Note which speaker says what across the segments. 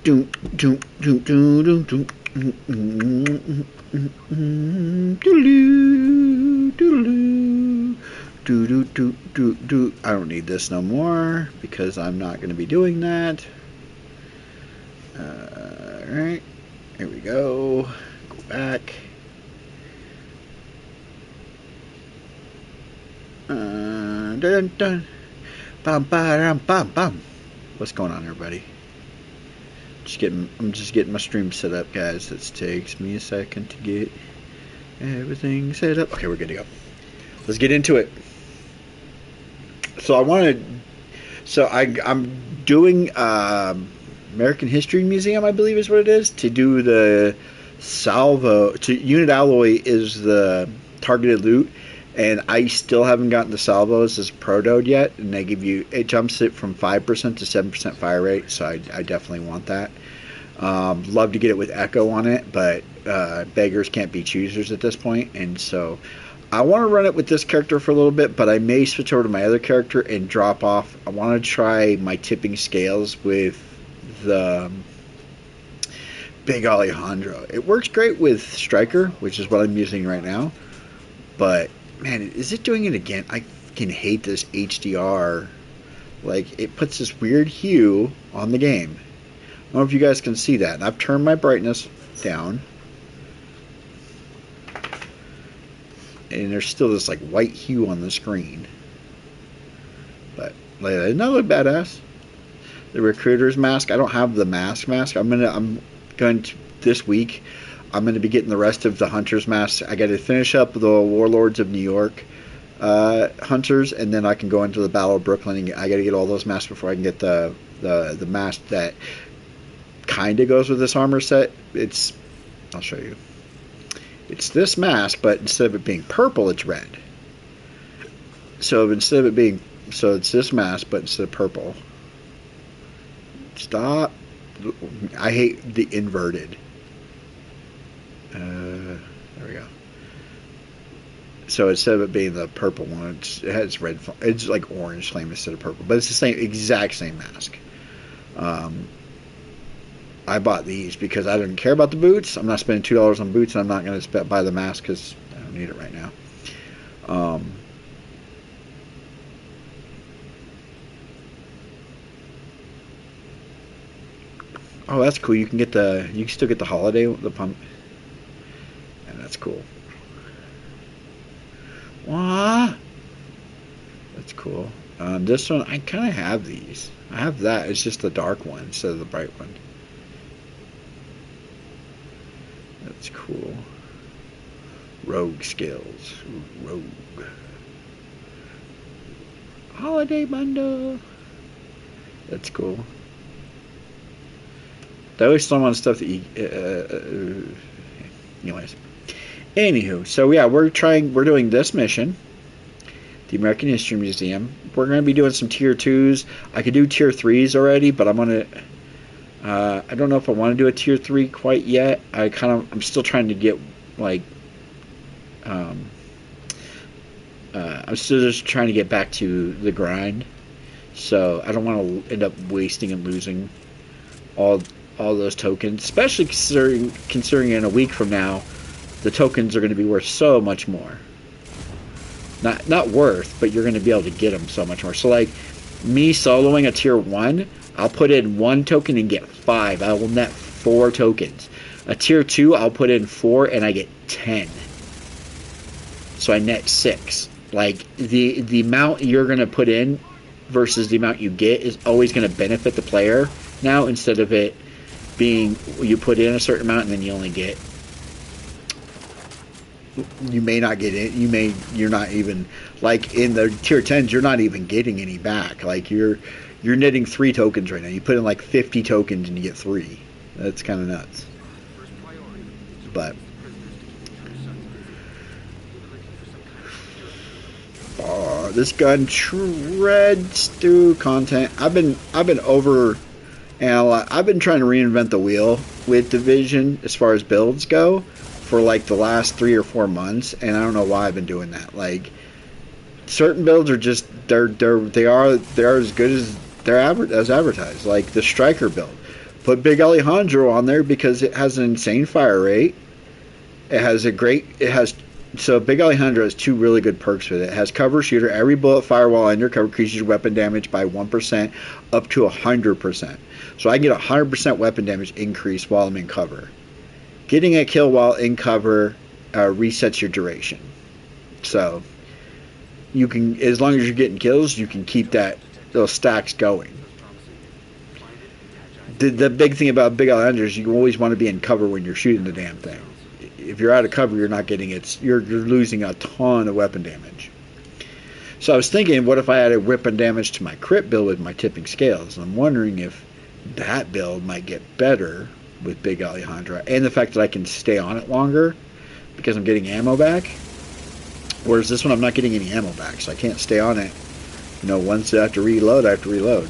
Speaker 1: Do do do do do do. I don't need this no more because I'm not going to be doing that. Alright, here we go. Go back. Dun, dun. Bum, bum, bum, bum. What's going on, everybody? I'm just getting my stream set up, guys. It takes me a second to get everything set up. Okay, we're good to go. Let's get into it. So I'm doing American History Museum, I believe is what it is, to do the salvo. To unit alloy is the targeted loot, and I still haven't gotten the salvos as protoed yet, and it jumps it from 5% to 7% fire rate, so I definitely want that. Love to get it with echo on it, but beggars can't be choosers at this point, and so I want to run it with this character for a little bit, but I may switch over to my other character and drop off. I want to try my tipping scales with the Big Alejandro. It works great with Striker, which is what I'm using right now, but man, is it doing it again? I fucking hate this HDR. Like, it puts this weird hue on the game. I don't know if you guys can see that. And I've turned my brightness down. And there's still this, like, white hue on the screen. But, like, doesn't that look badass? The Recruiter's mask. I don't have the mask. I'm going to, this week, I'm going to be getting the rest of the Hunter's masks. I got to finish up the Warlords of New York Hunters, and then I can go into the Battle of Brooklyn. And I got to get all those masks before I can get the mask that kind of goes with this armor set. I'll show you. It's this mask, but instead of it being purple, it's red. So it's this mask, but instead of purple. Stop. I hate the inverted. There we go. So instead of it being the purple one, it has red. It's like orange flame instead of purple, but it's the exact same mask. I bought these because I didn't care about the boots. I'm not spending $2 on boots, and I'm not going to buy the mask because I don't need it right now. Oh, that's cool. You can still get the holiday, the pump. And that's cool. Wow. That's cool. This one, I kind of have these. I have that. It's just the dark one instead of the bright one. That's cool. Rogue skills. Rogue. Holiday bundle. That's cool. They always throw on stuff that you... anyways. Anywho, so yeah, we're doing this mission. The American History Museum. We're going to be doing some tier 2s. I could do tier 3s already, but I'm going to... I don't know if I want to do a tier 3 quite yet. I'm still trying to get, like... I'm still just trying to get back to the grind. So I don't want to end up wasting and losing all those tokens, especially considering in a week from now the tokens are going to be worth so much more. Not worth, but you're going to be able to get them so much more. So like me soloing a tier 1, I'll put in 1 token and get 5. I will net 4 tokens. A tier 2, I'll put in 4 and I get 10. So I net 6. Like the amount you're going to put in versus the amount you get is always going to benefit the player now, instead of it being you put in a certain amount and then you only get, you may not get it, you're not even, like in the tier 10s, you're not even getting any back. Like you're netting 3 tokens right now. You put in like 50 tokens and you get 3. That's kind of nuts. But this gun shreds through content. I've been over, and I've been trying to reinvent the wheel with Division as far as builds go for like the last 3 or 4 months, and I don't know why I've been doing that. Like certain builds are just they are as good as as advertised. Like the Striker build, Put Big Alejandro on there because it has an insane fire rate. It has a great. It has so Big Alejandro has two really good perks with it. It has cover shooter. Every bullet fire while under cover increases your weapon damage by 1% up to 100%. So I can get 100% weapon damage increase while I'm in cover. Getting a kill while in cover resets your duration. So you can, as long as you're getting kills, you can keep those stacks going. The big thing about Big Alejandro is you always want to be in cover when you're shooting the damn thing. If you're out of cover, you're not getting it. You're losing a ton of weapon damage. So I was thinking, what if I added weapon damage to my crit build with my tipping scales? I'm wondering if that build might get better with Big Alejandro, and the fact that I can stay on it longer because I'm getting ammo back. Whereas this one, I'm not getting any ammo back, so I can't stay on it. Once I have to reload, I have to reload.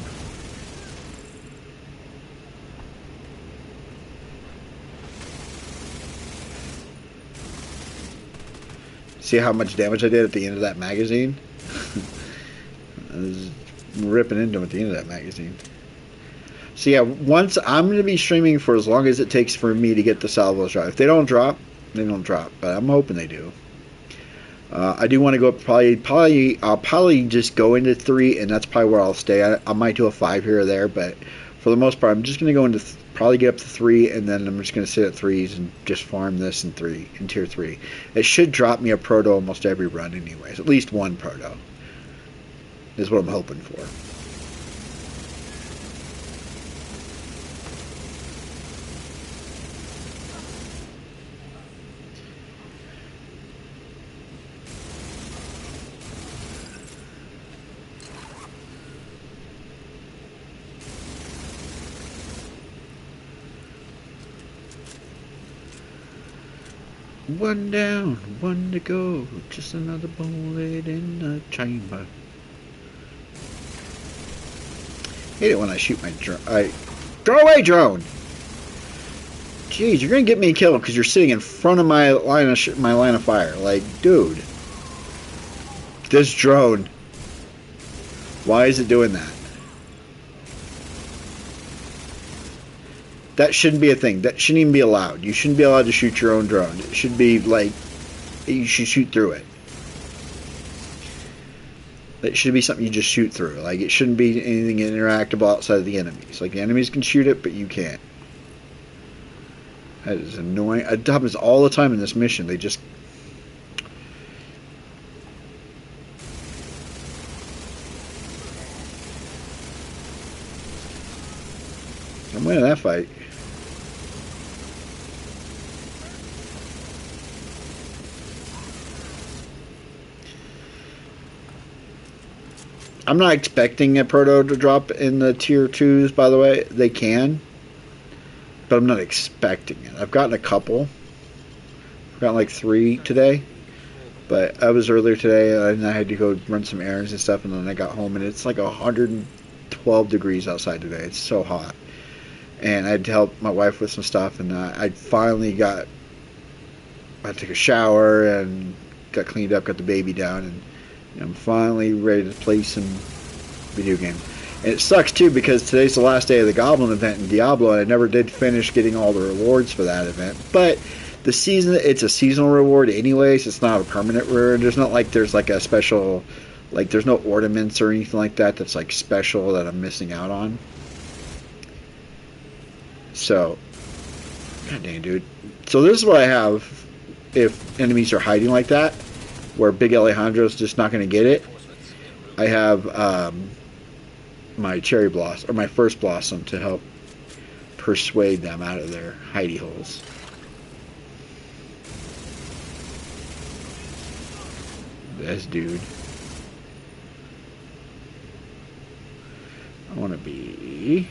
Speaker 1: See how much damage I did at the end of that magazine? I was ripping into him at the end of that magazine. So yeah, once I'm going to be streaming for as long as it takes for me to get the salvos drop. If they don't drop, they don't drop. But I'm hoping they do. I do want to go up I'll probably just go into 3, and that's probably where I'll stay. I might do a 5 here or there, but for the most part, I'm just going to go into probably get up to 3, and then I'm just going to sit at 3s and just farm this in tier 3. It should drop me a proto almost every run anyways. At least one proto is what I'm hoping for. One down, one to go, just another bullet in the chamber. Hate it when I shoot my drone. Throw away drone! Jeez, you're gonna get me killed because you're sitting in front of my line of fire. Like, dude. This drone. Why is it doing that? That shouldn't be a thing. That shouldn't even be allowed. You shouldn't be allowed to shoot your own drone. It should be like, you should shoot through it. It should be something you just shoot through. Like, it shouldn't be anything interactable outside of the enemies. Like, the enemies can shoot it, but you can't. That is annoying. It happens all the time in this mission. They just... I'm winning that fight. I'm not expecting a proto to drop in the tier 2s, by the way. They can. But I'm not expecting it. I've gotten a couple. I've gotten like 3 today. But I was earlier today, and I had to go run some errands and stuff, and then I got home, and it's like 112 degrees outside today. It's so hot. And I had to help my wife with some stuff, and I finally I took a shower and got cleaned up, got the baby down, and I'm finally ready to play some video game. And it sucks too because today's the last day of the Goblin event in Diablo, and I never did finish getting all the rewards for that event. But it's a seasonal reward anyways. It's not a permanent reward. There's not like there's like a special, like there's no ornaments or anything like that that's like special that I'm missing out on. So, god dang, dude. So this is what I have if enemies are hiding like that, where Big Alejandro's just not going to get it. I have my cherry blossom, or my first blossom, to help persuade them out of their hidey holes. This dude. I want to be...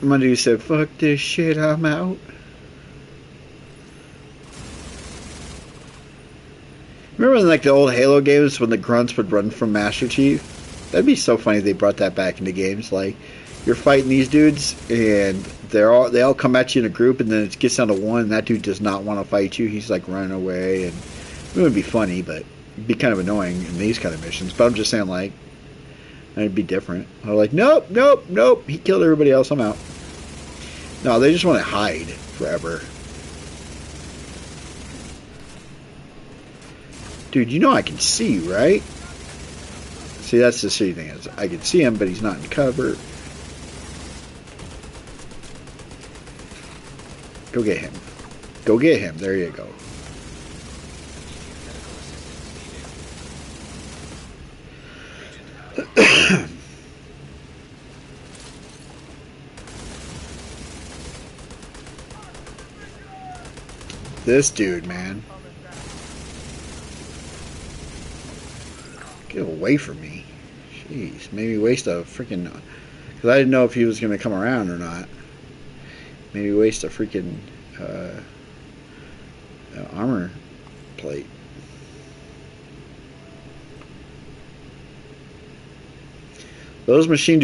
Speaker 1: My dude said, fuck this shit, I'm out. Remember in like the old Halo games when the grunts would run from Master Chief? That'd be so funny if they brought that back into games. Like you're fighting these dudes and they all come at you in a group and then it gets down to one and that dude does not want to fight you. He's like running away and it would be funny, but it'd be kind of annoying in these kind of missions. But I'm just saying like it'd be different. They're like, nope, nope, nope. He killed everybody else. I'm out. No, they just want to hide forever. Dude, you know I can see, right? See, that's the silly thing is I can see him, but he's not in cover. Go get him. Go get him. There you go. This dude, man. Get away from me. Jeez, made me waste a freaking... Because I didn't know if he was going to come around or not. Maybe waste a freaking armor plate. Those machine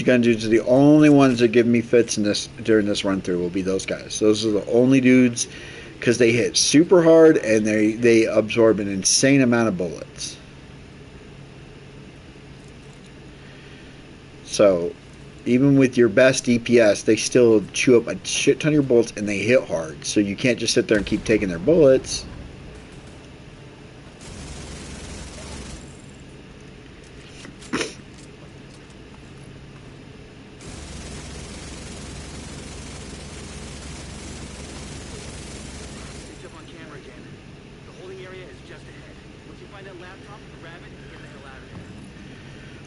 Speaker 1: gun dudes are the only ones that give me fits in this during this run through. Will be those guys. Those are the only dudes because they hit super hard and they absorb an insane amount of bullets. So even with your best DPS, they still chew up a shit ton of your bullets and they hit hard. So you can't just sit there and keep taking their bullets.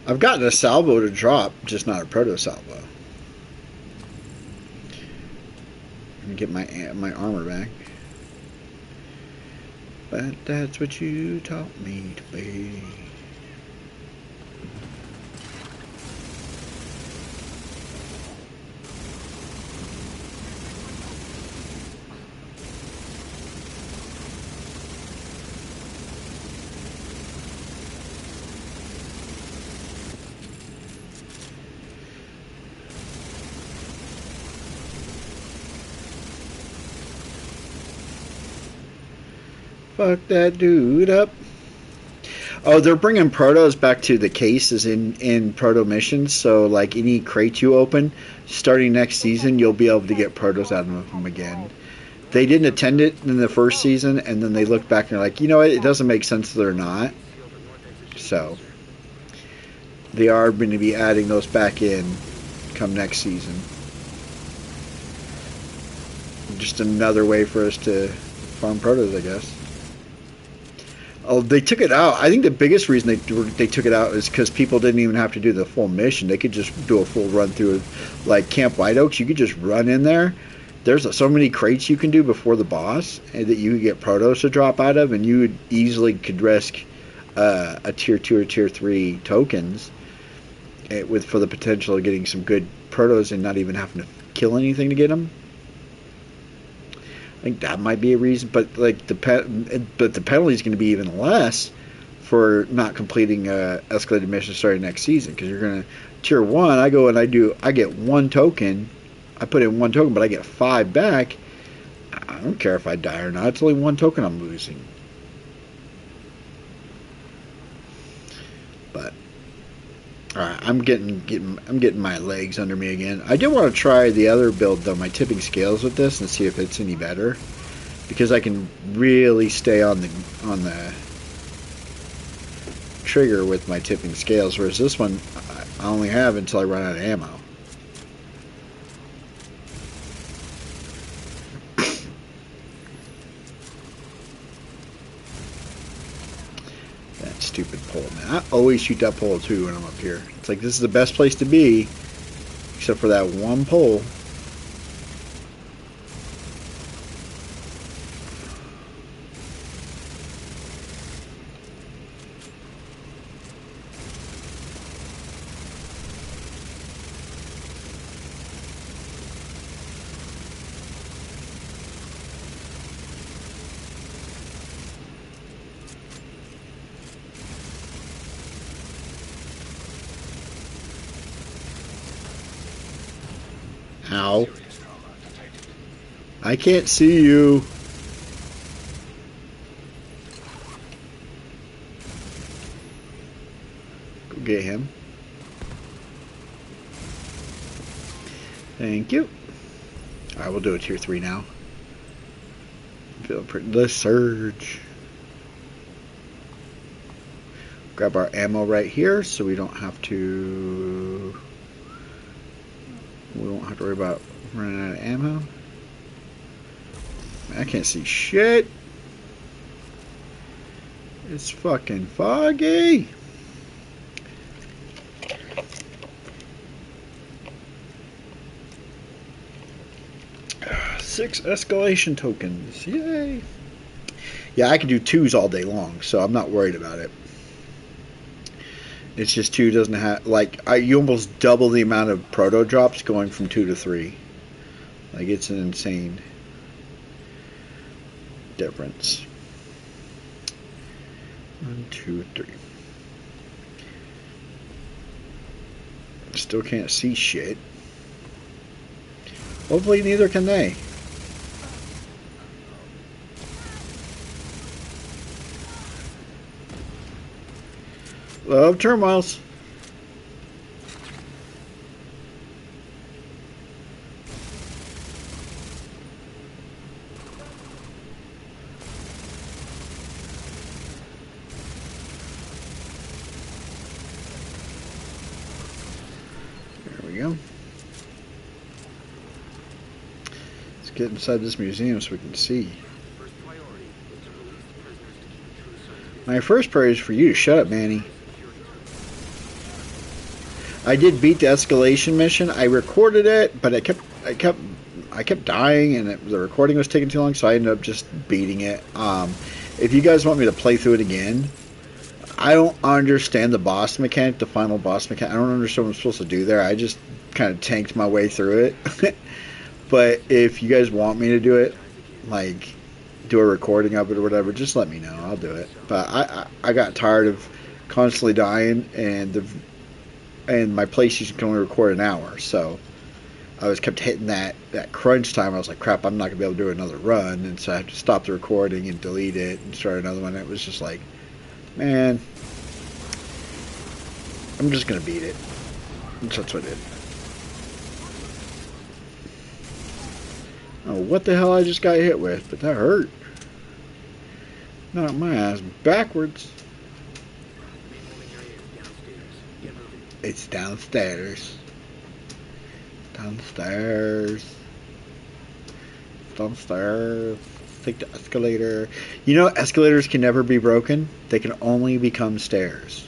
Speaker 1: I've gotten a salvo to drop, just not a proto salvo. Let me get my armor back. But that's what you taught me to be. Fuck that dude up. Oh, they're bringing protos back to the cases in proto missions. So, like any crate you open, starting next season, you'll be able to get protos out of them again. They didn't attend it in the first season, and then they looked back and they're like, you know what? It doesn't make sense that they're not. So, they are going to be adding those back in come next season. Just another way for us to farm protos, I guess. Oh, they took it out. I think the biggest reason they took it out is because people didn't even have to do the full mission. They could just do a full run through, like Camp White Oaks. You could just run in there. There's so many crates you can do before the boss that you could get protos to drop out of, and you would easily could risk a tier 2 or tier 3 tokens for the potential of getting some good protos and not even having to kill anything to get them. I think that might be a reason, but like the penalty is going to be even less for not completing escalated mission starting next season because you're going to tier 1. I go and I get 1 token. I put in 1 token, but I get 5 back. I don't care if I die or not. It's only 1 token I'm losing. But all right, I'm getting my legs under me again. I did want to try the other build though, my tipping scales with this, and see if it's any better, because I can really stay on the trigger with my tipping scales, whereas this one I only have until I run out of ammo. Stupid pole, man. I always shoot that pole too when I'm up here. It's like this is the best place to be, except for that one pole. How? I can't see you. Go get him. Thank you. Alright, we'll do a tier 3 now. Feeling pretty. The surge. Grab our ammo right here so we don't have to. We won't have to worry about running out of ammo. I can't see shit. It's fucking foggy. Six escalation tokens. Yay. Yeah, I can do 2s all day long, so I'm not worried about it. It's just 2 doesn't have, like, you almost double the amount of proto drops going from 2 to 3. Like, it's an insane difference. 1, 2, 3. Still can't see shit. Hopefully neither can they. Love turmoils. There we go. Let's get inside this museum so we can see. My first prayer is for you to shut up, Manny. I did beat the escalation mission. I recorded it, but I kept dying, and the recording was taking too long, so I ended up just beating it. If you guys want me to play through it again, I don't understand the boss mechanic, the final boss mechanic. I don't understand what I'm supposed to do there. I just kind of tanked my way through it. But if you guys want me to do it, like do a recording of it or whatever, just let me know. I'll do it. But I got tired of constantly dying, and my PlayStation can only record an hour, so I was kept hitting that crunch time. I was like, crap, I'm not gonna be able to do another run, and so I had to stop the recording and delete it and start another one. It was just like, man, I'm just gonna beat it. And so that's what I did. Oh, what the hell I just got hit with? But that hurt. Knocked my ass backwards. It's downstairs. Downstairs. Downstairs. Take the escalator. You know, escalators can never be broken. They can only become stairs.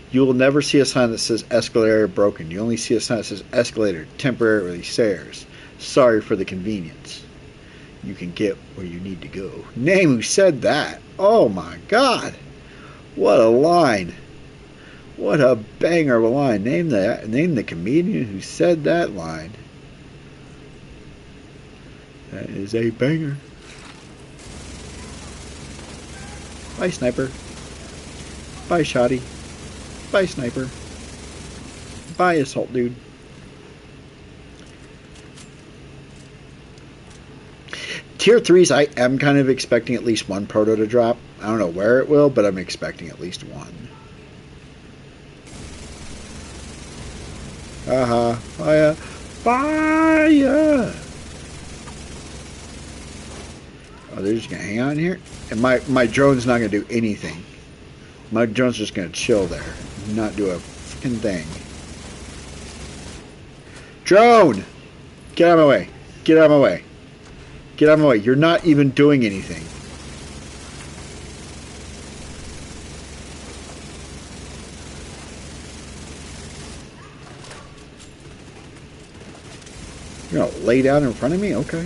Speaker 1: You will never see a sign that says escalator broken. You only see a sign that says escalator temporarily stairs. Sorry for the convenience. You can get where you need to go. Name who said that. Oh my god. What a line. What a banger of a line. Name the comedian who said that line. That is a banger. Bye, sniper. Bye, shoddy. Bye, sniper. Bye, assault dude. Tier 3s, I am kind of expecting at least one proto to drop. I don't know where it will, but I'm expecting at least one. Fire. Fire! Oh, they're just going to hang out in here? And my drone's not going to do anything. My drone's just going to chill there. Not do a fucking thing. Drone! Get out of my way. Get out of my way. Get out of my way. You're not even doing anything. You're gonna lay down in front of me? Okay.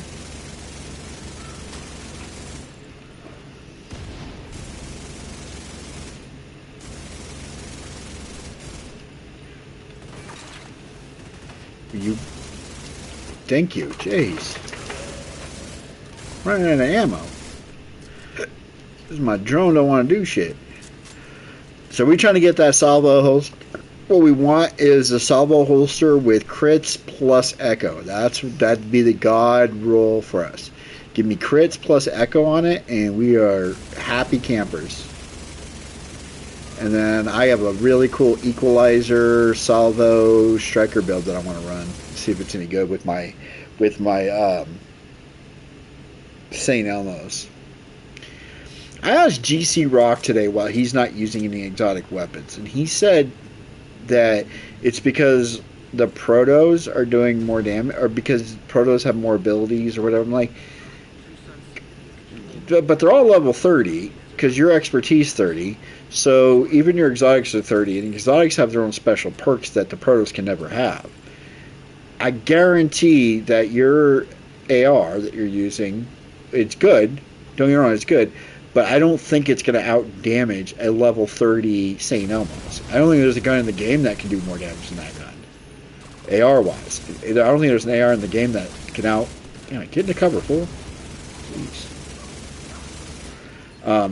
Speaker 1: You. Thank you. Jeez. Running out of ammo. Because my drone don't want to do shit. So we trying to get that salvo host what we want is a salvo holster with crits plus echo. That'd be the god roll for us. Give me crits plus echo on it, and we are happy campers. And then I have a really cool equalizer salvo striker build that I want to run. See if it's any good with my St. Elmo's. I asked GC Rock today while he's not using any exotic weapons, and he said that it's because the protos are doing more damage, or because protos have more abilities or whatever. I'm like, but they're all level 30 because your expertise 30, so even your exotics are 30, and exotics have their own special perks that the protos can never have. I guarantee that your AR that you're using, it's good. Don't get me wrong, it's good. But I don't think it's going to out damage a level 30 St. Elmo's. I don't think there's a gun in the game that can do more damage than that gun. AR wise. I don't think there's an AR in the game that can out. Get in the cover, fool. Jeez.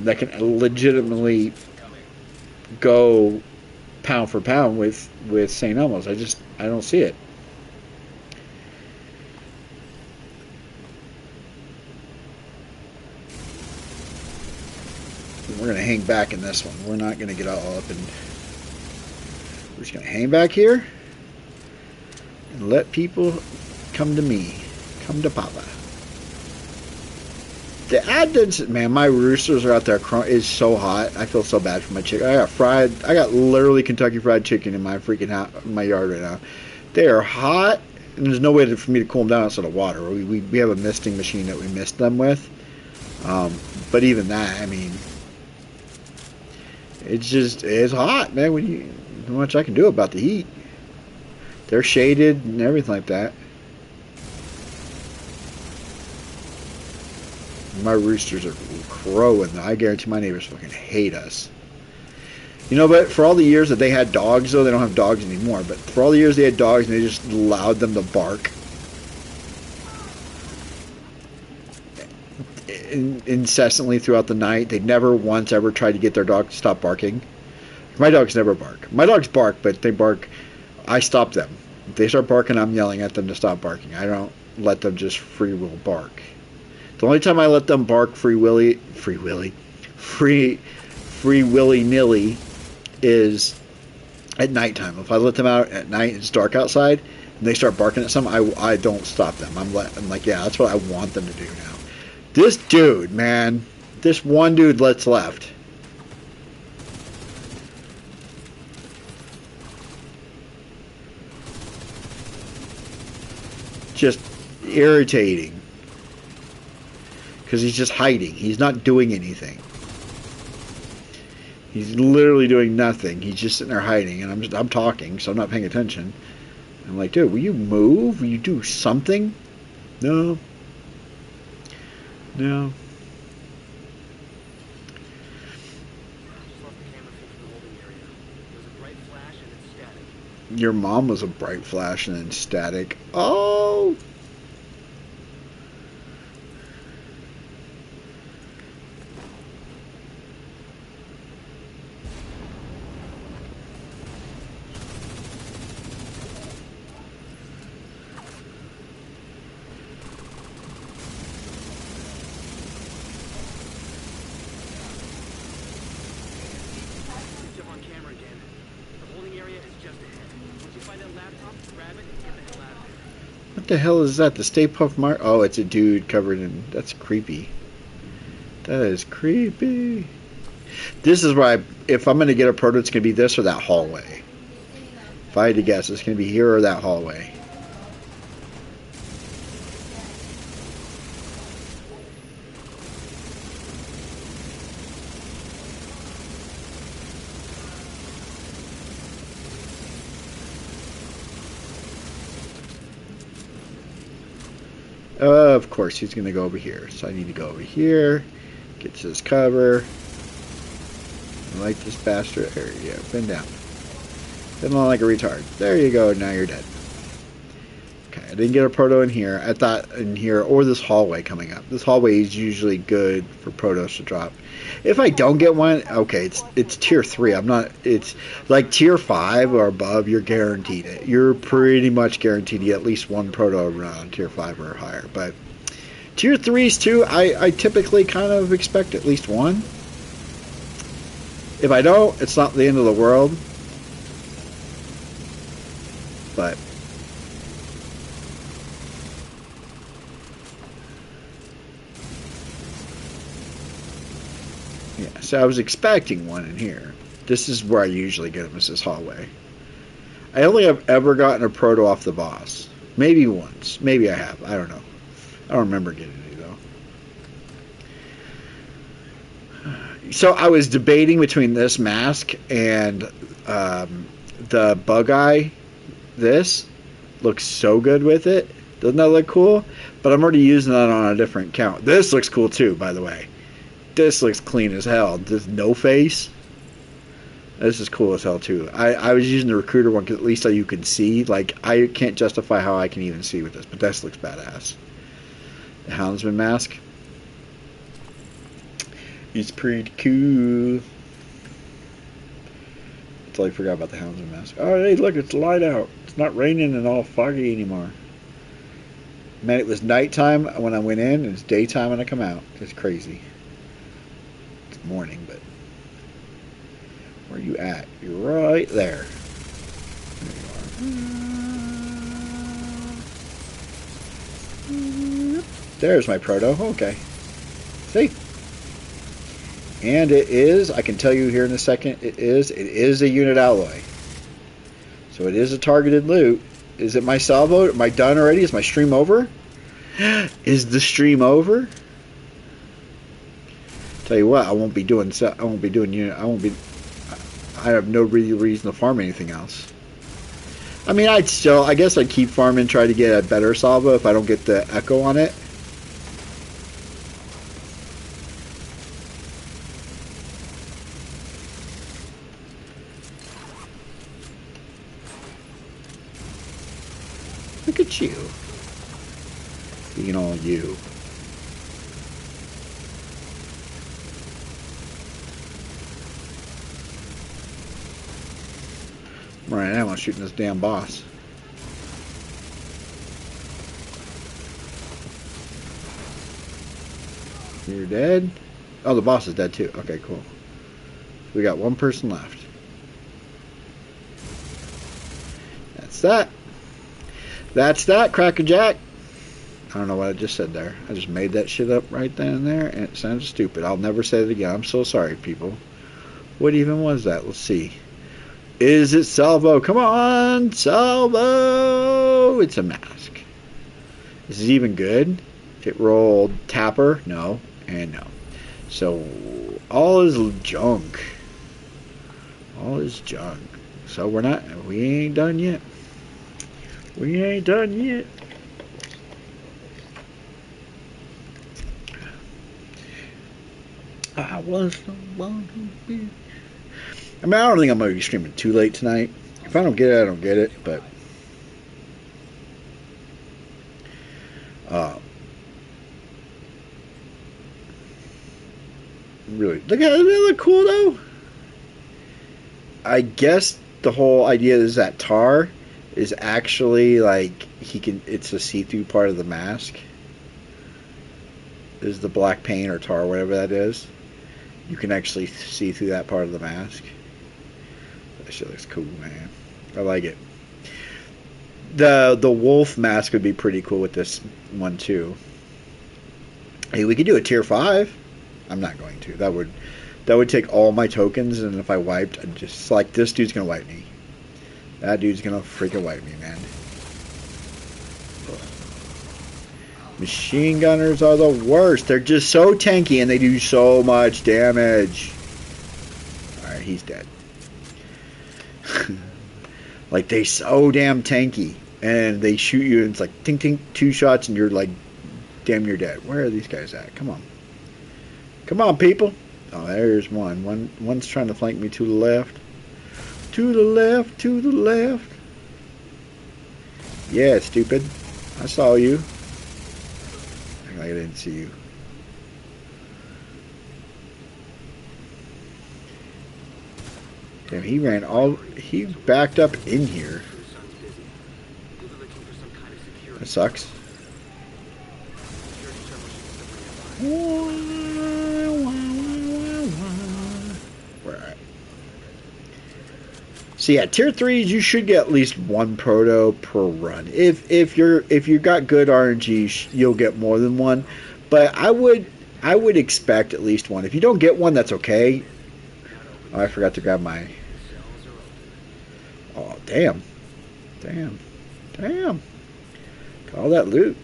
Speaker 1: That can legitimately go pound for pound with St. Elmo's. I don't see it. We're going to hang back in this one. We're not going to get all up and... We're just going to hang back here and let people come to me. Come to Papa. The ad, man, my roosters are out there. It's so hot. I feel so bad for my chicken. I got literally Kentucky Fried Chicken in my freaking house, in my yard right now. They are hot, and there's no way for me to cool them down outside of water. We have a misting machine that we mist them with. But even that, I mean... It's hot, man. Not much I can do about the heat. They're shaded and everything like that. My roosters are crowing. I guarantee my neighbors fucking hate us. But for all the years that they had dogs, though, they don't have dogs anymore. But for all the years they had dogs, and they just allowed them to bark incessantly throughout the night. They never once ever tried to get their dog to stop barking. My dogs never bark. My dogs bark, but they bark. I stop them. If they start barking, I'm yelling at them to stop barking. I don't let them just free will bark. The only time I let them bark free willy nilly is at nighttime. If I let them out at night, it's dark outside, and they start barking at something, I don't stop them. I'm like, yeah, that's what I want them to do now. This dude, man. This one dude lets left. Just irritating. Because he's just hiding. He's not doing anything. He's literally doing nothing. He's just sitting there hiding. And I'm talking, so I'm not paying attention. I'm like, dude, will you move? Will you do something? No. No. Your mom was a bright flash and then static. Oh! What the hell is that? The Stay Puft Mark? Oh, it's a dude covered in... That's creepy. That is creepy. This is why, if I'm going to get a proto, it's going to be this or that hallway. If I had to guess, it's going to be here or that hallway. Of course, he's going to go over here. So I need to go over here. Get to this cover. I like this bastard. There you go. Bend down. Bend on like a retard. There you go. Now you're dead. Okay, I didn't get a proto in here. I thought in here, or this hallway coming up. This hallway is usually good for protos to drop. If I don't get one, okay, it's tier 3. I'm not. It's like tier 5 or above. You're guaranteed it. You're pretty much guaranteed to get at least one proto around tier 5 or higher. But tier 3s too, I typically kind of expect at least one. If I don't, it's not the end of the world. But yeah, so I was expecting one in here. This is where I usually get them, is this hallway. I only have ever gotten a proto off the boss. Maybe once. Maybe I have. I don't know. I don't remember getting any, though. So I was debating between this mask and the bug eye. This looks so good with it. Doesn't that look cool? But I'm already using that on a different account. This looks cool, too, by the way. This looks clean as hell. This no face. This is cool as hell too. I was using the recruiter one because at least so you can see. Like, I can't justify how I can even see with this, but this looks badass. The Houndsman mask. It's pretty cool. I totally forgot about the Houndsman mask. Oh, hey, look, it's light out. It's not raining and all foggy anymore. Man, it was nighttime when I went in, and it's daytime when I come out. It's crazy. Morning, but where are you at? You're right there. There you are. There's my proto. Okay. See? And it is, I can tell you here in a second, it is a unit alloy. So it is a targeted loot. Is it my salvo? Am I done already? Is my stream over? Is the stream over? Tell you what, I won't be doing unit. I have no real reason to farm anything else. I mean, I guess I'd keep farming, try to get a better salvo if I don't get the echo on it. Look at you. Being all you. Right now I'm shooting this damn boss. You're dead? Oh, the boss is dead too. Okay, cool. We got one person left. That's that. That's that, Cracker Jack. I don't know what I just said there. I just made that shit up right then and there, and it sounded stupid. I'll never say it again. I'm so sorry, people. What even was that? Let's see. Is it Salvo? Come on, Salvo! It's a mask. This is even good. It rolled Tapper, no, and no. So, all is junk. All is junk. So we ain't done yet. We ain't done yet. I was the one who be. I mean, I don't think I'm going to be streaming too late tonight. If I don't get it, I don't get it, but really, look at it. Doesn't it look cool, though? I guess the whole idea is that tar is actually, like, it's a see-through part of the mask. Is the black paint or tar, whatever that is. You can actually see through that part of the mask. That shit looks cool, man. I like it. The wolf mask would be pretty cool with this one too. Hey, we could do a tier 5. I'm not going to. That would take all my tokens, and if I wiped, I'd just like, this dude's gonna wipe me. That dude's gonna freaking wipe me, man. Machine gunners are the worst. They're just so tanky and they do so much damage. Alright, he's dead. Like, they so damn tanky. And they shoot you and it's like, tink, tink, 2 shots and you're like, damn, you're dead. Where are these guys at? Come on. Come on, people. Oh, there's one. One's trying to flank me to the left. To the left, to the left. Yeah, stupid. I saw you. Act like I didn't see you. Damn, he backed up in here. That sucks. Where at? So yeah, tier threes you should get at least one proto per run. If you got good RNG, you'll get more than one. But I would expect at least one. If you don't get one, that's okay. Oh, I forgot to grab my. Oh damn, damn, damn! Got all that loot.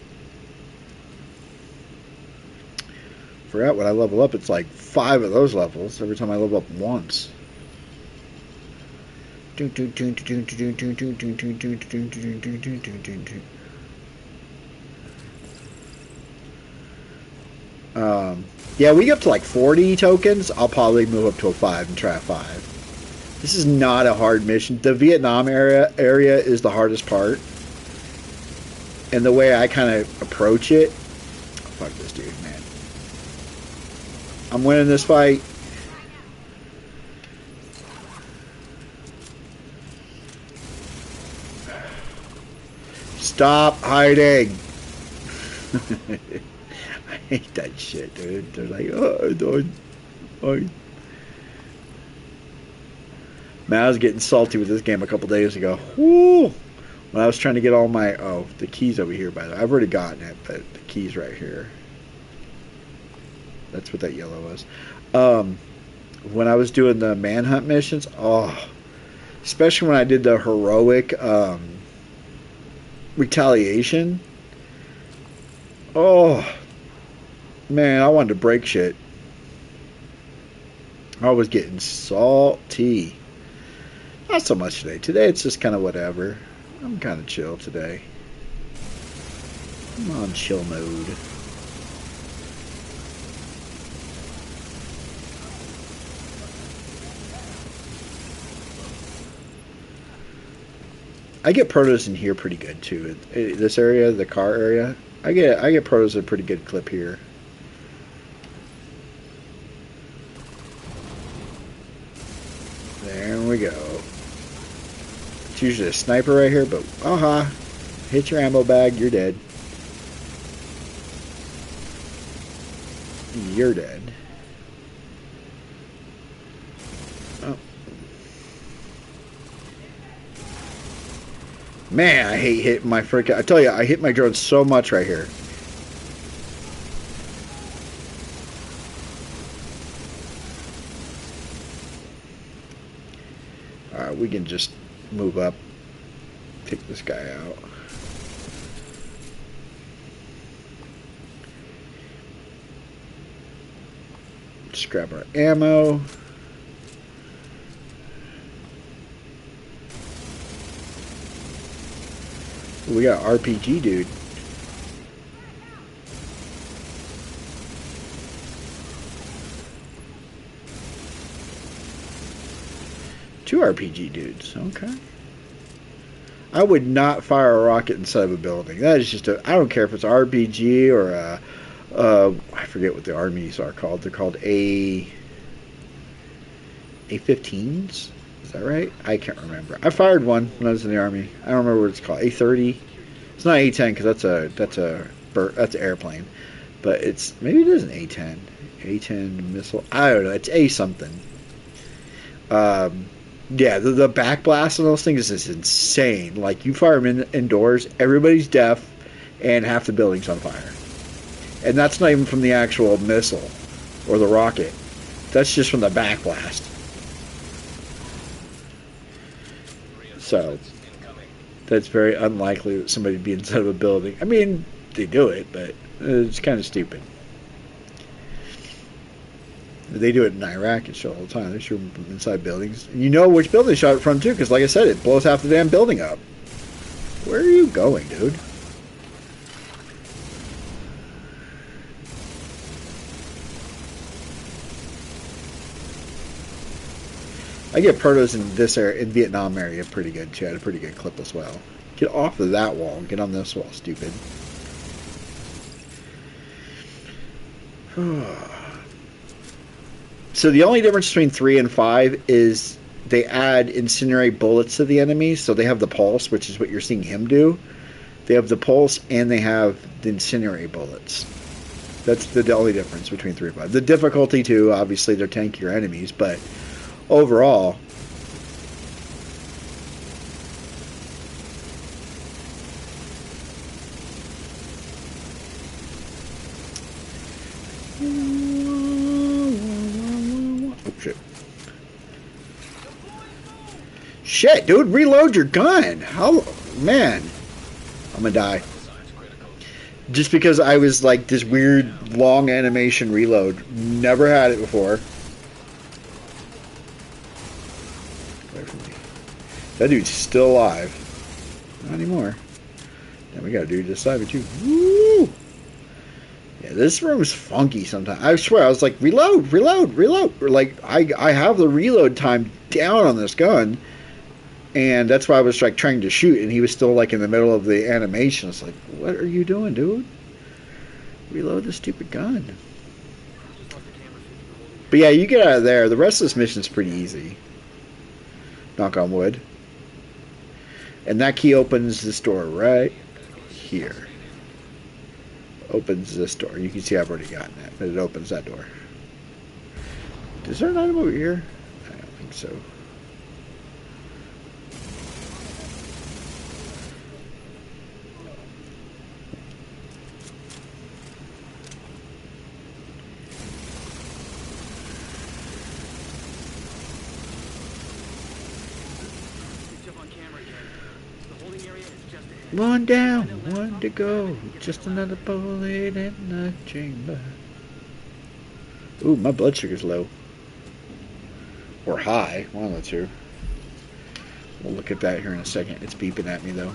Speaker 1: Forgot when I level up, it's like 5 of those levels every time I level up once. Yeah, we get up to like 40 tokens. I'll probably move up to a 5 and try a 5. This is not a hard mission. The Vietnam area is the hardest part. And the way I kind of approach it... Fuck this dude, man. I'm winning this fight. Stop hiding. I hate that shit, dude. They're like, oh, don't. Man, I was getting salty with this game a couple days ago. Woo! When I was trying to get all my... Oh, the key's over here, by the way. I've already gotten it, but the key's right here. That's what that yellow was. When I was doing the manhunt missions, oh, especially when I did the heroic retaliation. Oh, man, I wanted to break shit. I was getting salty. Not so much today. Today it's just kind of whatever. I'm kind of chill today. I'm on chill mode. I get protos in here pretty good too. This area, the car area, I get protos at a pretty good clip here. There we go. It's usually a sniper right here, but aha, hit your ammo bag, you're dead. You're dead. Oh. Man, I hate hitting my freaking... I tell you, I hit my drone so much right here. Alright, we can just move up. Take this guy out. Just grab our ammo. We got RPG, dude. Two RPG dudes. Okay. I would not fire a rocket inside of a building. That is just a... I don't care if it's RPG or a... I forget what the armies are called. They're called A-15s? Is that right? I can't remember. I fired one when I was in the army. I don't remember what it's called. A-30? It's not A-10 because that's an airplane. But it's... Maybe it is an A-10. A-10 missile. I don't know. It's A something. Yeah, the backblast on those things is insane. Like, you fire them indoors, everybody's deaf, and half the building's on fire. And that's not even from the actual missile or the rocket. That's just from the backblast. So, that's very unlikely that somebody would be inside of a building. I mean, they do it, but it's kind of stupid. They do it in Iraq and shit all the time. They shoot them inside buildings. And you know which building they shot it from, too, because like I said, it blows half the damn building up. Where are you going, dude? I get protos in this area, in Vietnam area, pretty good, too. I had a pretty good clip as well. Get off of that wall. Get on this wall, stupid. So the only difference between 3 and 5 is they add incinerate bullets to the enemies. So they have the pulse, which is what you're seeing him do. They have the pulse and they have the incinerate bullets. That's the only difference between 3 and 5. The difficulty too, obviously they're tankier enemies, but overall, shit, dude, reload your gun. How, man, I'm gonna die. Just because I was like this weird long animation reload. Never had it before. Away from me. That dude's still alive. Not anymore. Now we got a dude this side of it too. Woo! Yeah, this room is funky sometimes. I swear, I was like, reload, reload, reload. Like, I have the reload time down on this gun. And that's why I was like trying to shoot, and he was still like in the middle of the animation. It's like, what are you doing, dude? Reload the stupid gun. But yeah, you get out of there. The rest of this mission's pretty easy. Knock on wood. And that key opens this door right here. Opens this door. You can see I've already gotten it, but it opens that door. Is there an item over here? I don't think so. One down, one to go. Just another bullet in the chamber. Ooh, my blood sugar's low. Or high, one of the two. We'll look at that here in a second. It's beeping at me though.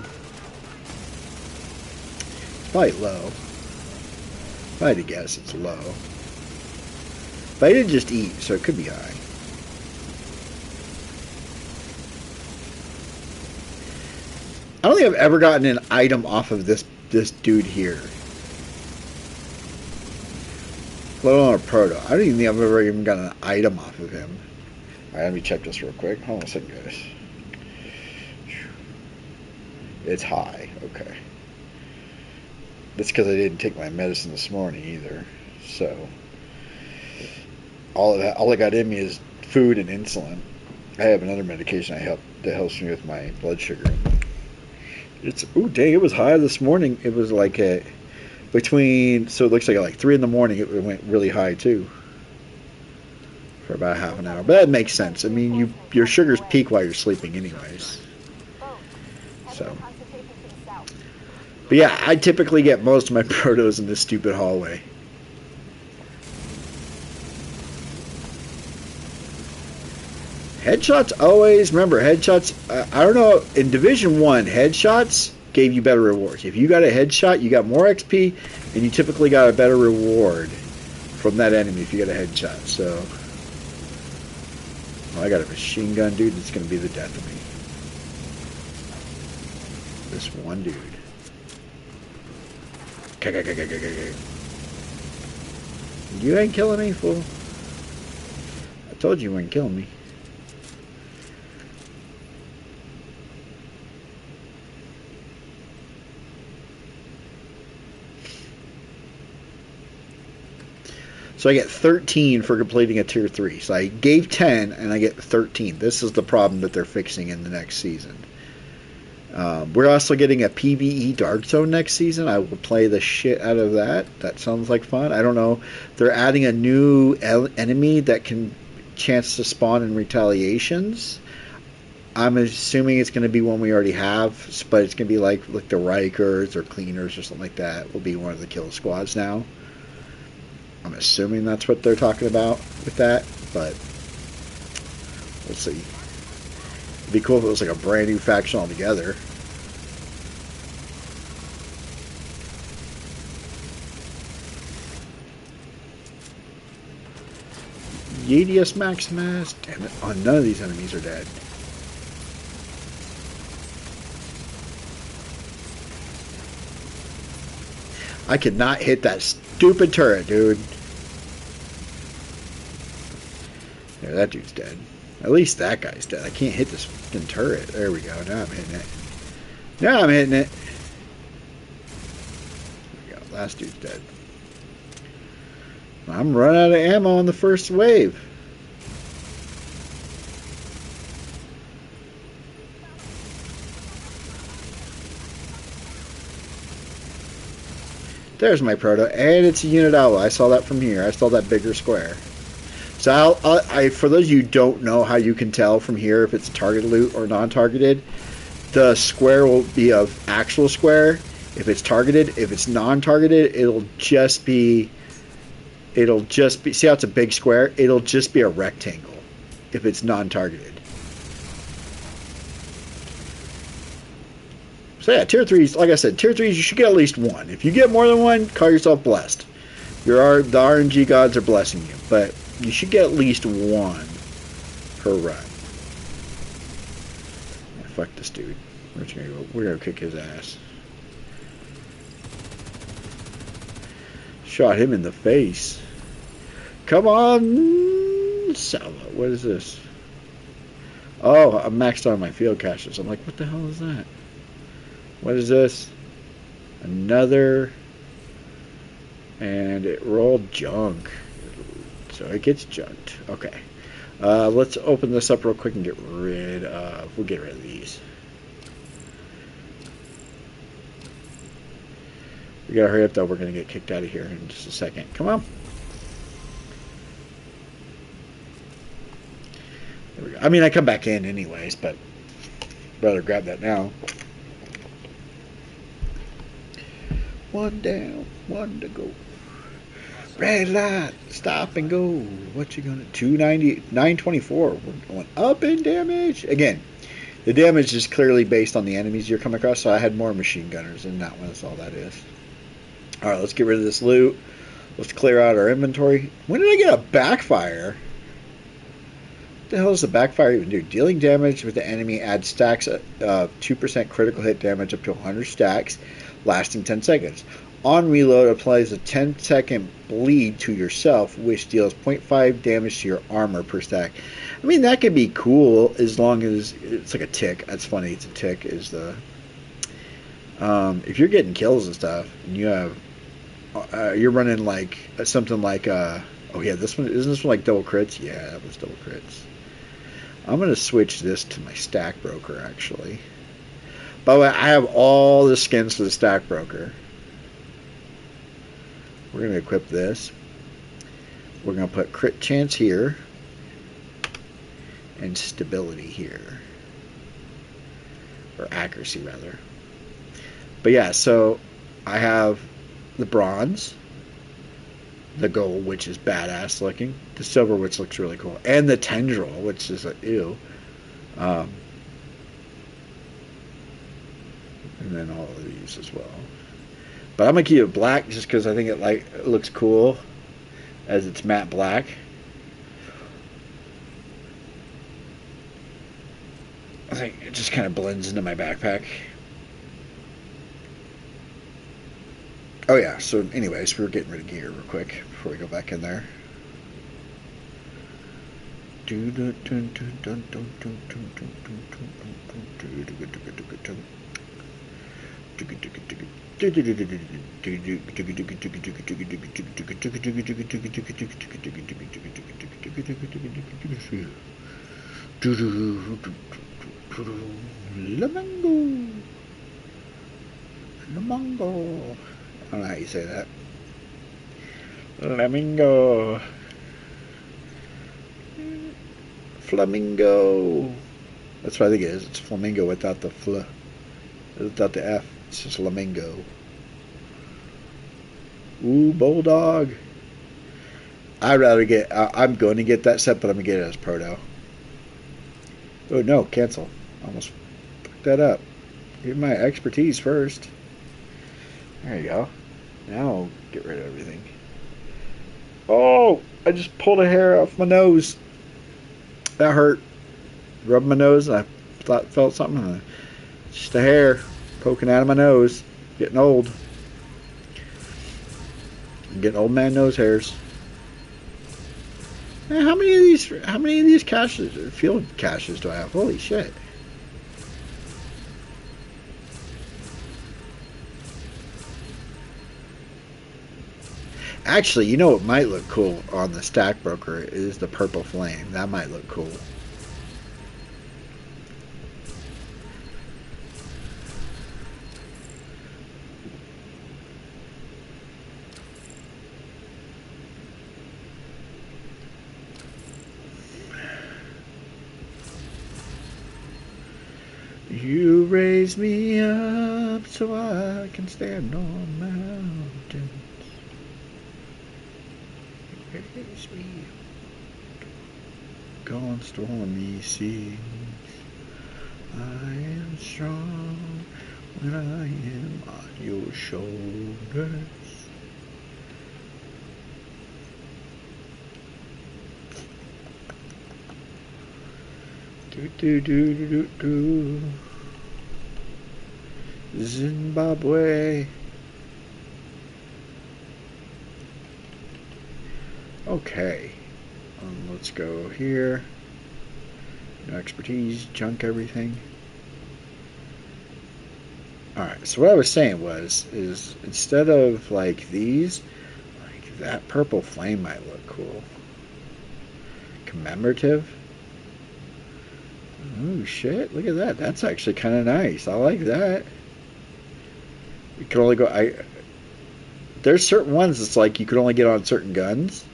Speaker 1: It's probably low. If I had to guess, it's low. But I didn't just eat, so it could be high. I don't think I've ever gotten an item off of this dude here. Let alone a proto. I don't even think I've ever even gotten an item off of him. Alright, let me check this real quick. Hold on a second, guys. It's high. Okay. That's because I didn't take my medicine this morning either. So all I got in me is food and insulin. I have another medication that helps me with my blood sugar. It's, ooh, dang, it was high this morning. It was like between, so it looks like 3 in the morning, it went really high too. For about half an hour. But that makes sense. I mean, your sugars peak while you're sleeping anyways. So. But yeah, I typically get most of my protos in this stupid hallway. Headshots always, remember, headshots, I don't know, in Division 1, headshots gave you better rewards. If you got a headshot, you got more XP, and you typically got a better reward from that enemy if you got a headshot. So, oh, I got a machine gun, dude, that's going to be the death of me. This one dude. You ain't killing me, fool. I told you weren't killing me. So I get 13 for completing a tier 3. So I gave 10 and I get 13. This is the problem that they're fixing in the next season. We're also getting a PvE Dark Zone next season. I will play the shit out of that. That sounds like fun. I don't know. They're adding a new enemy that can chance to spawn in retaliations. I'm assuming it's going to be one we already have, but it's going to be like the Rikers or Cleaners or something like that. Will be one of the kill squads now. I'm assuming that's what they're talking about with that, but we'll see. It'd be cool if it was like a brand new faction altogether. Yedius Maximus. Damn it. Oh, none of these enemies are dead. I could not hit that stupid turret, dude. Yeah, that dude's dead. At least that guy's dead. I can't hit this fucking turret. There we go. Now I'm hitting it. Now I'm hitting it. There we go. Last dude's dead. I'm running out of ammo on the first wave. There's my proto, and it's a unit alloy. I saw that from here. I saw that bigger square. So for those of you who don't know how you can tell from here if it's targeted loot or non-targeted, the square will be of actual square. If it's targeted, if it's non-targeted, it'll just be, see how it's a big square? It'll just be a rectangle if it's non-targeted. So yeah, tier 3s, like I said, tier 3s, you should get at least one. If you get more than one, call yourself blessed. The RNG gods are blessing you, but you should get at least one per run. Yeah, fuck this dude. We're gonna kick his ass. Shot him in the face. Come on, Salvo. What is this? Oh, I'm maxed on my field caches. I'm like, what the hell is that? What is this? Another. And it rolled junk. So it gets junked. Okay. Let's open this up real quick and get rid of... We'll get rid of these. We gotta hurry up though. We're gonna get kicked out of here in just a second. Come on. There we go. I mean, I come back in anyways, but rather grab that now. One down, one to go. Red light, stop and go. What you gonna? 290, 924. We're going up in damage again. The damage is clearly based on the enemies you're coming across. So I had more machine gunners in that one. That's all that is. All right, let's get rid of this loot. Let's clear out our inventory. When did I get a backfire? What the hell does the backfire even do? Dealing damage with the enemy adds stacks of 2% critical hit damage up to 100 stacks, lasting 10 seconds. On reload, applies a 10-second bleed to yourself, which deals 0.5 damage to your armor per stack. I mean, that could be cool as long as it's like a tick. That's funny. It's a tick. Is the if you're getting kills and stuff, and you have you're running like something like oh yeah, this one isn't this one like double crits? Yeah, that was double crits. I'm gonna switch this to my stack broker actually. By the way, I have all the skins for the stack broker. We're going to equip this. We're going to put crit chance here and stability here, or accuracy rather. But yeah, so I have the bronze, the gold, which is badass looking, the silver, which looks really cool, and the tendril, which is a ew. And then all of these as well. But I'm gonna keep it black just because I think it looks cool as it's matte black. I think it just kind of blends into my backpack. Oh yeah, so anyways, we're getting rid of gear real quick before we go back in there. Lamango. Lamango. I don't know how you say that. Flamingo. Flamingo. That's what I think it is. It's flamingo without the without the F. It's just flamingo. Ooh, bulldog. I'd rather get. I'm going to get that set, but I'm gonna get it as proto. Oh no, cancel. Almost fucked that up. Give my expertise first. There you go. Now I'll get rid of everything. Oh, I just pulled a hair off my nose. That hurt. Rubbed my nose and I felt something. Just a hair poking out of my nose. Getting old. I'm getting old man nose hairs. Man, how many of these caches, or field caches, do I have? Holy shit! Actually, you know what might look cool on the stack broker is the purple flame. That might look cool. You raise me up so I can stand on mountains. You raise me up on stormy seas. I am strong when I am on your shoulders. Do do do do do do. Zimbabwe. Okay, let's go here. No expertise, junk everything. Alright, so what I was saying is instead of like these, like that purple flame might look cool. Commemorative. Oh shit, look at that. That's actually kind of nice. I like that. You can only go, there's certain ones that's like you could only get on certain guns.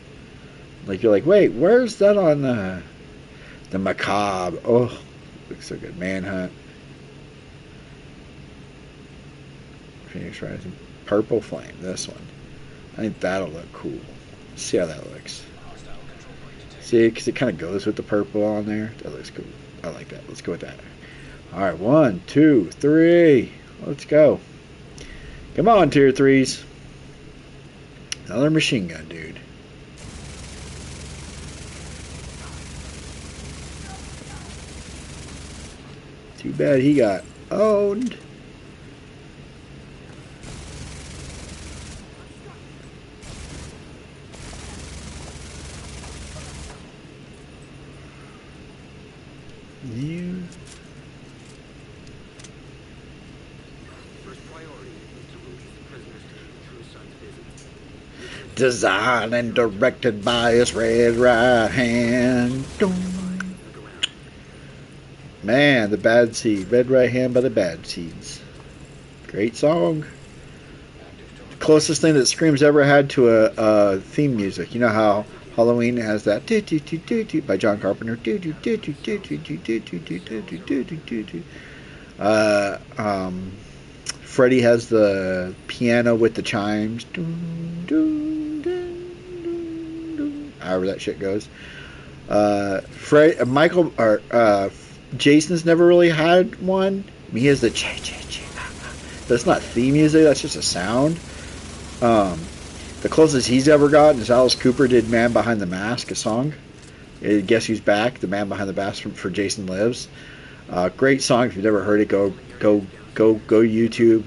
Speaker 1: Like you're like, wait, where's that on the macabre? Oh, looks so good. Manhunt. Phoenix Rising. Purple Flame, this one. I think that'll look cool. Let's see how that looks. See, because it kind of goes with the purple on there. That looks cool. I like that. Let's go with that. Alright, 1, 2, 3. Let's go. Come on, tier 3s. Another machine gun, dude. Too bad he got owned. You. Designed and directed by his red right hand. Man, the Bad Seed. Red Right Hand by the Bad Seeds. Great song. Closest thing that Scream's ever had to a theme music. You know how Halloween has that do do do do do by John Carpenter. Do do do do do do do do do do do do do do. Freddy has the piano with the chimes. However that shit goes. Michael or Jason's never really had one. He has the that's not theme music. That's just a sound. The closest he's ever gotten is Alice Cooper did "Man Behind the Mask," a song. Guess Who's Back? The Man Behind the Mask for Jason Lives. Great song. If you've never heard it, go YouTube.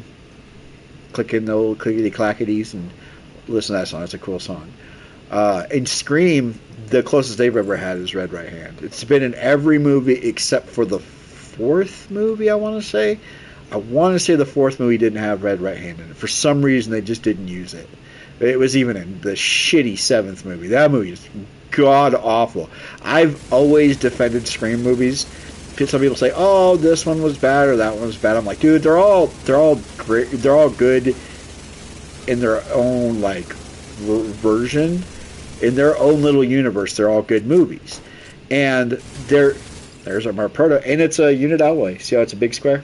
Speaker 1: Click in the old clickety clackities and listen to that song. It's a cool song. And Scream, the closest they've ever had is Red Right Hand. It's been in every movie except for the fourth movie, I want to say. I want to say the fourth movie didn't have Red Right Hand in it. For some reason, they just didn't use it. It was even in the shitty seventh movie. That movie is god awful. I've always defended Scream movies. Some people say, "Oh, this one was bad or that one was bad." I'm like, dude, they're all great. They're all good in their own like version, in their own little universe. They're all good movies, and there's our Proto, and it's a unit alloy. See how it's a big square?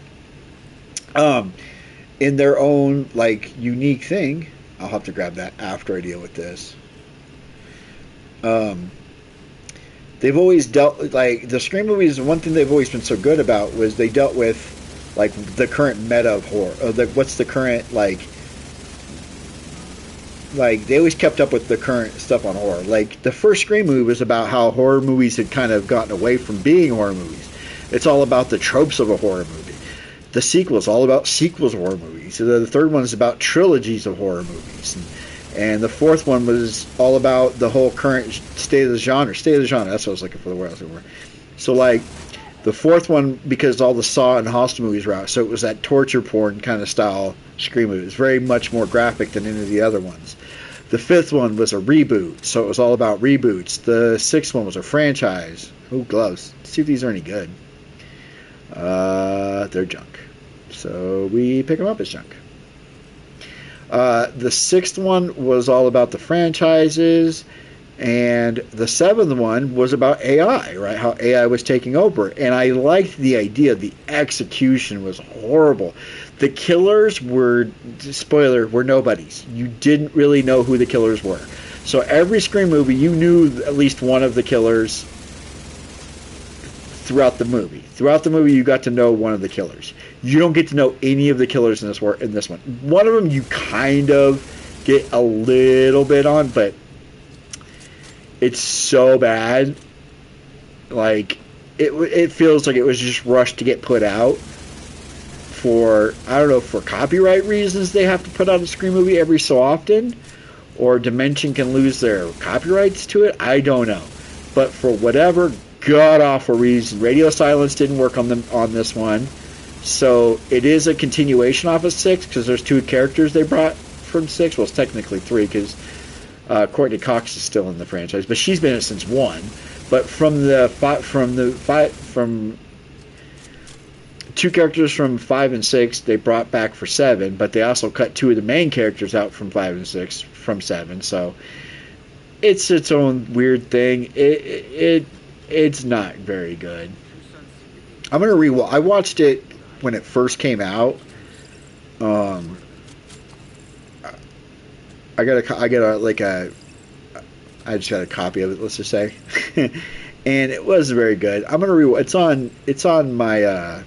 Speaker 1: In their own like unique thing. I'll have to grab that after I deal with this. They've always dealt like the Scream movies. One thing they've always been so good about was they dealt with like the current meta of horror. What's the current like they always kept up with the current stuff on horror. Like the first Scream movie was about how horror movies had kind of gotten away from being horror movies. It's all about the tropes of a horror movie. The sequel is all about sequels of horror movies. So the third one is about trilogies of horror movies. And the fourth one was all about the whole current state of the genre. State of the genre. That's what I was looking for. The word I was looking for. So like the fourth one, because all the Saw and Hostel movies were out, so it was that torture porn kind of style Scream movie. It was very much more graphic than any of the other ones. The fifth one was a reboot, so it was all about reboots. The sixth one was a franchise. Ooh, gloves. Let's see if these are any good. They're junk. So we pick them up as junk. The sixth one was all about the franchises, and the seventh one was about AI, right? How AI was taking over. And I liked the idea. The execution was horrible. The killers were, spoiler, were nobodies. You didn't really know who the killers were. So every Scream movie, you knew at least one of the killers throughout the movie. Throughout the movie, you got to know one of the killers. You don't get to know any of the killers in this one. One of them you kind of get a little bit on, but it's so bad. Like it feels like it was just rushed to get put out. For, I don't know, for copyright reasons they have to put out a Scream movie every so often, or Dimension can lose their copyrights to it. I don't know, but for whatever god awful reason, Radio Silence didn't work on this one. So it is a continuation off of 6 because there's 2 characters they brought from 6. Well, it's technically 3 because Courtney Cox is still in the franchise, but she's been in it since 1. But from 2 characters from 5 and 6 they brought back for 7, but they also cut 2 of the main characters out from 5 and 6 from 7. So it's its own weird thing. It's not very good. I'm gonna rewatch. I watched it when it first came out. I just got a copy of it. Let's just say, and it was very good. I'm gonna rewatch. It's on my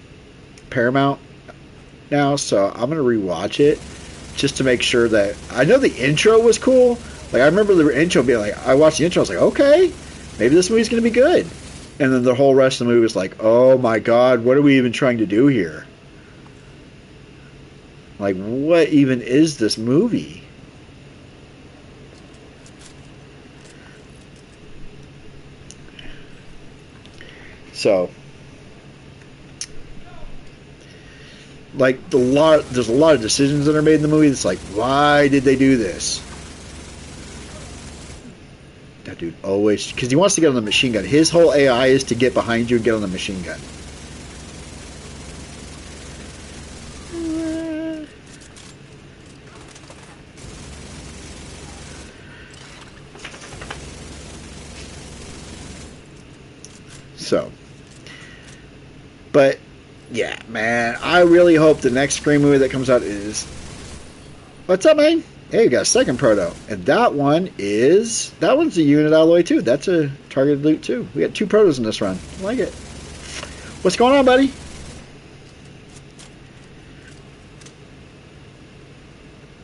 Speaker 1: Paramount now, so I'm gonna rewatch it just to make sure that I know the intro was cool. Like I remember the intro being like, I watched the intro, I was like, okay, maybe this movie's gonna be good. And then the whole rest of the movie was like, oh my god, what are we even trying to do here? Like, what even is this movie? So, like, there's a lot of decisions that are made in the movie. It's like, why did they do this? That dude always, because he wants to get on the machine gun. His whole AI is to get behind you and get on the machine gun. So, but yeah, man, I really hope the next Scream movie that comes out is. What's up, man? Hey, you got a second proto, and that one's a unit alloy too. That's a targeted loot too. We got 2 protos in this run. I like it. What's going on, buddy?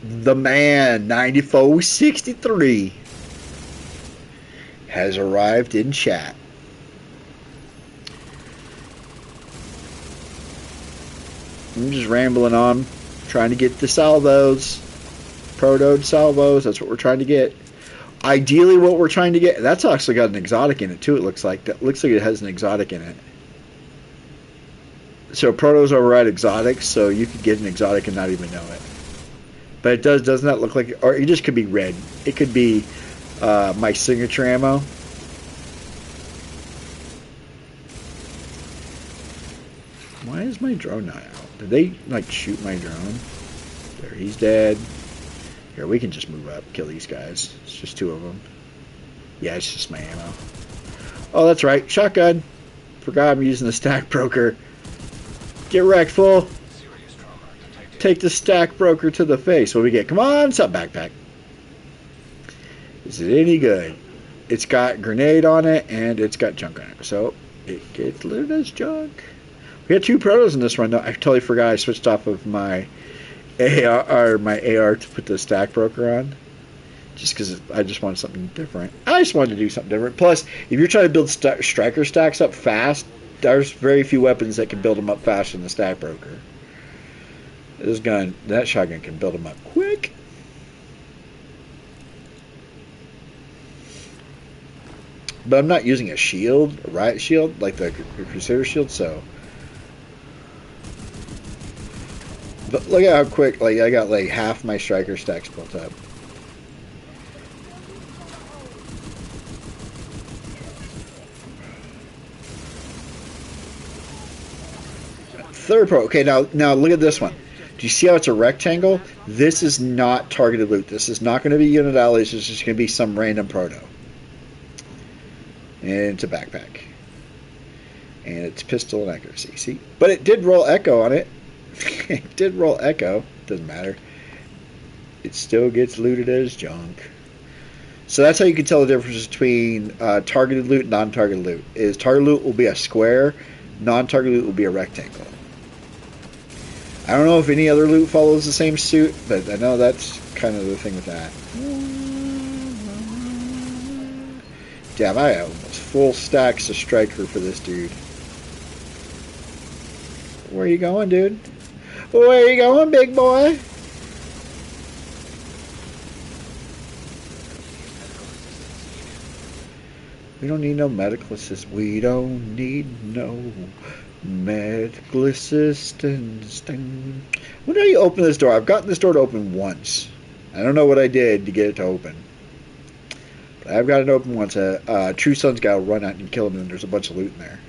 Speaker 1: The man 9463 has arrived in chat. I'm just rambling on, trying to get the salvos, proto salvos. That's what we're trying to get. Ideally, what we're trying to get. That's actually got an exotic in it too. It looks like it has an exotic in it. So protos override exotics, so you could get an exotic and not even know it. But it doesn't that look like? Or it just could be red. It could be my signature ammo. Why is my drone not out? Did they, like, shoot my drone? There, he's dead. Here, we can just move up, kill these guys. It's just 2 of them. Yeah, it's just my ammo. Oh, that's right. Shotgun. Forgot I'm using the stack broker. Get wrecked, fool. Take the stack broker to the face. What do we get? Come on, what's up, backpack? Is it any good? It's got grenade on it, and it's got junk on it. So, it gets looted as junk. We had 2 protos in this run, though. I totally forgot I switched off of my AR to put the stack broker on. Just because I just wanted something different. I just wanted to do something different. Plus, if you're trying to build striker stacks up fast, there's very few weapons that can build them up faster than the stack broker. That shotgun can build them up quick. But I'm not using a shield, a riot shield, like the Crusader shield, so. But look at how quick, like, I got like half my striker stacks built up. Third pro. Okay, now look at this one. Do you see how it's a rectangle? This is not targeted loot. This is not going to be unit allies. This is just going to be some random proto. And it's a backpack. And it's pistol and accuracy. See? But it did roll echo on it. It did roll echo. Doesn't matter. It still gets looted as junk. So that's how you can tell the difference between targeted loot and non-targeted loot. Is targeted loot will be a square, non-targeted loot will be a rectangle. I don't know if any other loot follows the same suit, but I know that's kind of the thing with that. Damn, I have almost full stacks of striker for this dude. Where you going, dude? Where you going, big boy? We don't need no medical assistance. We don't need no medical assistance. When do you open this door? I've gotten this door to open once. I don't know what I did to get it to open. But I've got it open once. True Son's got to run out and kill him, and there's a bunch of loot in there.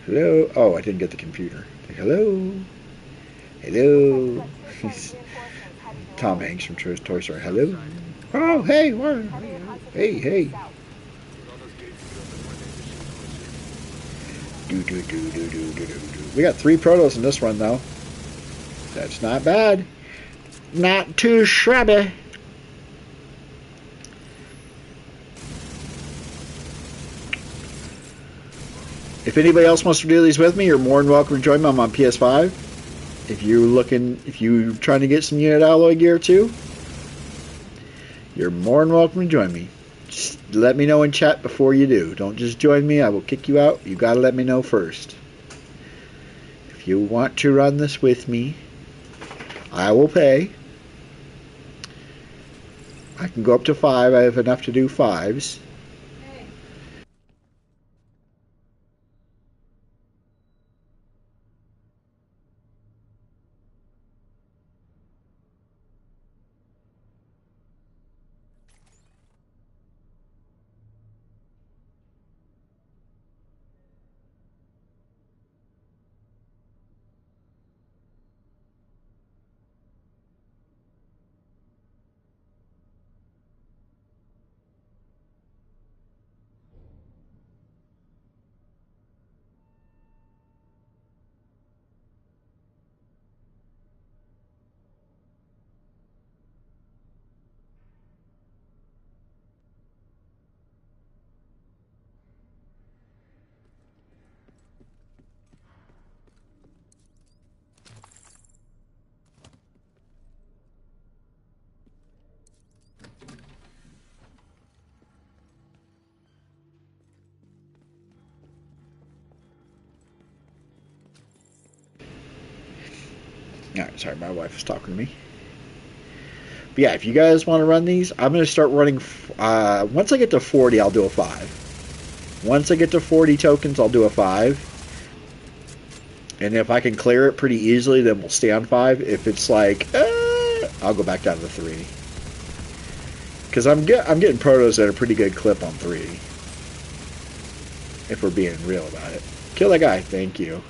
Speaker 1: Hello? Oh, I didn't get the computer. Hello? Hello? Tom Hanks from Toy Story. Hello? Oh, hey, what? Hey, hey. We got 3 protos in this run, though. That's not bad. Not too shabby. If anybody else wants to do these with me, you're more than welcome to join me. I'm on PS5. If you're trying to get some unit alloy gear too, you're more than welcome to join me. Just let me know in chat before you do. Don't just join me. I will kick you out. You gotta let me know first. If you want to run this with me, I will pay. I can go up to 5. I have enough to do 5s. Alright, sorry, my wife was talking to me. But yeah, if you guys want to run these, I'm going to start running. Once I get to 40, I'll do a 5. Once I get to 40 tokens, I'll do a 5. And if I can clear it pretty easily, then we'll stay on 5. If it's like, I'll go back down to 3. Because I'm getting protos at a pretty good clip on 3. If we're being real about it. Kill that guy. Thank you.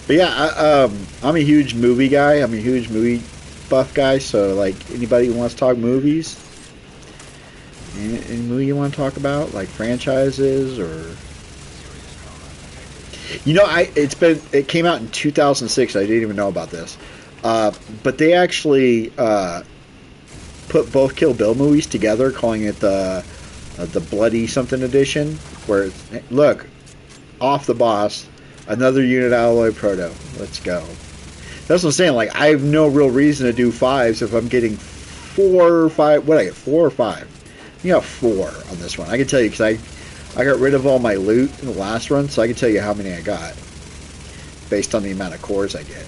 Speaker 1: But yeah, I'm a huge movie guy. I'm a huge movie buff guy. So like anybody who wants to talk movies, any movie you want to talk about, like franchises or, you know, it came out in 2006. I didn't even know about this, but they actually put both Kill Bill movies together, calling it the Bloody Something Edition. Where it's, look, off the boss. Another unit alloy proto. Let's go. That's what I'm saying. Like, I have no real reason to do 5s if I'm getting 4 or 5. What I get? 4 or 5? I You got 4 on this one. I can tell you because I got rid of all my loot in the last run, so I can tell you how many I got based on the amount of cores I get.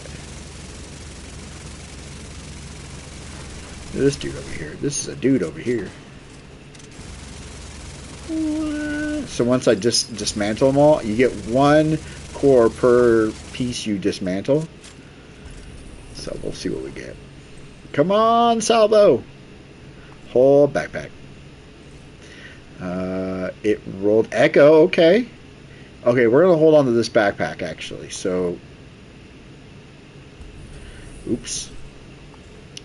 Speaker 1: This dude over here. This is a dude over here. So once I just dismantle them all, you get 1 core per piece you dismantle. So we'll see what we get. Come on, Salvo! Whole backpack. It rolled Echo. Okay. Okay, we're going to hold on to this backpack, actually. So, oops.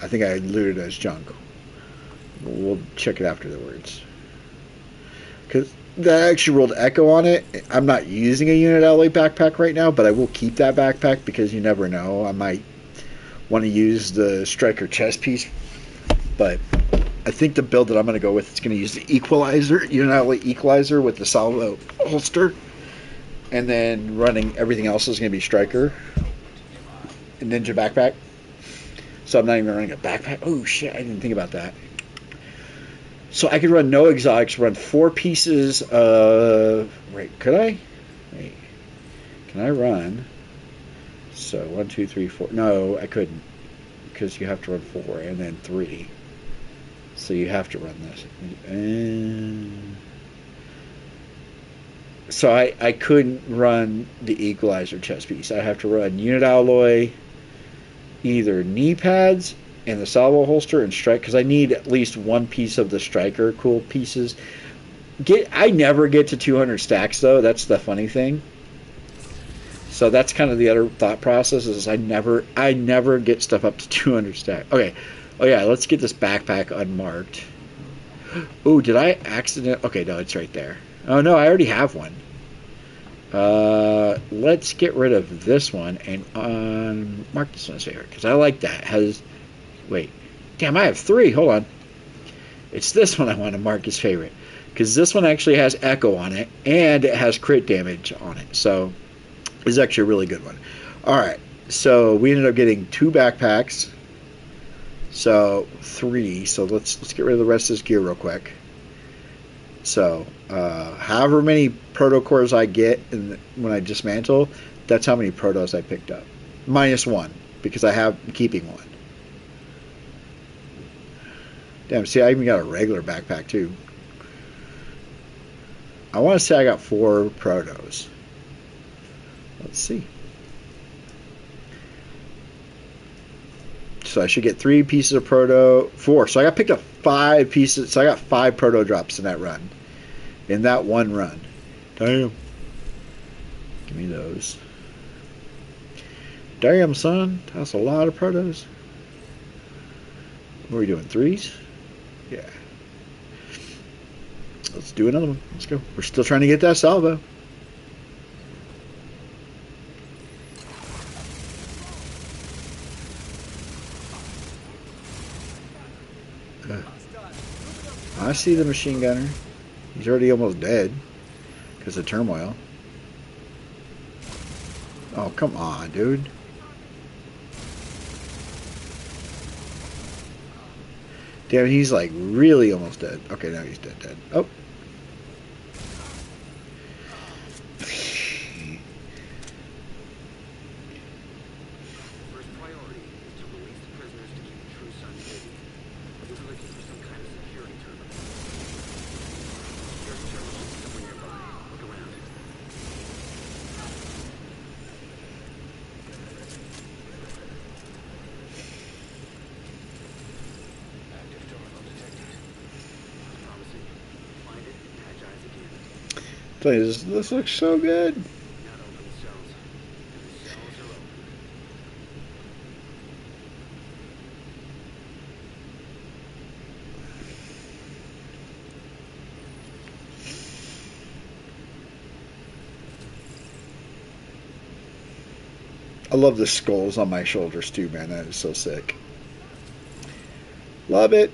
Speaker 1: I think I looted as junk. We'll check it afterwards. Because that actually rolled Echo on it. I'm not using a unit alloy backpack right now, but I will keep that backpack because you never know. I might want to use the striker chest piece. But I think the build that I'm going to go with is going to use the equalizer, unit alloy equalizer with the salvo holster. And then running everything else is going to be striker and ninja backpack. So I'm not even running a backpack. Oh shit, I didn't think about that. So I could run no exotics, run 4 pieces of... Wait, could I? Wait. Can I run? So 1, 2, 3, 4. No, I couldn't. Because you have to run 4 and then 3. So you have to run this. So I couldn't run the equalizer chest piece. I have to run unit alloy, either knee pads and the salvo holster and strike, because I need at least 1 piece of the striker cool pieces. I never get to 200 stacks though. That's the funny thing. So that's kind of the other thought process is I never get stuff up to 200 stacks. Okay. Oh yeah, let's get this backpack unmarked. Oh, did I accident? Okay, no, it's right there. Oh no, I already have one. Let's get rid of this one and mark this one as favorite because I like that. Wait, damn, I have 3. Hold on. It's this one I want to mark as favorite because this one actually has echo on it and it has crit damage on it. So it's actually a really good one. All right, so we ended up getting 2 backpacks. So 3. So let's get rid of the rest of this gear real quick. So however many proto cores I get when I dismantle, that's how many protos I picked up. -1 because I'm keeping 1. Damn, see, I even got a regular backpack too. I want to say I got 4 protos. Let's see. So I should get 3 pieces of proto. 4. So I got picked up 5 pieces. So I got 5 proto drops in that run. In that one run. Damn. Give me those. Damn, son. That's a lot of protos. What are we doing? 3s? Yeah. Let's do another one. Let's go. We're still trying to get that salvo. I see the machine gunner. He's already almost dead because of turmoil. Oh, come on, dude. Damn, he's like really almost dead. Okay, now he's dead. Oh. This looks so good. I love the skulls on my shoulders too, man. That is so sick. Love it.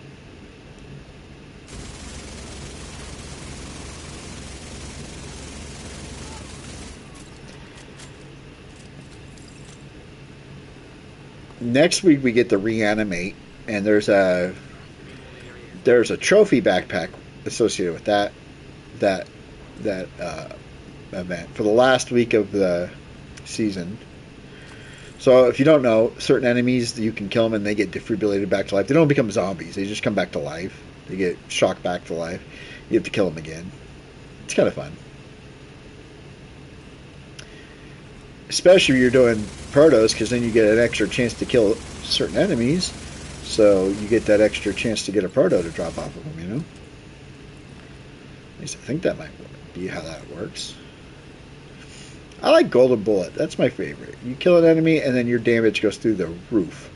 Speaker 1: Next week we get to reanimate, and there's a trophy backpack associated with that event for the last week of the season. So if you don't know, certain enemies, you can kill them and they get defibrillated back to life. They don't become zombies. They just come back to life. They get shocked back to life. You have to kill them again. It's kind of fun. Especially if you're doing protos, because then you get an extra chance to kill certain enemies. So you get that extra chance to get a proto to drop off of them, you know? At least I think that might be how that works. I like Golden Bullet. That's my favorite. You kill an enemy and then your damage goes through the roof.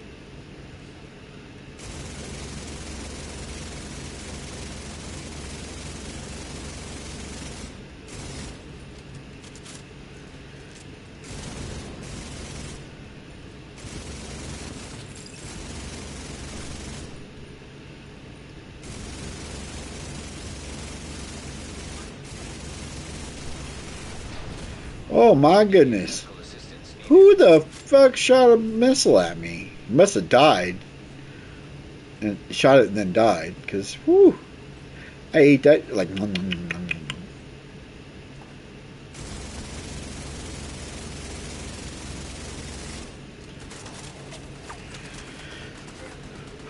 Speaker 1: Oh my goodness. Who the fuck shot a missile at me? He must have died. And shot it and then died. Because, whew. I ate that like.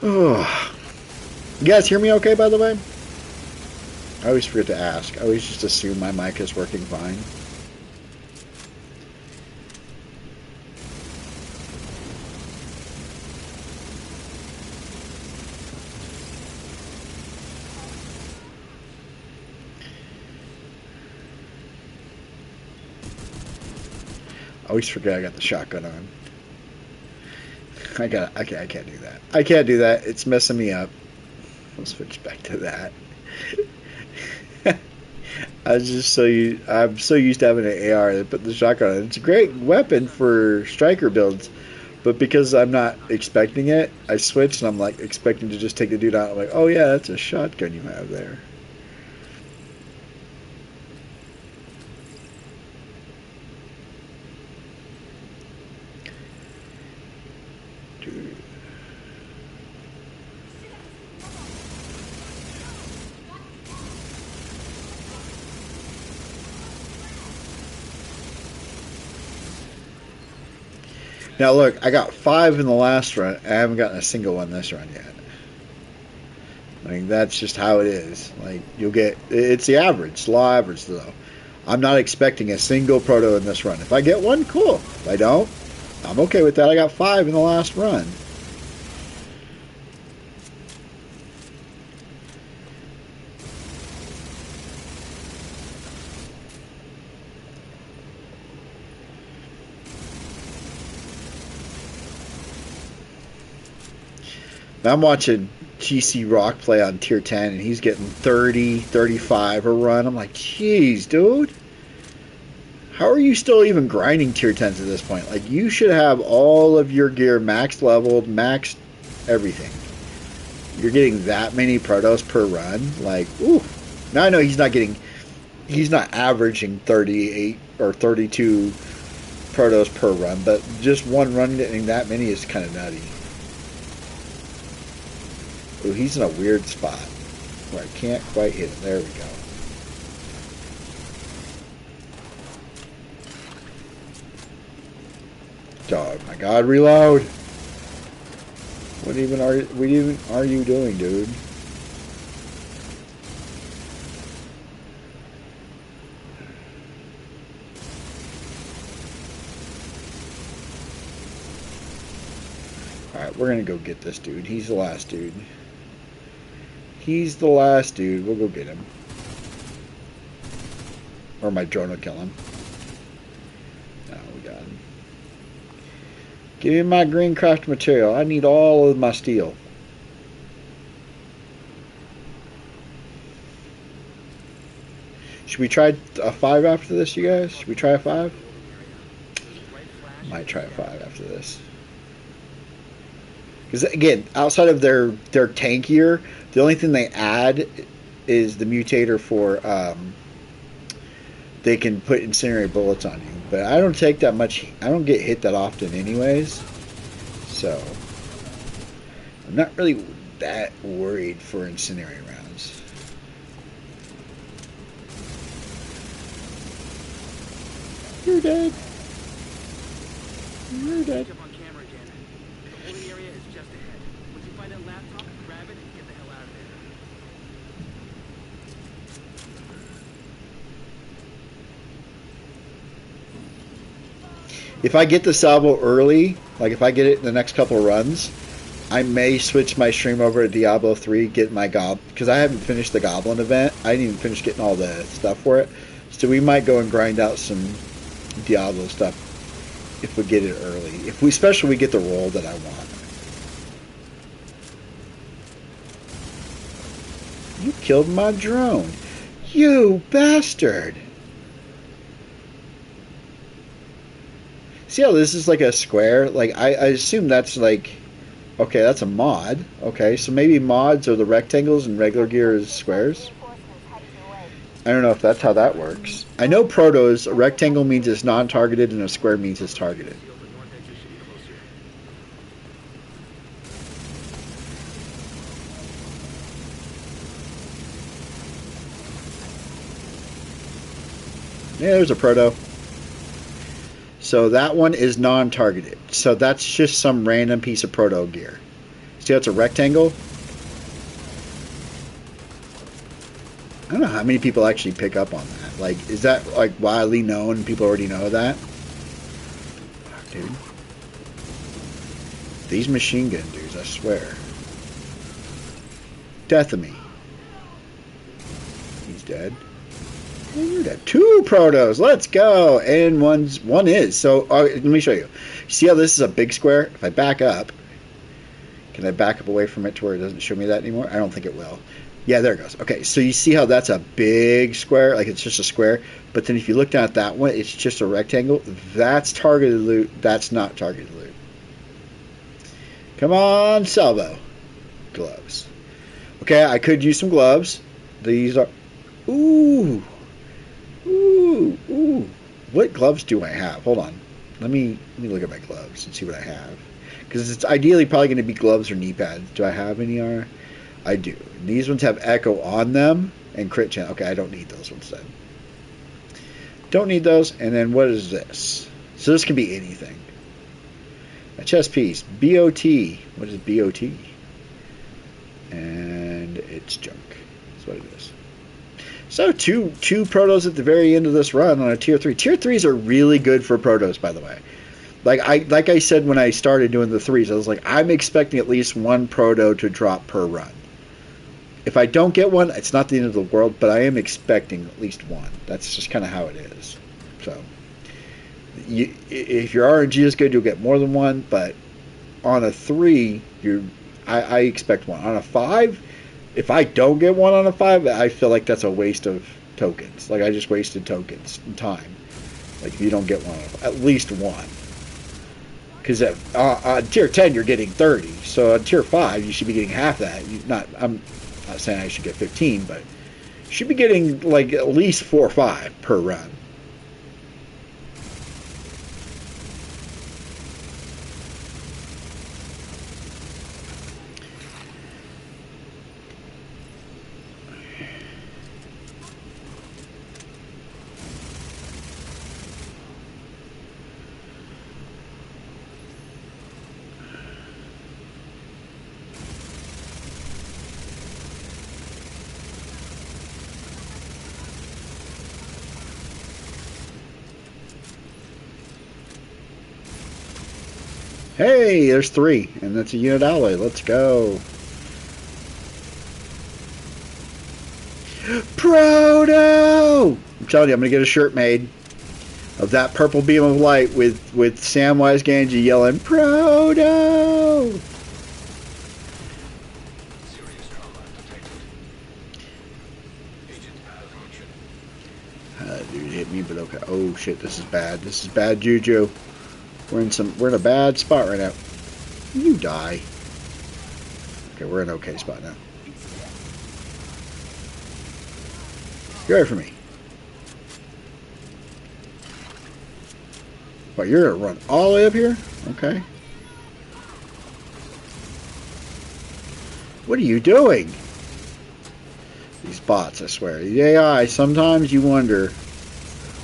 Speaker 1: Oh. You guys hear me okay, by the way? I always forget to ask. I always just assume my mic is working fine. I always forget I got the shotgun on. I can't do that. I can't do that. It's messing me up. I'll switch back to that. I'm so used to having an AR that put the shotgun on. It's a great weapon for striker builds, but because I'm not expecting it, I switch and I'm like expecting to just take the dude out. I'm like, oh yeah, that's a shotgun you have there. Now look, I got 5 in the last run. I haven't gotten a single one this run yet. I mean, that's just how it is. Like, you'll get, it's the average, law average though. I'm not expecting a single proto in this run. If I get one, cool. If I don't, I'm okay with that. I got 5 in the last run. I'm watching GC Rock play on tier 10 and he's getting 30, 35 a run. I'm like, jeez, dude. How are you still even grinding tier 10s at this point? Like, you should have all of your gear max leveled, max everything. You're getting that many protos per run. Like, ooh. Now I know he's not averaging 38 or 32 protos per run, but just one run getting that many is kind of nutty. Ooh, he's in a weird spot where I can't quite hit him. There we go. Oh my god, reload! What even are you doing, dude? Alright, we're gonna go get this dude. He's the last dude. He's the last dude. We'll go get him. Or my drone will kill him. No, we got him. Give me my green craft material. I need all of my steel. Should we try a 5 after this, you guys? Should we try a 5? Might try a 5 after this. Because again, outside of their tankier, the only thing they add is the mutator for they can put incendiary bullets on you. But I don't take that much. I don't get hit that often, anyways. So I'm not really that worried for incendiary rounds. dead. You're dead.
Speaker 2: Jump on camera again. The holding area is just ahead. Once you find that laptop, grab it and get the hell out of there.
Speaker 1: If I get the salvo early, like if I get it in the next couple of runs, I may switch my stream over to Diablo 3, get my because I haven't finished the Goblin event. I didn't even finish getting all the stuff for it. So we might go and grind out some Diablo stuff if we get it early. Especially we get the roll that I want. You killed my drone. You bastard. See how this is like a square? Like I assume that's like, okay, that's a mod. Okay, so maybe mods are the rectangles and regular gear is squares. I don't know if that's how that works. I know Proto's, a rectangle means it's non-targeted and a square means it's targeted. Yeah, there's a Proto. So that one is non-targeted. So that's just some random piece of Proto gear. See how it's a rectangle? I don't know how many people actually pick up on that. Like, is that like widely known? People already know that? Oh, dude. These machine gun dudes, I swear. Death of me. He's dead. We're dead. 2 Protos. Let's go. And one is. So let me show you. See how this is a big square? If I back up, can I back up away from it to where it doesn't show me that anymore? I don't think it will. Yeah, there it goes. Okay, so you see how that's a big square? Like it's just a square. But then if you look down at that one, it's just a rectangle. That's targeted loot. That's not targeted loot. Come on, Salvo. Gloves. Okay, I could use some gloves. These are... Ooh. Ooh. Ooh. What gloves do I have? Hold on. Let me look at my gloves and see what I have. Because it's ideally probably going to be gloves or knee pads. Do I have any? I do. These ones have echo on them and crit chance. Okay, I don't need those ones then. Don't need those. And then what is this? So this can be anything. A chest piece. BOT. What is BOT? And it's junk. That's what it is. So two Protos at the very end of this run on a tier 3. Tier 3s are really good for Protos, by the way. Like I said when I started doing the 3s, I was like, I'm expecting at least 1 Proto to drop per run. If I don't get one, it's not the end of the world, but I am expecting at least 1. That's just kind of how it is. So, if your RNG is good, you'll get more than 1, but on a 3, I expect 1. On a 5, if I don't get 1 on a 5, I feel like that's a waste of tokens. Like I just wasted tokens and time. Like if you don't get 1, at least 1. Because on tier 10 you're getting 30, so on tier 5 you should be getting half that. I'm not saying I should get 15, but you should be getting like at least 4 or 5 per run. Hey, there's 3, and that's a unit alloy. Let's go. Proto! I'm telling you, I'm going to get a shirt made of that purple beam of light with Samwise Gamgee yelling, Proto! Dude hit me, but okay. Oh shit, this is bad. This is bad juju. We're in a bad spot right now. You die. Okay, we're in an okay spot now. Get away from me. But you're gonna run all the way up here? Okay. What are you doing? These bots, I swear. The AI, sometimes you wonder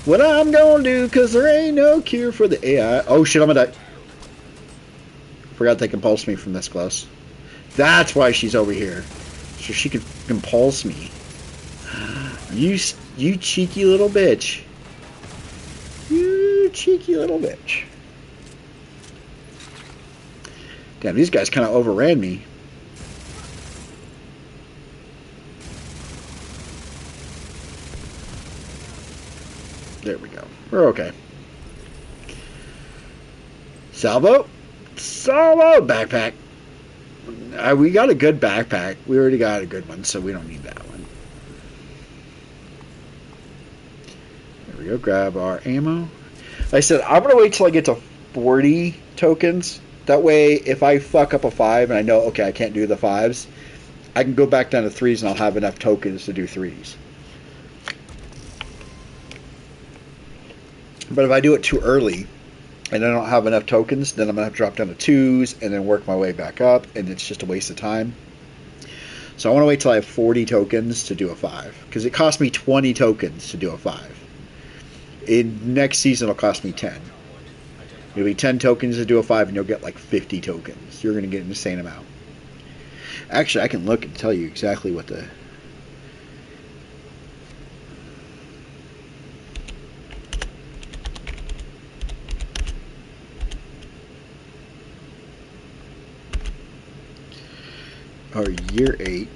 Speaker 1: What I'm gonna do, cause there ain't no cure for the AI. Oh shit, I'm gonna die. Forgot they can pulse me from this close. That's why she's over here. So she can pulse me. You cheeky little bitch. You cheeky little bitch. Damn, these guys kind of overran me. There we go. We're okay. Salvo? Salvo! Backpack. We got a good backpack. We already got a good one, so we don't need that one. There we go. Grab our ammo. Like I said, I'm going to wait till I get to 40 tokens. That way, if I fuck up a 5 and I know, okay, I can't do the 5s, I can go back down to 3s and I'll have enough tokens to do 3s. But if I do it too early and I don't have enough tokens, then I'm going to have to drop down to 2s and then work my way back up, and it's just a waste of time. So I want to wait till I have 40 tokens to do a 5, because it cost me 20 tokens to do a 5. In next season, it'll cost me 10. It'll be 10 tokens to do a 5, and you'll get like 50 tokens. You're going to get an insane amount. Actually, I can look and tell you exactly what the... Or year 8.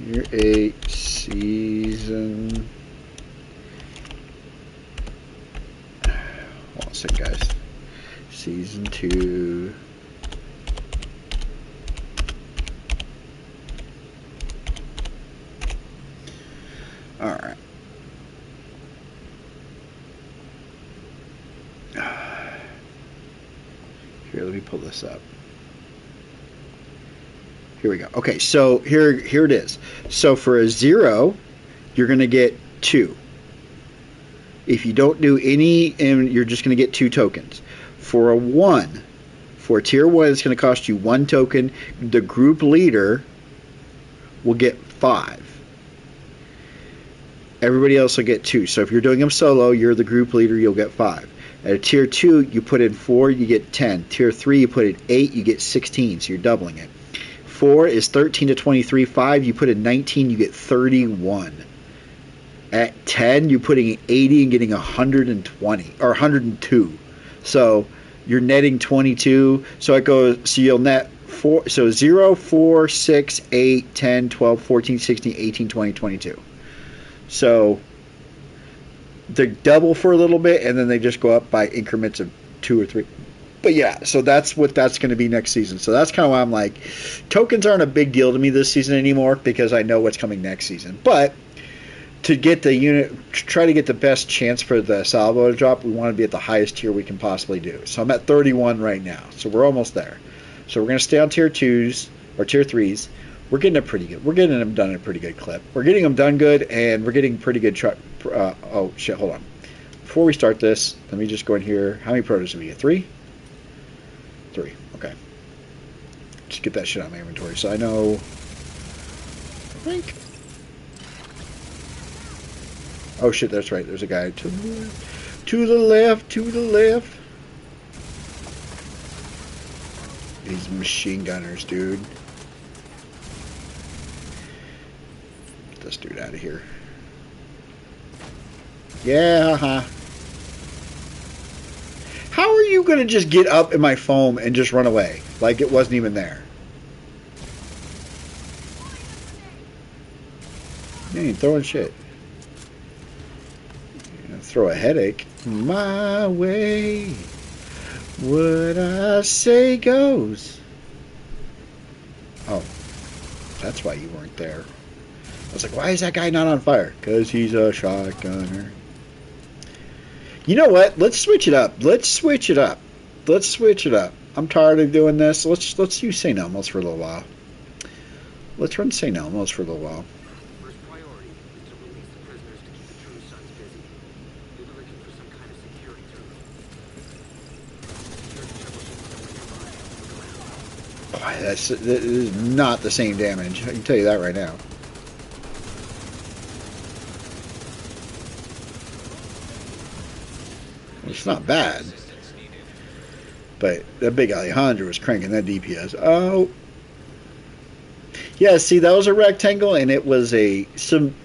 Speaker 1: Year 8, season... Hold on a second, guys. Season 2... Alright. Here, let me pull this up. Here we go. Okay, so here it is. So for a 0, you're going to get 2. If you don't do any, and you're just going to get 2 tokens. For a 1, for tier 1, it's going to cost you 1 token. The group leader will get 5. Everybody else will get 2. So if you're doing them solo, you're the group leader, you'll get 5. At a tier 2, you put in 4, you get 10. Tier 3, you put in 8, you get 16, so you're doubling it. 4 is 13 to 23. 5, you put in 19, you get 31. At 10, you're putting in 80 and getting 120, or 102. So you're netting 22. So it goes, so you'll net 4, so 0, 4, 6, 8, 10, 12, 14, 16, 18, 20, 22. So they double for a little bit, and then they just go up by increments of 2 or 3. But yeah, so that's what that's going to be next season. So that's kind of why I'm like, tokens aren't a big deal to me this season anymore, because I know what's coming next season. But to get the unit, try to get the best chance for the salvo to drop, we want to be at the highest tier we can possibly do. So I'm at 31 right now, so we're almost there. So we're going to stay on tier 2s or tier 3s. We're getting We're getting them done at a pretty good clip. We're getting them done good, and we're getting pretty good. Oh shit! Hold on. Before we start this, let me just go in here. How many protos do we get? 3. 3. Okay. Just get that shit out of my inventory, so I know. I think. Oh shit! That's right. There's a guy to the left. To the left. To the left. These machine gunners, dude. This dude out of here. Yeah. How are you gonna just get up in my foam and just run away like it wasn't even there? You ain't throwing shit. You're gonna throw a headache my way. What I say goes. Oh, that's why you weren't there. I was like, why is that guy not on fire? Because he's a shotgunner. You know what? Let's switch it up. Let's switch it up. Let's switch it up. I'm tired of doing this. Let's use St. Elmo's for a little while. Let's run St. Elmo's for a little while.
Speaker 2: First priority is to release the prisoners to keep the True Sons busy. We'll be looking for some kind of security terminal.
Speaker 1: Boy, that is not the same damage. I can tell you that right now. It's not bad, but that big Alejandro was cranking that DPS. Oh, yeah. See, that was a rectangle, and it was some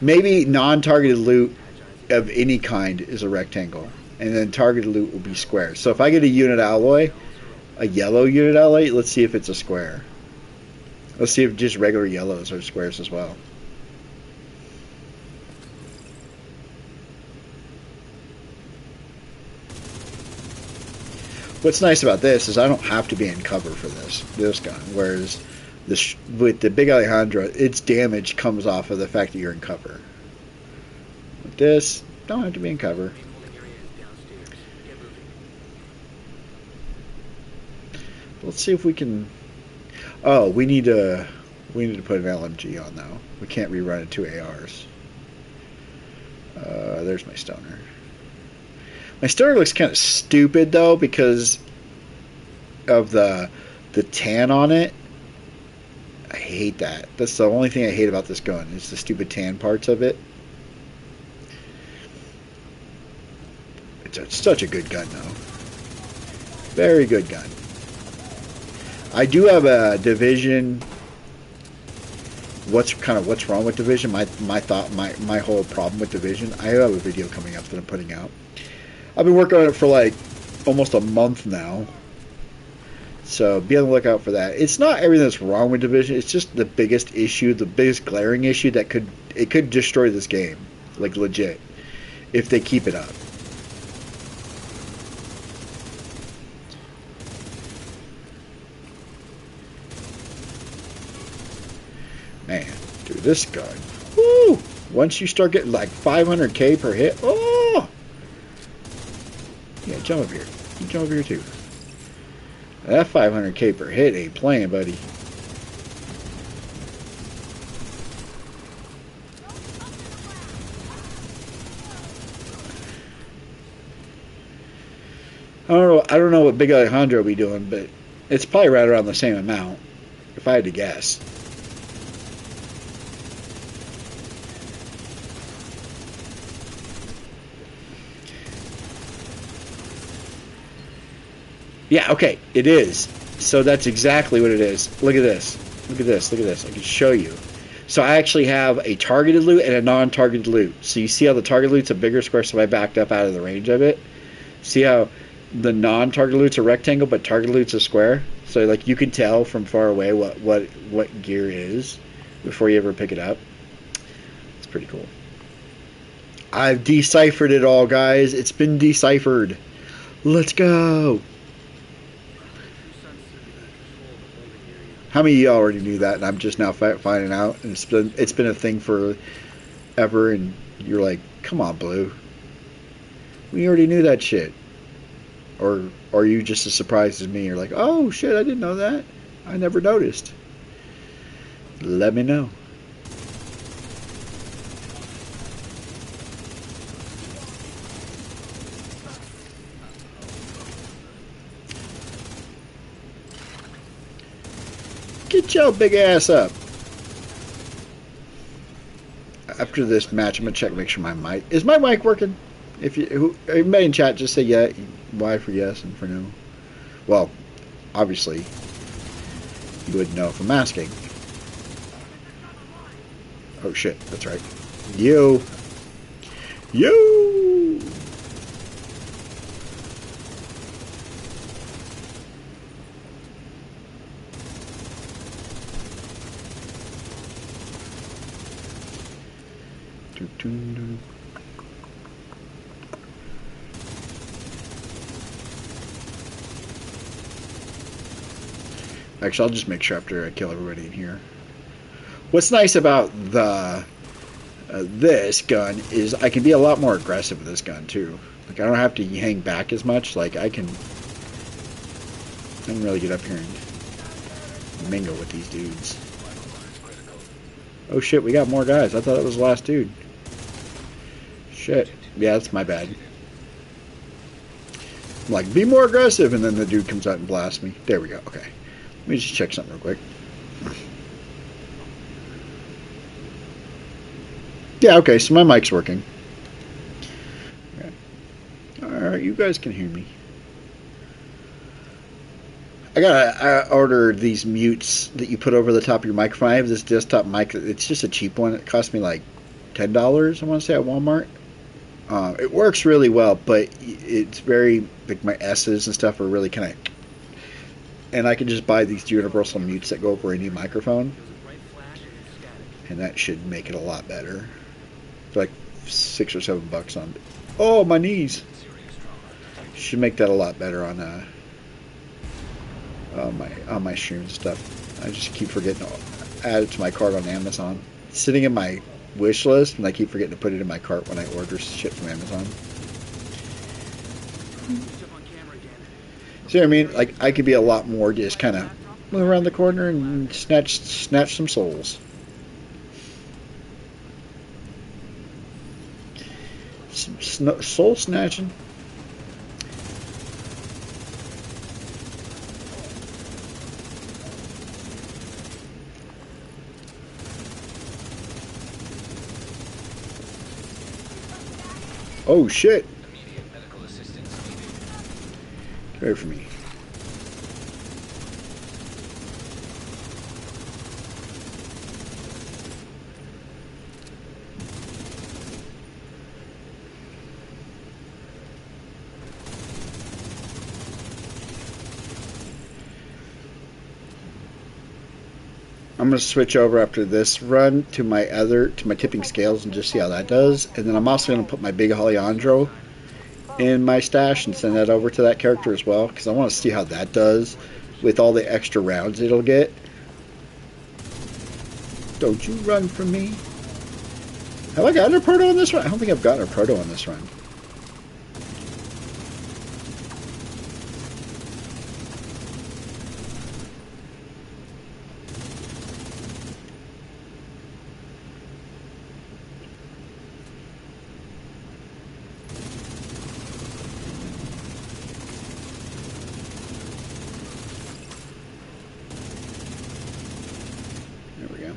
Speaker 1: maybe non-targeted loot of any kind is a rectangle, and then targeted loot will be square. So if I get a unit alloy, a yellow unit alloy, let's see if it's a square. Let's see if just regular yellows are squares as well. What's nice about this is I don't have to be in cover for this gun, whereas with the big Alejandro, its damage comes off of the fact that you're in cover. With this, don't have to be in cover. Let's see if we can. Oh, we need to put an LMG on though. We can't rerun it 2 ARs. There's my stoner. My stoner looks kind of stupid though because of the tan on it. I hate that. That's the only thing I hate about this gun is the stupid tan parts of it. It's such a good gun though. Very good gun. I do have a Division. What's wrong with Division? My whole problem with Division. I have a video coming up that I'm putting out. I've been working on it for like almost a month now. So be on the lookout for that. It's not everything that's wrong with Division. It's just the biggest issue, the biggest glaring issue that could destroy this game, like legit, if they keep it up. Man, dude, this gun. Woo! Once you start getting like 500k per hit, oh! Yeah, jump over here. You jump over here too. That 500k per hit ain't playing, buddy. I don't know what Big Alejandro will be doing, but it's probably right around the same amount, if I had to guess. Yeah, okay, it is. So that's exactly what it is. Look at this. Look at this. Look at this. I can show you. So I actually have a targeted loot and a non-targeted loot. So you see how the targeted loot's a bigger square, so I backed up out of the range of it. See how the non-targeted loot's a rectangle, but targeted loot's a square? So like you can tell from far away what gear is before you ever pick it up. It's pretty cool. I've deciphered it all, guys. It's been deciphered. Let's go. How many of you already knew that, and I'm just now finding out? And it's been a thing for ever, and you're like, come on, Blue. We already knew that shit. Or are you just as surprised as me? You're like, oh shit, I didn't know that. I never noticed. Let me know. Get your big ass up. After this match, I'm gonna check, make sure my mic is my mic working. If everybody in chat, just say yeah, Y for yes and for no. Well, obviously, you wouldn't know if I'm asking. Oh shit, that's right. You. Actually, I'll just make sure after I kill everybody in here. What's nice about the this gun is I can be a lot more aggressive with this gun too. Like I don't have to hang back as much. Like I can really get up here and mingle with these dudes. Oh shit, we got more guys. I thought it was the last dude. Shit. Yeah, that's my bad. I'm like, be more aggressive, and then the dude comes out and blasts me. There we go. Okay. Let me just check something real quick. Yeah, okay, so my mic's working. Okay. Alright, you you guys can hear me. I ordered these mutes that you put over the top of your microphone. I have this desktop mic. It's just a cheap one. It cost me like $10. I want to say at Walmart. It works really well, but it's very like my S's and stuff are really kind of. And I can just buy these universal mutes that go over any microphone, and that should make it a lot better. It's like $6 or $7 on. Oh, my knees! Should make that a lot better on my stream and stuff. I just keep forgetting to add it to my cart on Amazon. It's sitting in my wish list, and I keep forgetting to put it in my cart when I order shit from Amazon. See what I mean? Like I could be a lot more just kind of move around the corner and snatch some souls. Some soul snatching. Oh shit! Get away from me. I'm going to switch over after this run to my tipping scales and just see how that does. And then I'm also going to put my big Alejandro in my stash and send that over to that character as well, because I want to see how that does with all the extra rounds it'll get. Don't you run from me. Have I gotten a proto on this run? I don't think I've gotten a proto on this run. There we go.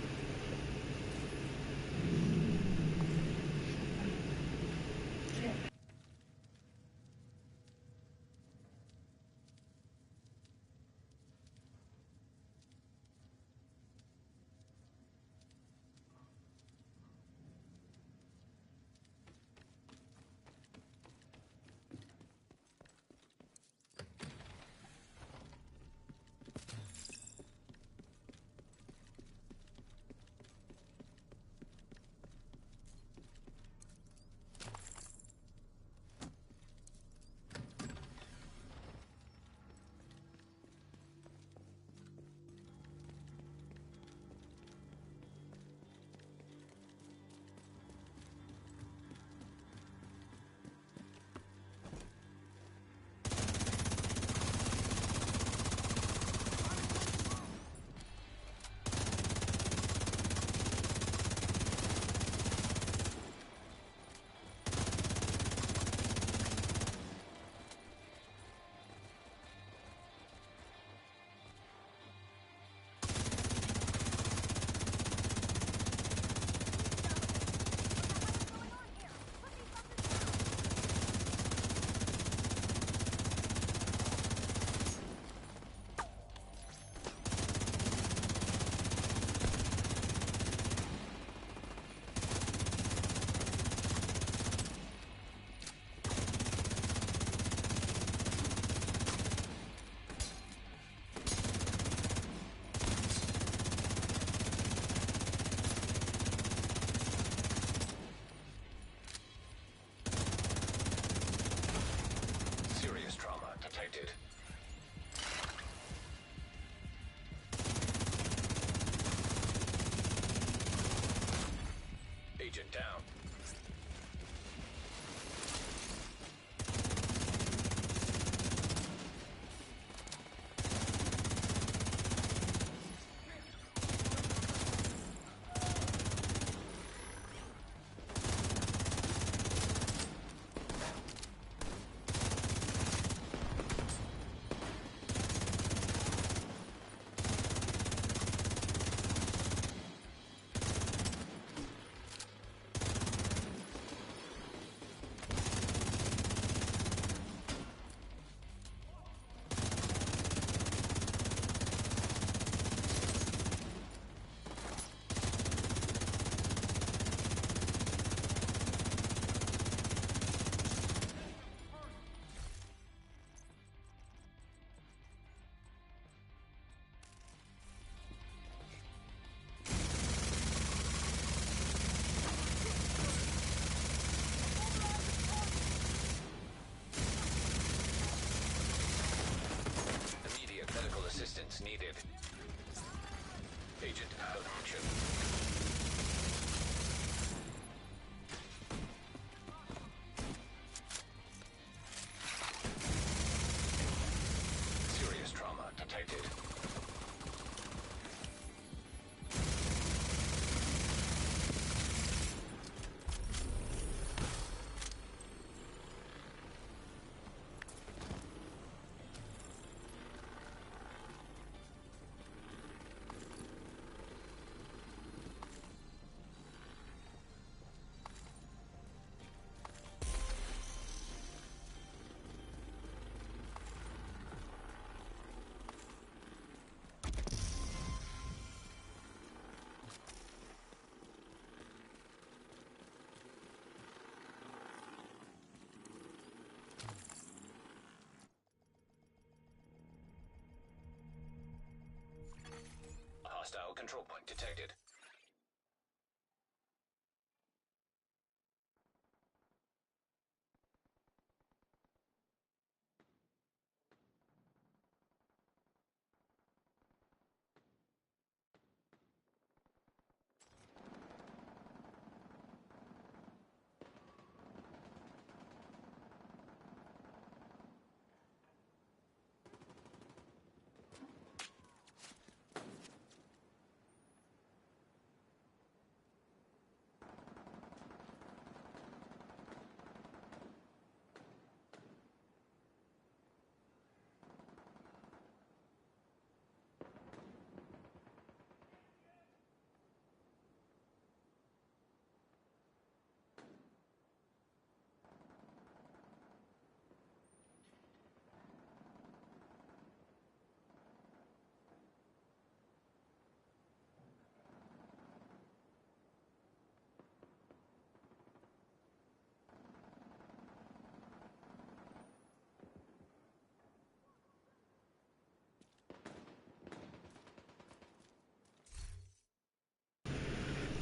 Speaker 2: Agent down.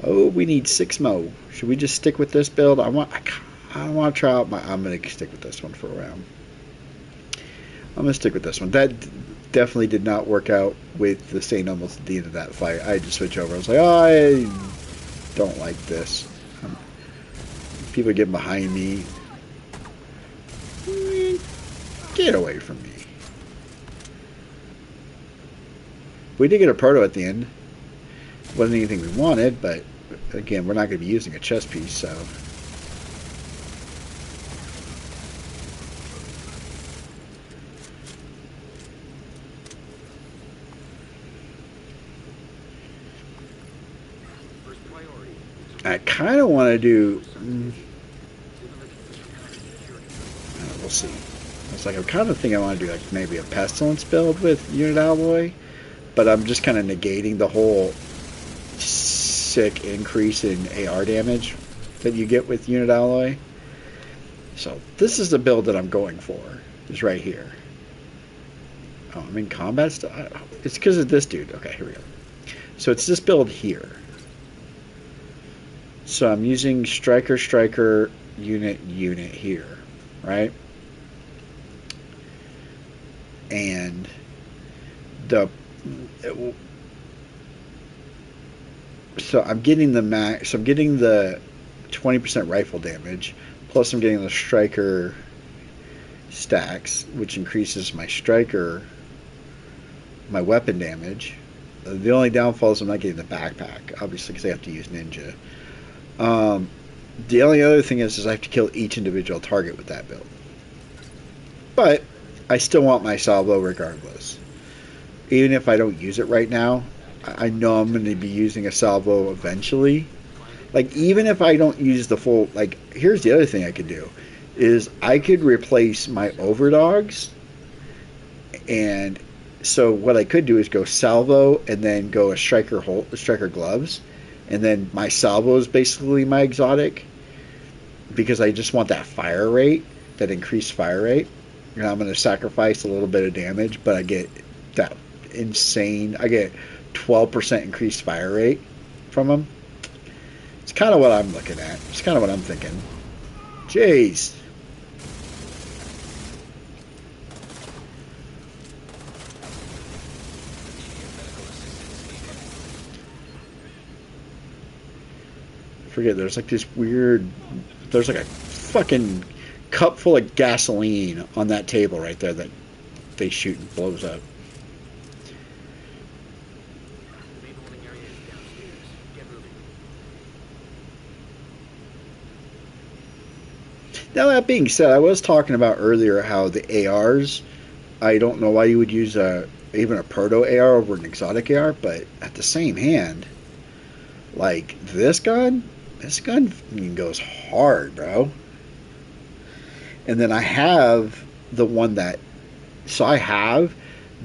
Speaker 1: Oh, we need 6 mo. Should we just stick with this build? I want to try out my. I'm gonna stick with this one for a round. I'm gonna stick with this one. That definitely did not work out with the Saint almost at the end of that fight. I had to switch over. I was like, oh, I don't like this. People are getting behind me. Get away from me. We did get a proto at the end. Wasn't anything we wanted, but again, we're not going to be using a chess piece, so. I kind of want to do. We'll see. It's like I kind of think I want to do like maybe a pestilence build with unit alloy, but I'm just kind of negating the whole sick increase in AR damage that you get with unit alloy. So this is the build that I'm going for. Is right here. Oh, I'm in combat still. It's because of this dude. Okay, here we go. So it's this build here. So I'm using striker, unit here, right? And so I'm getting the max. So I'm getting the 20% rifle damage, plus I'm getting the striker stacks, which increases my weapon damage. The only downfall is I'm not getting the backpack, obviously, because I have to use ninja. The only other thing is I have to kill each individual target with that build. But I still want my salvo regardless. Even if I don't use it right now, I know I'm going to be using a salvo eventually. Like, even if I don't use the full... Like, here's the other thing I could do. Is I could replace my overdogs. And so what I could do is go salvo and then go a striker gloves. And then my salvo is basically my exotic. Because I just want that fire rate. That increased fire rate. And I'm going to sacrifice a little bit of damage. But I get that insane... I get 12% increased fire rate from them. It's kind of what I'm looking at. It's kind of what I'm thinking. Jeez. I forget, there's like this weird... There's like a fucking cup full of gasoline on that table right there that they shoot and blows up. Now, that being said, I was talking about earlier how the ARs, I don't know why you would use even a proto AR over an exotic AR, but at the same hand, like this gun goes hard, bro. And then I have the one that, so I have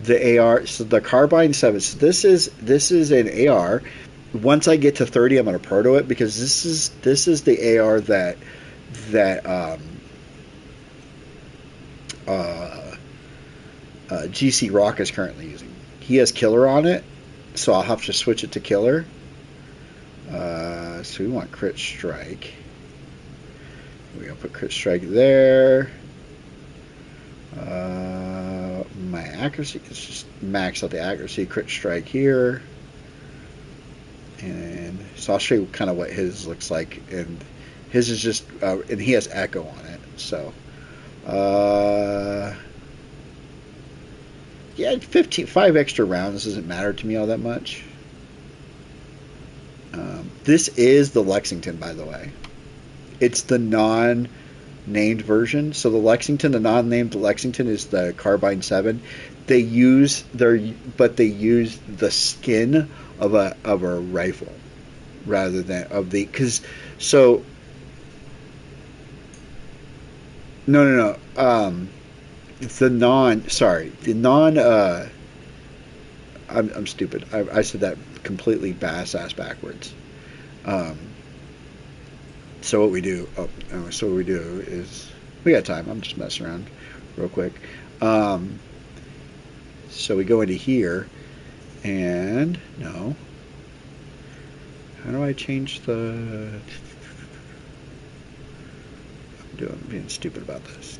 Speaker 1: the AR, so the carbine 7. So this is an AR. Once I get to 30, I'm gonna proto it because this is the AR that GC Rock is currently using. He has killer on it, so I'll have to switch it to killer. So we want crit strike. We're gonna put crit strike there. My accuracy is just max out the accuracy. Crit strike here, and so I'll show you kind of what his looks like. And his is just, and he has echo on it. So, yeah, 5 extra rounds doesn't matter to me all that much. This is the Lexington, by the way. It's the non-named version. So the non-named Lexington is the Carbine 7. They use the skin of a rifle rather than of the because so. No. The non. Sorry, the non. I'm stupid. I said that completely ass backwards. So what we do? So what we do is we got time. I'm just messing around, real quick. So we go into here, and no. How do I change the... I'm being stupid about this.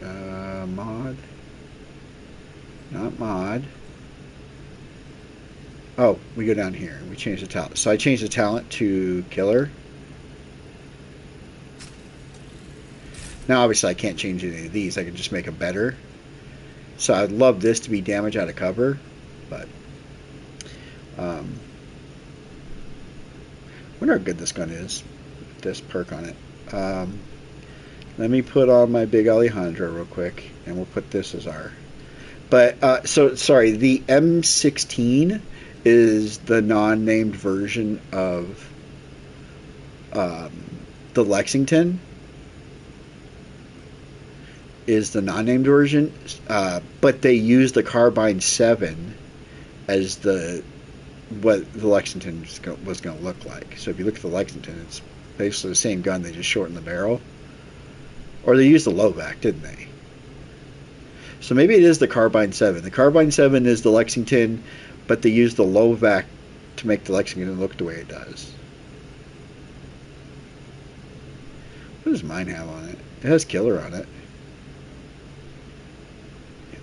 Speaker 1: Mod. Not mod. Oh, we go down here. We change the talent. So I changed the talent to killer. Now, obviously, I can't change any of these. I can just make them better. So I'd love this to be damage out of cover, but wonder how good this gun is. This perk on it. Let me put on my big Alejandro real quick, and we'll put this as our. But so sorry, the M16 is the non-named version of the Lexington. Is the non-named version, but they use the Carbine 7 as the what the Lexington was going to look like. So if you look at the Lexington, it's basically the same gun. They just shortened the barrel, or they used the low back, didn't they? So maybe it is the Carbine 7. The Carbine 7 is the Lexington, but they use the low back to make the Lexington look the way it does. What does mine have on it? It has killer on it.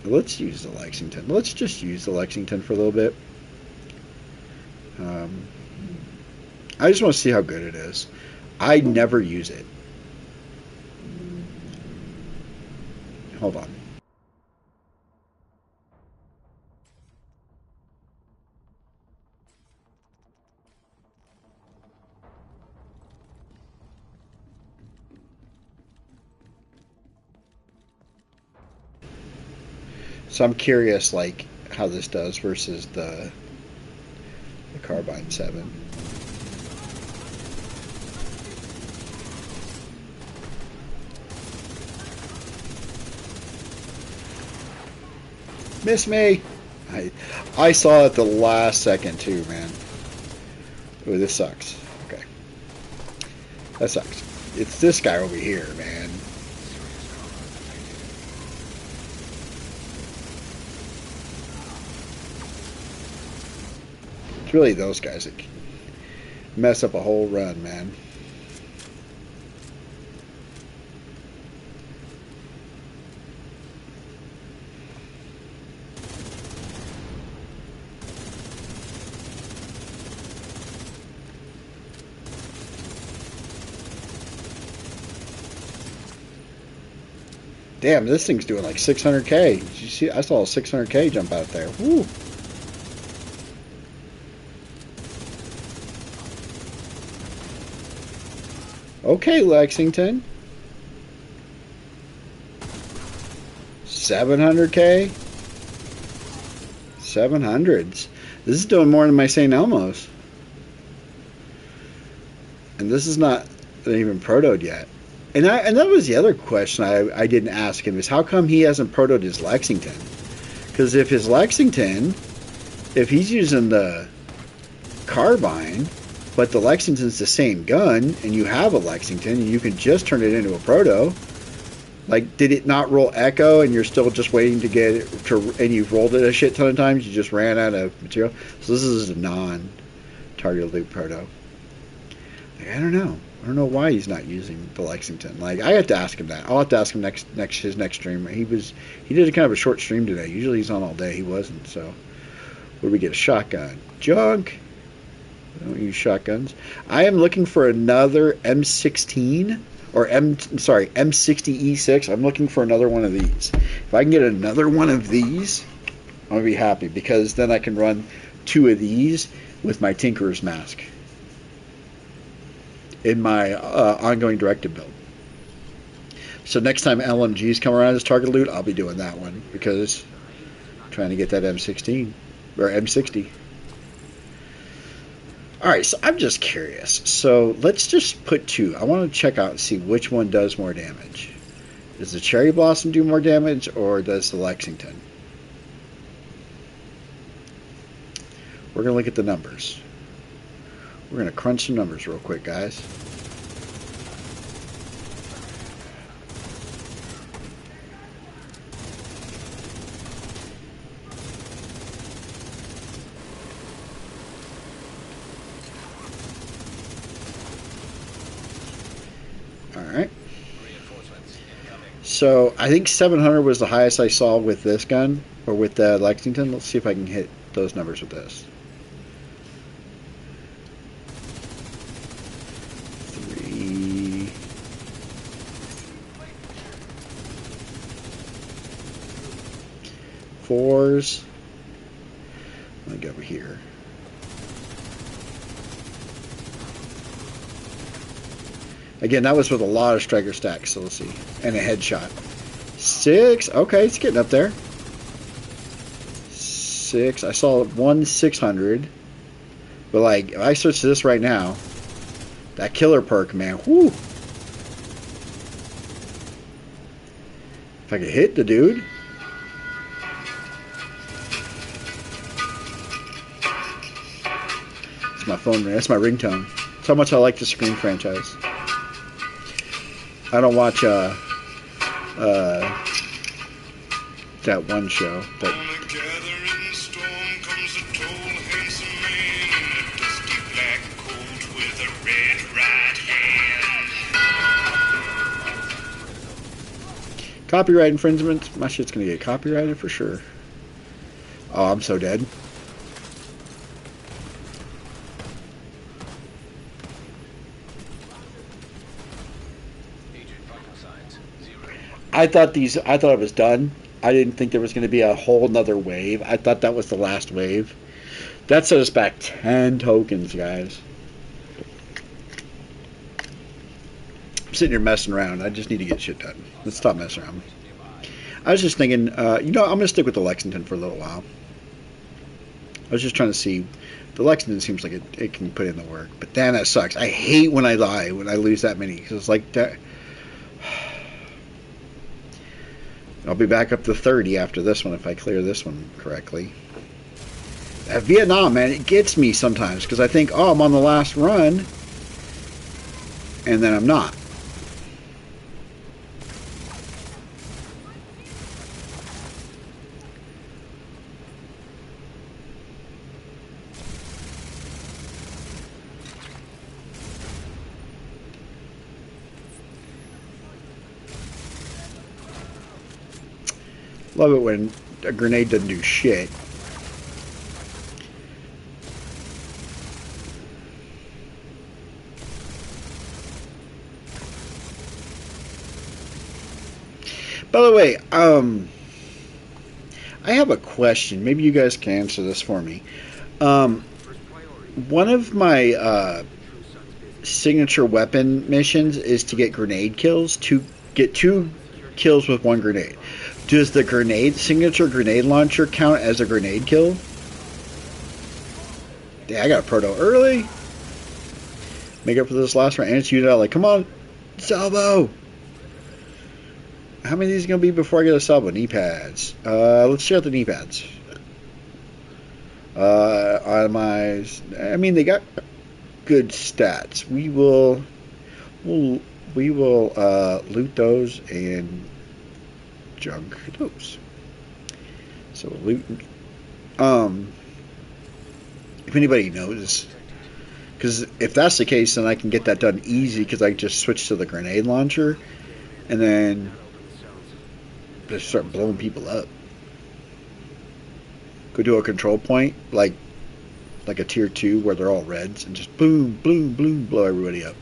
Speaker 1: Let's use the Lexington. Let's just use the Lexington for a little bit. I just want to see how good it is. I never use it. Hold on. So I'm curious, like, how this does versus the Carbine 7. Miss me! I saw it the last second too, man. Ooh, this sucks. Okay. That sucks. It's this guy over here, man. It's really those guys that mess up a whole run, man. Damn, this thing's doing like 600k. Did you see? I saw a 600k jump out there. Woo. Okay, Lexington. 700k. 700s. This is doing more than my St. Elmo's. And this is not even protoed yet. And that was the other question I didn't ask him is how come he hasn't protoed his Lexington? Because if his Lexington, if he's using the Carbine, but the Lexington's the same gun, and you have a Lexington, and you can just turn it into a proto. Like, did it not roll Echo, and you're still just waiting to get it to, and you've rolled it a shit ton of times, you just ran out of material? So this is a non-target loop proto. Like, I don't know. I don't know why he's not using the Lexington. Like, I have to ask him that. I'll have to ask him his next stream. He did a kind of a short stream today. Usually he's on all day. He wasn't. So, where do we get a shotgun? Junk. I don't use shotguns. I am looking for another M16 or M60E6. I'm looking for another one of these. If I can get another one of these, I'm gonna be happy because then I can run 2 of these with my Tinkerer's mask in my ongoing directive build. So next time LMGs come around as target loot, I'll be doing that one because I'm trying to get that M16 or M60. Alright, so I'm just curious. So let's just put 2. I want to check out and see which one does more damage. Does the Cherry Blossom do more damage or does the Lexington? We're going to look at the numbers. We're going to crunch some numbers real quick, guys. All right. So I think 700 was the highest I saw with this gun, or with the Lexington. Let's see if I can hit those numbers with this. 3. Fours. Let me go over here. Again, that was with a lot of striker stacks, so let's see. And a headshot. 6. Okay, it's getting up there. 6. I saw one 600. But, like, if I switch to this right now, that killer perk, man, whoo. If I could hit the dude. It's my phone ring. That's my ringtone. That's how much I like the Scream franchise. I don't watch that one show. That
Speaker 3: On a gathering storm comes a tall, handsome man in a dusty black coat with a red right hand.
Speaker 1: copyright infringement. My shit's gonna get copyrighted for sure. Oh, I'm so dead. I thought it was done. I didn't think there was going to be a whole nother wave. I thought that was the last wave. That set us back 10 tokens, guys. I'm sitting here messing around. I just need to get shit done. Let's stop messing around. I was just thinking, I'm going to stick with the Lexington for a little while. I was just trying to see. The Lexington seems like it can put in the work. But damn, that sucks. I hate when I die, when I lose that many. Because it's like that. I'll be back up to 30 after this one if I clear this one correctly. Vietnam, man, it gets me sometimes because I think, oh, I'm on the last run, and then I'm not. Love it when a grenade doesn't do shit. By the way, I have a question. Maybe you guys can answer this for me. One of my signature weapon missions is to get grenade kills. To get 2 kills with 1 grenade. Does the signature grenade launcher count as a grenade kill? Yeah, I got a proto early. Make up for this last round. And it's unit out like, come on, salvo. How many of these are going to be before I get a salvo? Knee pads. Let's check out the knee pads. Itemize. I mean, they got good stats. We will loot those and junk those. So loot. If anybody knows, because if that's the case, then I can get that done easy because I just switch to the grenade launcher and then just start blowing people up. Go to a control point like a tier 2 where they're all reds and just boom, boom, boom, blow everybody up.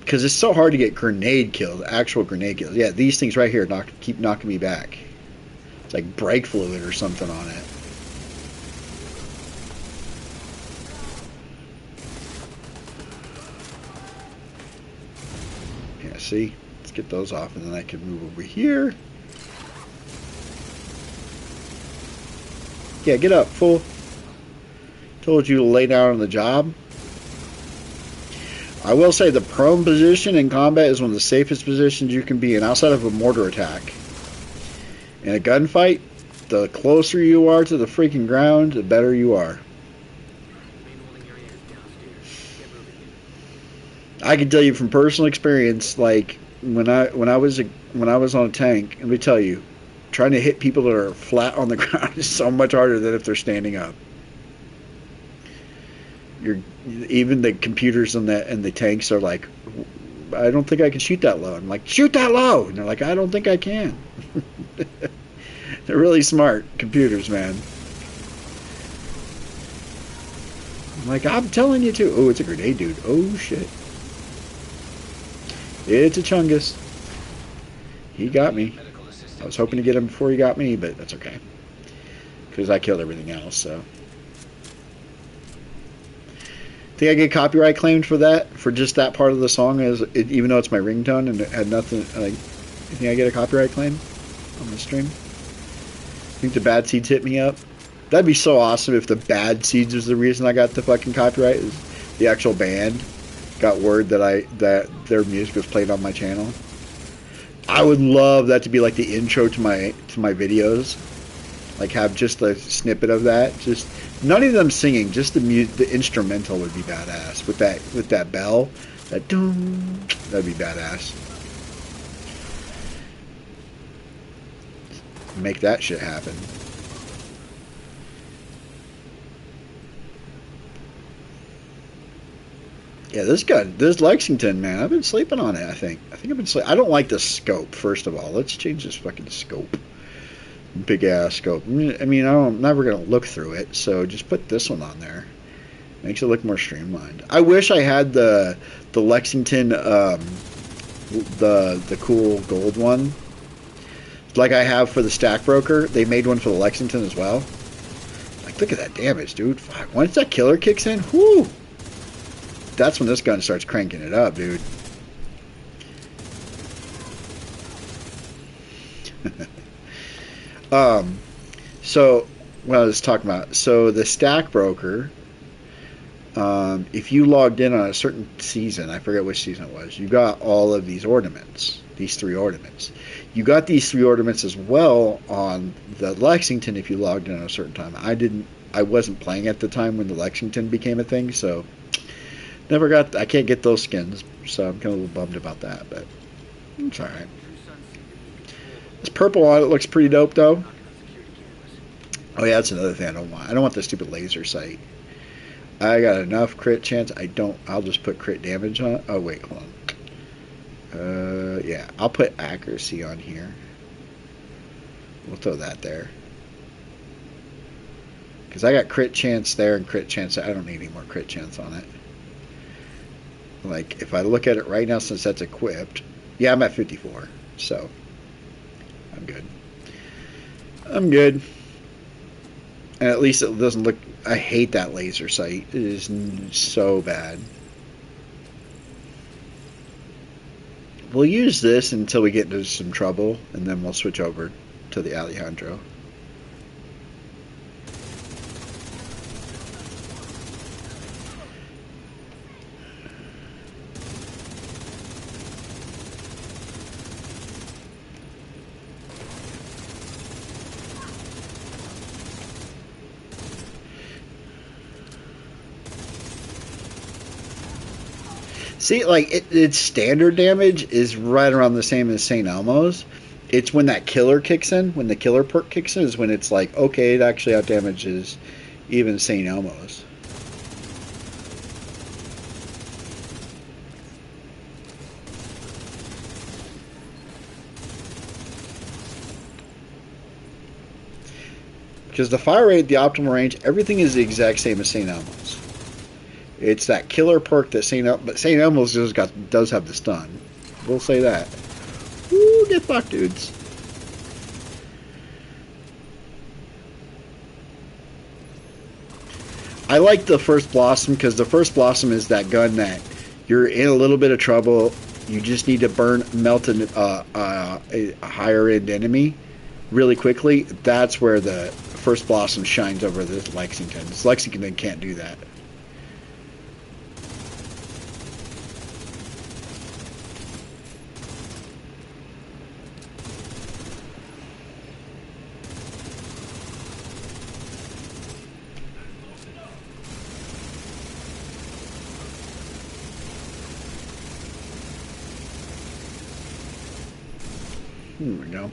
Speaker 1: Because it's so hard to get grenade kills, actual grenade kills. Yeah, these things right here keep knocking me back. It's like brake fluid or something on it. Yeah, see? Let's get those off and then I can move over here. Yeah, get up, fool. Told you to lay down on the job. I will say the prone position in combat is one of the safest positions you can be in outside of a mortar attack. In a gunfight, the closer you are to the freaking ground, the better you are. I can tell you from personal experience, like when I was on a tank, let me tell you, trying to hit people that are flat on the ground is so much harder than if they're standing up. Even the computers and the tanks are like I don't think I can shoot that low. I'm like, shoot that low, and they're like, I don't think I can. They're really smart computers, man. I'm like, I'm telling you to. Oh, it's a grenade, dude. Oh shit. It's a Chungus. He got me. I was hoping to get him before he got me, but that's okay. Because I killed everything else, so. Think I get copyright claimed for that? For just that part of the song, even though it's my ringtone and it had nothing, like, you think I get a copyright claim on the stream? Think the Bad Seeds hit me up? That'd be so awesome if the Bad Seeds was the reason I got the fucking copyright. Is the actual band got word that their music was played on my channel. I would love that to be like the intro to my videos. Like have just a snippet of that. Just none of them singing. Just the instrumental would be badass with that bell. That doom. That'd be badass. Make that shit happen. Yeah, this Lexington, man, I've been sleeping on it, I think I've been I don't like the scope, first of all. Let's change this fucking scope. Big ass scope. I mean, I'm never going to look through it, so just put this one on there. Makes it look more streamlined. I wish I had the Lexington, the cool gold one. Like I have for the Stack Broker. They made one for the Lexington as well. Like, look at that damage, dude. Fuck. Once that killer kicks in, whoo! That's when this gun starts cranking it up, dude. So what I was talking about. So the Stack Broker, if you logged in on a certain season, I forget which season it was, you got all of these ornaments, these 3 ornaments. You got these 3 ornaments as well on the Lexington if you logged in at a certain time. I wasn't playing at the time when the Lexington became a thing, so I can't get those skins, so I'm kind of a little bummed about that, but it's alright. This purple on it looks pretty dope, though. Oh yeah, that's another thing I don't want. I don't want the stupid laser sight. I got enough crit chance. I'll just put crit damage on it. Oh wait, hold on. Yeah, I'll put accuracy on here. We'll throw that there. Because I got crit chance there and crit chance. I don't need any more crit chance on it. Like, if I look at it right now, since that's equipped, yeah, I'm at 54, so I'm good. I'm good. And at least it doesn't look... I hate that laser sight. It is so bad. We'll use this until we get into some trouble, and then we'll switch over to the Alejandro. See, like, its standard damage is right around the same as St. Elmo's. It's when that killer kicks in, when the killer perk kicks in, is when it's like, okay, it actually outdamages even St. Elmo's. Because the fire rate, the optimal range, everything is the exact same as St. Elmo's. It's that killer perk that but St. Elmo's does have the stun. We'll say that. Woo, get fucked, dudes. I like the First Blossom because the First Blossom is that gun that you're in a little bit of trouble. You just need to melt a higher end enemy really quickly. That's where the First Blossom shines over the Lexington. This Lexington can't do that. There we go.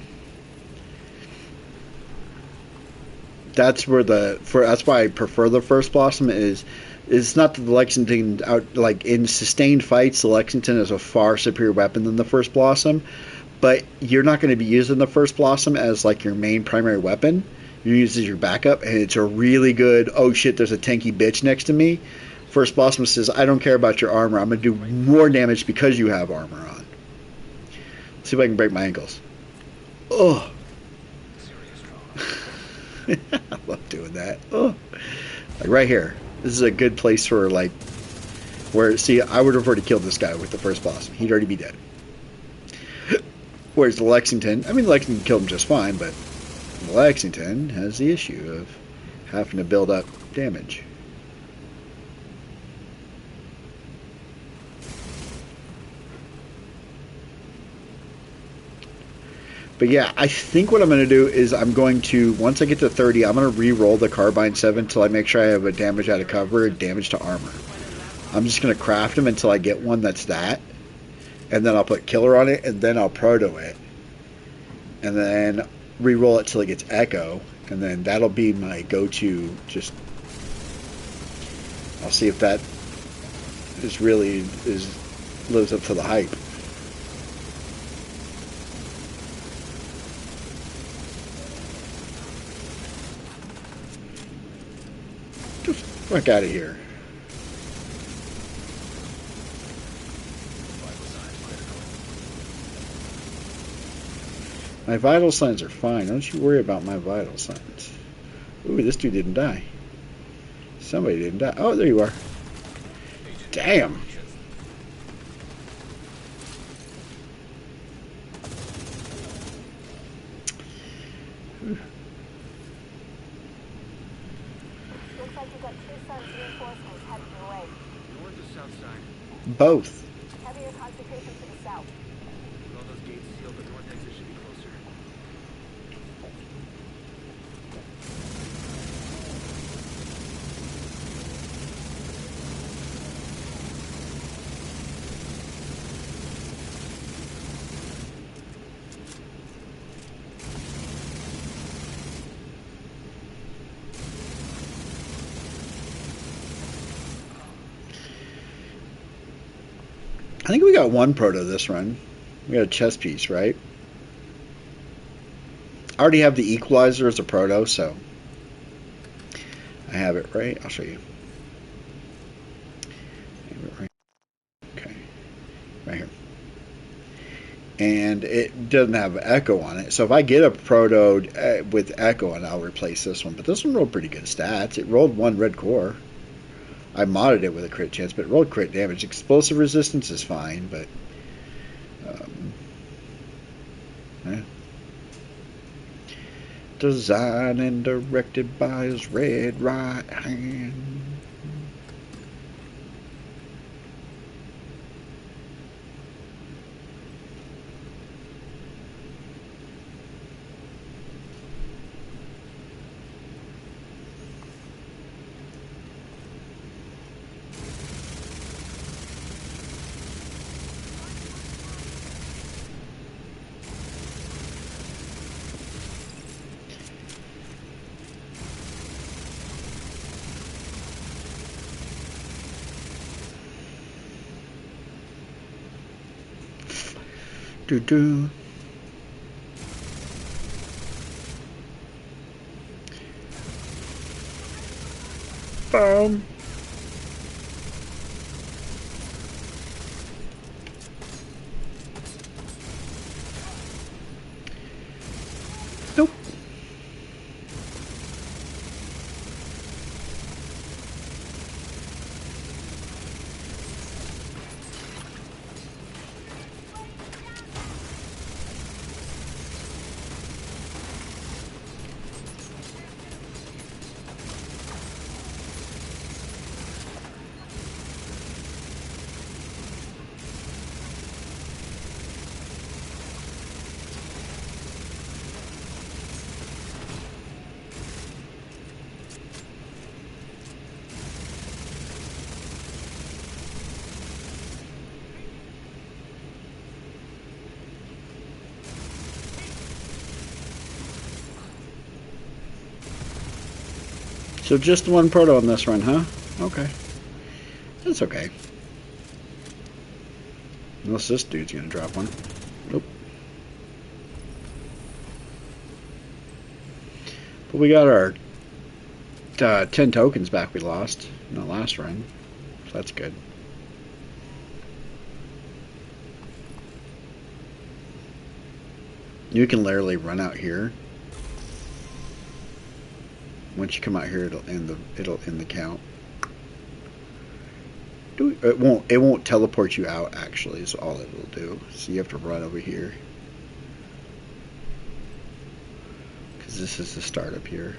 Speaker 1: That's where that's why I prefer the First Blossom is It's not that the Lexington out like in sustained fights, the Lexington is a far superior weapon than the First Blossom, but you're not going to be using the First Blossom as like your main primary weapon. You use it as your backup, and it's a really good. Oh shit! There's a tanky bitch next to me. First Blossom says, "I don't care about your armor. I'm going to do more damage because you have armor on." Let's see if I can break my ankles. Oh, I love doing that. Oh, like right here. This is a good place for like where. See, I would have already killed this guy with the First Blossom. He'd already be dead. Whereas the Lexington, I mean, the Lexington killed him just fine, but the Lexington has the issue of having to build up damage. But yeah, I think what I'm going to do is I'm going to, once I get to 30, I'm going to re-roll the Carbine 7 until I make sure I have a damage out of cover and damage to armor. I'm just going to craft them until I get one that's that. And then I'll put Killer on it, and then I'll Proto it. And then re-roll it till it gets Echo. And then that'll be my go-to. Just, I'll see if that lives up to the hype. Fuck out of here. My vital signs are fine. Don't you worry about my vital signs. Ooh, this dude didn't die. Somebody didn't die. Oh, there you are. Damn. Both.
Speaker 4: Heavier concentration to the south.
Speaker 2: With all those gates sealed, the north exit should be closer.
Speaker 1: I think we got one Proto this run. We got a chest piece, right? I already have the Equalizer as a Proto, so I have it, right? I'll show you. Okay, right here. And it doesn't have Echo on it. So if I get a Proto with Echo on it, I'll replace this one. But this one rolled pretty good stats. It rolled one red core. I modded it with a crit chance, but it rolled crit damage. Explosive resistance is fine, but yeah. Designed and directed by his red right hand. Do do. Boom. Nope. So just one Proto on this run, huh? Okay. That's okay. Unless this dude's gonna drop one. Nope. But we got our 10 tokens back we lost in the last run. So that's good. You can literally run out here. Once you come out here, it'll end the count. It won't teleport you out, actually, is all it will do. So you have to run over here. Because this is the start up here.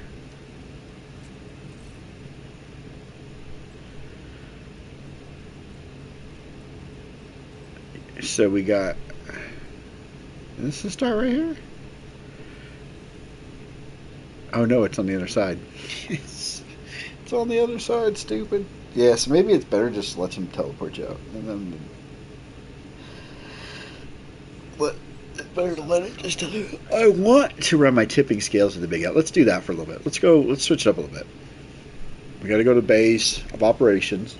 Speaker 1: So we got... Is this the start right here? Oh no, it's on the other side. It's on the other side, stupid. Yeah, so maybe it's better just to let him teleport you out. And then... It's better to let it just tell you. I want to run my tipping scales with the big out. Let's do that for a little bit. Let's switch it up a little bit. We gotta go to base of operations.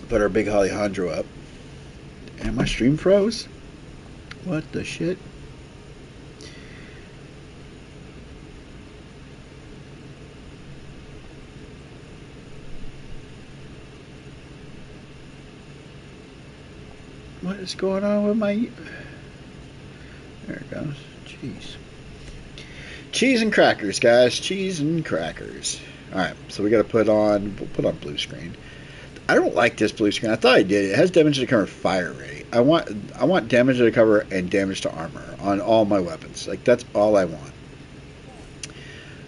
Speaker 1: Put our big Alejandro up. And my stream froze? What the shit? What is going on with my... There it goes. Jeez. Cheese and crackers, guys. Cheese and crackers. Alright, so we gotta put on... We'll put on blue screen. I don't like this blue screen. I thought I did. It has damage to cover fire rate. I want damage to cover and damage to armor on all my weapons. Like, that's all I want.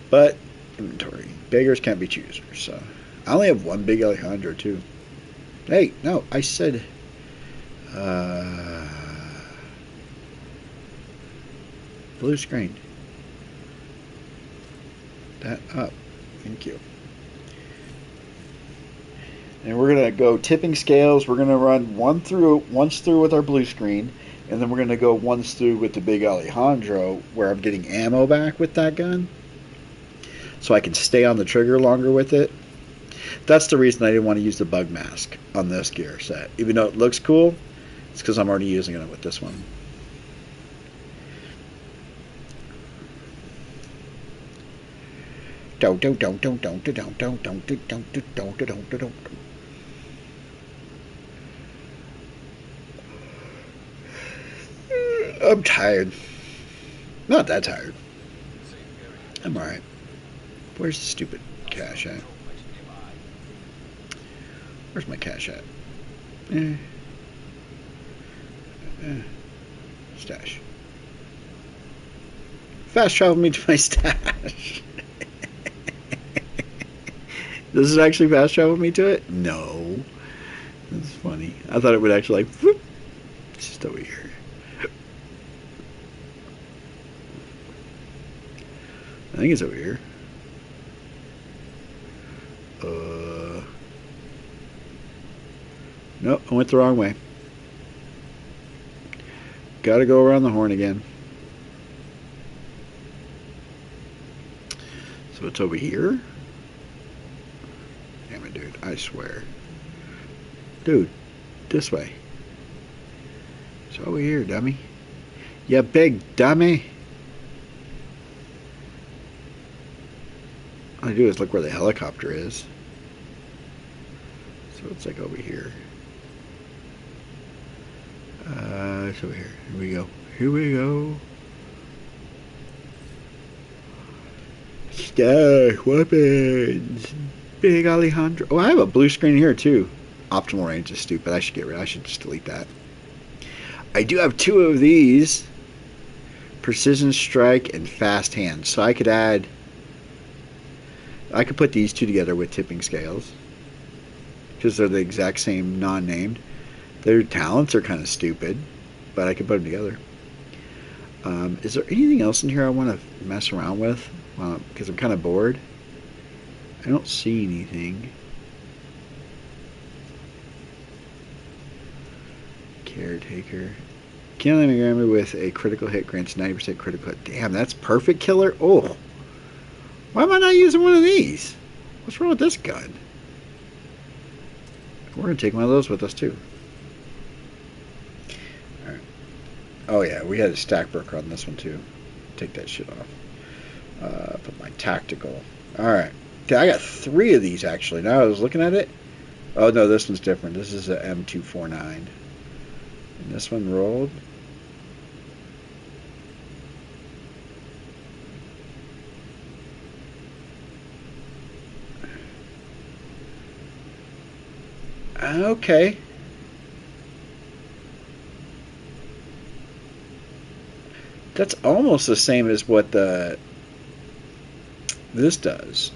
Speaker 1: But, inventory. Beggars can't be choosers, so... I only have one big Alejandro, too. Hey, no, I said... blue screen. That up. Thank you. And we're gonna go tipping scales. We're gonna run once through with our blue screen, and then we're gonna go once through with the big Alejandro, where I'm getting ammo back with that gun, so I can stay on the trigger longer with it. That's the reason I didn't want to use the bug mask on this gear set, even though it looks cool. It's because I'm already using it with this one. I'm tired. Not that tired. I'm alright. Where's the stupid cash at? Where's my cash at? Stash. Fast travel me to my stash. Does it actually fast travel me to it? No. That's funny. I thought it would actually like, whoop. It's just over here. I think it's over here. Nope, I went the wrong way. Gotta go around the horn again. So it's over here? Damn it, dude. I swear. Dude, this way. It's over here, dummy. You big dummy. All I do is look where the helicopter is. So it's like over here. It's over here. Here we go. Here we go. Stash weapons. Big Alejandro. Oh, I have a blue screen here too. Optimal range is stupid. I should just delete that. I do have two of these. Precision strike and fast hand. So I could put these two together with tipping scales. Because they're the exact same non-named. Their talents are kind of stupid. But I could put them together. Is there anything else in here I want to mess around with? Because I'm kind of bored. I don't see anything. Caretaker. Killing an enemy with a critical hit grants 90% critical hit. Damn, that's perfect killer. Oh. Why am I not using one of these? What's wrong with this gun? We're going to take one of those with us, too. Alright. Oh, yeah, we had a stack broker on this one, too. Take that shit off. Put my tactical. Alright. Okay, I got 3 of these, actually. Now I was looking at it. Oh, no, this one's different. This is a M249. And this one rolled. Okay. That's almost the same as what this does.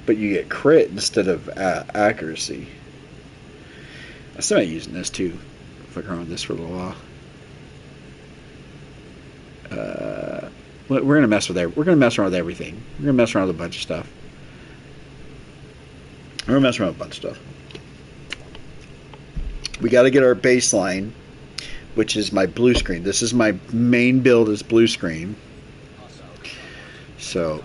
Speaker 1: But you get crit instead of accuracy. I still not using this too. Fuck around with this for a little while. We're gonna mess with we're gonna mess around with everything. We're gonna mess around with a bunch of stuff. We're gonna mess around with a bunch of stuff. We got to get our baseline, which is my blue screen. This is my main build is blue screen. So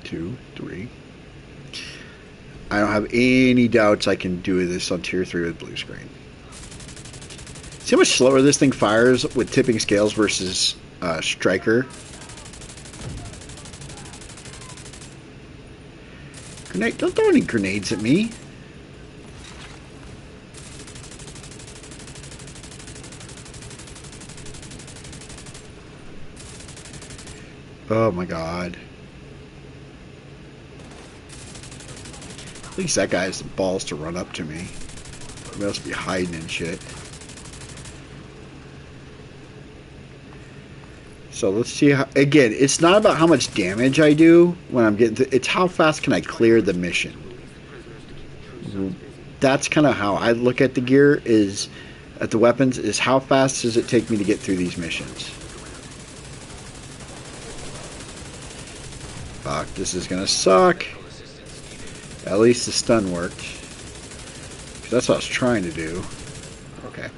Speaker 1: 2, 3. I don't have any doubts I can do this on tier 3 with blue screen. See how much slower this thing fires with tipping scales versus striker. Grenade! Don't throw any grenades at me. Oh my god. At least that guy has the balls to run up to me. He must be hiding and shit. So let's see how, again, it's not about how much damage I do when I'm getting it's how fast can I clear the mission. That's kind of how I look at the gear is at the weapons is how fast does it take me to get through these missions. Fuck, this is gonna suck. At least the stun worked. 'Cause that's what I was trying to do. Okay.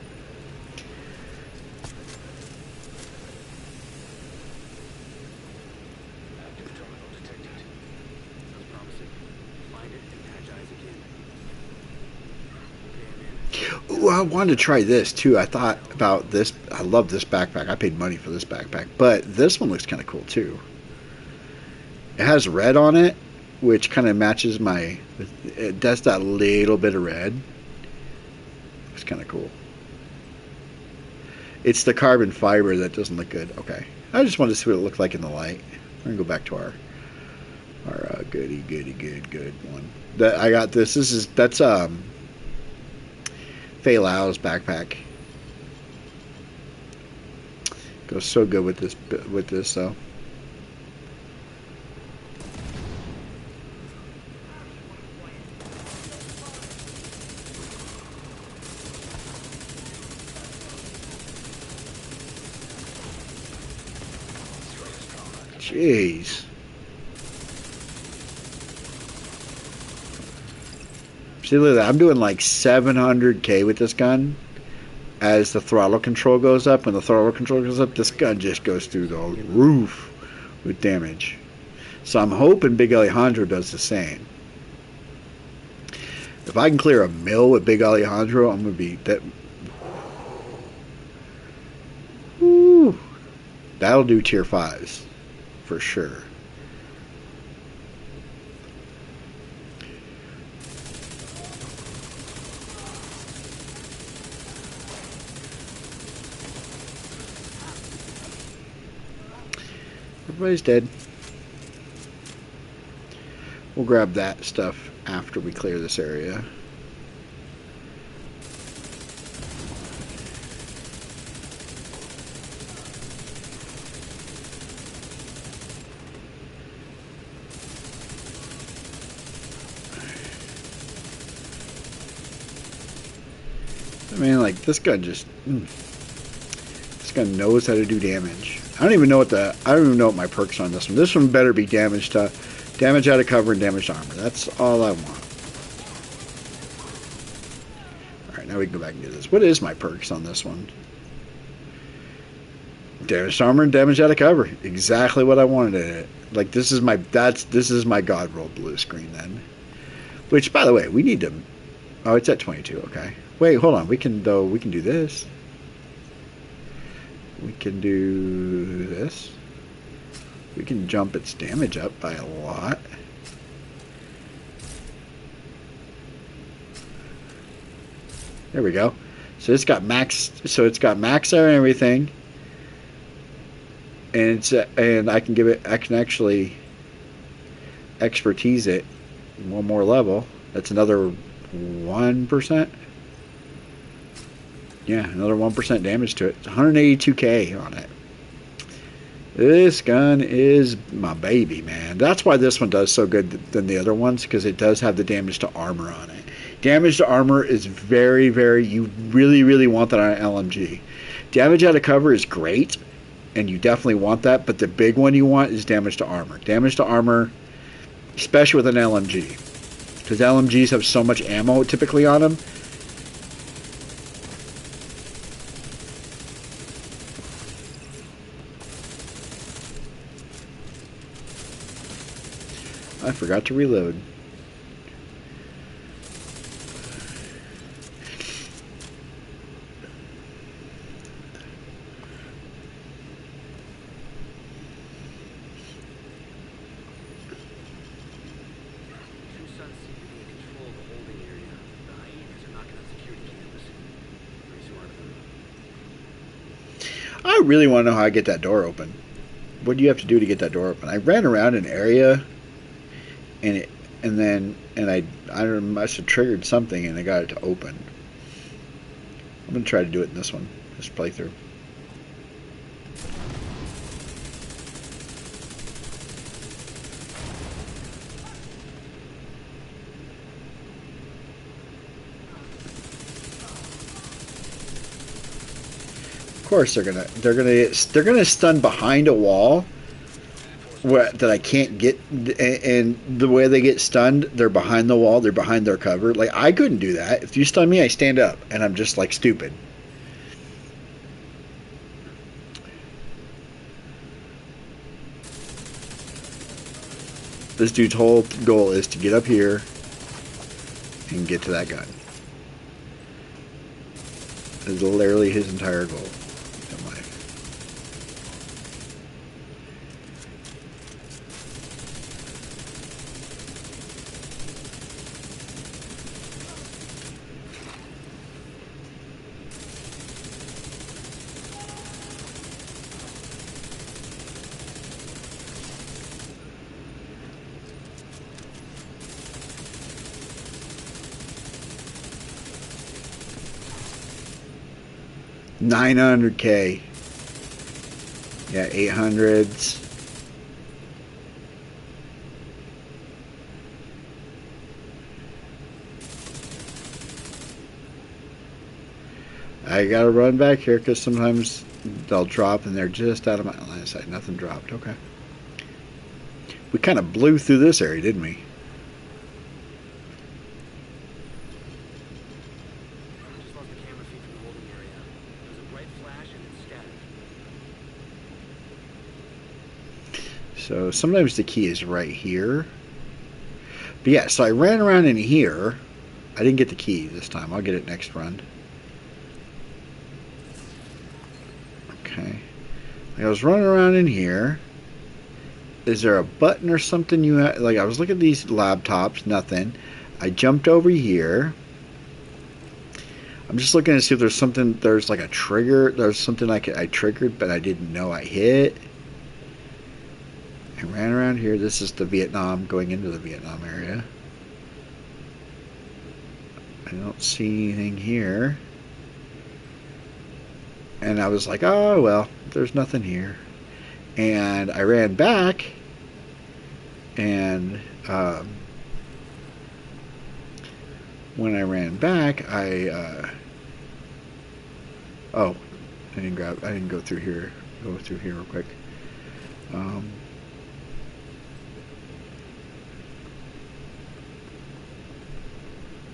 Speaker 1: Ooh, I wanted to try this too. I thought about this. I love this backpack. I paid money for this backpack. But this one looks kind of cool too. It has red on it, which kind of matches my... It does that little bit of red. It's kind of cool. It's the carbon fiber that doesn't look good. Okay. I just wanted to see what it looked like in the light. We're going to go back to our good one. That I got this. That's Fei Lao's backpack. Goes so good with this though. Jeez. See, look at that. I'm doing like 700k with this gun. As the throttle control goes up, when the throttle control goes up, this gun just goes through the roof with damage. So I'm hoping Big Alejandro does the same. If I can clear a mill with Big Alejandro, I'm going to be... Woo, that'll do tier 5s. For sure. Everybody's dead. We'll grab that stuff after we clear this area. I mean, like, this gun just... This gun knows how to do damage. I don't even know what my perks are on this one. This one better be damage out of cover and damage to armor. That's all I want. Alright, now we can go back and do this. What is my perks on this one? Damage to armor and damage out of cover. Exactly what I wanted in it. Like this is my god roll blue screen then. Which, by the way, we need to. Oh, it's at 22. Okay. Wait, hold on. We can do this. We can do this. We can jump its damage up by a lot. There we go. So it's got max. So it's got max air and everything. And I can give it. I can actually expertise it one more level. That's another 1%. Yeah, another 1% damage to it. It's 182k on it. This gun is my baby, man. That's why this one does so good than the other ones, because it does have the damage to armor on it. Damage to armor is very, very. You really, really want that on an LMG. Damage out of cover is great, and you definitely want that. But the big one you want is damage to armor. Damage to armor, especially with an LMG, because LMGs have so much ammo typically on them. I forgot to reload. I really want to know how I get that door open. What do you have to do to get that door open? I ran around an area, and I must have triggered something, and I got it to open. I'm gonna try to do it in this one, this playthrough. Of course they're gonna stun behind a wall that I can't get, and the way they get stunned, they're behind the wall, they're behind their cover. Like I couldn't do that. If you stun me, I stand up, and I'm just like stupid. This dude's whole goal is to get up here and get to that gun. That's literally his entire goal in life. $900K. Yeah, 800s. I gotta run back here because sometimes they'll drop and they're just out of my line of sight. Nothing dropped. Okay. We kind of blew through this area, didn't we? So sometimes the key is right here. But yeah, so I ran around in here. I didn't get the key this time. I'll get it next run. Okay. I was running around in here. Is there a button or something you have? Like I was looking at these laptops, nothing. I jumped over here. I'm just looking to see if there's something. There's like a trigger. There's something I triggered, but I didn't know I hit. I ran around here. This is the Vietnam, going into the Vietnam area. I don't see anything here. And I was like, oh, well, there's nothing here. And I ran back. And when I ran back, oh, I didn't go through here. Go through here real quick.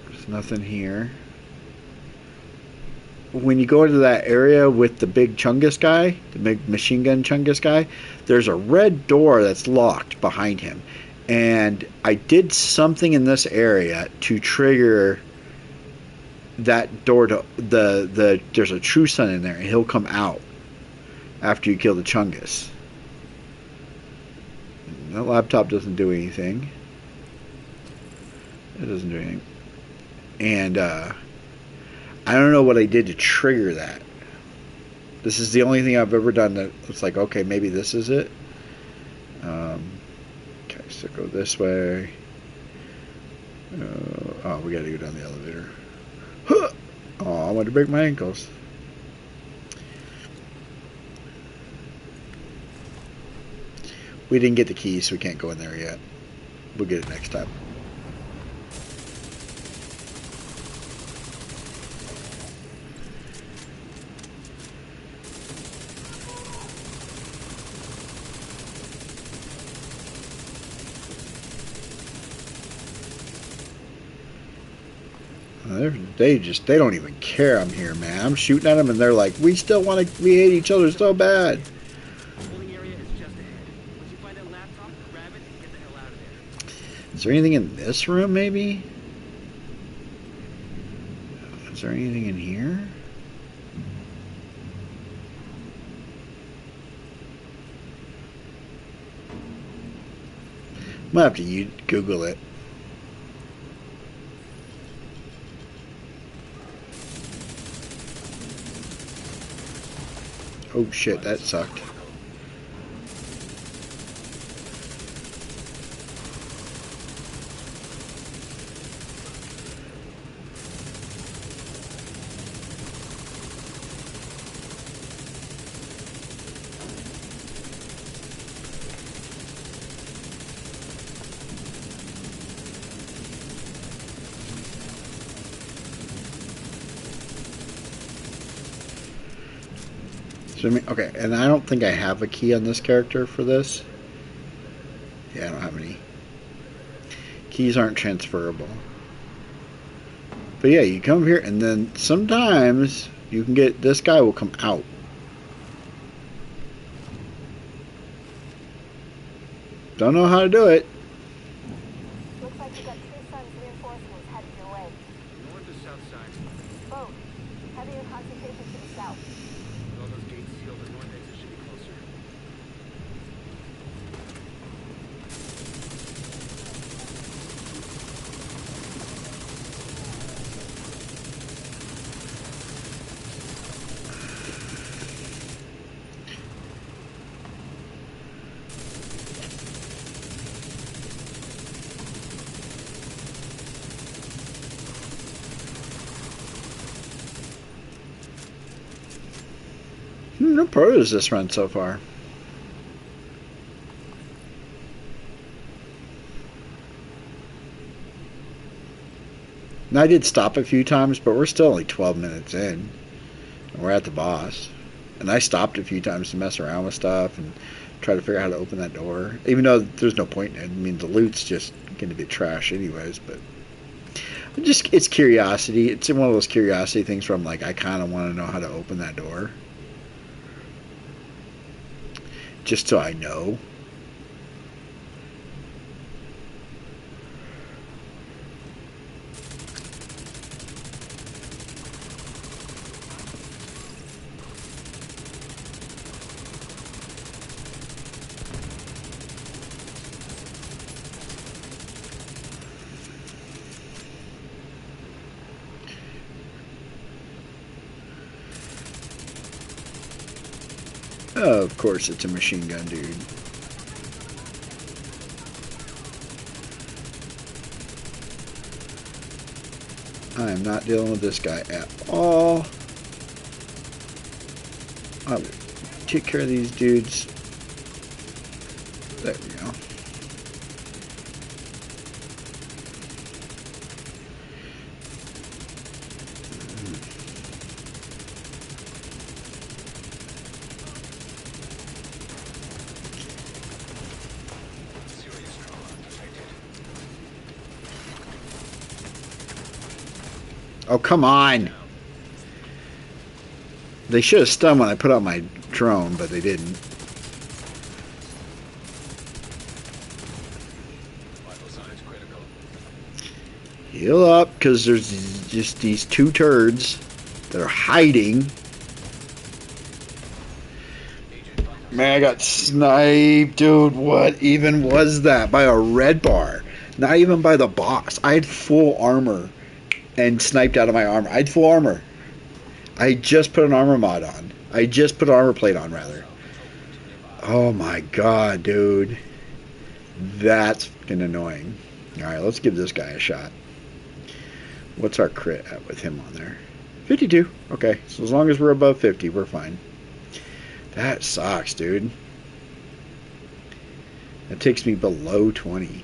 Speaker 1: There's nothing here. when you go into that area with the big Chungus guy, the big machine gun Chungus guy, there's a red door that's locked behind him. And I did something in this area to trigger that door to there's a true sun in there and he'll come out after you kill the Chungus. That laptop doesn't do anything. It doesn't do anything. And I don't know what I did to trigger that. This is the only thing I've ever done that it's like, okay, maybe this is it. Okay, so go this way. Oh, we gotta go down the elevator. Huh! Oh, I want to break my ankles. We didn't get the keys, so we can't go in there yet. We'll get it next time. They don't even care I'm here, man. I'm shooting at them and they're like, we hate each other so bad.
Speaker 2: Holding area is just ahead. Once you find that laptop, grab it and get the hell out of there.
Speaker 1: Is there anything in this room, maybe? Is there anything in here? I'm gonna have to Google it. Oh shit, that sucked. So, okay, and I don't think I have a key on this character for this. Yeah, I don't have any. Keys aren't transferable. But yeah, you come here and then sometimes you can get, this guy will come out. Don't know how to do it.
Speaker 4: Looks like you got True Sun's reinforcements headed your way.
Speaker 2: North or south side?
Speaker 4: Both. Heavier concentration to the south.
Speaker 2: With all those gates sealed, the north exit should be closer.
Speaker 1: No protos this run so far. Now I did stop a few times, but we're still only 12 minutes in. And we're at the boss. And I stopped a few times to mess around with stuff and try to figure out how to open that door. Even though there's no point in it. I mean, the loot's just going to be trash anyways, but it's curiosity. It's one of those curiosity things where I'm like, I kind of want to know how to open that door. Just so I know. Of course it's a machine gun dude. I am not dealing with this guy at all. I will take care of these dudes. There we go. Oh, come on. They should have stunned when I put out my drone, but they didn't.
Speaker 2: Vital signs critical.
Speaker 1: Heal up, because there's just these two turds that are hiding.
Speaker 2: Agent vital.
Speaker 1: Man, I got sniped, dude. What even was that? By a red bar. Not even by the boss. I had full armor and sniped out of my armor. I had full armor. I just put an armor mod on. I just put an armor plate on, rather. Oh my god, dude. That's fucking annoying. Alright, let's give this guy a shot. What's our crit at with him on there? 52. Okay, so as long as we're above 50, we're fine. That sucks, dude. That takes me below 20.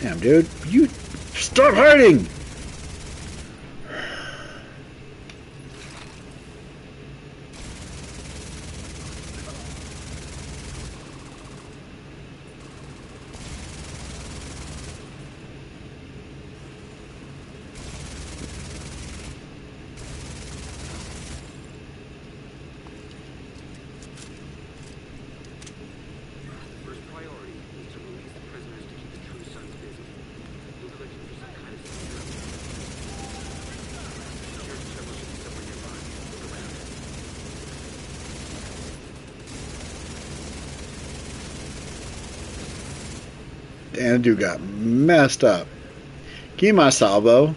Speaker 1: Damn, dude. You stop hiding!
Speaker 2: First priority is to release the prisoners to keep the True Sons busy. We'll be looking for some kind of security. Security terminal should be somewhere nearby. Look around.
Speaker 1: Damn, dude got messed up. Give me my salvo.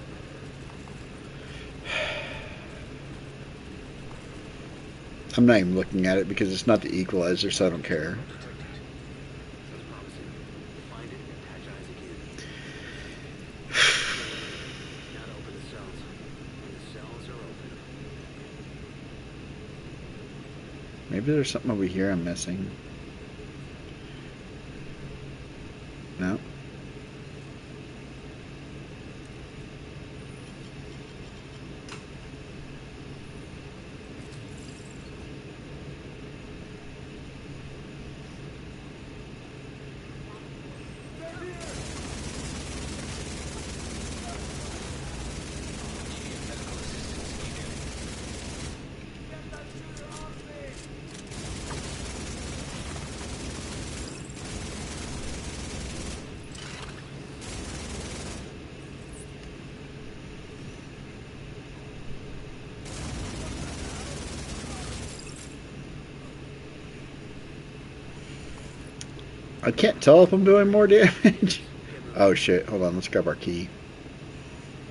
Speaker 1: I'm not even looking at it because it's not the equalizer, so I don't care.
Speaker 2: Sounds promising. We'll find it and patch eyes again. Now to open the cells. When the cells are open.
Speaker 1: Maybe there's something over here I'm missing. No. I can't tell if I'm doing more damage. Oh shit, hold on, let's grab our key.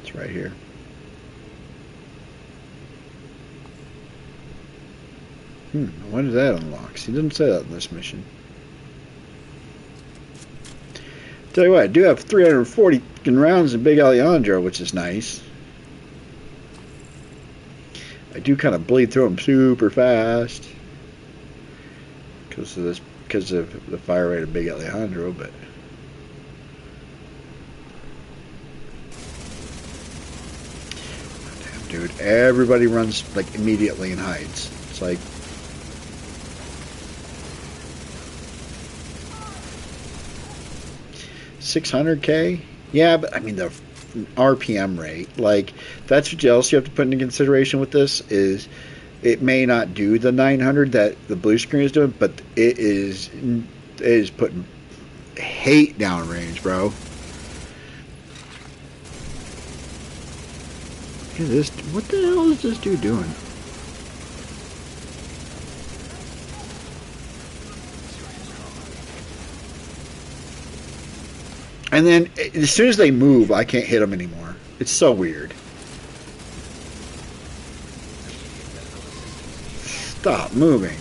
Speaker 1: It's right here. When does that unlock? He didn't say that in this mission. Tell you what, I do have 340 rounds in Big Alejandro, which is nice. I do kind of bleed through them super fast because of the fire rate of Big Alejandro, but damn, dude, everybody runs like immediately and hides. It's like $600K. Yeah, but I mean the RPM rate, like that's what else you have to put into consideration with this is it may not do the 900 that the blue screen is doing, but it is putting hate downrange, bro. Look at this. What the hell is this dude doing? And then as soon as they move, I can't hit them anymore. It's so weird. Stop moving.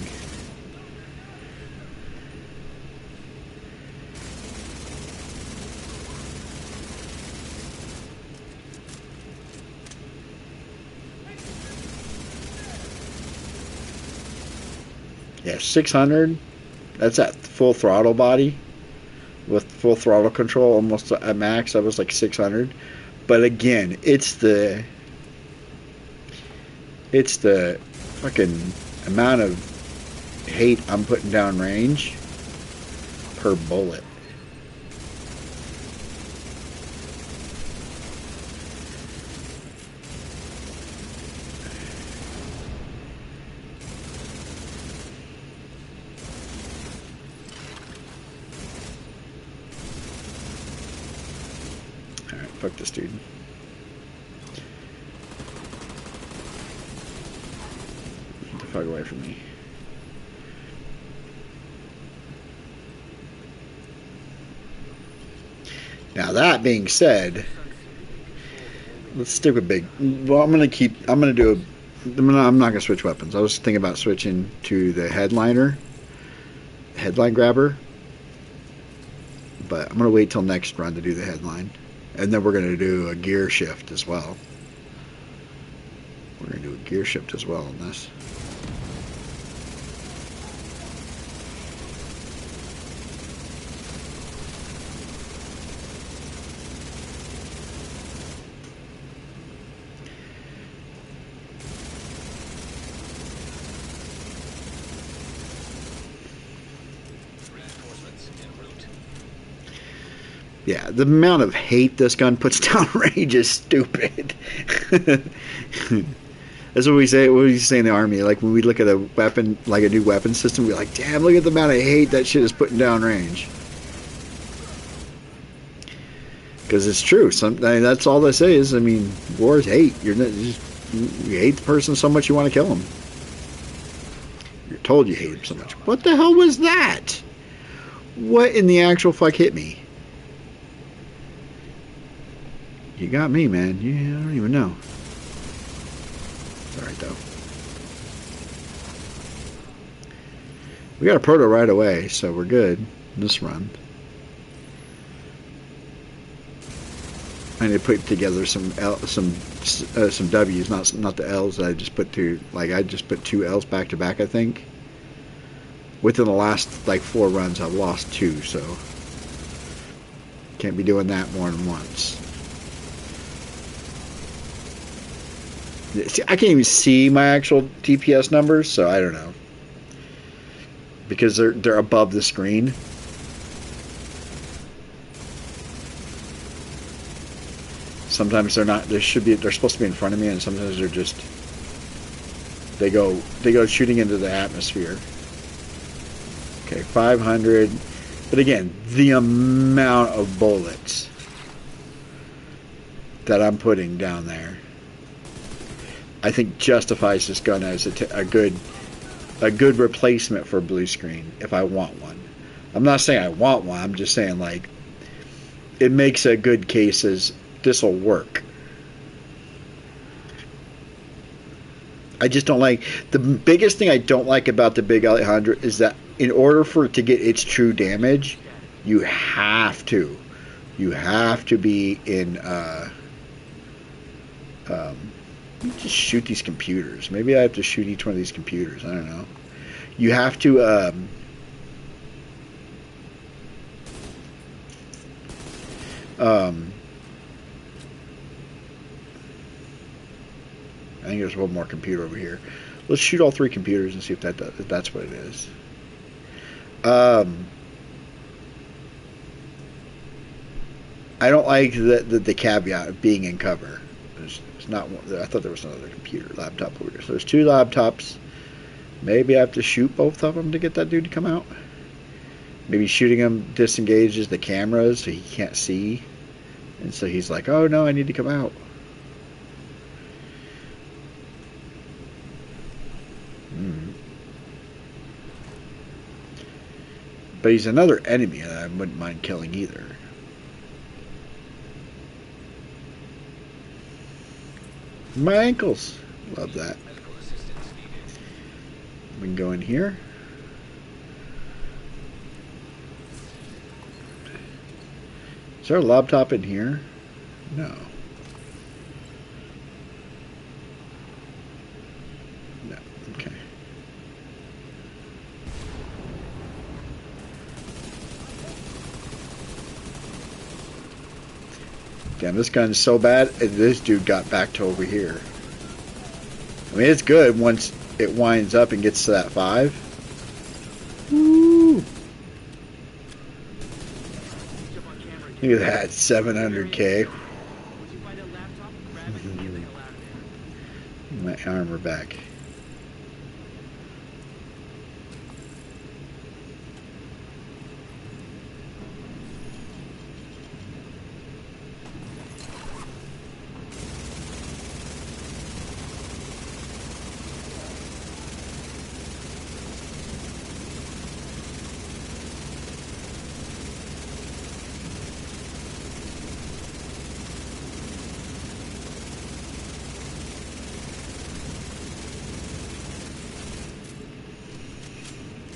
Speaker 1: Yeah, 600. That's at full throttle body. With full throttle control, almost at max, I was like 600. But again, it's the It's the fucking amount of hate I'm putting down range per bullet. Alright, fuck this dude. Get the fuck away from me. Now that being said, let's stick with big. Well, I'm not gonna switch weapons. I was thinking about switching to the headline grabber, but I'm gonna wait till next run to do the headline, and then we're gonna do a gear shift as well. We're gonna do a gear shift as well on this. Yeah, the amount of hate this gun puts down range is stupid. That's what we say. What do you say in the army? Like when we look at a weapon, like a new weapon system, we're like, "Damn, look at the amount of hate that shit is putting down range." Because it's true. That's all this is. I mean, war is hate. You hate the person so much you want to kill them. You're told you hate him so much. What the hell was that? What in the actual fuck hit me? You got me, man. I don't even know. It's alright, though. We got a proto right away, so we're good in this run. I need to put together some W's, not the L's that I just put to. Like I just put 2 L's back to back. I think within the last like 4 runs, I've lost 2, so can't be doing that more than once. See, I can't even see my actual DPS numbers, so I don't know. Because they're above the screen. Sometimes they're not. They're supposed to be in front of me, and sometimes they're just. They go shooting into the atmosphere. Okay, 500. But again, the amount of bullets that I'm putting down there, I think justifies this gun as a good replacement for blue screen if I want one. I'm not saying I want one. I'm just saying like it makes a good case as this will work. I just don't like the biggest thing I don't like about the big 800 is that in order for it to get its true damage, you have to be in just shoot these computers. Maybe I have to shoot each one of these computers. I don't know. You have to I think there's one more computer over here. Let's shoot all 3 computers and see if that's what it is. I don't like the caveat of being in cover. It's not. I thought there was another computer laptop over here. So there's 2 laptops. Maybe I have to shoot both of them to get that dude to come out. Maybe shooting him disengages the cameras so he can't see, and so he's like, "Oh no, I need to come out." But he's another enemy that I wouldn't mind killing either. My ankles. Love that. We can go in here. Is there a laptop in here? No. No. Okay. Damn, this gun's so bad. This dude got back to over here. I mean, it's good once it winds up and gets to that 5. Woo!
Speaker 2: Jump on camera
Speaker 1: Look
Speaker 2: again.
Speaker 1: at that, 700K.
Speaker 2: Once you find that laptop, grab it and get the hell out of there.
Speaker 1: My armor back.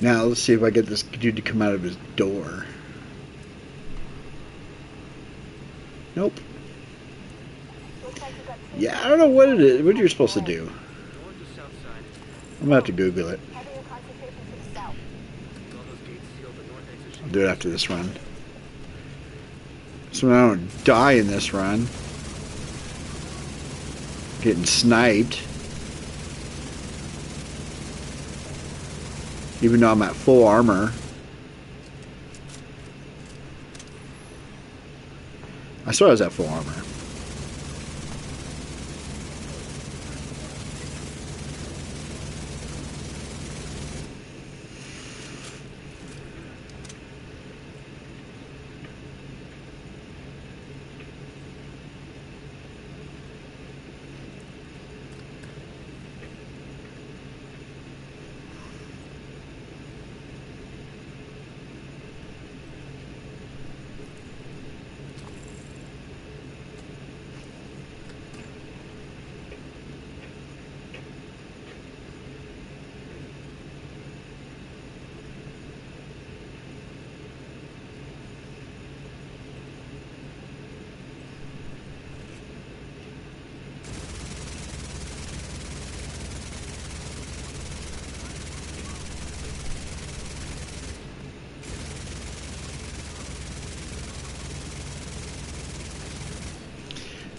Speaker 1: Now let's see if I get this dude to come out of his door. Nope.
Speaker 4: Looks like you got 2
Speaker 1: Yeah, I don't know what it is. What you're supposed to do.
Speaker 2: North or south side?
Speaker 1: I'm gonna have to Google it.
Speaker 4: heavier concentration to the south.
Speaker 2: With all those gates sealed, the north exit should
Speaker 1: I'll
Speaker 2: be
Speaker 1: do it after this run. So I don't die in this run. Getting sniped. Even though I'm at full armor. I swear I was at full armor.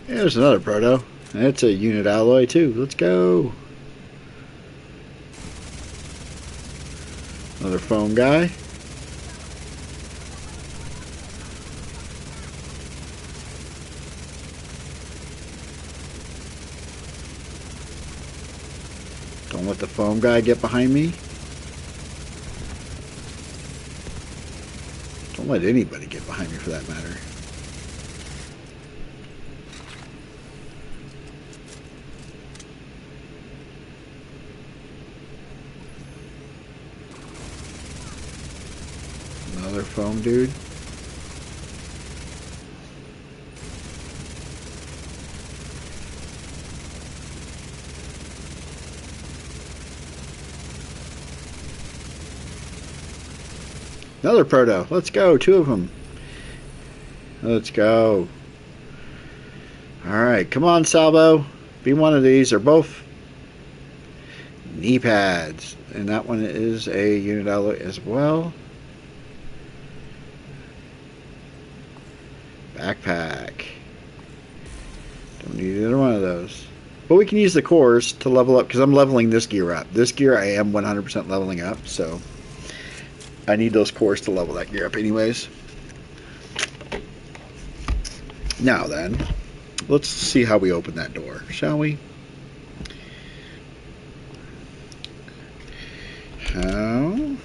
Speaker 1: There's another proto. That's a unit alloy too. Let's go. Another foam guy. Don't let the foam guy get behind me. Don't let anybody get behind me for that matter. Another foam dude. Another proto. Let's go. 2 of them. Let's go. Alright, come on, Salvo. Be one of these. They're both knee pads. And that one is a unit alloy as well. Backpack. Don't need either one of those. But we can use the cores to level up, because I'm leveling this gear up. This gear I am 100% leveling up, so I need those cores to level that gear up anyways. Now then, let's see how we open that door, shall we? How?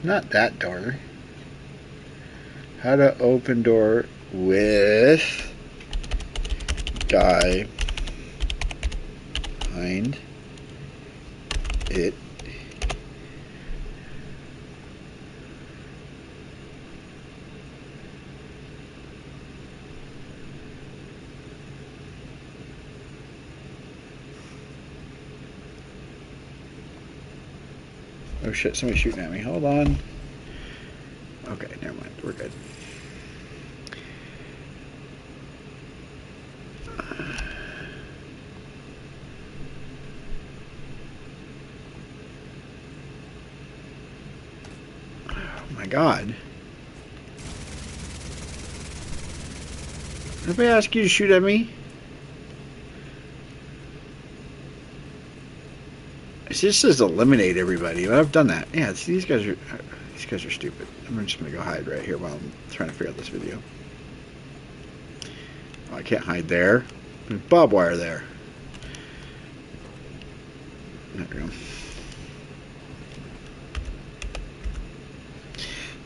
Speaker 1: Not that door. How to open door with guy behind it. Oh shit, somebody's shooting at me. Hold on. Okay, never mind. We're good. Oh my god. Nobody ask you to shoot at me? It just says eliminate everybody. I've done that. Yeah, see, these guys are stupid. I'm just gonna go hide right here while I'm trying to figure out this video. Oh, I can't hide there. There's barbed wire there. There we go.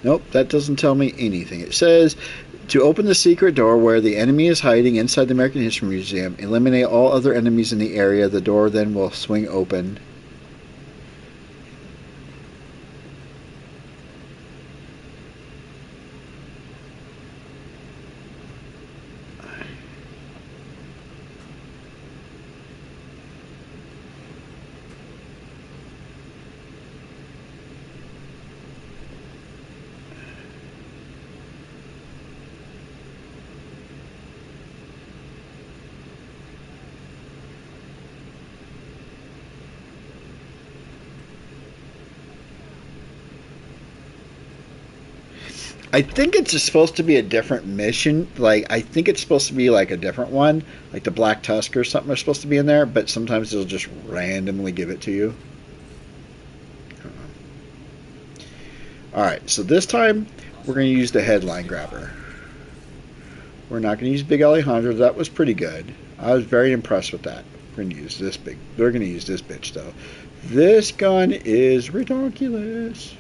Speaker 1: Nope, that doesn't tell me anything. It says to open the secret door where the enemy is hiding inside the American History Museum, eliminate all other enemies in the area. The door then will swing open. I think it's just supposed to be a different mission. Like, I think it's supposed to be like a different one, like the Black Tusk or something are supposed to be in there, but sometimes they'll just randomly give it to you. Alright, so this time we're going to use the headline grabber. We're not going to use Big Alejandro. That was pretty good. I was very impressed with that. We're going to use this big. They're going to use this bitch, though. This gun is ridiculous.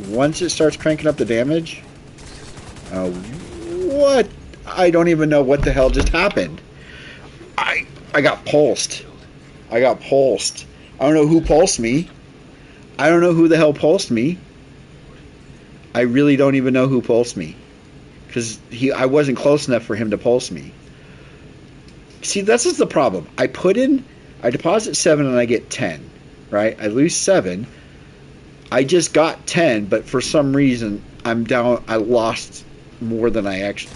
Speaker 1: Once it starts cranking up the damage, what? I don't even know what the hell just happened. I got pulsed. I got pulsed. I don't know who pulsed me. I don't know who the hell pulsed me. I really don't even know who pulsed me. Because I wasn't close enough for him to pulse me. See, this is the problem. I deposit 7 and I get 10. Right? I lose 7. I just got 10, but for some reason, I'm down. I lost more than I actually...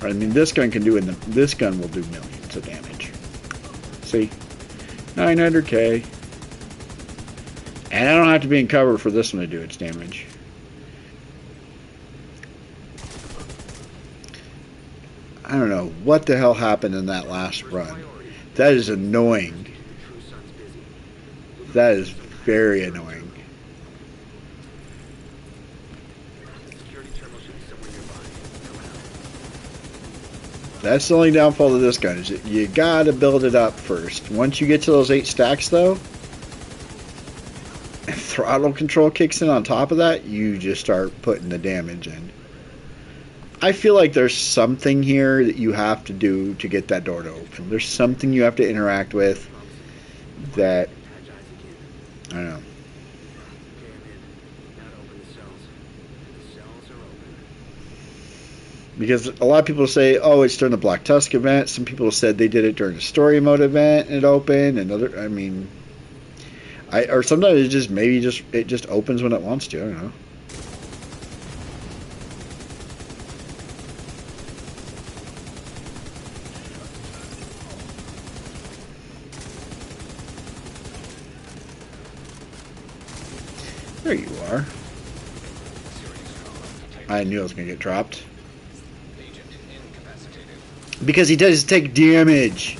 Speaker 1: I mean, this gun can do it. This gun will do millions of damage. See, 900k, and I don't have to be in cover for this one to do its damage. I don't know what the hell happened in that last run. That is annoying. That is very annoying. That's the only downfall of this gun, is that you gotta build it up first. Once you get to those 8 stacks, though, and throttle control kicks in on top of that, you just start putting the damage in. I feel like there's something here that you have to do to get that door to open. There's something you have to interact with that, I don't know. Because a lot of people say, oh, it's during the Black Tusk event. Some people said they did it during the story mode event and it opened. And other, I mean, or sometimes it just opens when it wants to. I don't know. There you are. I knew I was going to get dropped. Because he does take damage.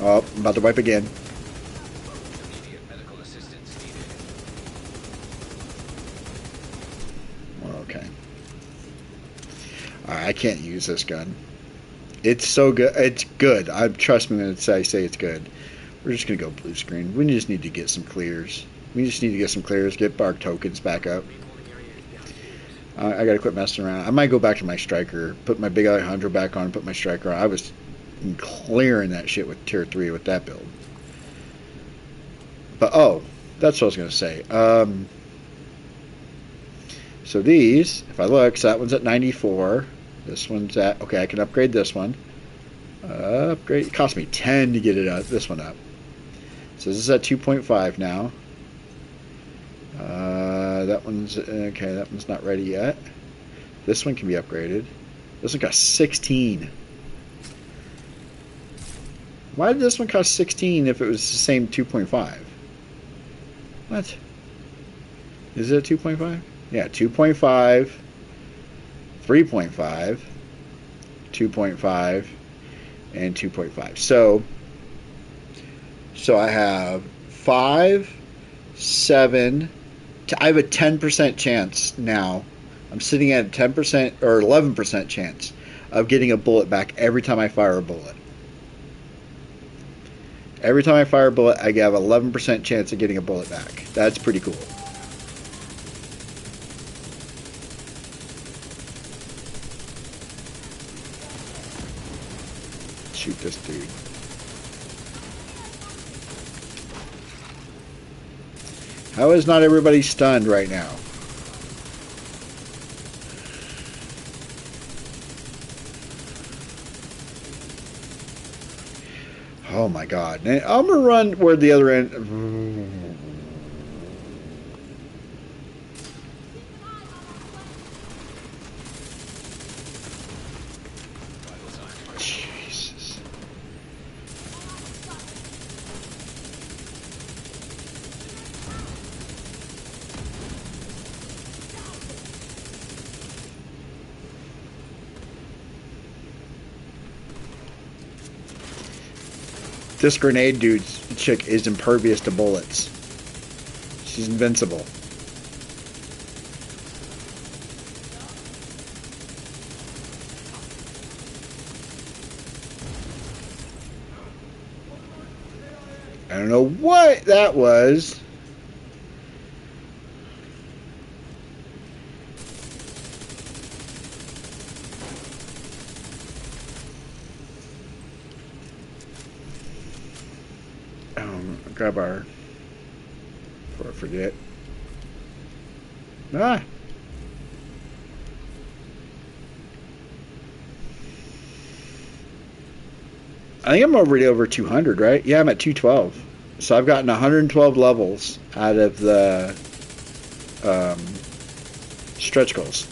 Speaker 1: Oh, I'm about to wipe again. can't use this gun. It's so good. It's good. Trust me when I say it's good. We're just gonna go blue screen. We just need to get some clears. Get our tokens back up.
Speaker 2: Main holding area is downstairs.
Speaker 1: I gotta quit messing around. I might go back to my striker, put my big Alejandro back on, put my striker on. I was clearing that shit with tier 3 with that build. But oh, that's what I was gonna say. So these, if I look, so that one's at 94. This one's at, okay, I can upgrade this one. Upgrade, it cost me 10 to get it up, this one up. So this is at 2.5 now. That one's, okay, that one's not ready yet. This one can be upgraded. This one costs 16. Why did this one cost 16 if it was the same 2.5? What? Is it 2.5? Yeah, 2.5, 3.5, 2.5, and 2.5. So I have 5, 7. I have a 10% chance now. I'm sitting at a 10% or 11% chance of getting a bullet back every time I fire a bullet. Every time I fire a bullet, I have 11% chance of getting a bullet back. That's pretty cool. Shoot this dude. How is not everybody stunned right now? Oh my god. I'm gonna run where the other end. Jesus. This grenade chick is impervious to bullets. She's invincible. I don't know what that was. Grab our, before I forget. Ah! I think I'm already over 200, right? Yeah, I'm at 212. So I've gotten 112 levels out of the stretch goals.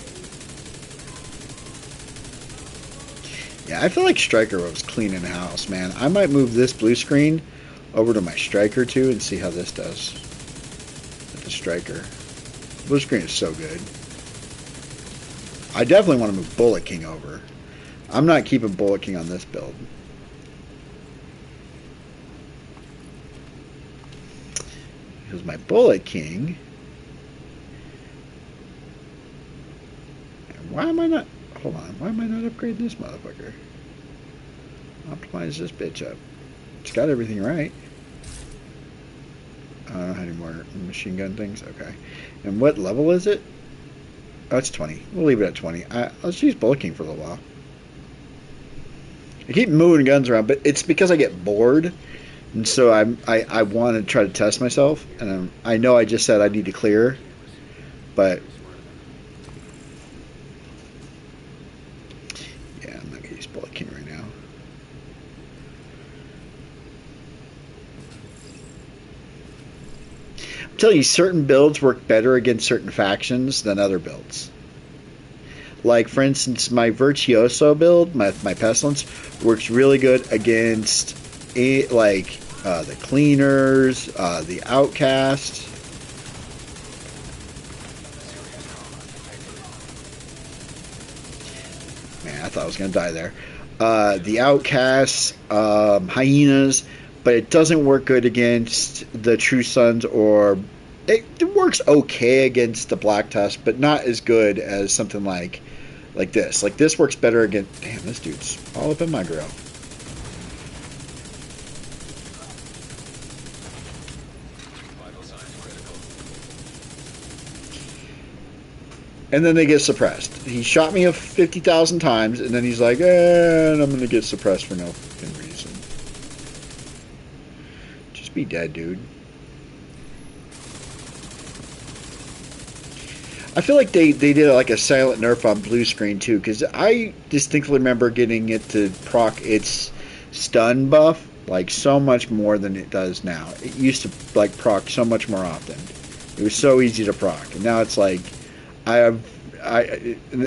Speaker 1: Yeah, I feel like Striker was cleaning the house, man. I might move this blue screen over to my Striker too and see how this does with the Striker. Blue screen is so good. I definitely want to move Bullet King over. I'm not keeping Bullet King on this build. Because my Bullet King... Why am I not... Hold on. Why am I not upgrading this motherfucker? Optimize this bitch up. It's got everything right. I don't have any more machine gun things. Okay. And what level is it? Oh, it's 20. We'll leave it at 20. Let's use Bullet King for a little while. I keep moving guns around, but it's because I get bored. And so I want to try to test myself. And I know I just said I need to clear. But... yeah, I'm not going to use Bullet King right now. I'm telling you, certain builds work better against certain factions than other builds. Like, for instance, my Virtuoso build, my Pestilence, works really good against the Cleaners, the Outcast. Man, I thought I was going to die there. The Outcasts, Hyenas, but it doesn't work good against the True Sons, or it works okay against the Black Tusk, but not as good as something like Like this. Like this works better against... Damn, this dude's all up in my grill. And then they get suppressed. He shot me 50,000 times, and then he's like, and I'm going to get suppressed for no fucking reason. Just be dead, dude. I feel like they did like a silent nerf on blue screen too, because I distinctly remember getting it to proc its stun buff like so much more than it does now. It used to like proc so much more often. It was so easy to proc, and now it's like and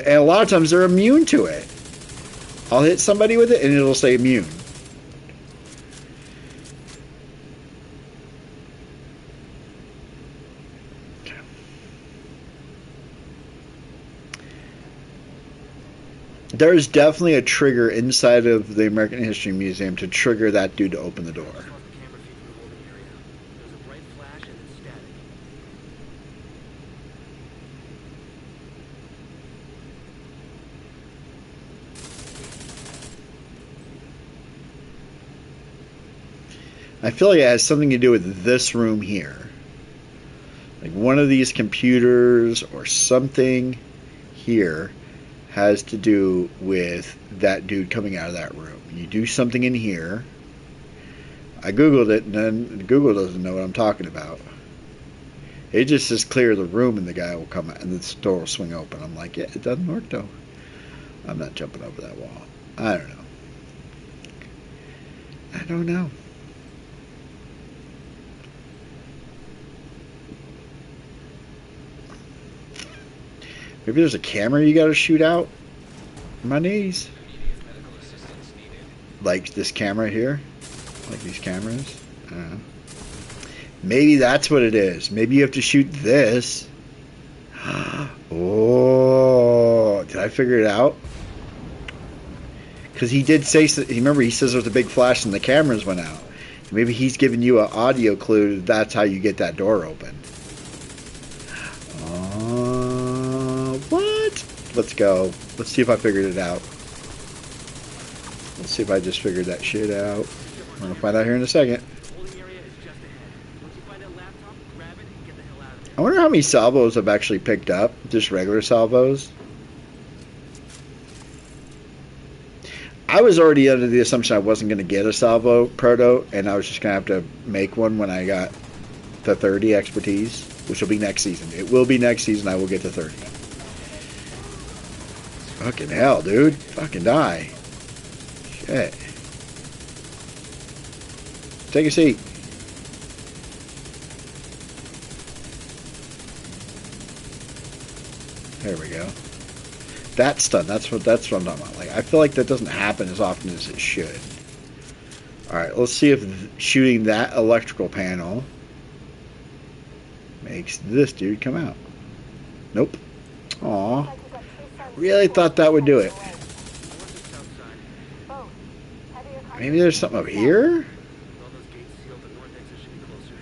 Speaker 1: a lot of times they're immune to it. I'll hit somebody with it and it'll say immune. There's definitely a trigger inside of the American History Museum to trigger that dude to open the door.
Speaker 2: Just lost the camera feed from the holding area. There was a bright flash and then static.
Speaker 1: I feel like it has something to do with this room here. Like one of these computers or something here has to do with that dude coming out of that room. You do something in here. I Googled it, and then Google doesn't know what I'm talking about. It just says clear the room, and the guy will come out, and the door will swing open. I'm like, yeah, it doesn't work, though. I'm not jumping over that wall. I don't know. I don't know. Maybe there's a camera you gotta shoot out? My knees. Like this camera here? Like these cameras? I don't know. Maybe that's what it is. Maybe you have to shoot this. Oh, did I figure it out? Because he did say, remember he says there was a big flash and the cameras went out. Maybe he's giving you an audio clue. That's how you get that door open. What? Let's go. Let's see if I figured it out. Let's see if I just figured that shit out. I'm gonna find out here in a second.
Speaker 2: Holding area is just ahead. Once you find that laptop, grab it and get the hell out of there.
Speaker 1: I wonder how many salvos I've actually picked up. Just regular salvos. I was already under the assumption I wasn't going to get a salvo proto, and I was just going to have to make one when I got the 30 expertise, which will be next season. It will be next season. I will get to 30. Fucking hell, dude. Fucking die. Shit. Take a seat. There we go. That's done. That's what I'm talking about. Like, I feel like that doesn't happen as often as it should. Alright, let's see if shooting that electrical panel makes this dude come out. Nope. Aw. Really thought that would do it. Maybe there's something up here?
Speaker 2: With all those gates sealed, the north exit should be closer.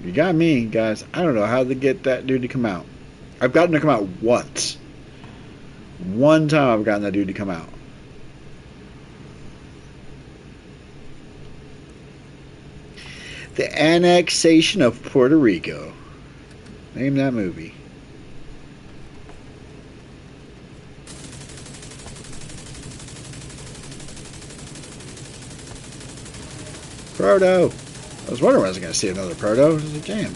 Speaker 1: You got me, guys. I don't know how to get that dude to come out. I've gotten to come out once. One time I've gotten that dude to come out. The annexation of Puerto Rico. Name that movie. Proto. I was wondering when I was going to see another Proto. It was a jam.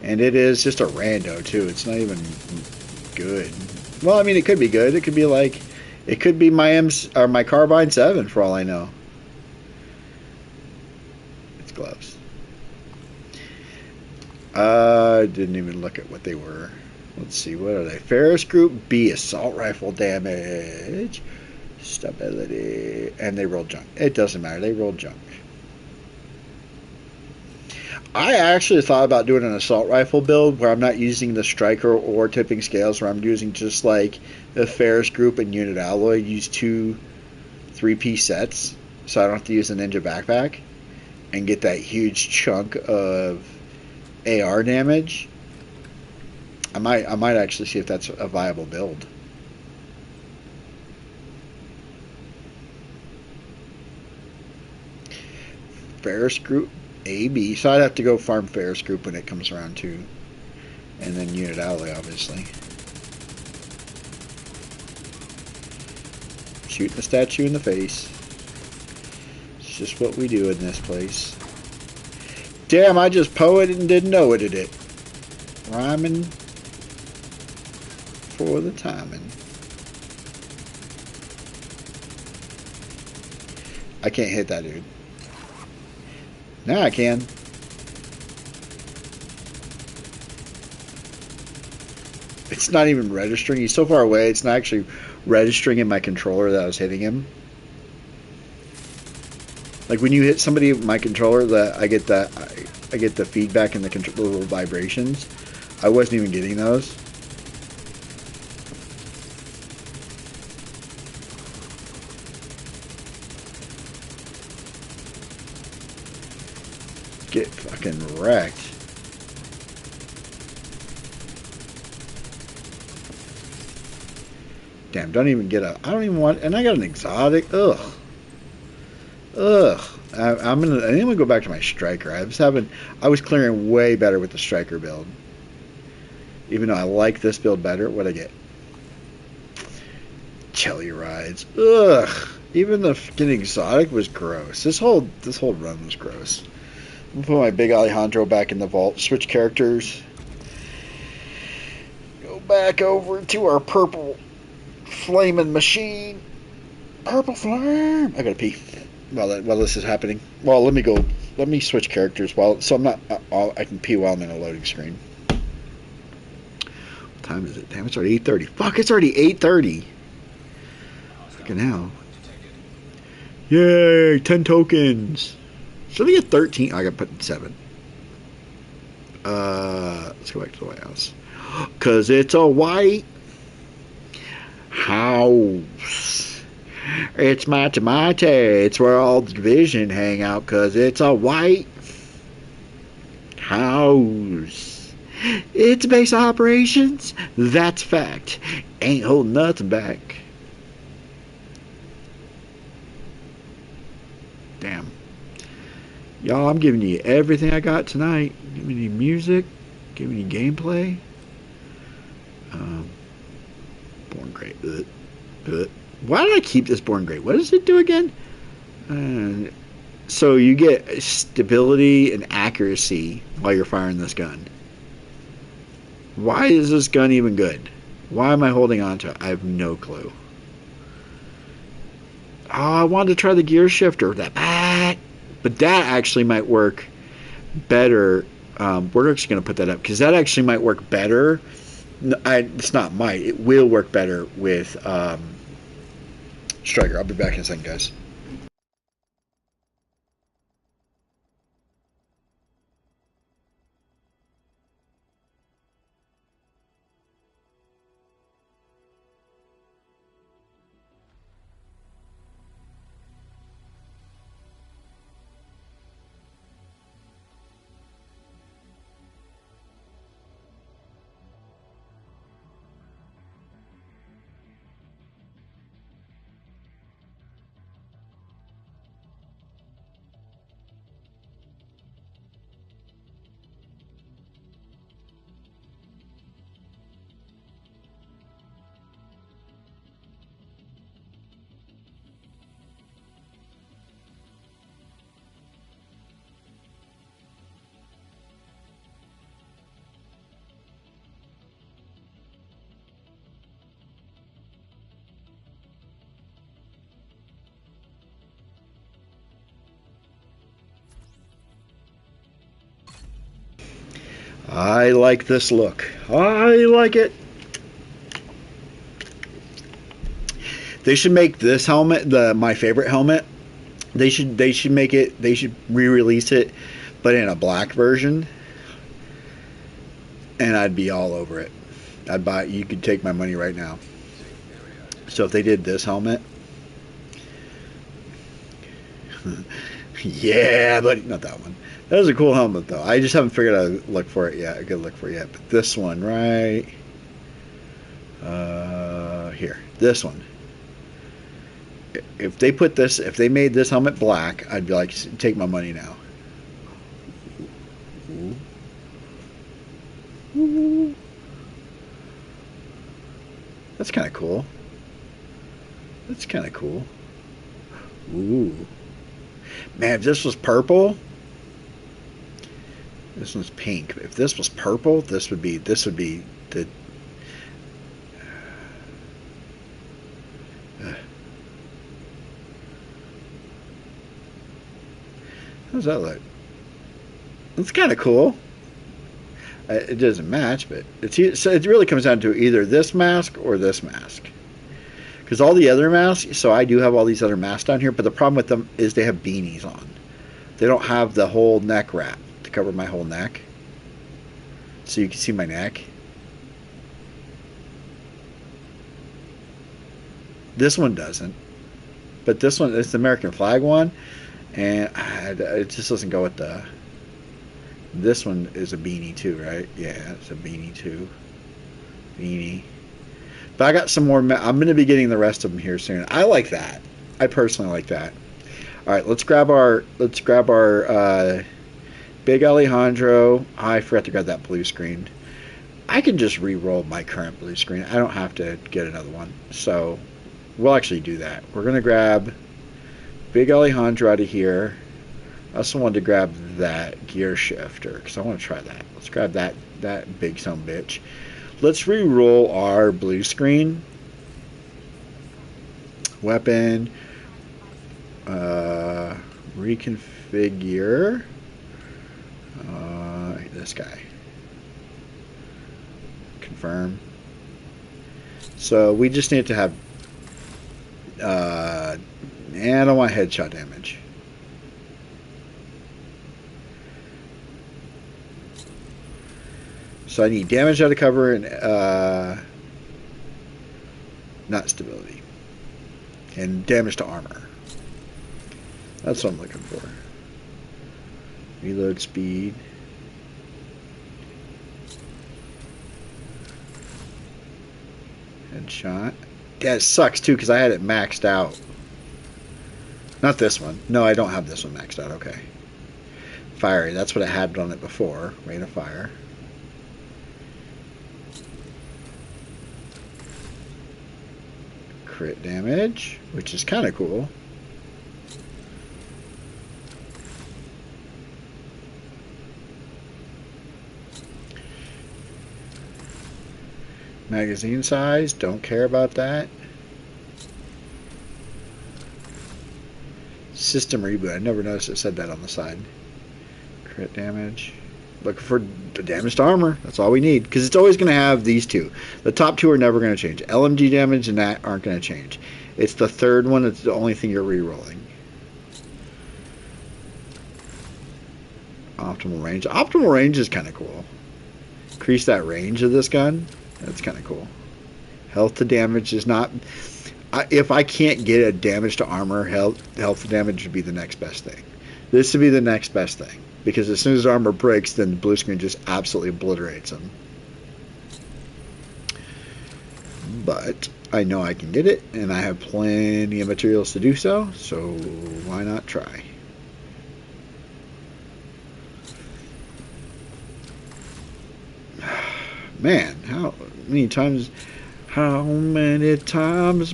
Speaker 1: And it is just a rando, too. It's not even good. Well, I mean, it could be good. It could be like... It could be my my Carbine 7, for all I know. It's gloves. I didn't even look at what they were. Let's see, what are they? Ferris Group B, assault rifle damage. Stability. And they rolled junk. It doesn't matter. They rolled junk. I actually thought about doing an assault rifle build where I'm not using the striker or tipping scales, where I'm using just like the Ferris group and unit alloy. Use two 3-piece sets, so I don't have to use a ninja backpack, and get that huge chunk of AR damage. I might actually see if that's a viable build. Ferris group AB, so I'd have to go farm Ferris group when it comes around too, and then unit alloy obviously. Shooting the statue in the face. It's just what we do in this place. Damn, I just poeted and didn't know it, did it? Rhyming for the timing. I can't hit that dude. Now I can. It's not even registering. He's so far away, it's not actually registering in my controller that I was hitting him. Like when you hit somebody with my controller, I get the feedback and the little vibrations. I wasn't even getting those. Get fucking wrecked. Damn, don't even get a. I don't even want. And I got an exotic. Ugh. Ugh. I'm gonna go back to my striker. I was clearing way better with the striker build. Even though I like this build better, what'd I get? Jelly rides. Ugh. Even the fucking exotic was gross. This whole run was gross. I'm gonna put my big Alejandro back in the vault. Switch characters. Go back over to our purple flaming machine. Purple flame. I gotta pee while this is happening. Well, let me go. Let me switch characters so I'm not. I can pee while I'm in a loading screen. What time is it? Damn, it's already 8:30. Fuck, it's already 8:30. Fucking hell. Yay! 10 tokens. So they get 13. I got put 7. Let's go back to the White House. Cause it's a white house. It's mate. It's where all the division hang out. Cause it's a white house. It's base operations. That's fact. Ain't holding nothing back. Damn. Y'all, I'm giving you everything I got tonight. Giving you music. Giving you gameplay. Born Great. Why did I keep this Born Great? What does it do again? So you get stability and accuracy while you're firing this gun. Why is this gun even good? Why am I holding on to it? I have no clue. Oh, I wanted to try the gear shifter. But that actually might work better. We're actually going to put that up because that actually might work better. It's not might. It will work better with Striker. I'll be back in a second, guys. I like this look. I like it. They should make this helmet my favorite helmet. They should make it. They should re-release it but in a black version, and I'd be all over it. I'd buy. You could take my money right now. So if they did this helmet, yeah, but not that one. That was a cool helmet though. I just haven't figured out a look for it yet. A good look for it yet. But this one, right here, this one. If they put this, if they made this helmet black, I'd be like, take my money now. That's kind of cool. That's kind of cool. Ooh. Man, if this was purple, this one's pink. If this was purple, this would be the how's that look? It's kind of cool. It doesn't match, but so it really comes down to either this mask or this mask. Because all the other masks, so I do have all these other masks down here, but the problem with them is they have beanies on. They don't have the whole neck wrap to cover my whole neck. So you can see my neck. This one doesn't. But this one, it's the American flag one, and it just doesn't go with the... This one is a beanie too, right? Yeah, it's a beanie too. Beanie. But I got some more. I'm going to be getting the rest of them here soon. I like that. I personally like that. All right, let's grab our Big Alejandro. I forgot to grab that blue screen. I can just re-roll my current blue screen. I don't have to get another one. So we'll actually do that. We're going to grab Big Alejandro out of here. I also wanted to grab that gear shifter because I want to try that. Let's grab that big son of a bitch. Let's re-roll our blue screen. Weapon. Reconfigure. This guy. Confirm. So we just need to have... and I don't want headshot damage. So I need damage out of cover and not stability. And damage to armor. That's what I'm looking for. Reload speed. Headshot. Yeah, it sucks too because I had it maxed out. Not this one. No, I don't have this one maxed out. Okay. Fiery. That's what I had on it before. Rate of fire. Crit damage, which is kind of cool. Magazine size, don't care about that. System reboot, I never noticed it said that on the side. Crit damage. Looking for damage to armor. That's all we need. Because it's always going to have these two. The top two are never going to change. LMG damage and that aren't going to change. It's the third one that's the only thing you're re-rolling. Optimal range. Optimal range is kind of cool. Increase that range of this gun. That's kind of cool. Health to damage is not... if I can't get a damage to armor, health to damage would be the next best thing. This would be the next best thing. Because as soon as armor breaks, then the blue screen just absolutely obliterates them. But I know I can get it, and I have plenty of materials to do so, so why not try? Man, how many times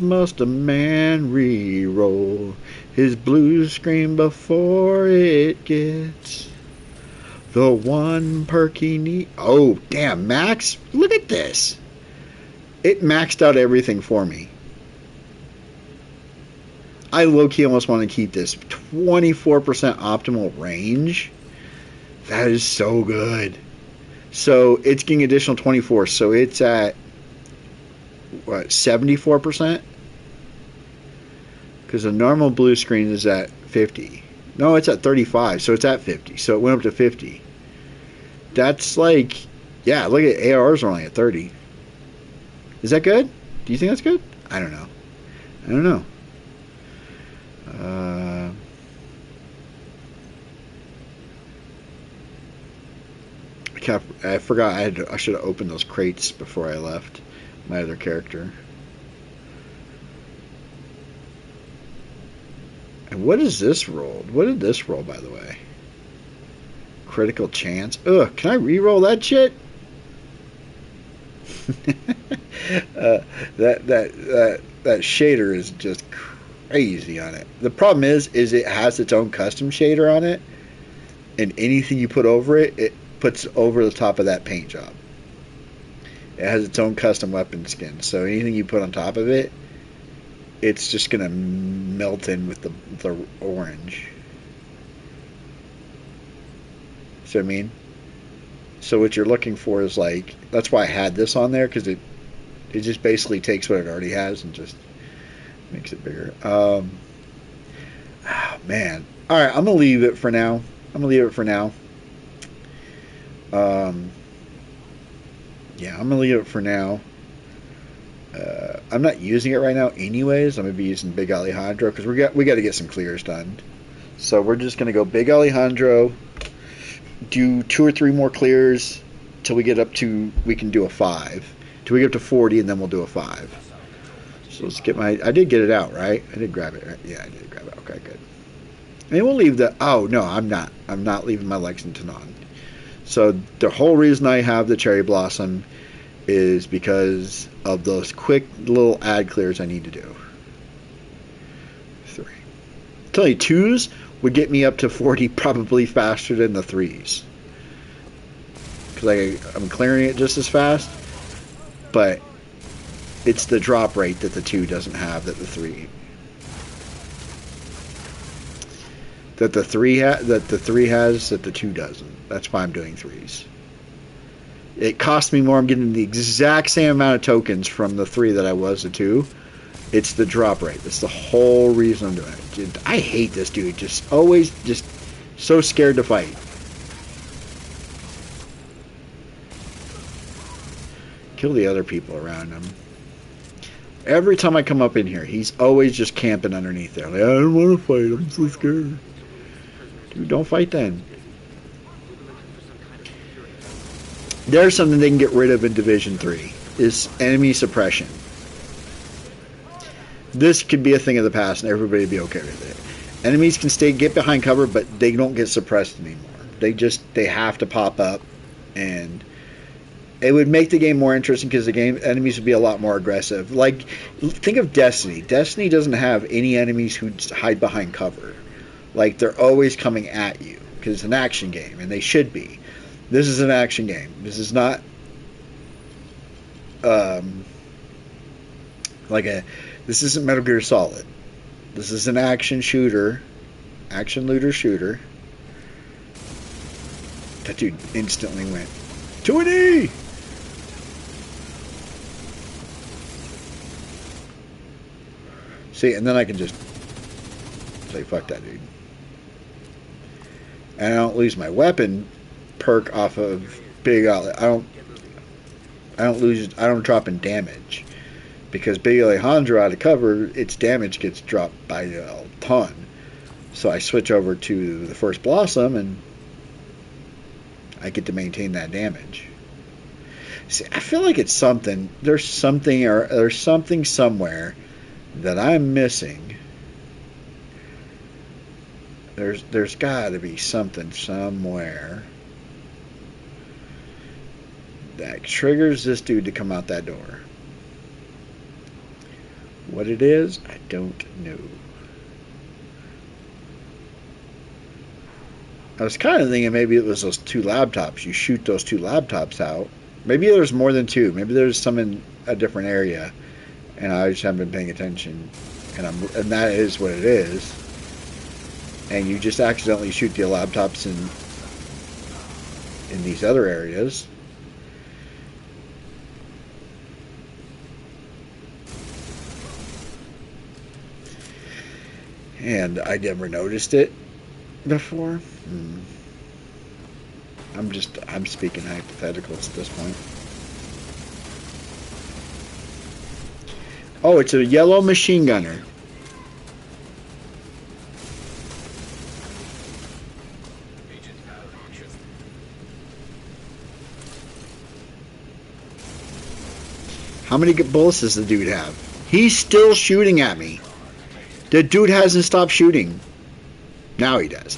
Speaker 1: must a man re-roll his blue screen before it gets the one perk he needs? Oh, damn, Max, look at this. It maxed out everything for me. I low-key almost want to keep this. 24% optimal range. That is so good. So it's getting additional 24. So it's at, what, 74%? Because the normal blue screen is at 50. No, it's at 35, so it's at 50. So it went up to 50. That's like, yeah, look at ARs are only at 30. Is that good? Do you think that's good? I don't know. I don't know. I forgot I should have opened those crates before I left my other character. And what is this rolled? What did this roll, by the way? Critical chance. Ugh, can I re-roll that shit? That shader is just crazy on it. The problem is it has its own custom shader on it, and anything you put over it, it puts over the top of that paint job. It has its own custom weapon skin, so anything you put on top of it, it's just gonna melt in with the orange. See what I mean? So what you're looking for is like, that's why I had this on there, because it just basically takes what it already has and just makes it bigger. Oh man. All right, I'm gonna leave it for now. Yeah, I'm gonna leave it for now. I'm not using it right now, anyways. I'm gonna be using Big Alejandro because we got to get some clears done. So we're just gonna go Big Alejandro, do 2 or 3 more clears till we get up to, we can do a 5 till we get up to 40, and then we'll do a 5. So let's get I did get it out, right? I did grab it, right? Yeah, I did grab it. Okay, good. And we'll leave the, oh no, I'm not leaving my Lexington on. So the whole reason I have the Cherry Blossom is because of those quick little ad clears I need to do. 3. I'll tell you, 2s would get me up to 40 probably faster than the 3s. Because I'm clearing it just as fast, but it's the drop rate that the 2 doesn't have that the 3. That the 3 has that the 2 doesn't. That's why I'm doing 3s. It costs me more. I'm getting the exact same amount of tokens from the 3 that I was the 2. It's the drop rate. That's the whole reason I'm doing it. Dude, I hate this dude. Just always just so scared to fight. Kill the other people around him. Every time I come up in here, he's always just camping underneath there. Like, I don't want to fight. I'm so scared. Dude, don't fight then. There's something they can get rid of in Division 3, is enemy suppression. This could be a thing of the past and everybody would be okay with it. Enemies can get behind cover, but they don't get suppressed anymore. They have to pop up, and it would make the game more interesting because enemies would be a lot more aggressive. Like, think of Destiny. Destiny doesn't have any enemies who hide behind cover. Like, they're always coming at you because it's an action game, and they should be. This is an action game. This is not this isn't Metal Gear Solid. This is an action shooter, action looter shooter. That dude instantly went to an E. See, and then I can just say fuck that dude, and I don't lose my weapon perk off of Big Ale. I don't drop in damage because Big Alejandro out of cover, its damage gets dropped by a ton. So I switch over to the First Blossom and I get to maintain that damage. See, I feel like it's something. There's something somewhere that I'm missing. There's got to be something somewhere that triggers this dude to come out that door. What it is, I don't know. I was kind of thinking maybe it was those 2 laptops. You shoot those 2 laptops out. Maybe there's more than 2. Maybe there's some in a different area, and I just haven't been paying attention. And that is what it is. And you just accidentally shoot the laptops in these other areas. And I never noticed it before? I'm speaking hypotheticals at this point. Oh, it's a yellow machine gunner. How many bullets does the dude have? He's still shooting at me. The dude hasn't stopped shooting. Now he does.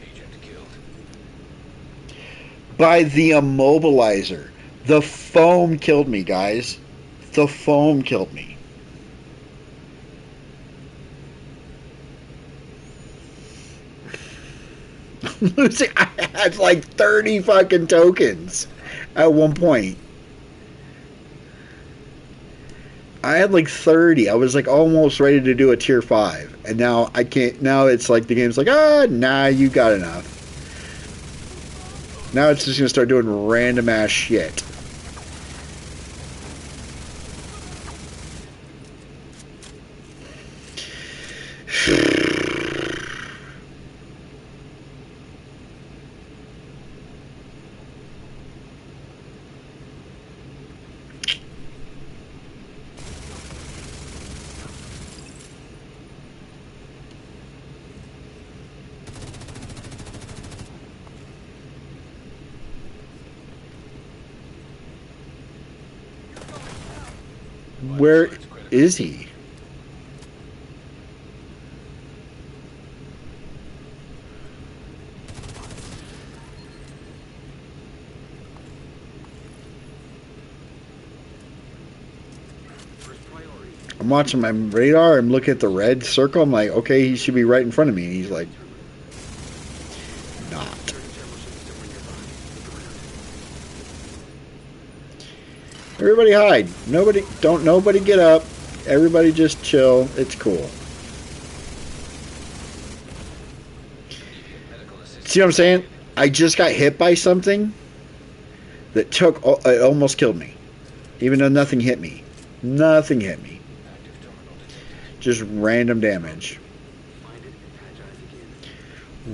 Speaker 2: Agent killed.
Speaker 1: By the immobilizer. The foam killed me, guys. The foam killed me. Losing. I had like 30 fucking tokens at one point. I had like 30. I was like almost ready to do a tier 5. And now I can't. Now it's like the game's like, nah, you got enough. Now it's just going to start doing random ass shit. Where is he?
Speaker 2: First priority.
Speaker 1: I'm watching my radar. I'm looking at the red circle. I'm like, okay, he should be right in front of me. And he's like, not. Everybody hide. Nobody get up. Everybody just chill. It's cool. See what I'm saying? I just got hit by something that it almost killed me. Even though nothing hit me. Nothing hit me. Just random damage.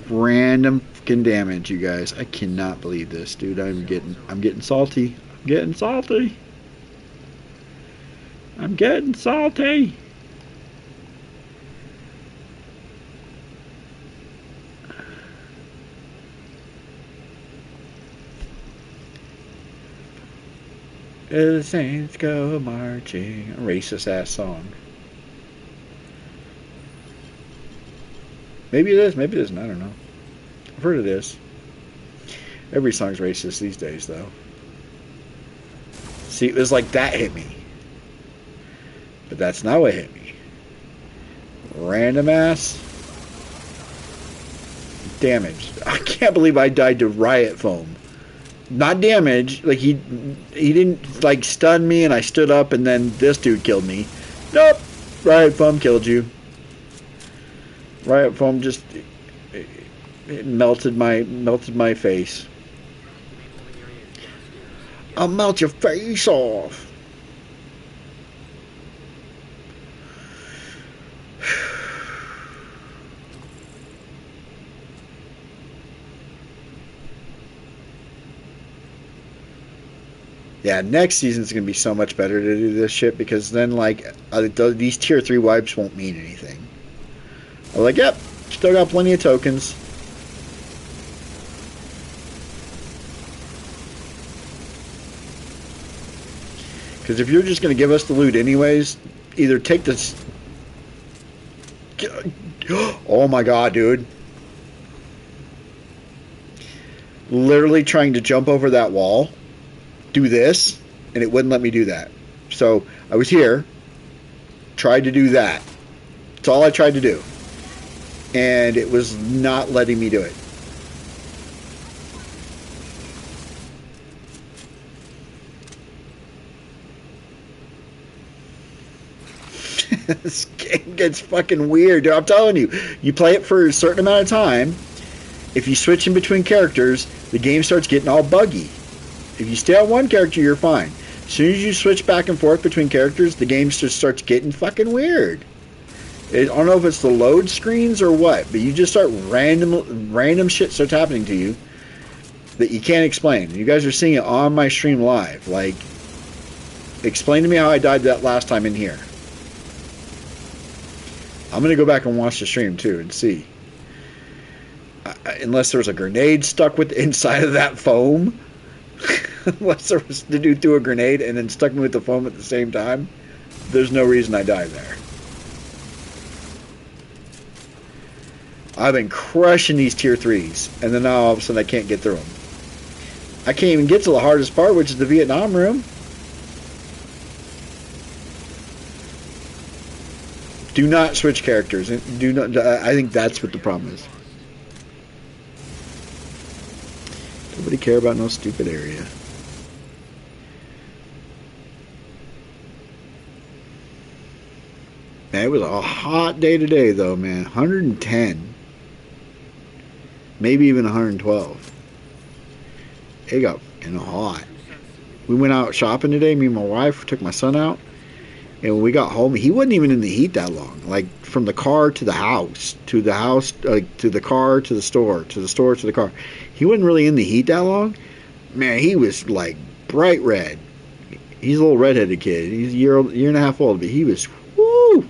Speaker 1: Random fucking damage, you guys. I cannot believe this, dude. I'm getting salty. I'm getting salty. I'm getting salty. The saints go marching. A racist ass song. Maybe it is, maybe it isn't. I don't know. I've heard it is. Every song's racist these days, though. See, it was like that hit me. But that's not what hit me. Random ass damage. I can't believe I died to riot foam. Not damage. Like he didn't like stun me and I stood up and then this dude killed me. Nope. Riot foam killed you. Riot foam just it melted my face. I'll melt your face off. Yeah, next season's gonna be so much better to do this shit because then like these tier 3 wipes won't mean anything. I'm like, yep, still got plenty of tokens. Because if you're just gonna give us the loot anyways, either take this. Oh my god, dude! Literally trying to jump over that wall. Do this, and it wouldn't let me do that. So I was here, tried to do that. That's all I tried to do. And it was not letting me do it. This game gets fucking weird, dude. I'm telling you. You play it for a certain amount of time. If you switch in between characters, the game starts getting all buggy. If you stay on one character, you're fine. As soon as you switch back and forth between characters, the game just starts getting fucking weird. I don't know if it's the load screens or what, but you just start random shit starts happening to you that you can't explain. You guys are seeing it on my stream live. Like, explain to me how I died that last time in here. I'm gonna go back and watch the stream too and see. Unless there was a grenade stuck with inside of that foam. Unless there was the dude threw a grenade and then stuck me with the foam at the same time. There's no reason I died there. I've been crushing these tier 3s, and then now all of a sudden I can't get through them. I can't even get to the hardest part, which is the Vietnam room. Do not switch characters. Do not. I think that's what the problem is. Nobody care about no stupid area. Man, it was a hot day today, though, man. 110. Maybe even 112. It got hot. We went out shopping today. Me and my wife took my son out. And when we got home, he wasn't even in the heat that long. Like, from the car to the house, to the house, to the car, to the store, to the store, to the car. He wasn't really in the heat that long. Man, he was, like, bright red. He's a little redheaded kid. He's a year and a half old, but he was, woo!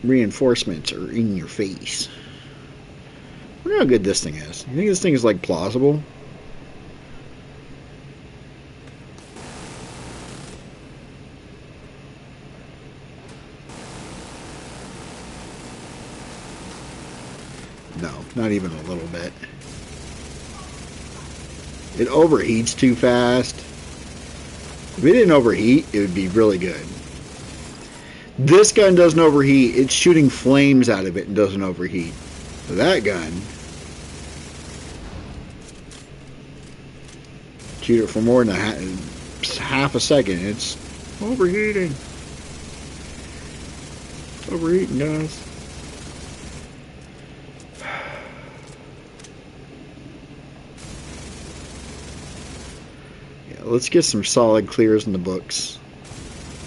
Speaker 1: Reinforcements are in your face. I wonder how good this thing is. You think this thing is like plausible? No, not even a little bit. It overheats too fast. If it didn't overheat, it would be really good. This gun doesn't overheat. It's shooting flames out of it and doesn't overheat. So that gun, shoot it for more than half a second. It's overheating. It's overheating, guys. Yeah, let's get some solid clears in the books.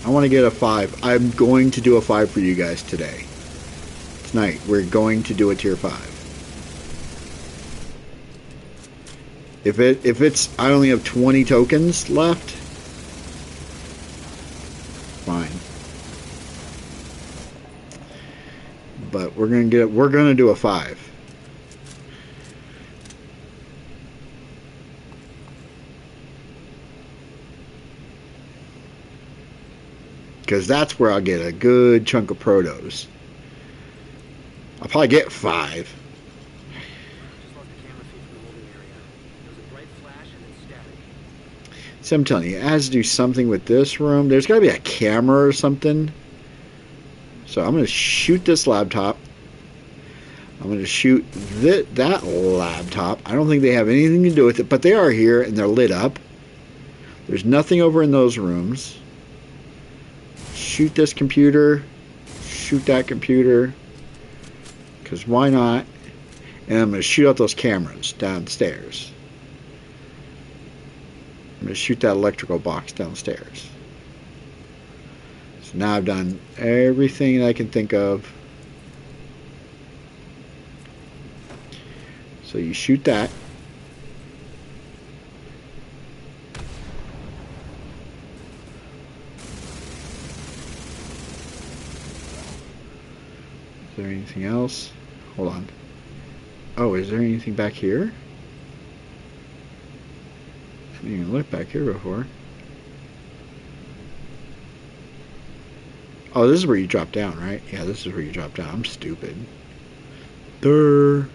Speaker 1: I want to get a 5. I'm going to do a 5 for you guys today. Tonight, we're going to do a tier 5. If it's, I only have 20 tokens left. Fine. But we're gonna do a 5. Because that's where I'll get a good chunk of protos. I'll probably get 5. So I'm telling you, it has to do something with this room. There's got to be a camera or something. So I'm going to shoot this laptop. I'm going to shoot that laptop. I don't think they have anything to do with it, but they are here and they're lit up. There's nothing over in those rooms. Shoot this computer, shoot that computer, because why not? And I'm going to shoot out those cameras downstairs. I'm going to shoot that electrical box downstairs. So now I've done everything that I can think of. So you shoot that. Is there anything else? Hold on. Oh, is there anything back here? I didn't even look back here before. Oh, this is where you drop down, right? Yeah, this is where you drop down. I'm stupid. Durr.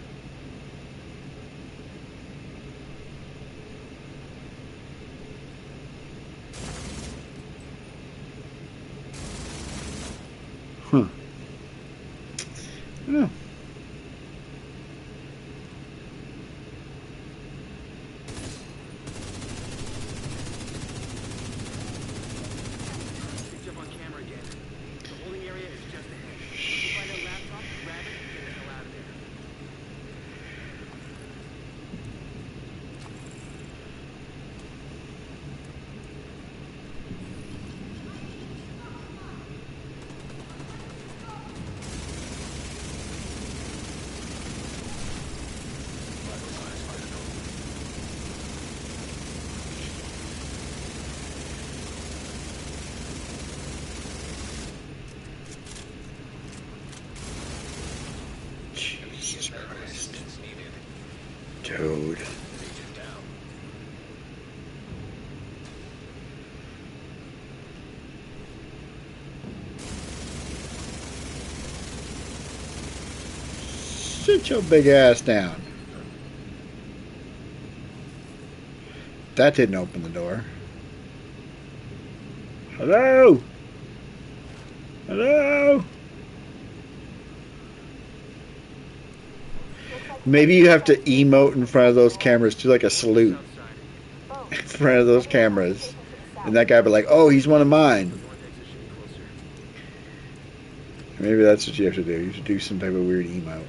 Speaker 1: Huh. I don't know. Dude. Sit your big ass down. That didn't open the door. Hello? Hello? Maybe you have to emote in front of those cameras, do like a salute in front of those cameras. And that guy be like, oh, he's one of mine. Maybe that's what you have to do. You should do some type of weird emote.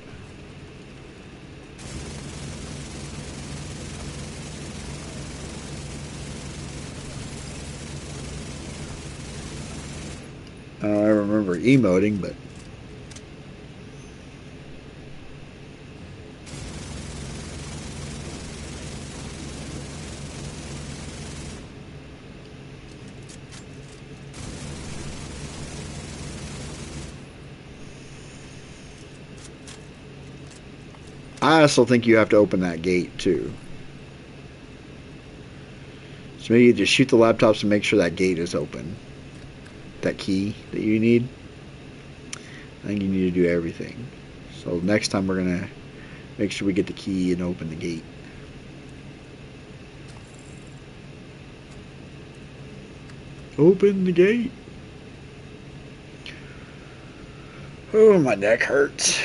Speaker 1: I don't ever remember emoting, but I also think you have to open that gate too. So maybe you just shoot the laptops and make sure that gate is open. That key that you need. I think you need to do everything. So next time we're gonna make sure we get the key and open the gate. Open the gate. Oh, my neck hurts.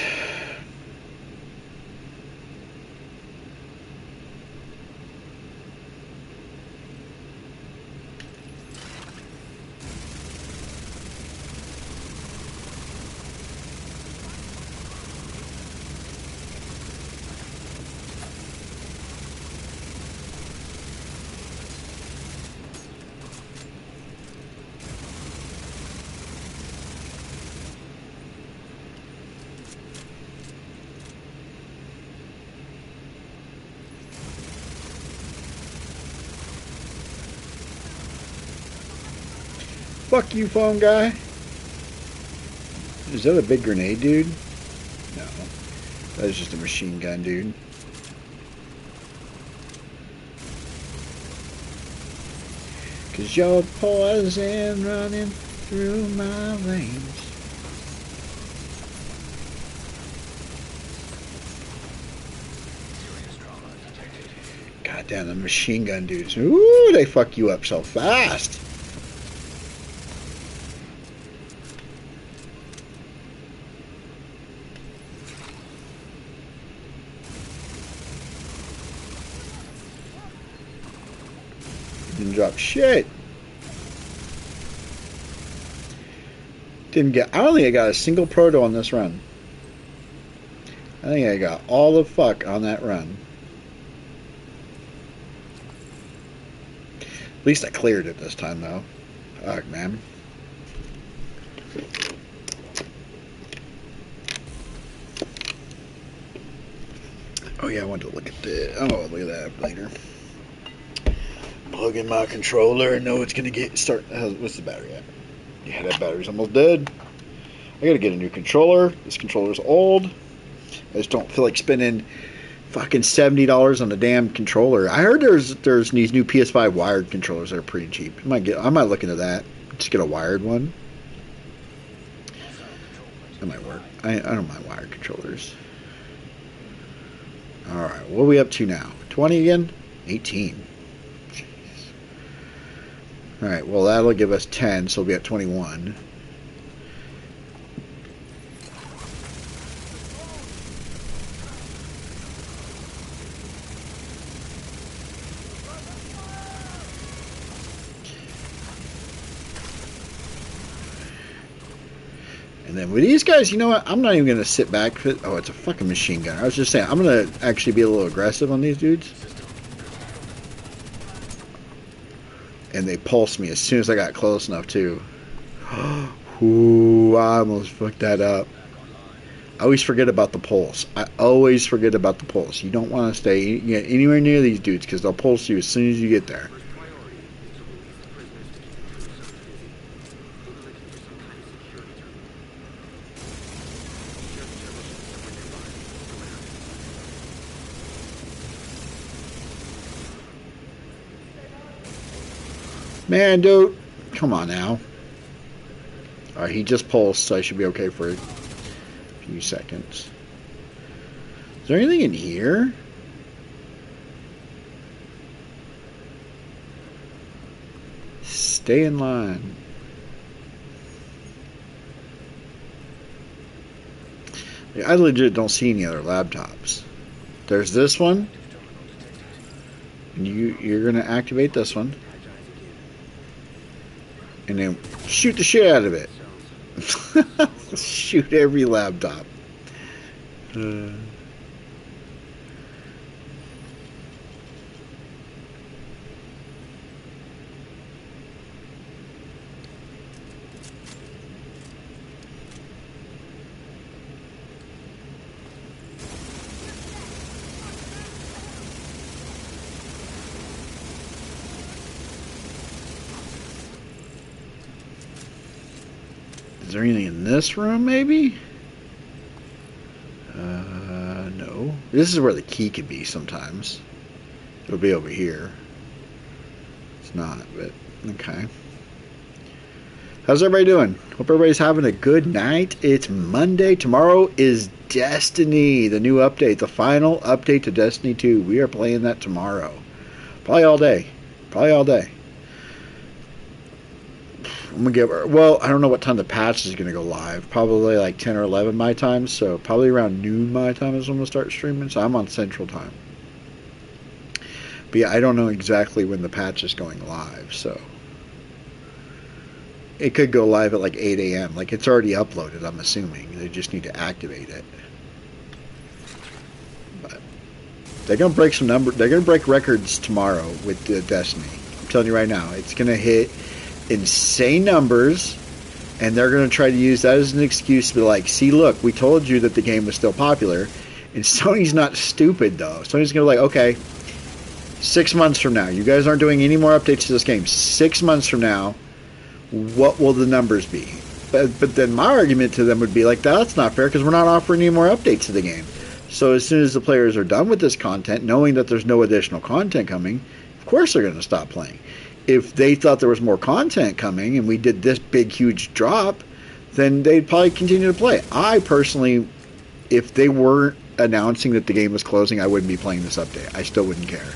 Speaker 1: Fuck you, phone guy. Is that a big grenade, dude? No. That is just a machine gun, dude. Cause you're poison running through my veins. God damn, the machine gun dudes. Ooh, they fuck you up so fast. Didn't drop shit. Didn't get. I don't think I got a single proto on this run. I think I got all the fuck on that run. At least I cleared it this time, though. Fuck, man. Oh yeah, I wanted to look at the. Oh, look at that later. Plug in my controller and know it's gonna start. What's the battery at? Yeah, that battery's almost dead. I gotta get a new controller. This controller's old. I just don't feel like spending fucking $70 on the damn controller. I heard there's these new PS5 wired controllers that are pretty cheap. I might look into that. Just get a wired one. That might work. I don't mind wired controllers. Alright, what are we up to now? 20 again? 18. Jeez. Alright, well that'll give us 10, so we'll be at 21. And then with these guys, you know what? I'm not even going to sit back. Oh, it's a fucking machine gun. I was just saying, I'm going to actually be a little aggressive on these dudes. And they pulsed me as soon as I got close enough, too. Ooh, I almost fucked that up. I always forget about the pulse. I always forget about the pulse. You don't want to stay anywhere near these dudes because they'll pulse you as soon as you get there. Man, dude. Come on now. Alright, he just pulsed, so I should be okay for a few seconds. Is there anything in here? Stay in line. I legit don't see any other laptops. There's this one. And you're gonna activate this one. And then shoot the shit out of it. Shoot every laptop. Is there anything in this room, maybe? No. This is where the key could be sometimes. It'll be over here. It's not, but okay. How's everybody doing? Hope everybody's having a good night. It's Monday. Tomorrow is Destiny, the new update, the final update to Destiny 2. We are playing that tomorrow. Probably all day. Probably all day. I'm gonna give. Well, I don't know what time the patch is gonna go live. Probably like 10 or 11 my time. So probably around noon my time is when we'll start streaming. So I'm on Central Time. But yeah, I don't know exactly when the patch is going live. So it could go live at like 8 a.m. Like it's already uploaded. I'm assuming they just need to activate it. But they're gonna break some number. They're gonna break records tomorrow with Destiny. I'm telling you right now, it's gonna hit insane numbers, and they're going to try to use that as an excuse to be like, see, look, we told you that the game was still popular. And Sony's not stupid, though. Sony's going to be like, okay, 6 months from now, you guys aren't doing any more updates to this game. 6 months from now, what will the numbers be? But then my argument to them would be like, that's not fair because we're not offering any more updates to the game. So as soon as the players are done with this content, knowing that there's no additional content coming, of course they're going to stop playing. If they thought there was more content coming and we did this big, huge drop, then they'd probably continue to play. I personally, if they weren't announcing that the game was closing, I wouldn't be playing this update. I still wouldn't care.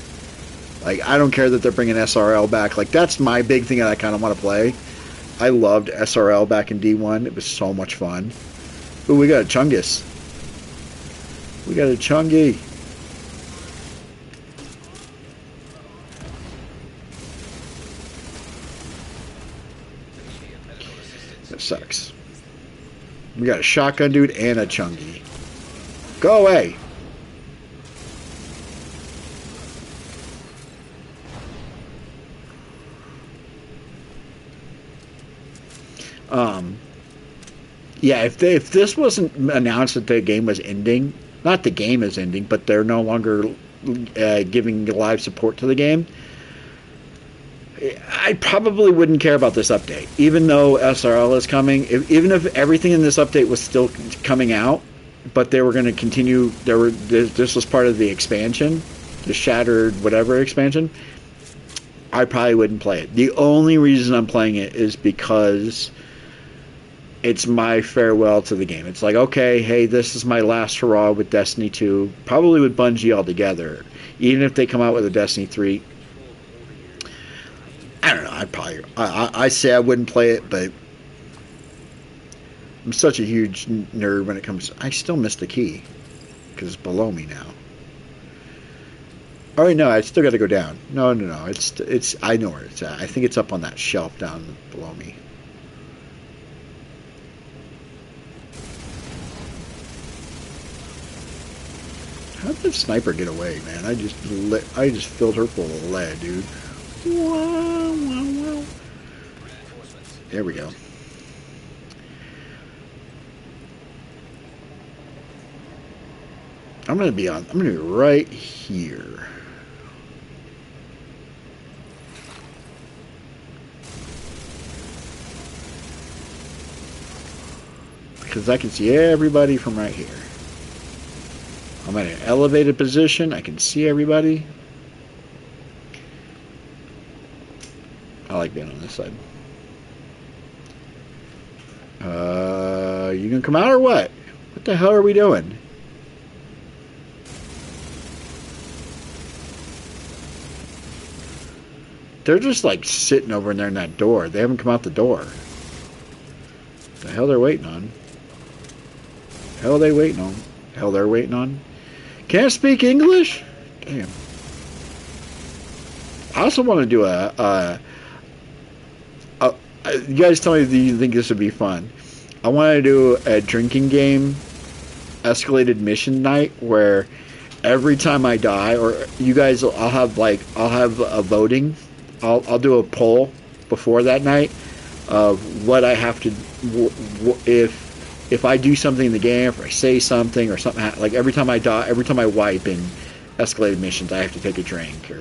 Speaker 1: Like, I don't care that they're bringing SRL back. Like, that's my big thing that I kind of want to play. I loved SRL back in D1. It was so much fun. Ooh, we got a Chungus. We got a Chungy. That sucks. We got a shotgun dude and a Chungy. Go away. Yeah, if this wasn't announced that the game was ending, not the game is ending, but they're no longer giving live support to the game, I probably wouldn't care about this update. Even though SRL is coming, even if everything in this update was still coming out, but they were going to continue, this was part of the expansion, the Shattered whatever expansion, I probably wouldn't play it. The only reason I'm playing it is because it's my farewell to the game. It's like, okay, hey, this is my last hurrah with Destiny 2, probably with Bungie altogether. Even if they come out with a Destiny 3, I don't know, I say I wouldn't play it, but I'm such a huge nerd when it comes, I still miss the key, because it's below me now. Oh, no, I still got to go down. No, it's, I know where it's at. I think it's up on that shelf down below me. How did the sniper get away, man? I just filled her full of lead, dude. Wow, wow, wow. There we go. I'm gonna be right here. Because I can see everybody from right here. I'm at an elevated position. I can see everybody. like being on this side. You gonna come out or what? What the hell are we doing? They're just like sitting over in there in that door. They haven't come out the door. The hell they're waiting on? Hell are they waiting on? Hell they're waiting on? Can't speak English? Damn. I also want to do you guys tell me if you think this would be fun. I want to do a drinking game escalated mission night where every time I die, or you guys, I'll have a voting. I'll do a poll before that night of what I have to, if I do something in the game, if I say something or something, like every time I die, every time I wipe in escalated missions, I have to take a drink,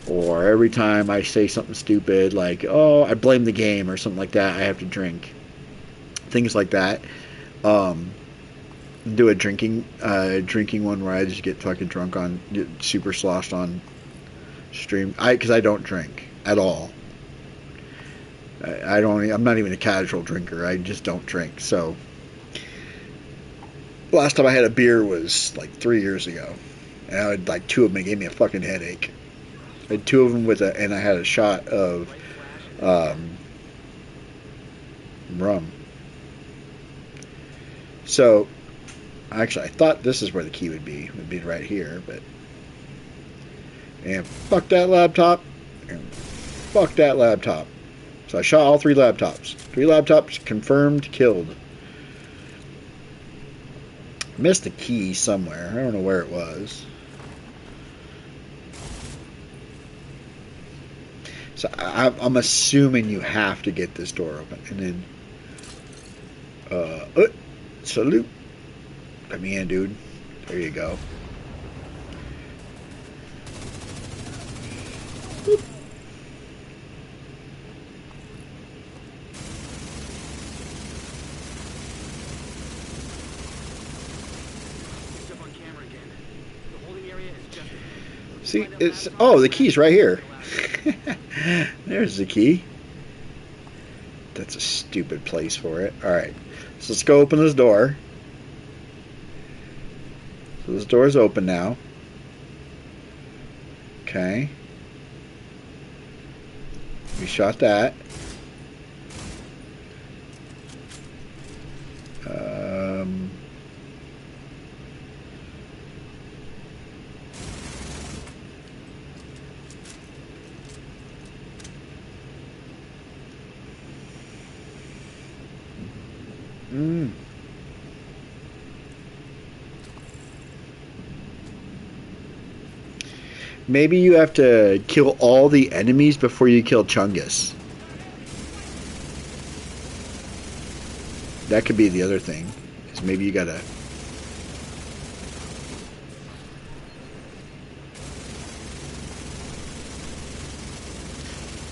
Speaker 1: or every time I say something stupid, like, oh, I blame the game or something like that, I have to drink. Things like that. Do a drinking one where I just get fucking drunk on, get super sloshed on stream. Because I don't drink at all. I'm not even a casual drinker. I just don't drink. So, last time I had a beer was like 3 years ago. And I had like 2 of them. It gave me a fucking headache. I had 2 of them and I had a shot of rum. So, actually, I thought this is where the key would be. It would be right here, but... And fuck that laptop. And fuck that laptop. So I shot all 3 laptops. 3 laptops confirmed killed. Missed the key somewhere. I don't know where it was. So I'm assuming you have to get this door open. And then... salute. Let me in, dude. There you go. Boop.
Speaker 2: Step on camera again. The holding area is just...
Speaker 1: See, it's... Oh, the key's right here. There's the key. That's a stupid place for it. Alright. So let's go open this door. So this door is open now. Okay. We shot that. Maybe you have to kill all the enemies before you kill Chungus. That could be the other thing. Is maybe you gotta...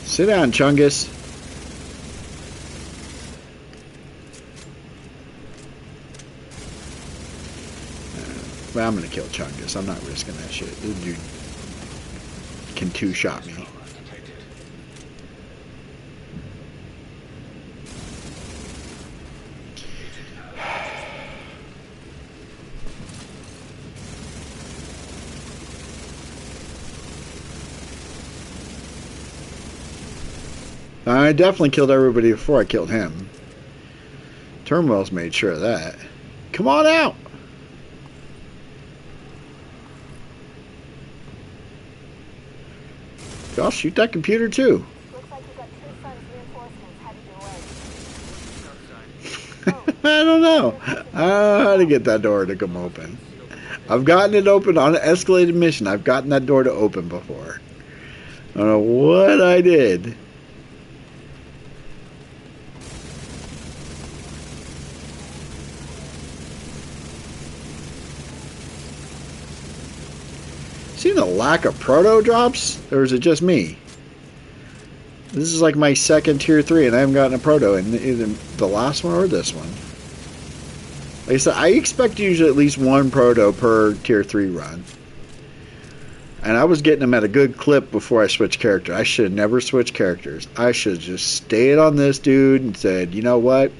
Speaker 1: Sit down, Chungus. Well, I'm gonna kill Chungus. I'm not risking that shit. This dude can 2-shot me. I definitely killed everybody before I killed him. Turmoil's made sure of that. Come on out! I'll shoot that computer too.
Speaker 4: Looks like you got 2 Suns reinforcements headed your way.
Speaker 1: I don't know. I don't know how to get that door to come open. I've gotten it open on an escalated mission. I've gotten that door to open before. I don't know what I did. Seen the lack of proto drops? Or is it just me? This is like my second tier 3 and I haven't gotten a proto in either the last one or this one. Like I said, I expect usually at least 1 proto per tier 3 run. And I was getting them at a good clip before I switched character. I should have never switched characters. I should have just stayed on this dude and said, you know what?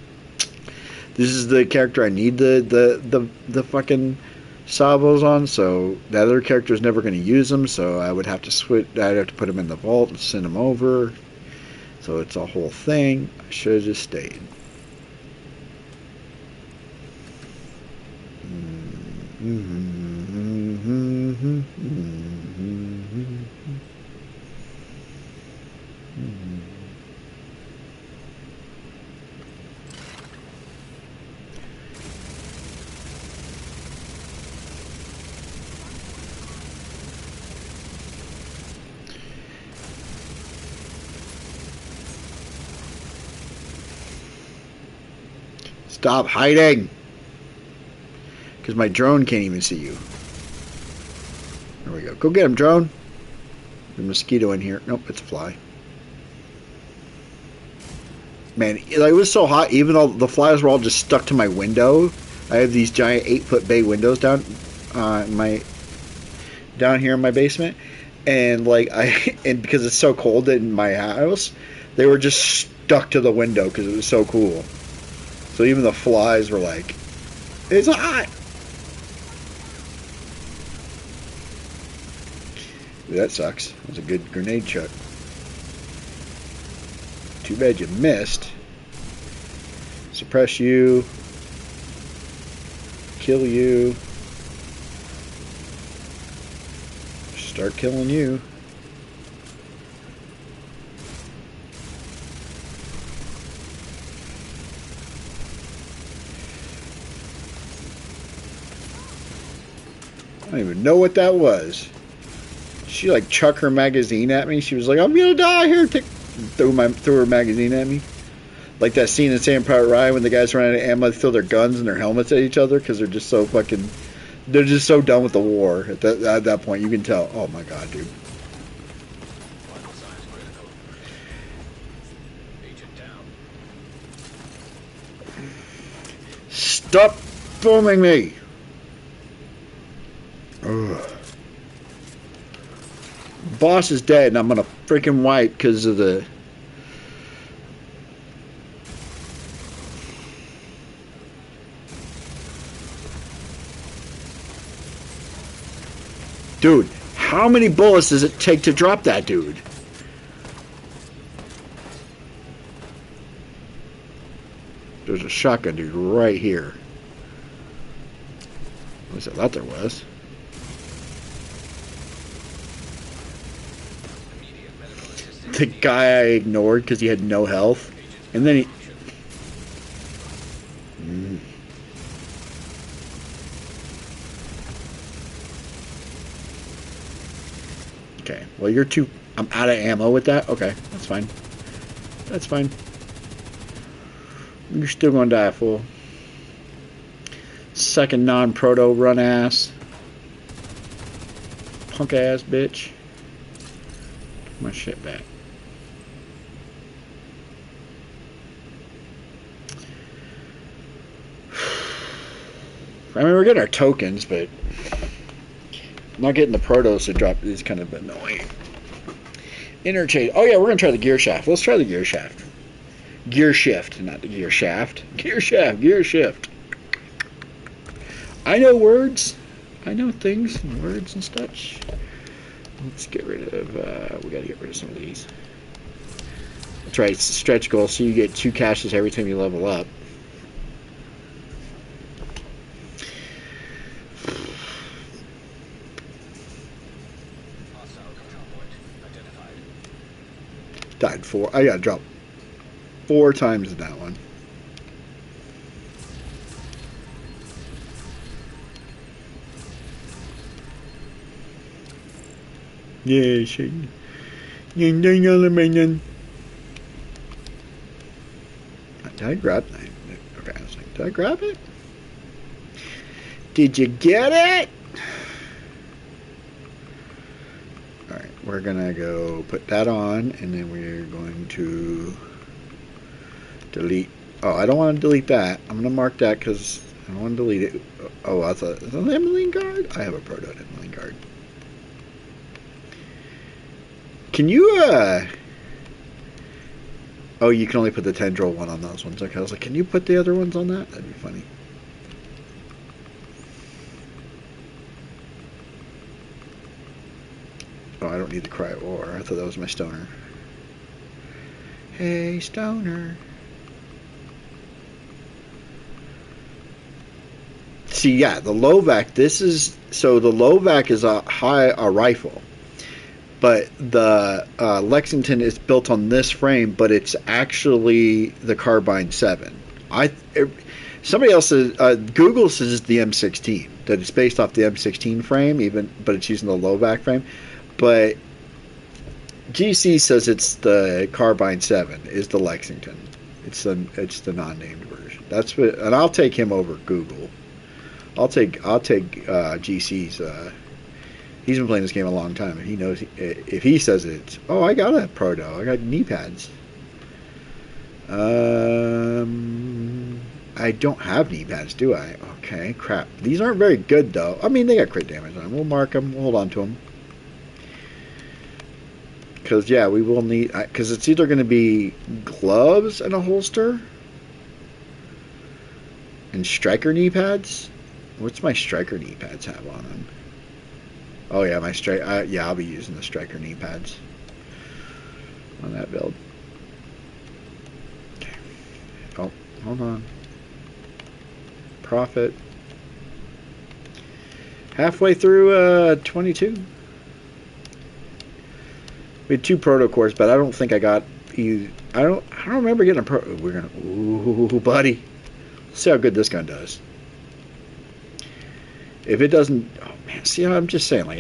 Speaker 1: This is the character I need the fucking salvos on, so the other character's never going to use them, so I would have to switch. I'd have to put them in the vault and send them over. So it's a whole thing. I should have just stayed. Stop hiding! Because my drone can't even see you. There we go. Go get him, drone. There's a mosquito in here. Nope, it's a fly. Man, it was so hot, even though the flies were all just stuck to my window. I have these giant 8-foot bay windows down down here in my basement. And and because it's so cold in my house, they were just stuck to the window because it was so cool. So even the flies were like, it's hot! Ooh, that sucks. That was a good grenade chuck. Too bad you missed. Suppress you. Kill you. Start killing you. I don't even know what that was. She like chucked her magazine at me. She was like, "I'm gonna die here." Threw her magazine at me. Like that scene in Saving Private Ryan when the guys run out of ammo, they throw their guns and their helmets at each other because they're just so fucking. They're just so done with the war. At that point, you can tell. Oh my god, dude. Stop filming me. Ugh. Boss is dead, and I'm gonna freaking wipe because of the. Dude, how many bullets does it take to drop that dude? There's a shotgun dude right here. At least I thought there was. The guy I ignored because he had no health. And then he... Okay, well you're too... I'm out of ammo with that? Okay, that's fine. That's fine. You're still gonna die, fool. Second non-proto run ass. Punk ass bitch. Put my shit back. I mean, we're getting our tokens, but not getting the protos to drop is kind of annoying. Interchange. Oh yeah, we're gonna try the gear shaft. Let's try the gear shaft. Gear shift, not the gear shaft. Gear shaft, gear shift. I know words. I know things and words and such. Let's get rid of, we gotta get rid of some of these. That's right, it's a stretch goal, so you get 2 caches every time you level up. Died 4. I got dropped 4 times in that one. Yeah, shit. Did I grab that? Okay, I was like, did I grab it? Did you get it? Alright, we're gonna go put that on, and then we're going to delete. Oh, I don't want to delete that. I'm gonna mark that because I don't want to delete it. Oh, I thought, is that an Emmeline card? I have a proto Emmeline card. Can you, oh, you can only put the tendril one on those ones. Okay, I was like, can you put the other ones on that? That'd be funny. Oh, I don't need the cry or. I thought that was my stoner. Hey, stoner. See, yeah, the Lovac. This is so the Lovac is a rifle, but the Lexington is built on this frame, but it's actually the Carbine 7. Somebody else says Google says it's the M16, that it's based off the M16 frame, but it's using the Lovac frame. But GC says it's the Carbine 7 is the Lexington. It's the non-named version. That's what, and I'll take him over Google. I'll take GC's. He's been playing this game a long time, and he knows if he says it. Oh, I got a Proto. I got knee pads. I don't have knee pads, do I? Okay, crap. These aren't very good though. I mean, they got crit damage on them. We'll mark them. We'll hold on to them. Because yeah, we will need. Because it's either going to be gloves and a holster, and striker knee pads. What's my striker knee pads have on them? Oh yeah, my yeah, I'll be using the striker knee pads on that build. Okay. Oh, hold on. Profit. Halfway through 22. We had 2 proto cores, but I don't think I got either. I don't remember getting a pro. We're gonna. Ooh, buddy. Let's see how good this gun does. If it doesn't, oh man, see, I'm just saying, like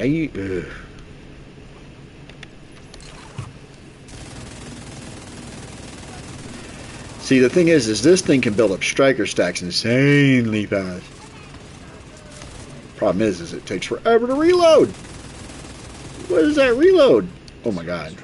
Speaker 1: see, the thing is this thing can build up striker stacks insanely fast. Problem is it takes forever to reload. What is that reload? Oh my god.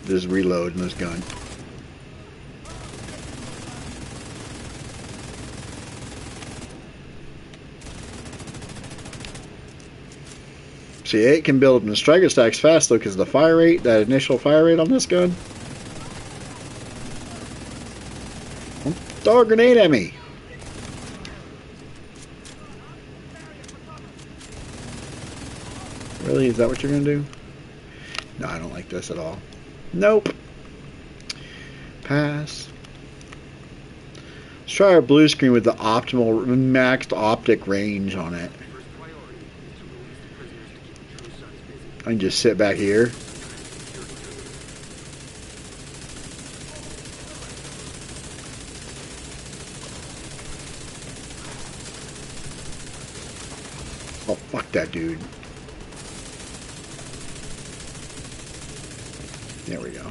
Speaker 1: This reload in this gun. See, it can build up in striker stacks fast though, because the fire rate, that initial fire rate on this gun. Don't throw a grenade at me. Really? Is that what you're gonna do? No, I don't like this at all. Nope. Pass. Let's try our blue screen with the optimal maxed optic range on it. I can just sit back here. Oh, fuck that dude. There we go.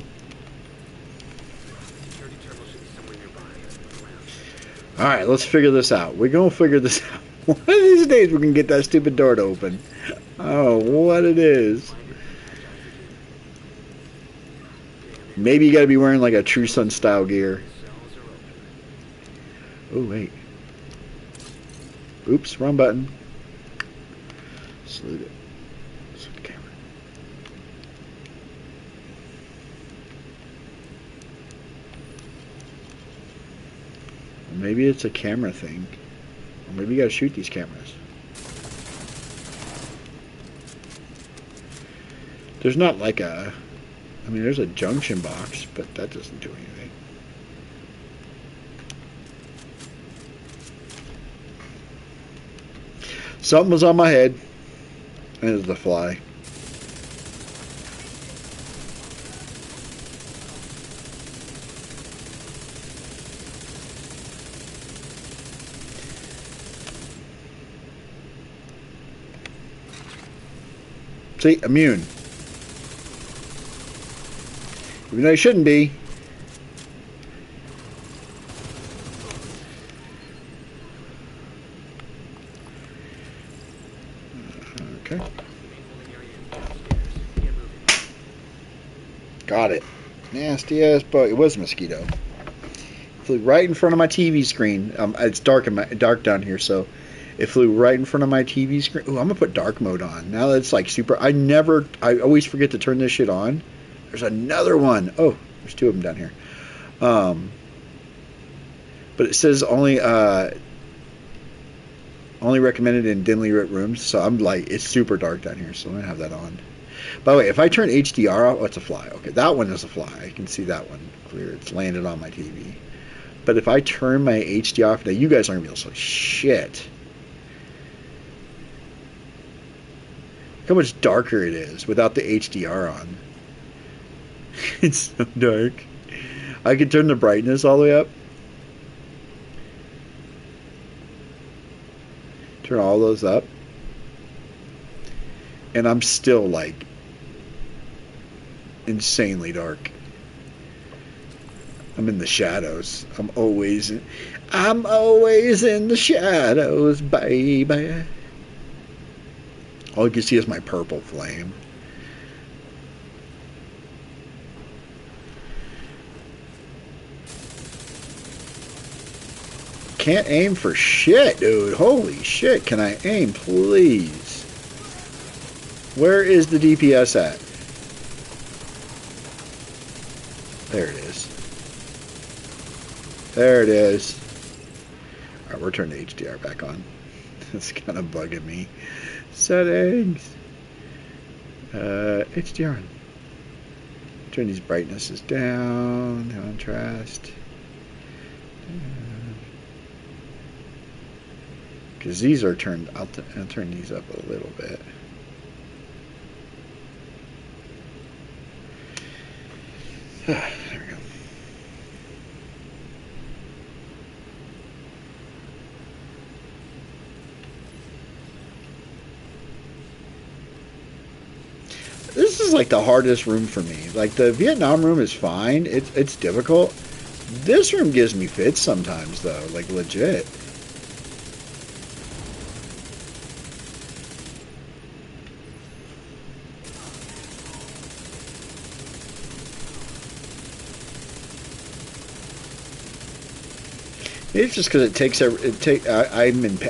Speaker 1: Alright, let's figure this out. We're going to figure this out. One of these days we can get that stupid door to open. Oh, what it is. Maybe you got to be wearing like a True Sun style gear. Oh, wait. Oops, wrong button. Salute it. Salute the camera. Maybe it's a camera thing. Or maybe you gotta shoot these cameras. There's not like a... I mean, there's a junction box, but that doesn't do anything. Something was on my head. And it was the fly. See, immune. Even though he shouldn't be. Okay. Got it. Nasty ass bug. It was a mosquito. Flew right in front of my TV screen. It's dark dark down here, so it flew right in front of my TV screen. Ooh, I'm gonna put dark mode on. Now that it's like super. I always forget to turn this shit on. There's another one. Oh, there's two of them down here. But it says only recommended in dimly lit rooms. So I'm like, it's super dark down here, so I'm gonna have that on. By the way, if I turn HDR off, oh, it's a fly. Okay, that one is a fly. I can see that one clear. It's landed on my TV. But if I turn my HDR off, now you guys aren't gonna be able to see shit. Look how much darker it is without the HDR on. It's so dark. I can turn the brightness all the way up. Turn all those up. And I'm still like insanely dark. I'm in the shadows. I'm always in the shadows, baby. All you can see is my purple flame. Can't aim for shit, dude. Holy shit, can I aim, please? Where is the DPS at? There it is. There it is. Alright, we're turning the HDR back on. It's kind of bugging me. Settings. HDR. Turn these brightnesses down. Contrast. Because these are turned. I'll turn these up a little bit. There we go. This is like the hardest room for me. Like the Vietnam room is fine. It's difficult. This room gives me fits sometimes though, like legit. It's just because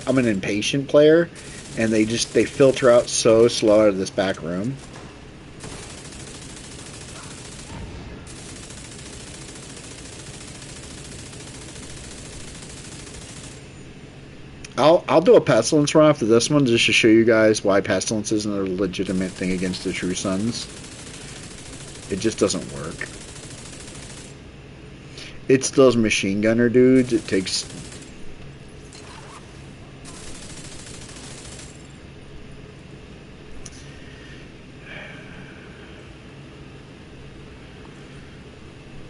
Speaker 1: I'm an impatient player, and they filter out so slow out of this back room. I'll do a pestilence run after this one just to show you guys why pestilence isn't a legitimate thing against the True Sons. It just doesn't work. It's those machine gunner dudes. It takes.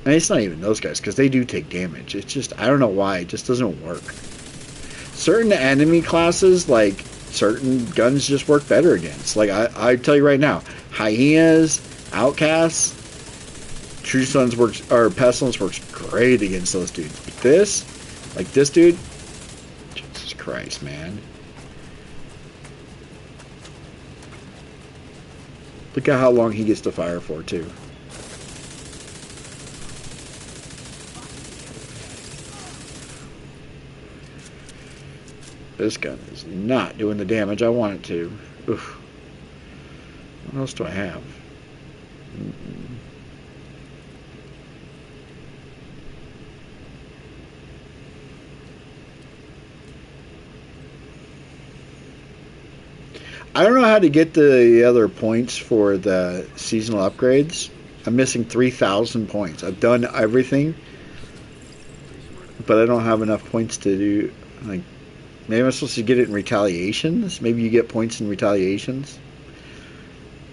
Speaker 1: And it's not even those guys because they do take damage. It's just I don't know why it just doesn't work. Certain enemy classes, like certain guns, just work better against. Like I tell you right now, hyenas, outcasts. True Sons works, or Pestilence works great against those dudes. But this, like this dude, Jesus Christ, man. Look at how long he gets to fire for, too. This gun is not doing the damage I want it to. Oof. What else do I have? I don't know how to get the other points for the seasonal upgrades. I'm missing 3,000 points. I've done everything, but I don't have enough points to do. Like, maybe I'm supposed to get it in retaliations. Maybe you get points in retaliations.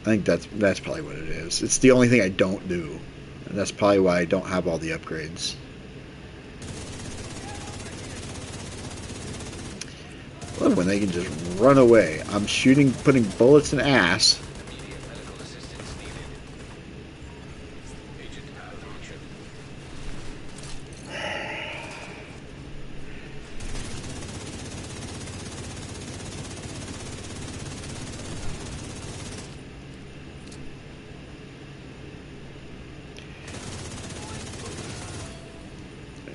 Speaker 1: I think that's probably what it is. It's the only thing I don't do, and that's probably why I don't have all the upgrades. I love when they can just run away. I'm putting bullets in ass.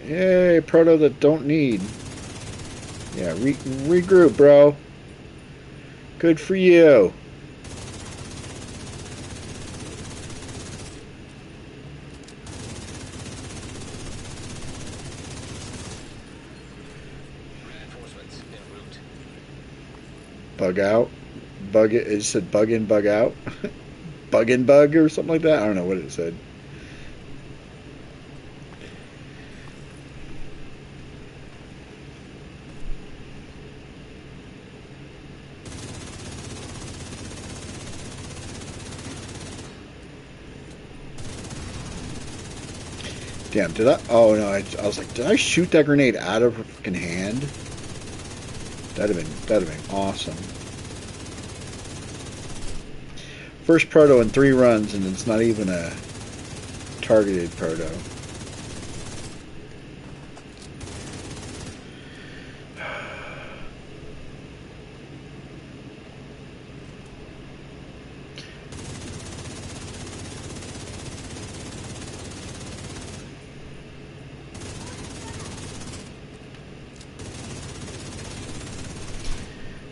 Speaker 1: Yay, proto that don't need. Yeah, regroup, bro. Good for you.
Speaker 2: Reinforcements en route.
Speaker 1: Bug out. Bug it. It said bug in, bug out. Bug in, bug or something like that. I don't know what it said. Damn, did I? Oh no, I was like, did I shoot that grenade out of her fucking hand? That'd have been awesome. First proto in 3 runs, and it's not even a targeted proto.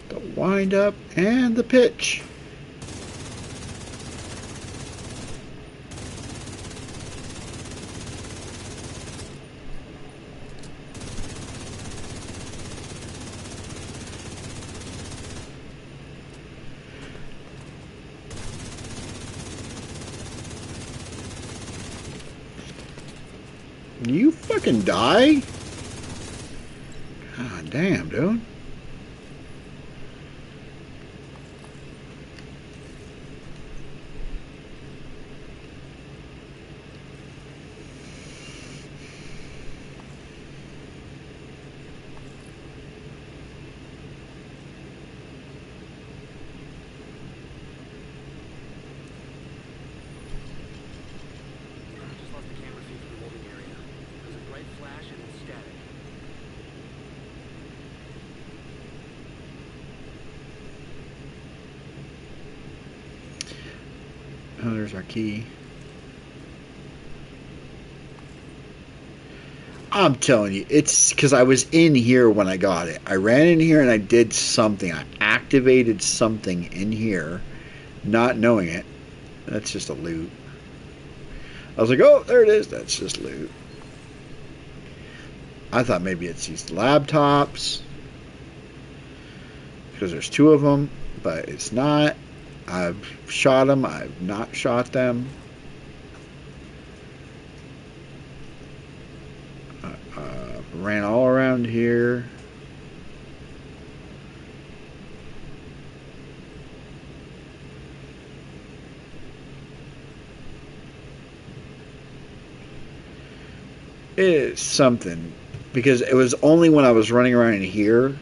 Speaker 1: The wind up and the pitch. You fucking die? God damn, dude.
Speaker 2: Just lost the camera feed from the holding area. There's a bright flash and then static.
Speaker 1: Oh, there's our key. I'm telling you, it's because I was in here when I got it. I ran in here and I did something. I activated something in here, not knowing it. That's just a loot. I was like, oh, there it is. That's just loot. I thought maybe it's these laptops because there's 2 of them, but it's not. I've shot them. I've not shot them. Ran all around here. It is something because it was only when I was running around in here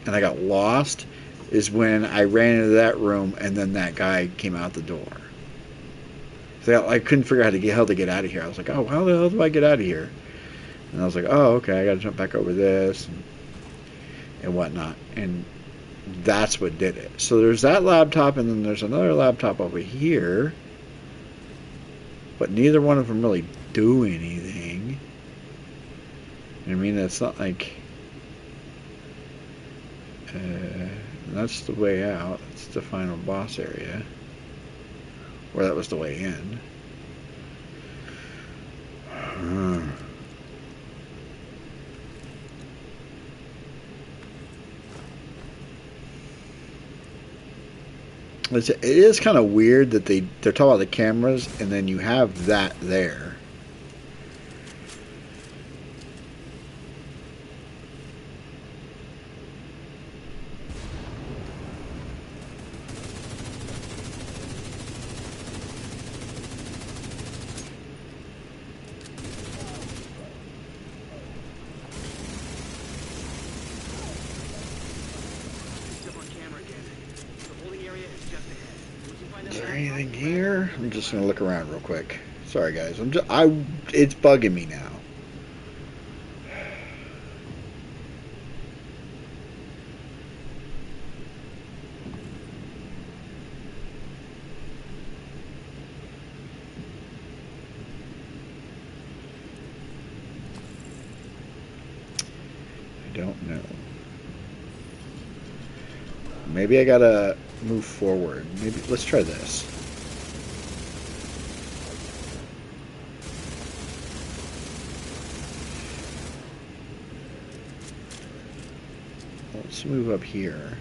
Speaker 1: and I got lost is when I ran into that room and then that guy came out the door. So I couldn't figure out how to get out of here. I was like, oh, how the hell do I get out of here? And I was like, oh, okay, I got to jump back over this and whatnot. And that's what did it. So there's that laptop, and then there's another laptop over here. But neither one of them really do anything. I mean, it's not like... that's the way out. That's the final boss area. Or that was the way in. It is kind of weird that they're talking about the cameras and then you have that there.
Speaker 2: Step on camera again. The holding area is just ahead. We can find
Speaker 1: Is
Speaker 2: out
Speaker 1: there anything here? I'm just gonna look around real quick. Sorry guys, it's bugging me now. Maybe I gotta move forward. Maybe let's try this. Let's move up here.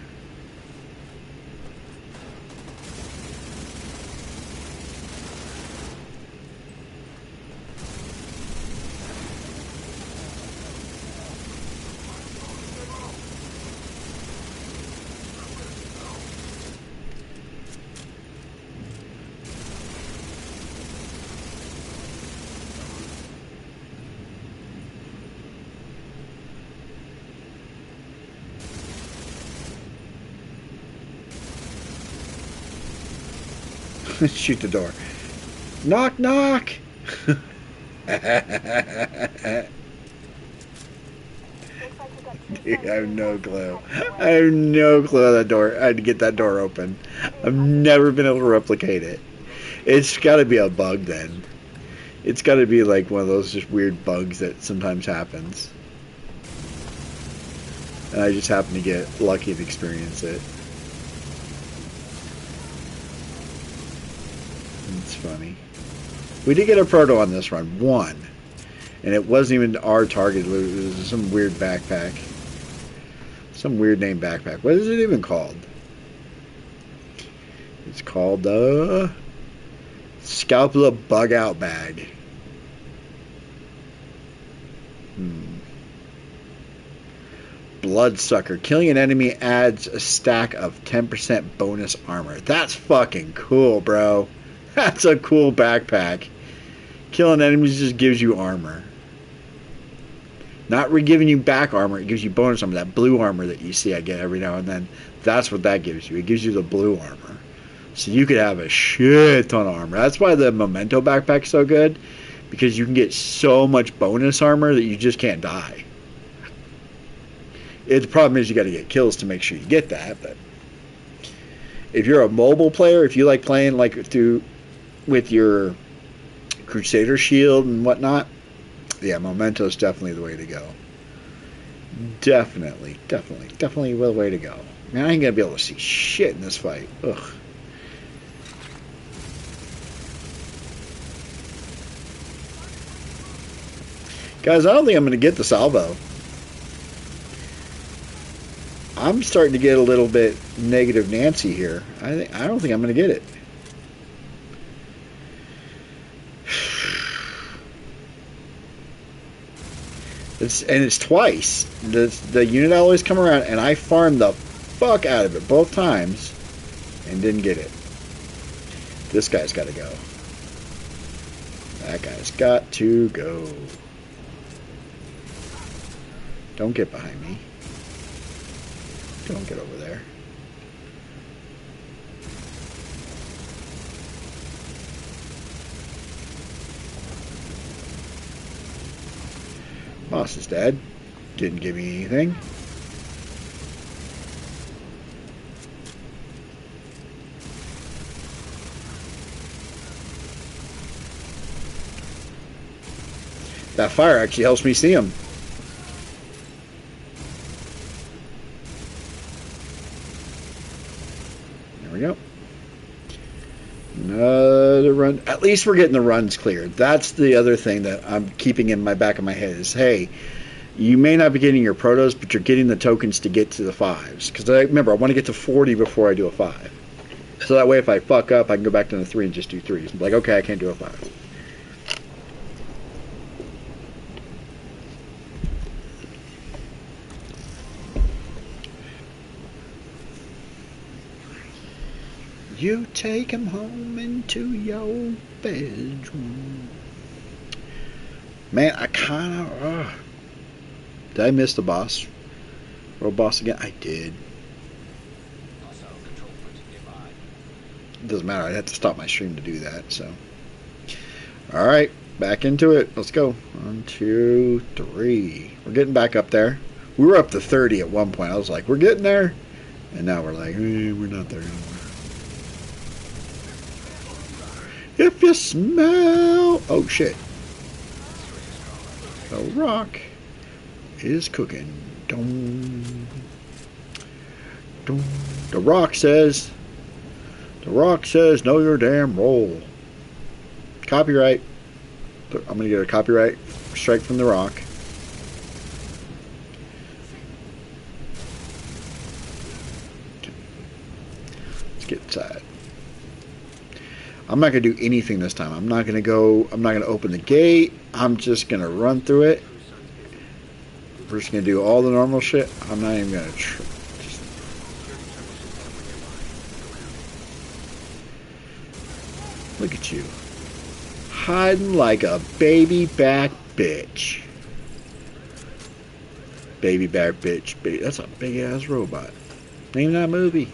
Speaker 1: Shoot the door. Knock, knock! Dude, I have no clue. I have no clue how that door. I'd get that door open. I've never been able to replicate it. It's got to be a bug then. It's got to be like one of those just weird bugs that sometimes happens. And I just happen to get lucky to experience it. It's funny. We did get a proto on this run. One. And it wasn't even our target loot. It was some weird backpack. Some weird name backpack. What is it even called? It's called the Scalpula Bug Out Bag. Bloodsucker. Killing an enemy adds a stack of 10% bonus armor. That's fucking cool, bro. That's a cool backpack. Killing enemies just gives you armor. Not re-giving you back armor, it gives you bonus armor. That blue armor that you see I get every now and then, that's what that gives you. It gives you the blue armor. So you could have a shit ton of armor. That's why the Memento backpack's so good, because you can get so much bonus armor that you just can't die. The problem is you got to get kills to make sure you get that. But if you're a mobile player, if you like playing like with your Crusader shield and whatnot, yeah, Memento's definitely the way to go. Definitely the way to go. Man, I ain't gonna be able to see shit in this fight. Ugh. Guys, I don't think I'm gonna get the salvo. I'm starting to get a little bit negative Nancy here. I don't think I'm gonna get it. It's twice. The unit always come around, and I farmed the fuck out of it both times, and didn't get it. This guy's got to go. That guy's got to go. Don't get behind me. Don't get over there. Boss is dead. Didn't give me anything. That fire actually helps me see him. There we go. Another run. At least we're getting the runs cleared. That's the other thing that I'm keeping in my back of my head is, hey, you may not be getting your protos, but you're getting the tokens to get to the 5s. Because remember, I want to get to 40 before I do a 5. So that way if I fuck up, I can go back to the 3 and just do 3s. I'm like, okay, I can't do a 5. You take him home into your bedroom. Man, I kind of... did I miss the boss? Road boss again? I did. It doesn't matter. I'd have to stop my stream to do that, so... Alright, back into it. Let's go. 1, 2, 3. We're getting back up there. We were up to 30 at one point. I was like, we're getting there. And now we're like, we're not there anymore. If you smell... oh, shit. A rock is cooking. Dong. The Rock says. The Rock says, know your damn role. Copyright. I'm gonna get a copyright strike from The Rock. Let's get inside. I'm not gonna do anything this time. I'm not gonna open the gate. I'm just gonna run through it. We're just gonna do all the normal shit. I'm not even gonna look at you. Hiding like a baby back bitch. Baby back bitch. That's a big ass robot. Name that movie.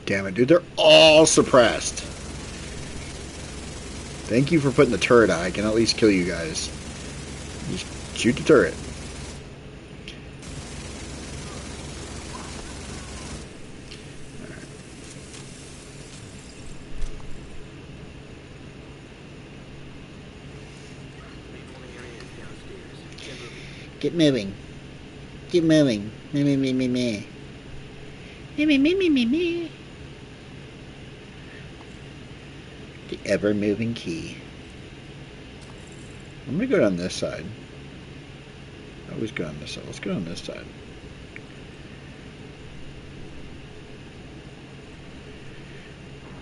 Speaker 1: Damn it, dude. They're all suppressed. Thank you for putting the turret out. I can at least kill you guys. Just shoot the turret. Right. Get moving. Get moving. Me. Me. The ever-moving key. I'm gonna go down this side. I always go on this side. Let's go on this side.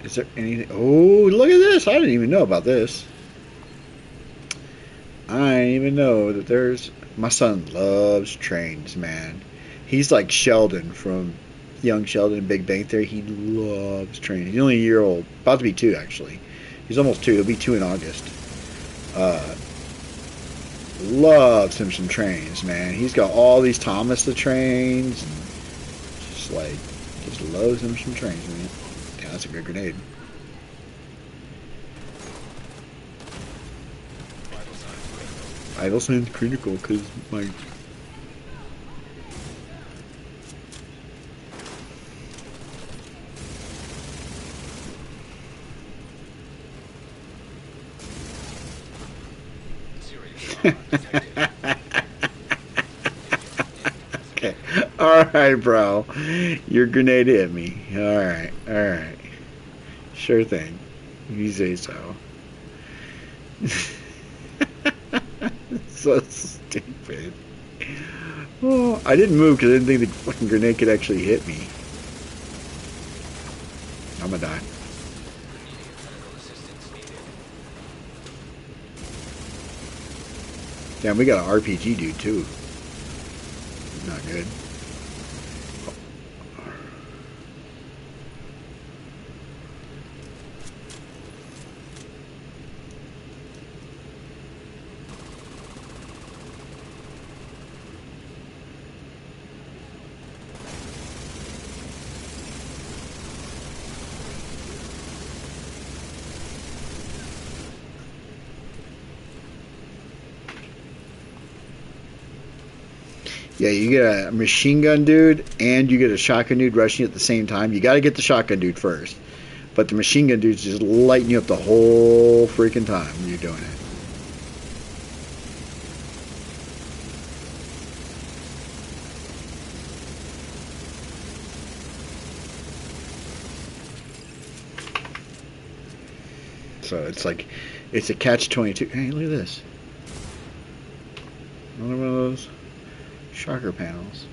Speaker 1: Is there anything? Oh, look at this! I didn't even know about this. I didn't even know that there's... My son loves trains, man. He's like Sheldon from Young Sheldon in Big Bang Theory. He loves trains. He's only a year old. About to be 2, actually. He's almost 2. He'll be 2 in August. Loves him some trains, man. He's got all these Thomas the trains. And just loves him some trains, man. Yeah, that's a good grenade. Vital signs critical because my... Okay. Alright, bro. Your grenade hit me. Alright. Sure thing. You say so. So stupid. Oh, I didn't move because I didn't think the fucking grenade could actually hit me. I'm gonna die. Damn, we got an RPG dude too. Not good. Yeah, you get a machine gun dude and you get a shotgun dude rushing at the same time. You got to get the shotgun dude first. But the machine gun dude's just lighting you up the whole freaking time when you're doing it. So it's like, it's a catch-22. Hey, look at this. Another one of those shocker panels.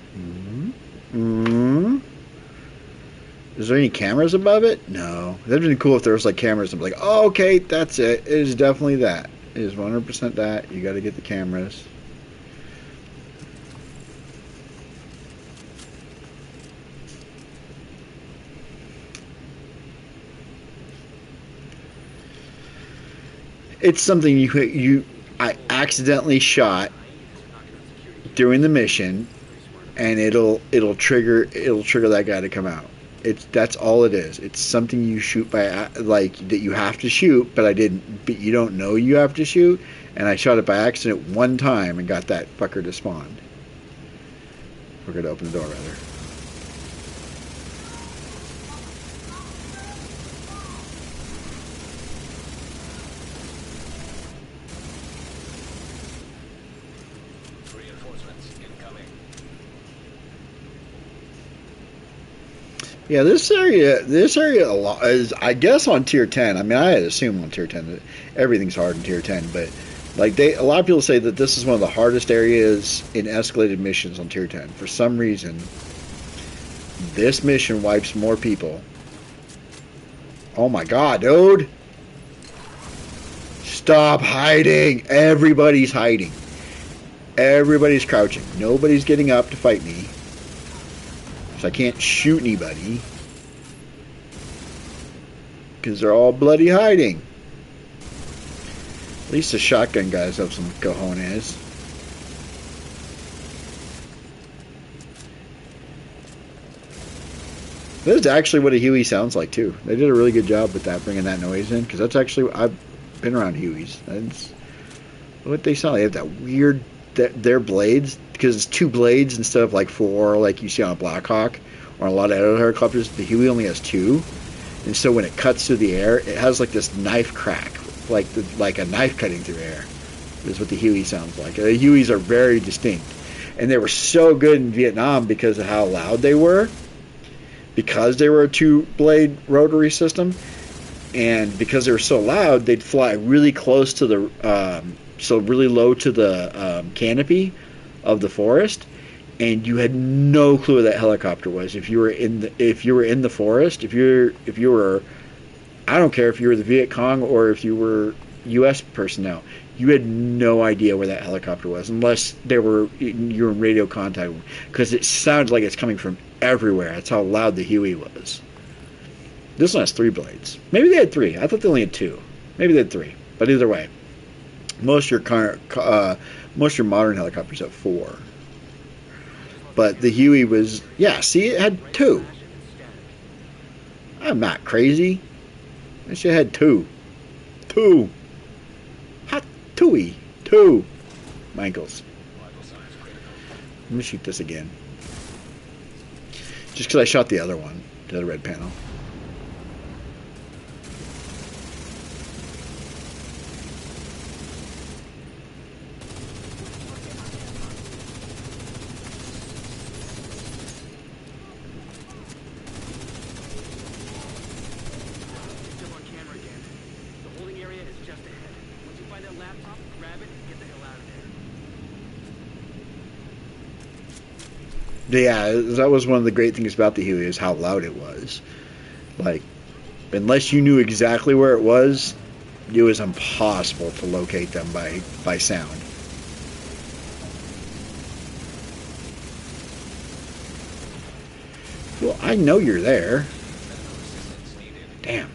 Speaker 1: Is there any cameras above it? No. That'd be cool if there was like cameras. I'm like, oh, okay, that's it. It is definitely that. It is 100% that. You got to get the cameras. It's something I accidentally shot during the mission, and it'll trigger that guy to come out. That's all it is. It's something you shoot by, like, that you have to shoot, but I didn't. But you don't know you have to shoot, and I shot it by accident one time and got that fucker to spawn. We're gonna open the door rather. Yeah, this area a lot is, I guess, on tier 10. I mean, I had assumed on tier 10 that everything's hard in tier 10, but like a lot of people say that this is one of the hardest areas in escalated missions on tier 10. For some reason, this mission wipes more people. Oh my god, dude! Stop hiding! Everybody's hiding. Everybody's crouching. Nobody's getting up to fight me. So I can't shoot anybody. Because they're all bloody hiding. At least the shotgun guys have some cojones. This is actually what a Huey sounds like too. They did a really good job with that, bringing that noise in. Because that's actually, I've been around Hueys. That's what they sound like. They have that weird, their blades, because it's 2 blades instead of like 4 like you see on a Blackhawk or a lot of other helicopters. The Huey only has 2, and so when it cuts through the air, it has like this knife crack, like a knife cutting through air. Is what the Huey sounds like. The Hueys are very distinct, and they were so good in Vietnam because of how loud they were, because they were a 2-blade rotary system, and because they were so loud, they'd fly really close to the so really low to the canopy of the forest, and you had no clue where that helicopter was. If you were in the forest, if you were, I don't care if you were the Viet Cong or if you were U.S. personnel, you had no idea where that helicopter was unless you were in radio contact, because it sounded like it's coming from everywhere. That's how loud the Huey was. This one has 3 blades. Maybe they had 3. I thought they only had 2. Maybe they had 3. But either way, most of your modern helicopters have 4. But the Huey was, yeah, see, it had 2. I'm not crazy. I should have had 2. 2. Hot 2. My ankles. Let me shoot this again. Just because I shot the other one, the other red panel. Yeah, that was one of the great things about the Huey, is how loud it was. Like, unless you knew exactly where it was impossible to locate them by sound. Well, I know you're there. Damn.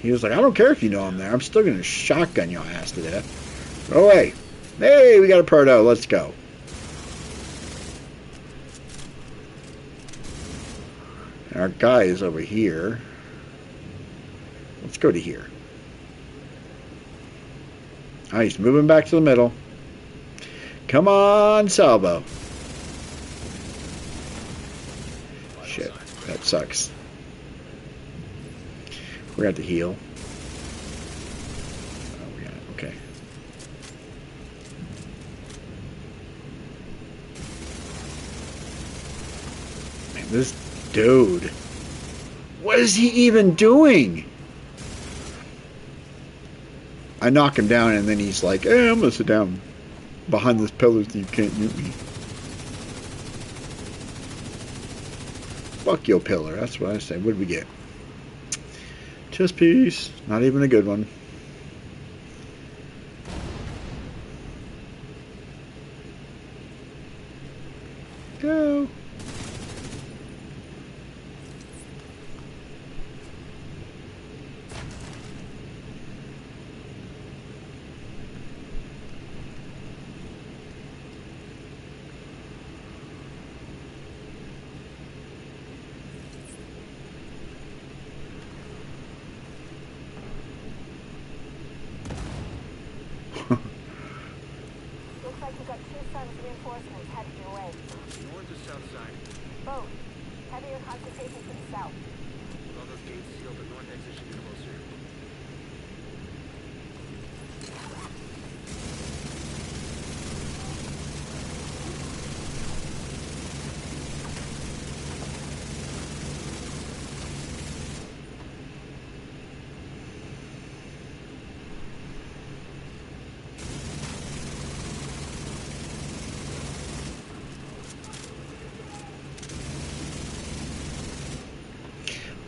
Speaker 1: He was like, I don't care if you know I'm there. I'm still going to shotgun your ass to death. Oh, wait. Hey, we got a proto. Let's go. Our guy is over here. Let's go to here. Oh, he's moving back to the middle. Come on, Salvo. Shit, that sucks. We're going to have to heal. Oh, we got it. Okay. Man, this dude. What is he even doing? I knock him down, and then he's like, hey, I'm going to sit down behind this pillar so you can't mute me. Fuck your pillar. That's what I say. What did we get? Chest piece. Not even a good one. Go.
Speaker 4: True Sun's reinforcements headed your way.
Speaker 2: North or south side?
Speaker 4: Both. Heavier concentration to the south.
Speaker 2: With all those gates sealed, the north exit should be closer.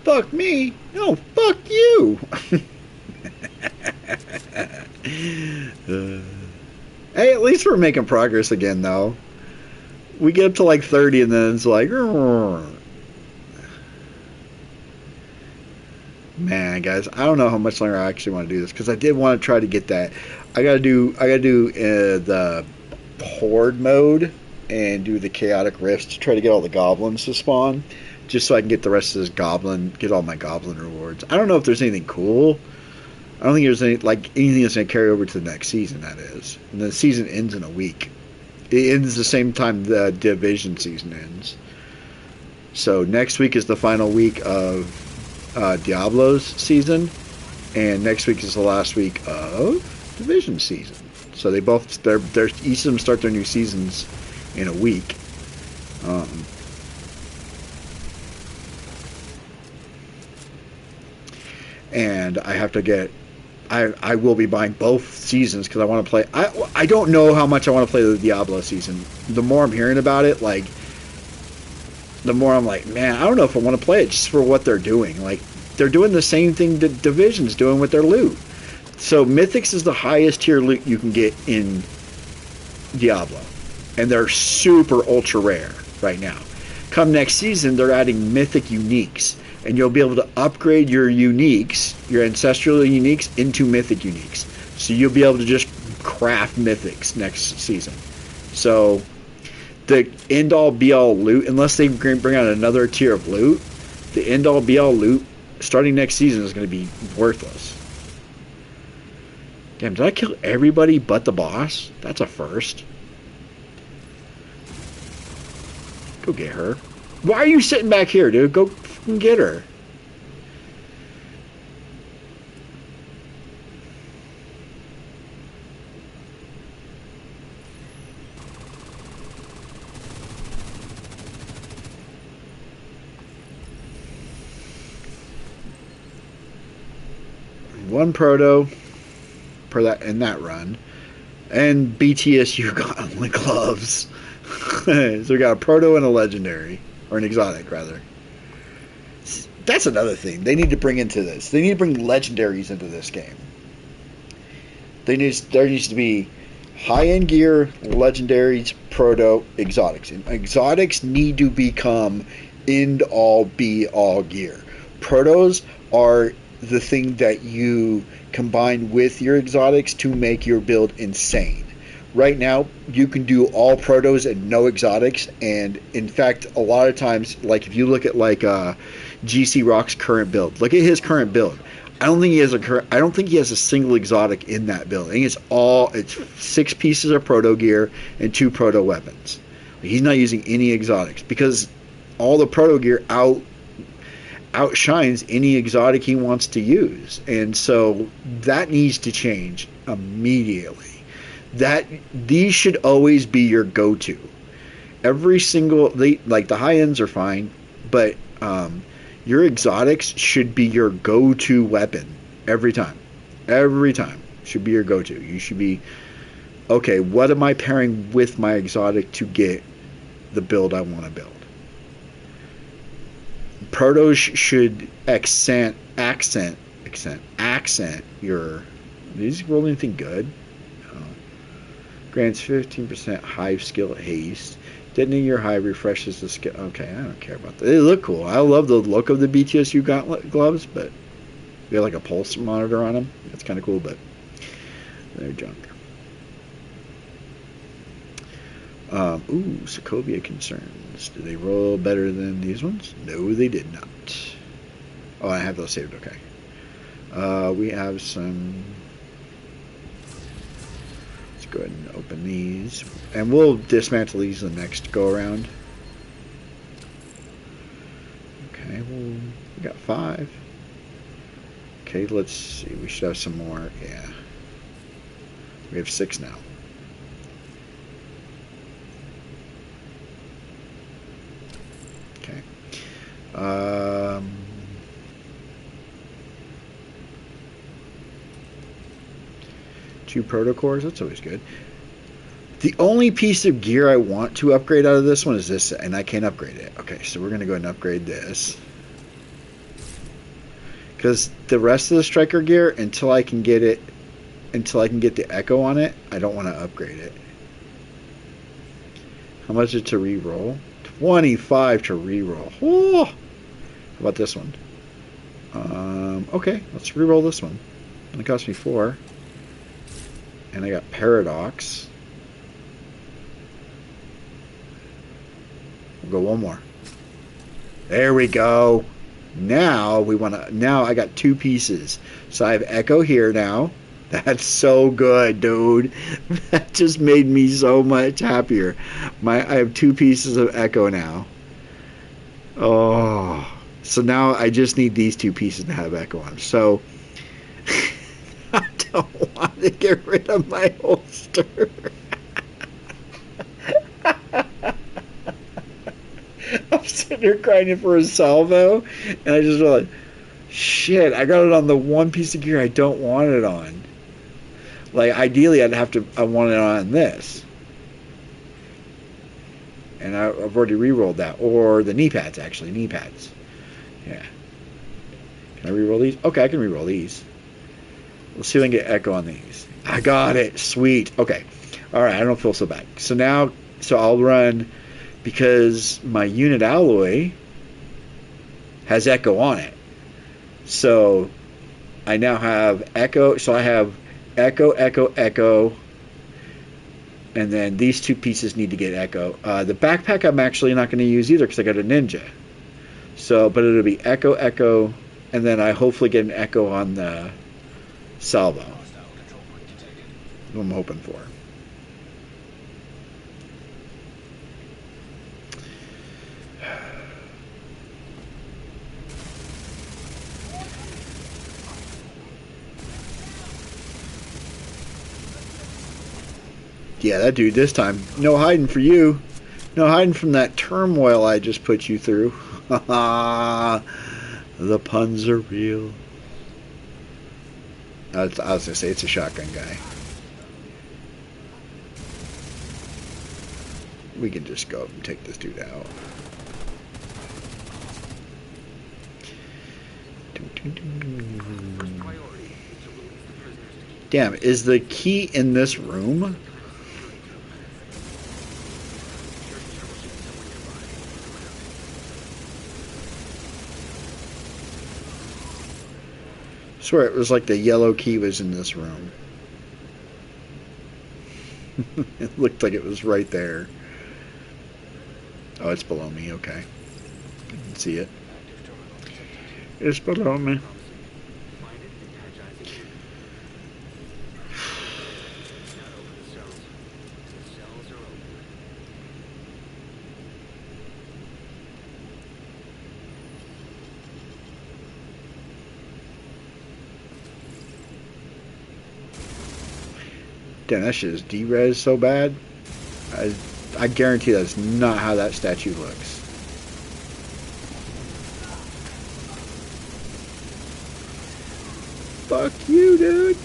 Speaker 1: Fuck me. No, fuck you. Hey, at least we're making progress again, though. We get up to like 30, and then it's like, man, guys, I don't know how much longer I actually want to do this because I did want to try to get that. I gotta do the horde mode and do the chaotic rifts to try to get all the goblins to spawn, just so I can get the rest of this get all my goblin rewards. I don't know if there's anything cool. I don't think there's anything that's gonna carry over to the next season. That is, and the season ends in a week. It ends the same time the division season ends. So next week is the final week of Diablo's season, and next week is the last week of division season. So they're each of them start their new seasons in a week. And I have to get. I will be buying both seasons because I want to play. I don't know how much I want to play the Diablo season. The more I'm hearing about it, like, the more I'm like, man, I don't know if I want to play it just for what they're doing. Like, they're doing the same thing that Division's doing with their loot. So Mythics is the highest tier loot you can get in Diablo, and they're super ultra rare right now. Come next season, they're adding Mythic Uniques, and you'll be able to upgrade your uniques, your ancestral uniques, into Mythic uniques. So you'll be able to just craft Mythics next season. So the end-all be-all loot, unless they bring out another tier of loot, the end-all be-all loot starting next season is going to be worthless. Damn, did I kill everybody but the boss? That's a first. Go get her. Why are you sitting back here, dude? Go fucking get her. One proto per that in that run, and BTSU gauntlet gloves. So we got a proto and a legendary, or an exotic rather. That's another thing they need to bring into this. They need to bring legendaries into this game. There needs to be high-end gear, legendaries, proto, exotics. And exotics need to become end-all, be-all gear. Protos are the thing that you combine with your exotics to make your build insane. Right now, you can do all protos and no exotics, and in fact, a lot of times, like if you look at like GC Rock's current build, look at his current build. I don't think he has a single exotic in that build. I think it's 6 pieces of proto gear and 2 proto weapons. He's not using any exotics because all the proto gear outshines any exotic he wants to use, and so that needs to change immediately. These should always be your go-to. Every single the high ends are fine, but your exotics should be your go-to weapon every time. Every time should be your go-to. You should be, okay, what am I pairing with my exotic to get the build I want to build? Protos should accent your. These roll anything good? Grants 15% hive skill haste. Detonating your hive refreshes the skill. Okay, I don't care about that. They look cool. I love the look of the BTSU gauntlet gloves, but they have like a pulse monitor on them. That's kind of cool, but they're junk. Sokovia concerns. Do they roll better than these ones? No, they did not. Oh, I have those saved. Okay. We have some Let's go ahead and open these. And we'll dismantle these the next go around. Okay, well, we got 5. Okay, let's see. We should have some more. Yeah. We have 6 now. Okay. 2 proto cores. That's always good. The only piece of gear I want to upgrade out of this one is this, and I can't upgrade it. Okay, so we're going to go ahead and upgrade this. Because the rest of the striker gear, until I can get the echo on it, I don't want to upgrade it. How much is it to re-roll? 25 to re-roll. Oh! How about this one? Okay, let's re-roll this one. It cost me 4. And I got Paradox. We'll go one more. There we go. Now we want to. Now I got 2 pieces. So I have Echo here now. That's so good, dude. That just made me so much happier. I have 2 pieces of Echo now. Oh, so now I just need these 2 pieces to have Echo on. So I don't want to get rid of my holster. I'm sitting here grinding for a salvo, and I just realized, shit, I got it on the one piece of gear I don't want it on. Like, ideally, I want it on this. And I've already re-rolled that. Or the knee pads, actually. Knee pads. Yeah. Can I re-roll these? Okay, I can re-roll these. Let's see if I can get Echo on these. I got it. Sweet. Okay. Alright, I don't feel so bad. So now, I'll run, because my unit alloy has Echo on it. So I now have Echo. So I have Echo, Echo, Echo. And then these 2 pieces need to get Echo. The backpack I'm actually not going to use either because I got a Ninja. So, but it'll be Echo, Echo. And then I hopefully get an Echo on the Salvo. What I'm hoping for. Yeah, that dude this time. No hiding for you. No hiding from that turmoil I just put you through. The puns are real. I was going to say, it's a shotgun guy. We can just go up and take this dude out. Damn, is the key in this room? I swear it was like the yellow key was in this room. It looked like it was right there. Oh, it's below me. Okay. I can see it. It's below me. Damn, that shit is D-res so bad. I guarantee that's not how that statue looks. Fuck you, dude.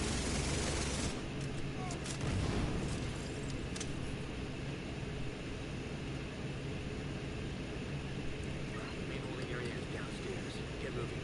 Speaker 2: Main holding area is downstairs. Get moving.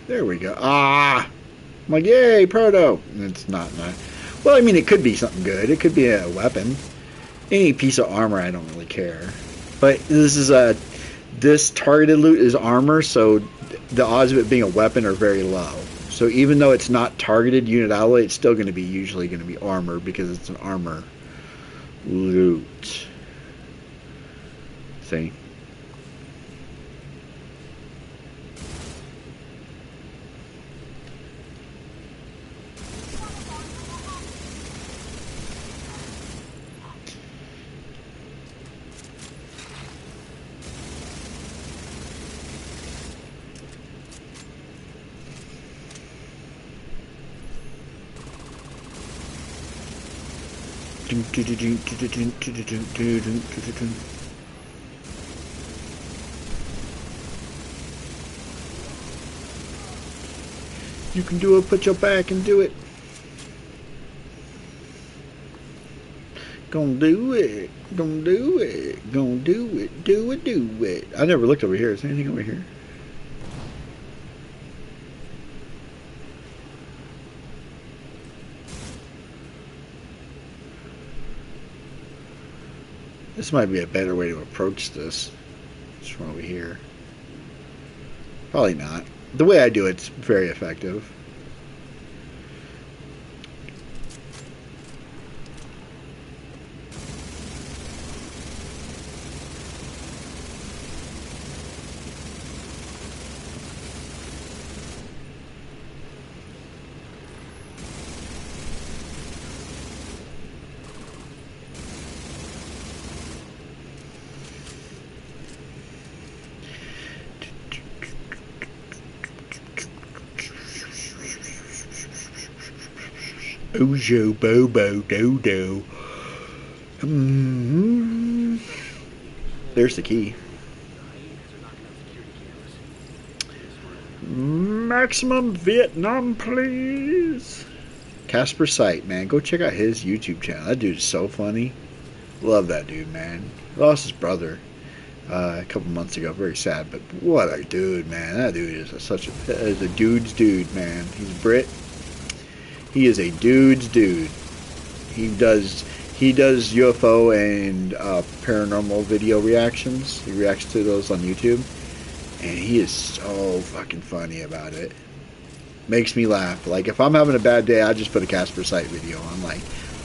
Speaker 1: There we go. Ah! I'm like, yay, Proto. And it's not. Well, I mean, it could be something good. It could be a weapon. Any piece of armor, I don't really care. But this targeted loot is armor, so the odds of it being a weapon are very low. So even though it's not targeted unit alloy, it's still going to be usually going to be armor because it's an armor loot. See? You can do it, put your back and do it. Gonna do it. Gonna do it. Gonna do it. Do it, do it. I never looked over here. Is there anything over here? This might be a better way to approach this. Just from over here. Probably not. The way I do it's very effective. Ojo Bobo Dodo. There's the key. Maximum Vietnam, please. Casper Sight, man. Go check out his YouTube channel. That dude is so funny. Love that dude, man. Lost his brother a couple months ago. Very sad, but what a dude, man. That dude is such a dude's dude, man. He's Brit. He is a dude's dude. He does UFO and paranormal video reactions. He reacts to those on YouTube, and he is so fucking funny about it. Makes me laugh. Like if I'm having a bad day, I just put a Casper Sight video on. Like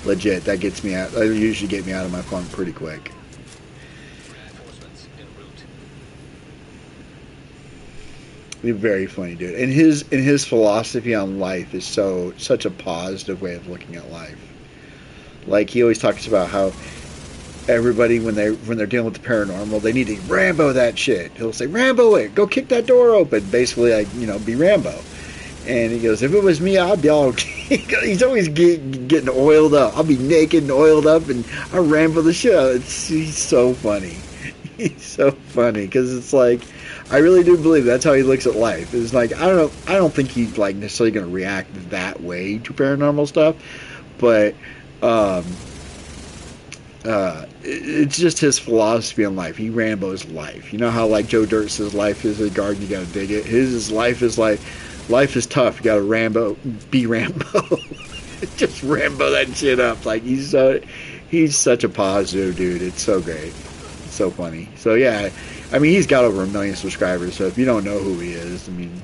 Speaker 1: legit, that gets me out. That usually get me out of my funk pretty quick. He's a very funny dude, and his philosophy on life is such a positive way of looking at life. Like he always talks about how everybody when they're dealing with the paranormal, they need to Rambo that shit. He'll say Rambo it, go kick that door open. Basically, like be Rambo. And he goes, if it was me, I'd be all. He's always getting oiled up. I'll be naked and oiled up, and I Rambo the shit out. He's so funny. He's so funny because it's like. I really do believe that's how he looks at life. It's like I don't think he's like necessarily going to react that way to paranormal stuff, but it's just his philosophy on life. He Rambo's life. You know how like Joe Dirt says life is a garden, you got to dig it. His life is like life is tough. You got to be Rambo. Just Rambo that shit up. Like he's such a positive dude. It's so great. It's so funny. So yeah. I mean, he's got over 1 million subscribers, so if you don't know who he is, I mean,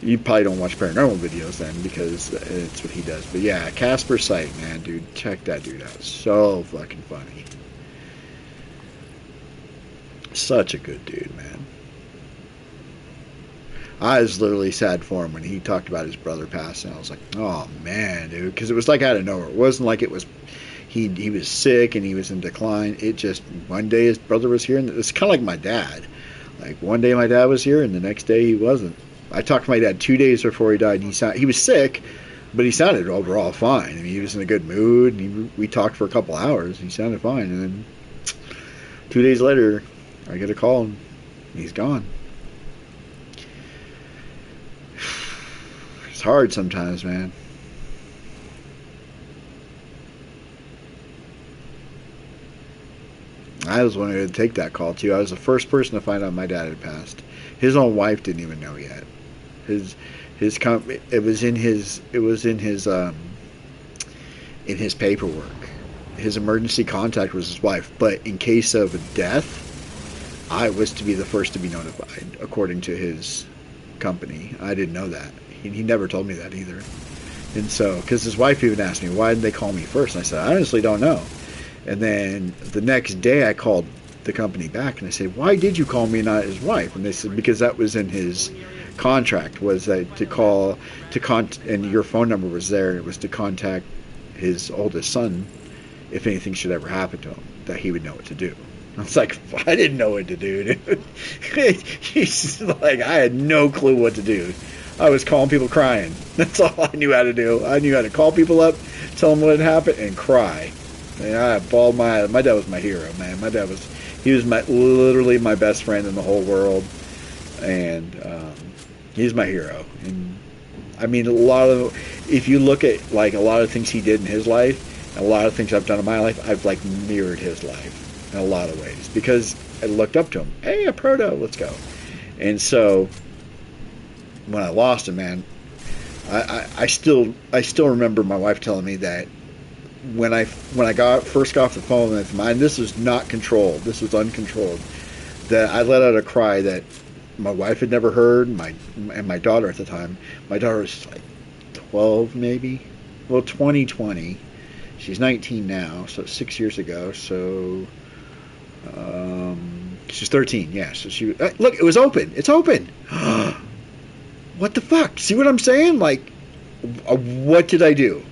Speaker 1: you probably don't watch paranormal videos then, because it's what he does. But yeah, Casper Sight, man, dude, check that dude out. So fucking funny. Such a good dude, man. I was literally sad for him when he talked about his brother passing. I was like, oh man, dude, because it was like out of nowhere. It wasn't like it was... He was sick and he was in decline. It just one day his brother was here, and it's kind of like my dad. Like one day my dad was here, and the next day he wasn't. I talked to my dad 2 days before he died. And he was sick, but he sounded overall fine. I mean, he was in a good mood. And we talked for a couple hours. He sounded fine, and then 2 days later, I get a call, and he's gone. It's hard sometimes, man. I was one who had to take that call too. I was the first person to find out my dad had passed. His own wife didn't even know yet. It was in his. It was in his paperwork. His emergency contact was his wife, but in case of a death, I was to be the first to be notified, according to his company. I didn't know that. He never told me that either. And so, because his wife even asked me, why didn't they call me first? And I said, I honestly don't know. And then the next day I called the company back and I said, why did you call me, not his wife? And they said, because that was in his contract, was that to call, and your phone number was there. It was to contact his oldest son if anything should ever happen to him, that he would know what to do. I was like, I didn't know what to do, dude. He's like, I had no clue what to do. I was calling people crying. That's all I knew how to do. I knew how to call people up, tell them what had happened, and cry. And I bawled my dad was my hero, man. My dad was, he was literally my best friend in the whole world. And he's my hero. And I mean, if you look at like a lot of things he did in his life, and a lot of things I've done in my life, I've like mirrored his life in a lot of ways because I looked up to him. Hey, a proto, let's go. And so when I lost him, man, I still remember my wife telling me that when I first got off the phone with him, and this was not controlled, this was uncontrolled, that I let out a cry that my wife had never heard, and my daughter at the time. My daughter was like 12 maybe, well 2020. She's 19 now, so 6 years ago. So she's 13. Yeah. So she look, it was open. It's open. What the fuck? See what I'm saying? Like, what did I do?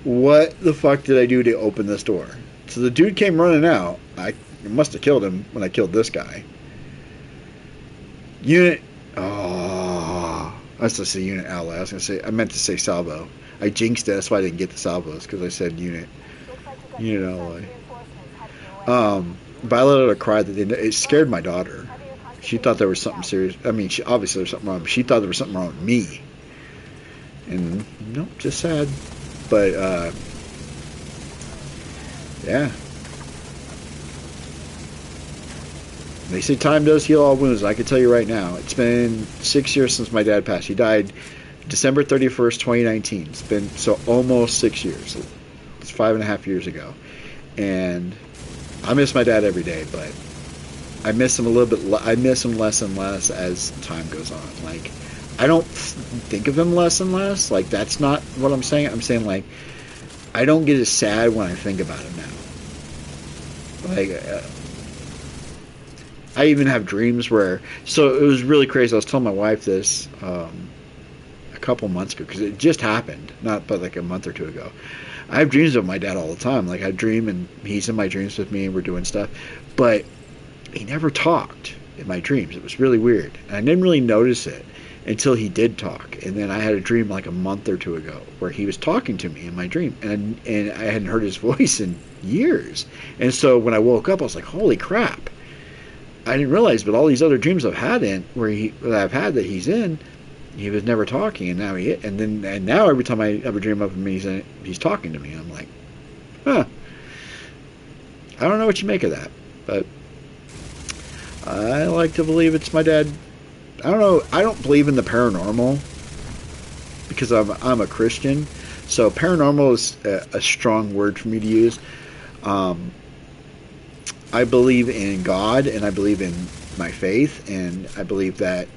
Speaker 1: What the fuck did I do to open this door? So the dude came running out. I must have killed him when I killed this guy. Unit. Oh, I was supposed to say unit ally. I meant to say salvo. I jinxed it. That's why I didn't get the salvos, because I said unit ally. But I let out a cry that it scared my daughter. She thought there was something serious. I mean, obviously there was something wrong, but she thought there was something wrong with me. And nope, just sad. But yeah. They say time does heal all wounds. I can tell you right now, it's been 6 years since my dad passed. He died December 31st, 2019. It's been so almost 6 years. It's 5.5 years ago. And I miss my dad every day, but I miss him a little bit. I miss him less and less as time goes on. Like, I don't think of him less and less. Like, that's not what I'm saying. I'm saying, like, I don't get as sad when I think about him now. Like, I even have dreams where, so it was really crazy. I was telling my wife this a couple months ago, because it just happened, not but like a month or two ago. I have dreams of my dad all the time. Like, I dream and he's in my dreams with me and we're doing stuff, but he never talked in my dreams. It was really weird, and I didn't really notice it until he did talk. And then I had a dream like a month or two ago where he was talking to me in my dream, and I hadn't heard his voice in years. And so when I woke up, I was like, holy crap, I didn't realize, but all these other dreams I've had that he's in, he was never talking, and now and now every time I ever dream of him, he's talking to me. I'm like, huh. I don't know what you make of that, but I like to believe it's my dad. I don't know. I don't believe in the paranormal because I'm a Christian, so paranormal is a strong word for me to use. I believe in God, and I believe in my faith, and I believe that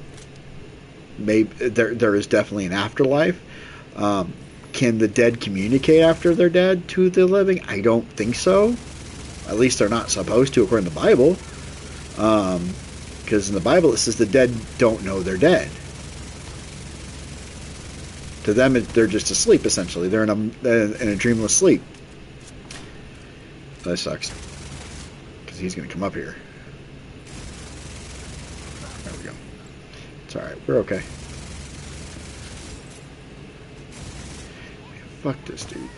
Speaker 1: maybe there is definitely an afterlife. Can the dead communicate after they're dead to the living? I don't think so. At least they're not supposed to, according to the Bible. Because in the Bible it says the dead don't know they're dead. To them, they're just asleep, essentially. They're in a dreamless sleep. That sucks. Because he's going to come up here. There we go. It's alright. We're okay. Fuck this dude.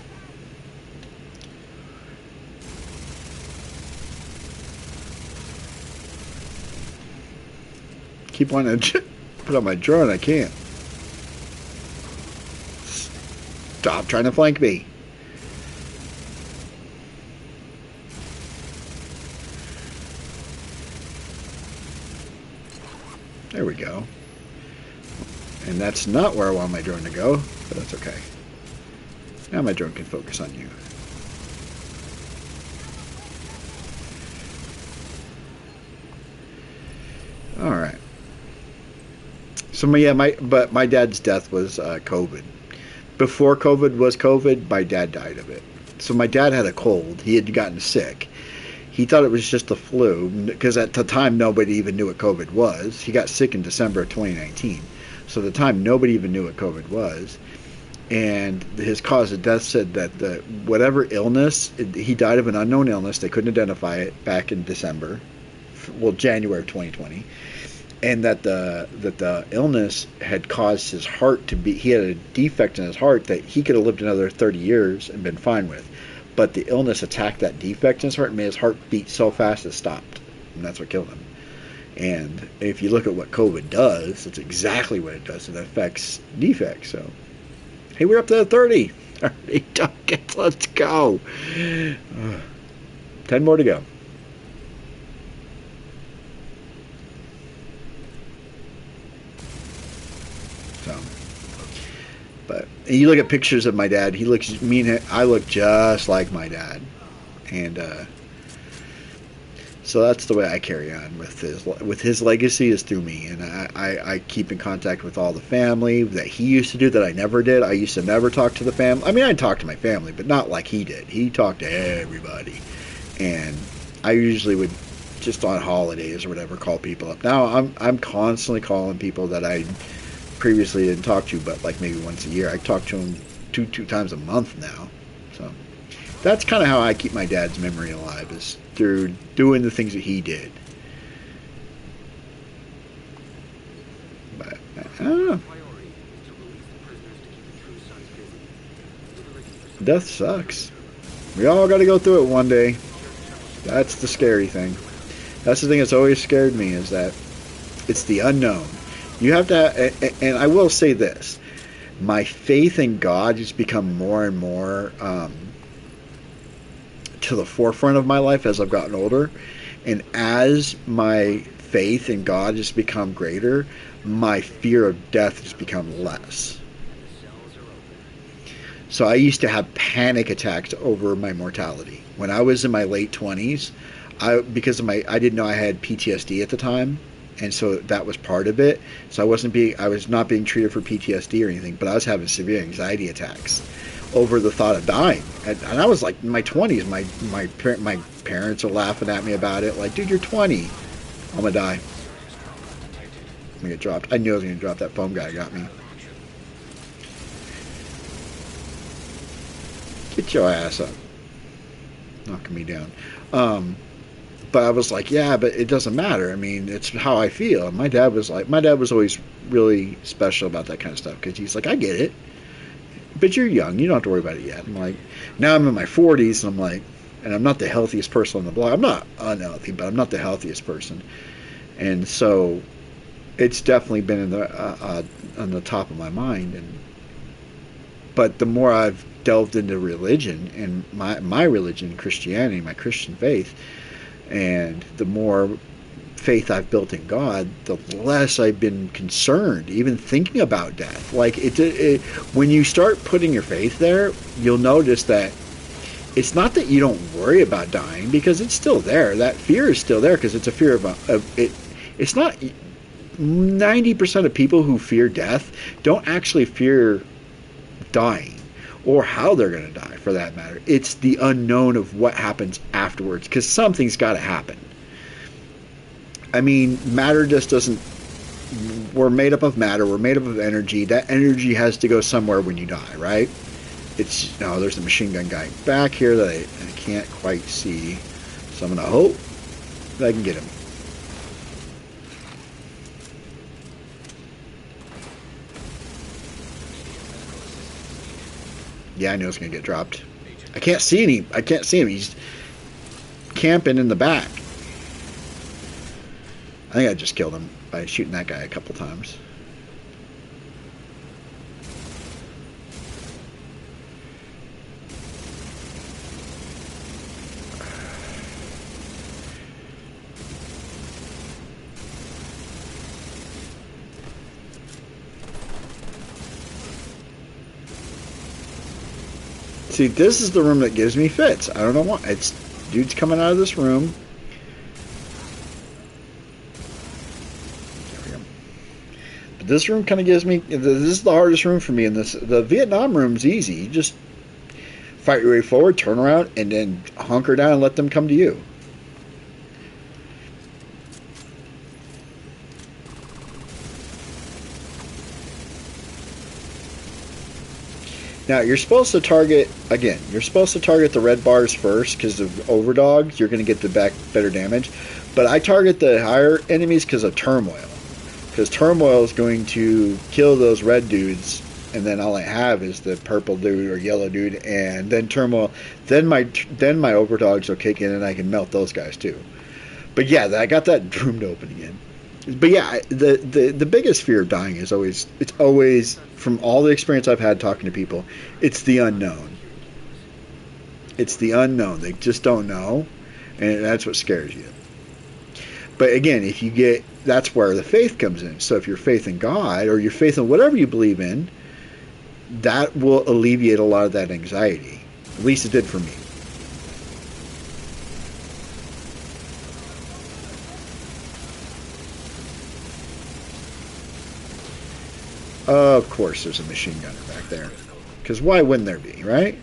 Speaker 1: Keep wanting to put on my drone. I can't. Stop trying to flank me. There we go. And that's not where I want my drone to go, but that's okay. Now my drone can focus on you. All right. So my dad's death was COVID. Before COVID was COVID, my dad died of it. So my dad had a cold. He had gotten sick. He thought it was just the flu because at the time nobody even knew what COVID was. He got sick in December of 2019. So at the time nobody even knew what COVID was. And his cause of death said that whatever illness, he died of an unknown illness. They couldn't identify it back in December, well, January of 2020. And that the illness had caused his heart to be, he had a defect in his heart that he could have lived another 30 years and been fine with. But the illness attacked that defect in his heart and made his heart beat so fast it stopped. And that's what killed him. And if you look at what COVID does, it's exactly what it does. It affects defects. So, hey, we're up to 30. 30 targets. Let's go. 10 more to go. So, but you look at pictures of my dad. He looks I look just like my dad, and so that's the way I carry on with his legacy is through me, and I keep in contact with all the family that he used to do that I never did. I used to never talk to the family. I mean, I talked to my family, but not like he did. He talked to everybody, and I usually would just on holidays or whatever call people up. Now I'm constantly calling people that I previously didn't talk to, but like maybe once a year. I talk to him two times a month now. So that's kind of how I keep my dad's memory alive, is through doing the things that he did. But I don't know. Death sucks. We all got to go through it one day. That's the scary thing. That's the thing that's always scared me, is that it's the unknown. You have to, and I will say this, my faith in God has become more and more to the forefront of my life as I've gotten older. And as my faith in God has become greater, my fear of death has become less. So I used to have panic attacks over my mortality. When I was in my late 20s, I didn't know I had PTSD at the time. And so that was part of it. So I was not being treated for PTSD or anything, but I was having severe anxiety attacks over the thought of dying. And I was like in my 20s. My parents are laughing at me about it. Like, dude, you're 20. I'm gonna die. I'm gonna get dropped. I knew I was gonna drop. That foam guy got me. Get your ass up. Knocking me down. But I was like, yeah, but it doesn't matter. I mean, it's how I feel. And my dad was always really special about that kind of stuff, because he's like, I get it, but you're young. You don't have to worry about it yet. I'm like, now I'm in my 40s, and I'm like, and I'm not the healthiest person on the block. I'm not unhealthy, but I'm not the healthiest person. And so it's definitely been on the top of my mind. But the more I've delved into religion and my religion, Christianity, my Christian faith, and the more faith I've built in God, the less I've been concerned, even thinking about death. Like when you start putting your faith there, you'll notice that it's not that you don't worry about dying, because it's still there. That fear is still there, because it's a fear of it. It's not 90% of people who fear death don't actually fear dying, or how they're going to die, for that matter. It's the unknown of what happens afterwards, because something's got to happen. I mean, matter just doesn't... We're made up of matter. We're made up of energy. That energy has to go somewhere when you die, right? There's a machine gun guy back here that I can't quite see. So I'm going to hope that I can get him. Yeah, I know it's going to get dropped. I can't see him. He's camping in the back. I think I just killed him by shooting that guy a couple times. See, this is the room that gives me fits. I don't know why. It's dudes coming out of this room. There we go. But this room kind of gives me. This is the hardest room for me. In this, the Vietnam room's easy. You just fight your way forward, turn around, and then hunker down and let them come to you. Now, you're supposed to target, again, you're supposed to target the red bars first because of overdogs. You're going to get the better damage. But I target the higher enemies because of turmoil. Because turmoil is going to kill those red dudes, and then all I have is the purple dude or yellow dude, and then turmoil. Then my overdogs will kick in, and I can melt those guys too. But yeah, I got that room to open again. But yeah, the biggest fear of dying is always, it's always, from all the experience I've had talking to people, it's the unknown. It's the unknown. They just don't know, and that's what scares you. But again, if you get, that's where the faith comes in. So if your faith in God, or your faith in whatever you believe in, that will alleviate a lot of that anxiety. At least it did for me. Of course there's a machine gunner back there. Because why wouldn't there be, right?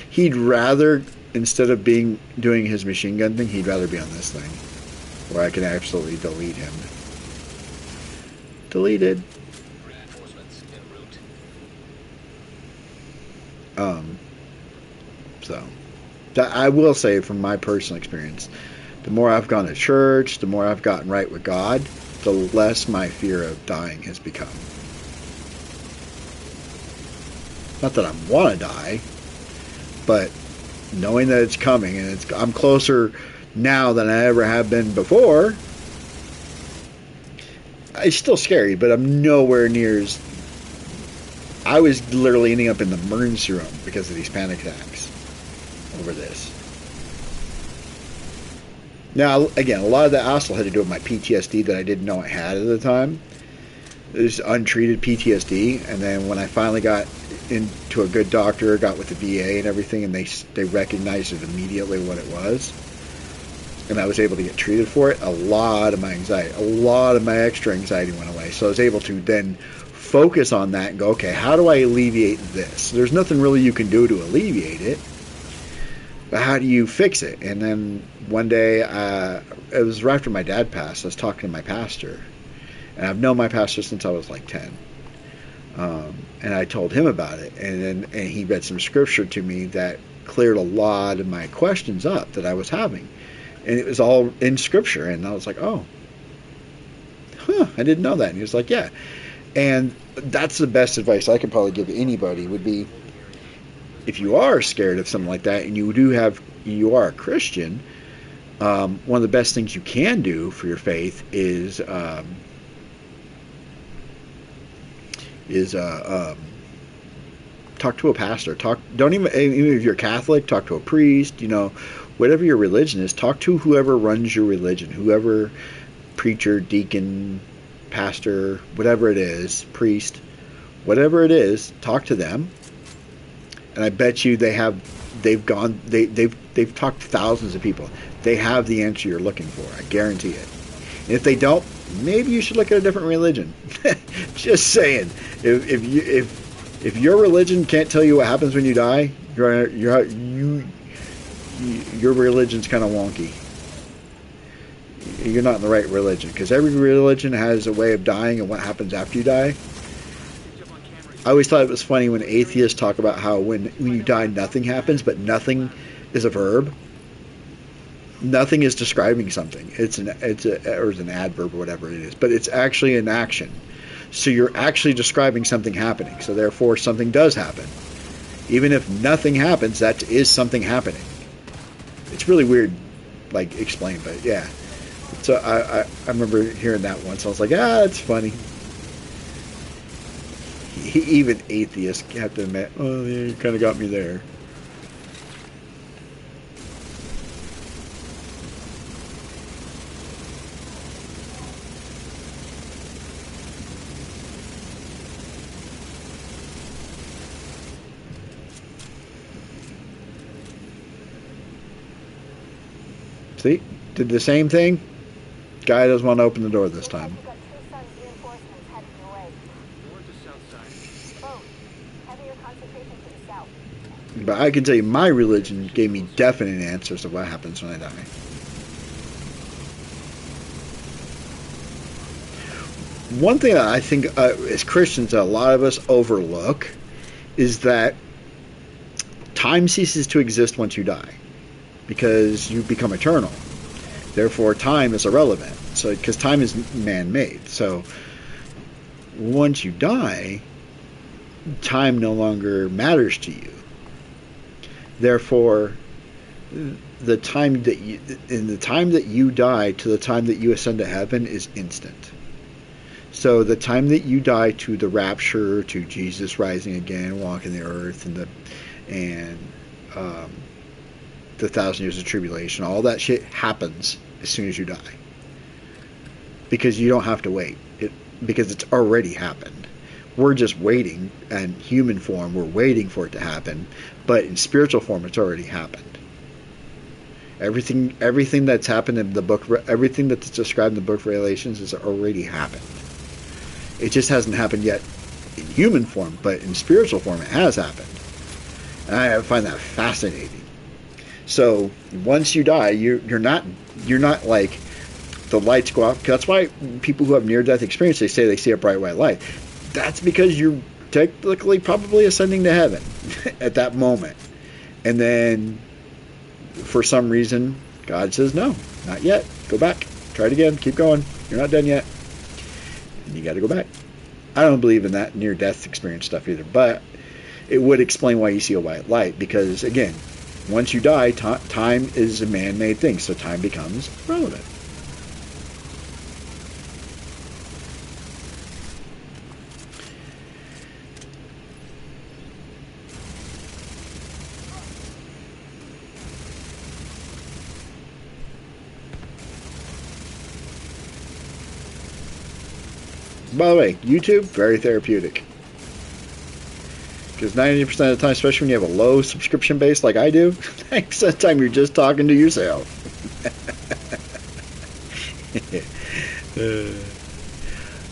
Speaker 1: He'd rather, instead of doing his machine gun thing, he'd rather be on this thing. Where I can absolutely delete him. Deleted. So... I will say, from my personal experience, the more I've gone to church, the more I've gotten right with God, the less my fear of dying has become. Not that I want to die, but knowing that it's coming, and I'm closer now than I ever have been before. It's still scary, but I'm nowhere near as... I was literally ending up in the emergency room because of these panic attacks over this. Now, again, a lot of that also had to do with my PTSD that I didn't know I had at the time. It was untreated PTSD, and then when I finally got into a good doctor, got with the VA and everything, and they recognized it immediately what it was, and I was able to get treated for it, a lot of my anxiety, a lot of my extra anxiety went away. So I was able to then focus on that and go, okay, how do I alleviate this? There's nothing really you can do to alleviate it. But how do you fix it? And then one day, it was right after my dad passed, I was talking to my pastor. And I've known my pastor since I was like 10. And I told him about it. And he read some scripture to me that cleared a lot of my questions up that I was having. And it was all in scripture. And I was like, oh, I didn't know that. And he was like, yeah. And that's the best advice I could probably give anybody would be, if you are scared of something like that and you are a Christian, one of the best things you can do for your faith is talk to a pastor. Don't even if you're Catholic, talk to a priest. Whatever your religion is, talk to whoever runs your religion, whoever, preacher, deacon, pastor, whatever it is, priest, whatever it is. Talk to them. And I bet you they've talked to thousands of people. They have the answer you're looking for. I guarantee it. And if they don't, maybe you should look at a different religion. Just saying. If your religion can't tell you what happens when you die, your religion's kind of wonky. You're not in the right religion, because every religion has a way of dying and what happens after you die. I always thought it was funny when atheists talk about how when you die, nothing happens, but nothing is a verb. Nothing is describing something. It's an adverb or whatever it is, but it's actually an action. So you're actually describing something happening. So therefore, something does happen. Even if nothing happens, that is something happening. It's really weird, like explained, but yeah. So I remember hearing that once. I was like, it's funny. Even atheists have to admit, oh, you kind of got me there. See? Did the same thing. Guy doesn't want to open the door this
Speaker 4: Looks like
Speaker 1: time.
Speaker 4: you got True Sun's reinforcements headed your way.
Speaker 2: North or south side?
Speaker 4: Both. Heavier concentration to the south.
Speaker 1: But I can tell you my religion gave me definite answers of what happens when I die. One thing that I think as Christians a lot of us overlook is that time ceases to exist once you die because you become eternal. Therefore, time is irrelevant. So, because time is man-made. So, once you die, time no longer matters to you. Therefore, the time that you die to the time that you ascend to heaven is instant. So the time that you die to the rapture, to Jesus rising again, walking the earth, and the 1,000 years of tribulation, all that shit happens as soon as you die. Because you don't have to wait. Because it's already happened. We're just waiting, in human form, we're waiting for it to happen, but in spiritual form, it's already happened. Everything that's happened in the book, everything that's described in the book of Revelations has already happened. It just hasn't happened yet in human form, but in spiritual form, it has happened. And I find that fascinating. So once you die, you're not like the lights go out. That's why people who have near-death experience, they say they see a bright white light. That's because you're technically probably ascending to heaven at that moment. And then for some reason, God says, no, not yet. Go back. Try it again. Keep going. You're not done yet. And you got to go back. I don't believe in that near-death experience stuff either, but it would explain why you see a white light. Because, again, once you die, time is a man-made thing, so time becomes relevant. By the way, YouTube, very therapeutic. Because 90% of the time, especially when you have a low subscription base like I do, thanks that time you're just talking to yourself.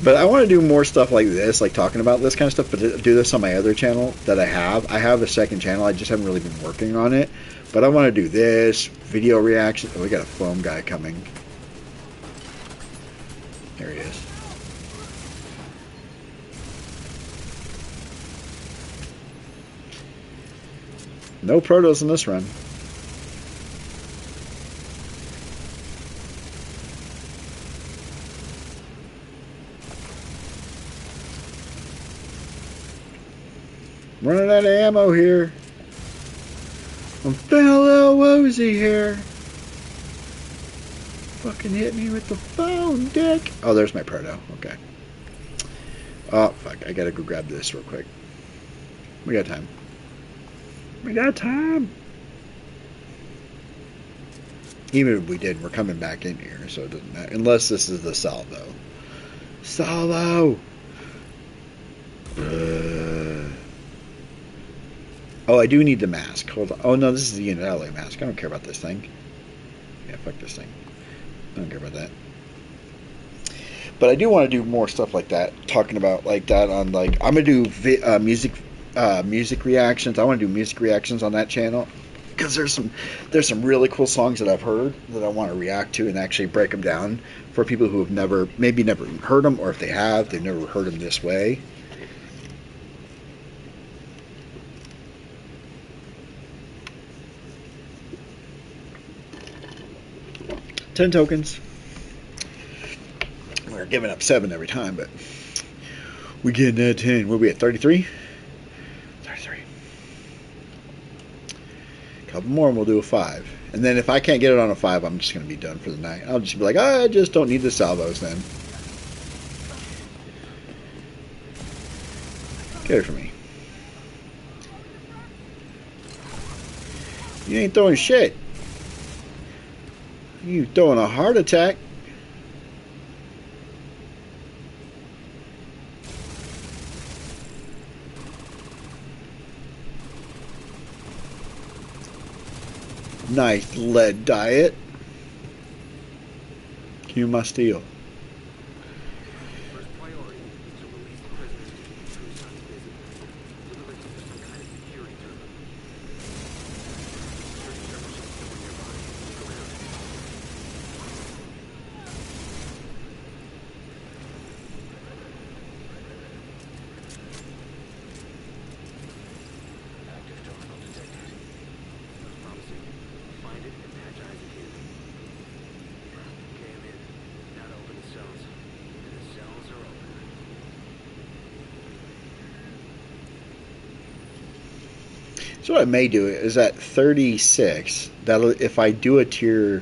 Speaker 1: But I want to do more stuff like this, like talking about this kind of stuff, but to do this on my other channel that I have. I have a second channel, I just haven't really been working on it. But I want to do this, video reaction. Oh, we got a foam guy coming. There he is. No protos in this run. Running out of ammo here. I'm fellow woozy here. Fucking hit me with the phone, dick. Oh, there's my proto. Okay. Oh, fuck. I gotta go grab this real quick. We got time. We got time. Even if we did, we're coming back in here, so it doesn't matter. Unless this is the salvo. Salvo! Oh, I do need the mask. Hold on. Oh, no, this is the unit LA mask. I don't care about this thing. Yeah, fuck this thing. I don't care about that. But I do want to do more stuff like that. Talking about like that on like... I'm going to do music reactions. I want to do music reactions on that channel. Because there's some really cool songs that I've heard that I want to react to and actually break them down for people who have maybe never heard them, or if they have, they've never heard them this way. $10 tokens. We're giving up 7 every time, but we getting that 10. What are we at? 33? 33. Couple more and we'll do a 5. And then if I can't get it on a 5, I'm just going to be done for the night. I'll just be like, I just don't need the salvos then. Get it for me. You ain't throwing shit. You throwing a heart attack. Nice lead diet. You must steal.
Speaker 2: First priority is to release the prisoners to keep the true sons busy. We'll be looking for some kind of security terminal. Security terminal should be somewhere nearby. Look around. Active terminal detected. Looks promising. Find it and patch eyes again. Okay, I'm in. Now to open the cells. And the cells are open.
Speaker 1: So what I may do is at 36, that'll, if I do a tier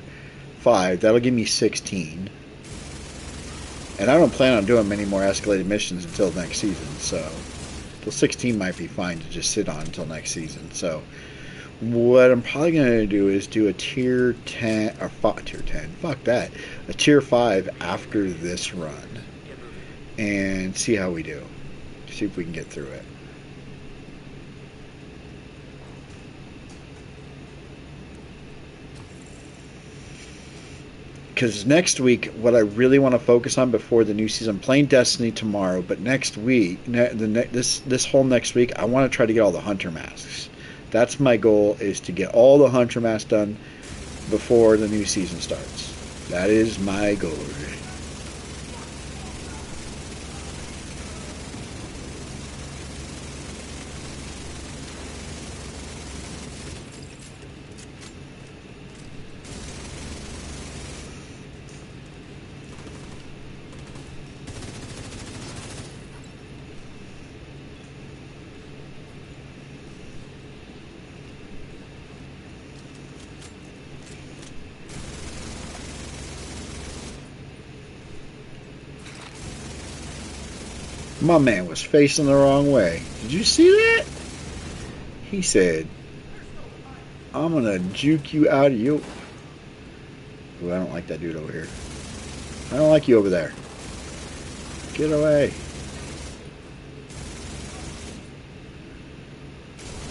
Speaker 1: 5, that'll give me 16. And I don't plan on doing many more escalated missions until next season, so till 16 might be fine to just sit on until next season. So what I'm probably going to do is do a tier 10, or tier 10, fuck that, a tier 5 after this run,
Speaker 2: Get moving.
Speaker 1: and see how we do. See if we can get through it. Because next week, what I really want to focus on before the new season, I'm playing Destiny tomorrow, but next week, this whole next week, I want to try to get all the Hunter masks. That's my goal, is to get all the Hunter masks done before the new season starts. That is my goal. My man was facing the wrong way. Did you see that? He said, I'm gonna juke you out of your... Ooh, I don't like that dude over here. I don't like you over there. Get away.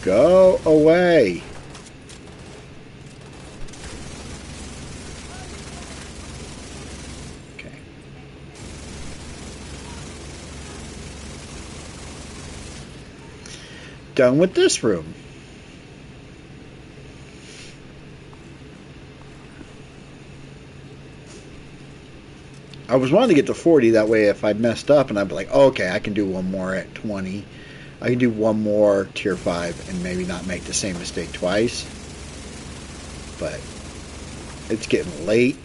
Speaker 1: Go away. Okay. Done with this room. I was wanting to get to 40, that way if I messed up and I'd be like, oh, okay, I can do one more at 20. I can do one more tier 5 and maybe not make the same mistake twice. But it's getting late.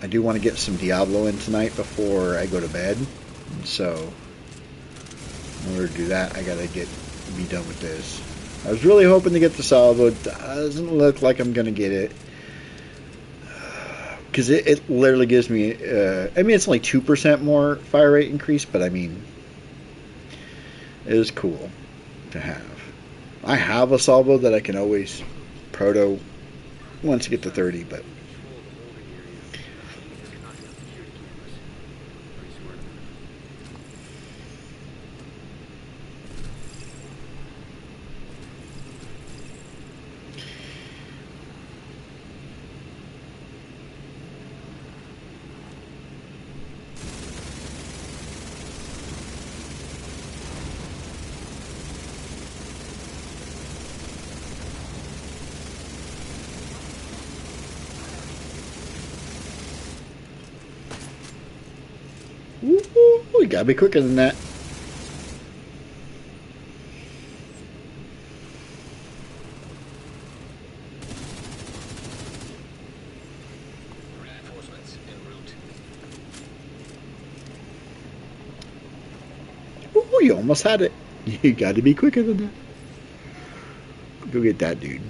Speaker 1: I do want to get some Diablo in tonight before I go to bed. So in order to do that, I gotta be done with this. I was really hoping to get the Salvo. It doesn't look like I'm gonna get it. Because it literally gives me, I mean, it's only 2% more fire rate increase, but I mean, it is cool to have. I have a Salvo that I can always proto once you get to 30, but we gotta be quicker than that.
Speaker 2: Reinforcements en route.
Speaker 1: Ooh, you almost had it. You gotta be quicker than that. Go get that dude.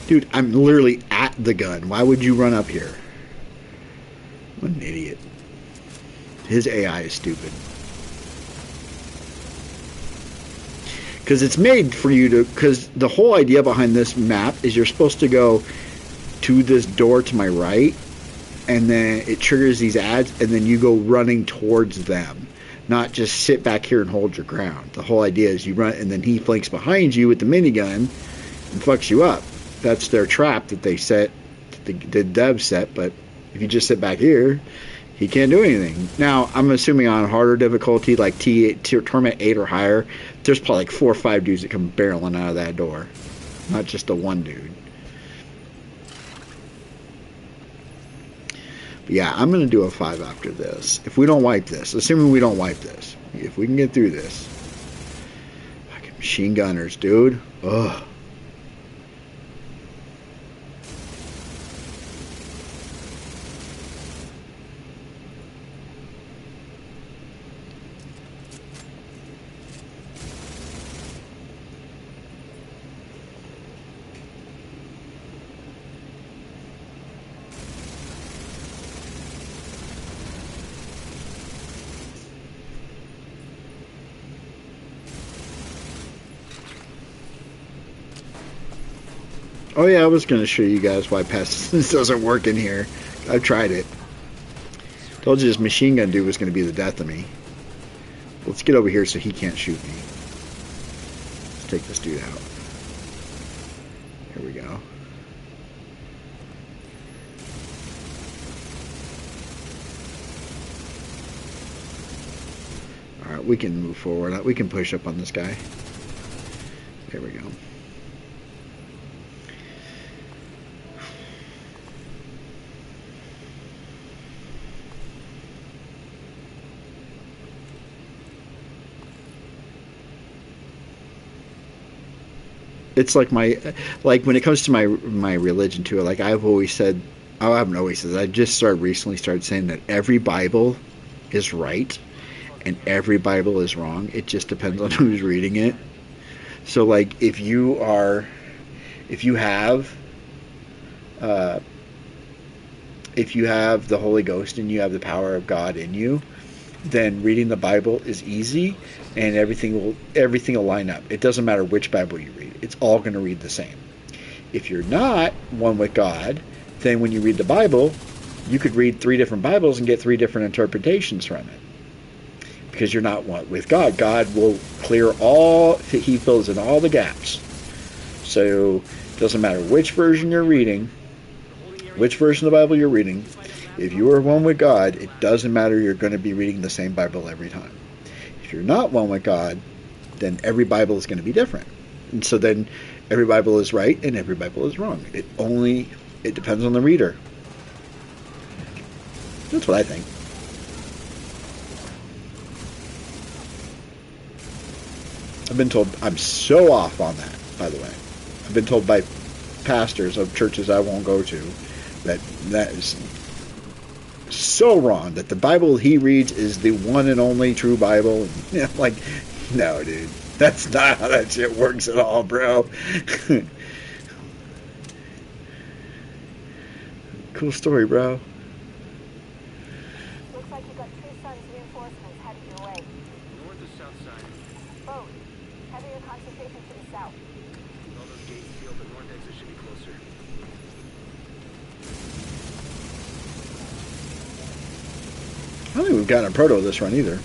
Speaker 1: Dude, I'm literally at the gun. Why would you run up here? What an idiot. His AI is stupid. Because it's made for you to... Because the whole idea behind this map is you're supposed to go to this door to my right, and then it triggers these ads, and then you go running towards them. not just sit back here and hold your ground. The whole idea is you run, and then he flanks behind you with the minigun and fucks you up. That's their trap that they set, the dev set. But if you just sit back here, he can't do anything. Now, I'm assuming on harder difficulty, like Tournament 8 or higher, there's probably like 4 or 5 dudes that come barreling out of that door. Not just the one dude. But yeah, I'm going to do a 5 after this. If we don't wipe this, assuming we don't wipe this, if we can get through this. Fucking machine gunners, dude. Ugh. Oh yeah, I was going to show you guys why this doesn't work in here. I've tried it. Told you this machine gun dude was going to be the death of me. Let's get over here so he can't shoot me. Let's take this dude out. Here we go. Alright, we can move forward. We can push up on this guy. There we go. It's like when it comes to my religion too, like I've always said, oh, I haven't always said, I just recently started saying that every Bible is right and every Bible is wrong. It just depends on who's reading it. So like if you have the Holy Ghost and you have the power of God in you, then reading the Bible is easy and everything will line up. It doesn't matter which Bible you read. It's all going to read the same. If you're not one with God, then when you read the Bible, you could read 3 different Bibles and get 3 different interpretations from it. Because you're not one with God. God will clear he fills in all the gaps. So it doesn't matter which version you're reading, which version of the Bible you're reading. If you are one with God, it doesn't matter, you're going to be reading the same Bible every time. If you're not one with God, then every Bible is going to be different. And so then every Bible is right and every Bible is wrong. It depends on the reader. That's what I think. I've been told I'm so off on that, by the way. I've been told by pastors of churches I won't go to that is so wrong, that the Bible he reads is the one and only true Bible. And, you know, like, no, dude, that's not how that shit works at all, bro. Cool story, bro.
Speaker 4: Looks like you got 2 Suns reinforcements headed your way.
Speaker 2: North or south side?
Speaker 4: Both. Heavier concentration to the south.
Speaker 2: With all those gates sealed, the north exit should be closer.
Speaker 1: I don't think we've gotten a proto this run either.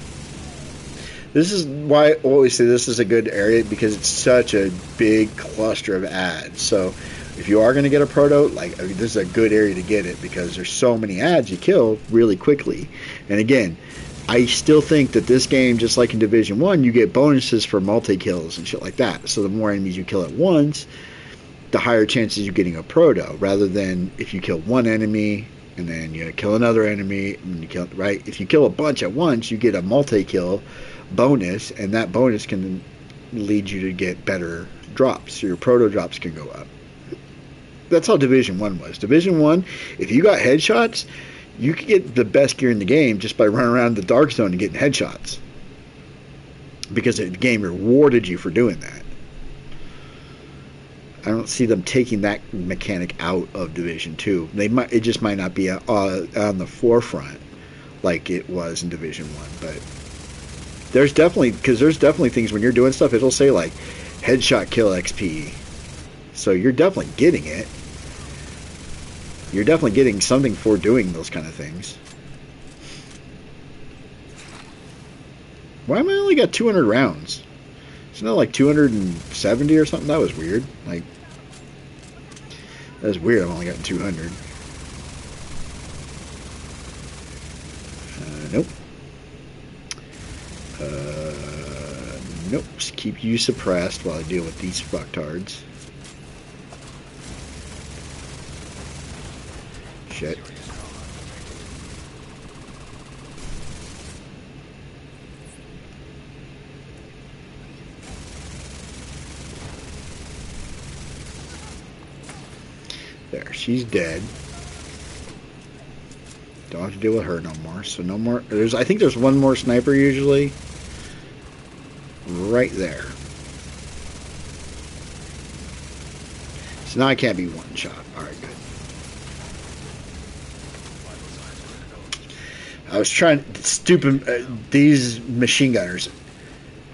Speaker 1: This is why I always say this is a good area, because it's such a big cluster of ads. So if you are going to get a proto, this is a good area to get it, because there's so many ads you kill really quickly. And again, I still think that this game, just like in Division 1, you get bonuses for multi-kills and shit like that. So the more enemies you kill at once, the higher chances you're getting a proto, rather than if you kill one enemy and then you kill another enemy and you kill, right? If you kill a bunch at once, you get a multi-kill bonus, and that bonus can lead you to get better drops. So your proto drops can go up. That's how Division 1 was. Division 1, if you got headshots, you could get the best gear in the game just by running around the dark zone and getting headshots, because the game rewarded you for doing that. I don't see them taking that mechanic out of Division 2. It just might not be on the forefront like it was in Division 1. But there's definitely things when you're doing stuff, it'll say like headshot kill XP. So you're definitely getting it. You're definitely getting something for doing those kind of things. Why am I only got 200 rounds? Isn't that like 270 or something? That was weird. Like, that was weird. I've only got 200. Nope. Nope. Just keep you suppressed while I deal with these fucktards. Shit. There, she's dead. Don't have to deal with her no more. So no more. I think there's one more sniper usually. Right there. So now I can't be one shot. All right, good. I was trying. Stupid. These machine gunners.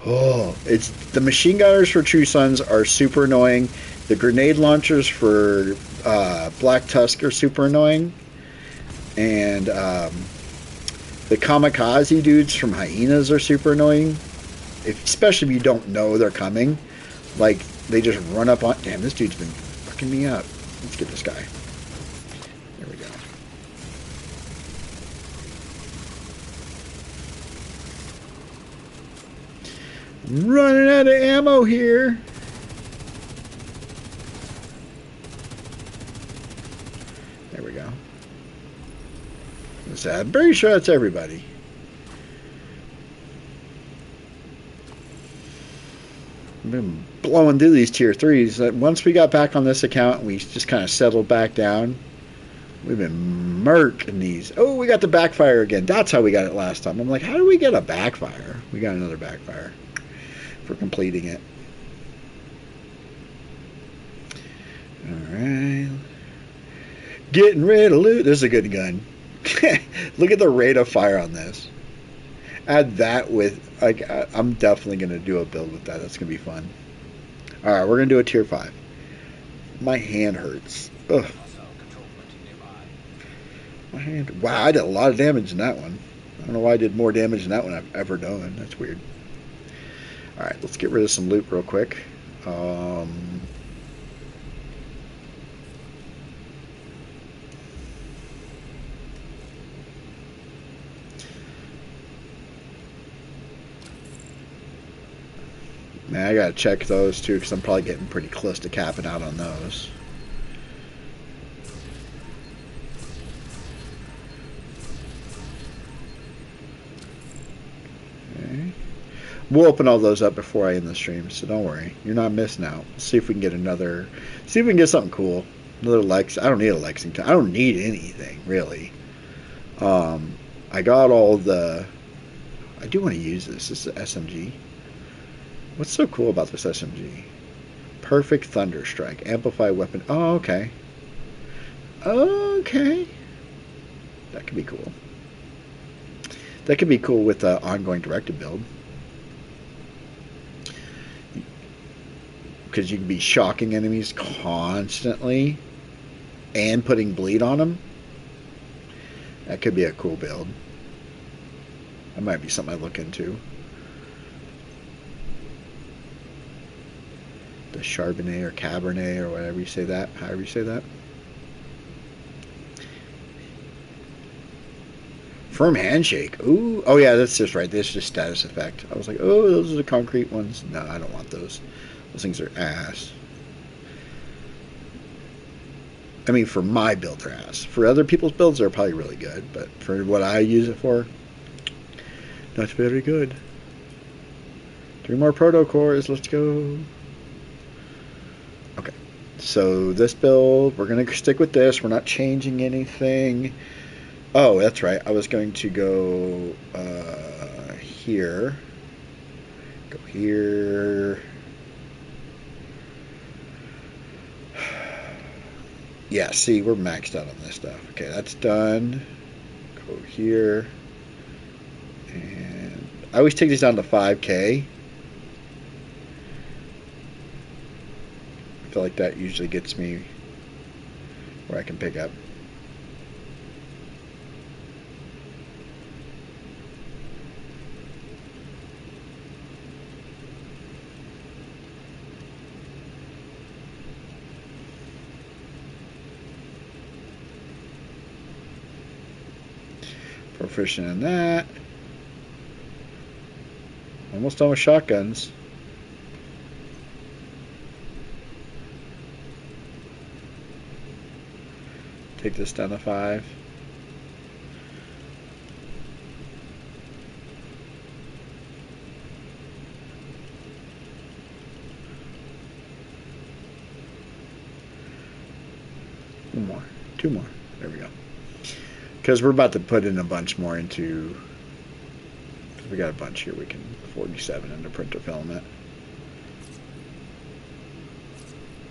Speaker 1: Oh, it's the machine gunners for True Sons are super annoying. The grenade launchers for Black Tusk are super annoying. And the kamikaze dudes from Hyenas are super annoying. Especially if you don't know they're coming. Like, they just run up on... Damn, this dude's been fucking me up. Let's get this guy. There we go. I'm running out of ammo here. There we go. I'm pretty sure that's everybody. I've been blowing through these tier 3s. Once we got back on this account and we just kind of settled back down, we've been murking these. Oh, we got the backfire again. That's how we got it last time. I'm like, how do we get a backfire? We got another backfire for completing it. Alright. Getting rid of loot. This is a good gun. Look at the rate of fire on this. Add that with, like, I'm definitely going to do a build with that. That's going to be fun. Alright, we're going to do a tier 5. My hand hurts. Ugh. My hand. Wow, I did a lot of damage in that one. I don't know why I did more damage in that one I've ever done. That's weird. Alright, let's get rid of some loot real quick. Man, I gotta check those too, because I'm probably getting pretty close to capping out on those. Okay. We'll open all those up before I end the stream, so don't worry. You're not missing out. Let's see if we can get another... See if we can get something cool. Another Lex... I don't need a Lexington. I don't need anything, really. I got all the... I do want to use this. This is the SMG. What's so cool about this SMG? Perfect Thunder Strike. Amplify weapon. Oh, okay. Okay. That could be cool. That could be cool with the ongoing directed build. Because you can be shocking enemies constantly and putting bleed on them. That could be a cool build. That might be something I look into. The Chardonnay or Cabernet or whatever you say that. However you say that. Firm handshake. Ooh. Oh yeah, that's just right. This is just status effect. I was like, oh, those are the concrete ones. No, I don't want those. Those things are ass. I mean, for my build, they're ass. For other people's builds, they're probably really good. But for what I use it for, not very good. 3 more proto cores. Let's go. Okay. So this build, we're going to stick with this. We're not changing anything. Oh, that's right. I was going to go here. Go here. Yeah, see, we're maxed out on this stuff. Okay, that's done. Go here. And I always take these down to 5K. I feel like that usually gets me where I can pick up. proficient in that. Almost done with shotguns. Take this down to 5. One more. 2 more. There we go. Because we're about to put in a bunch more into... Because we got a bunch here. We can 47 into printer filament.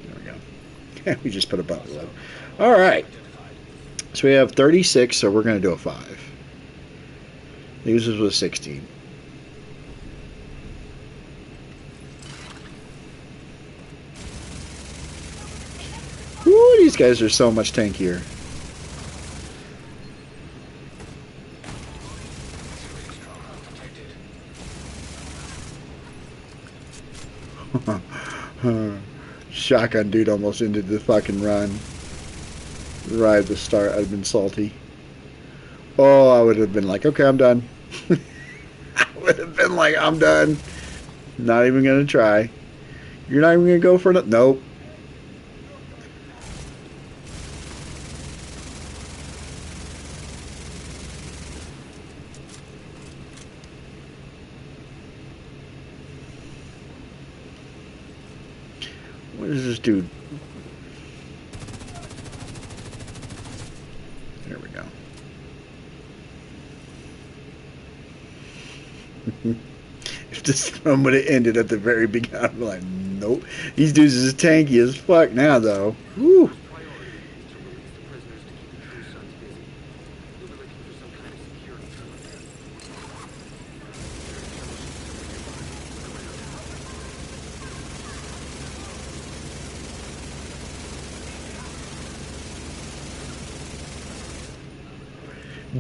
Speaker 1: There we go. We just put a button below. Alright. So we have 36, so we're going to do a 5. These was 16. Woo, these guys are so much tankier. Shotgun dude almost ended the fucking run. Right at the start, I'd been salty. Oh, I would have been like, okay, I'm done. I would have been like, I'm done. Not even gonna try. You're not even gonna go for it? Nope. What is this dude? There we go. If this run would have ended at the very beginning, I'd be like, nope. These dudes is tanky as fuck now, though. Woo.
Speaker 2: Priority is to release the prisoners to keep the True Sons busy. We'll be looking for some kind of security perimeter.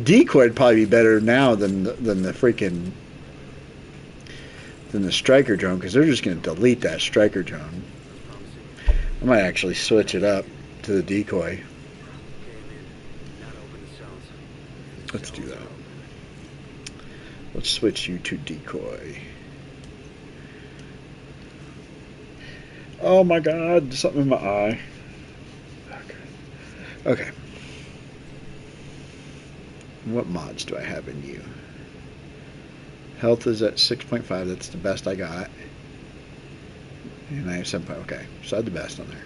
Speaker 1: Decoy'd probably be better now than the freaking than the striker drone, because they're just going to delete that striker drone. I might actually switch it up to the decoy. Let's do that. Let's switch you to decoy. Oh my god, something in my eye. Okay. What mods do I have in you? Health is at 6.5. That's the best I got. And I have 7. Okay, so I had the best on there.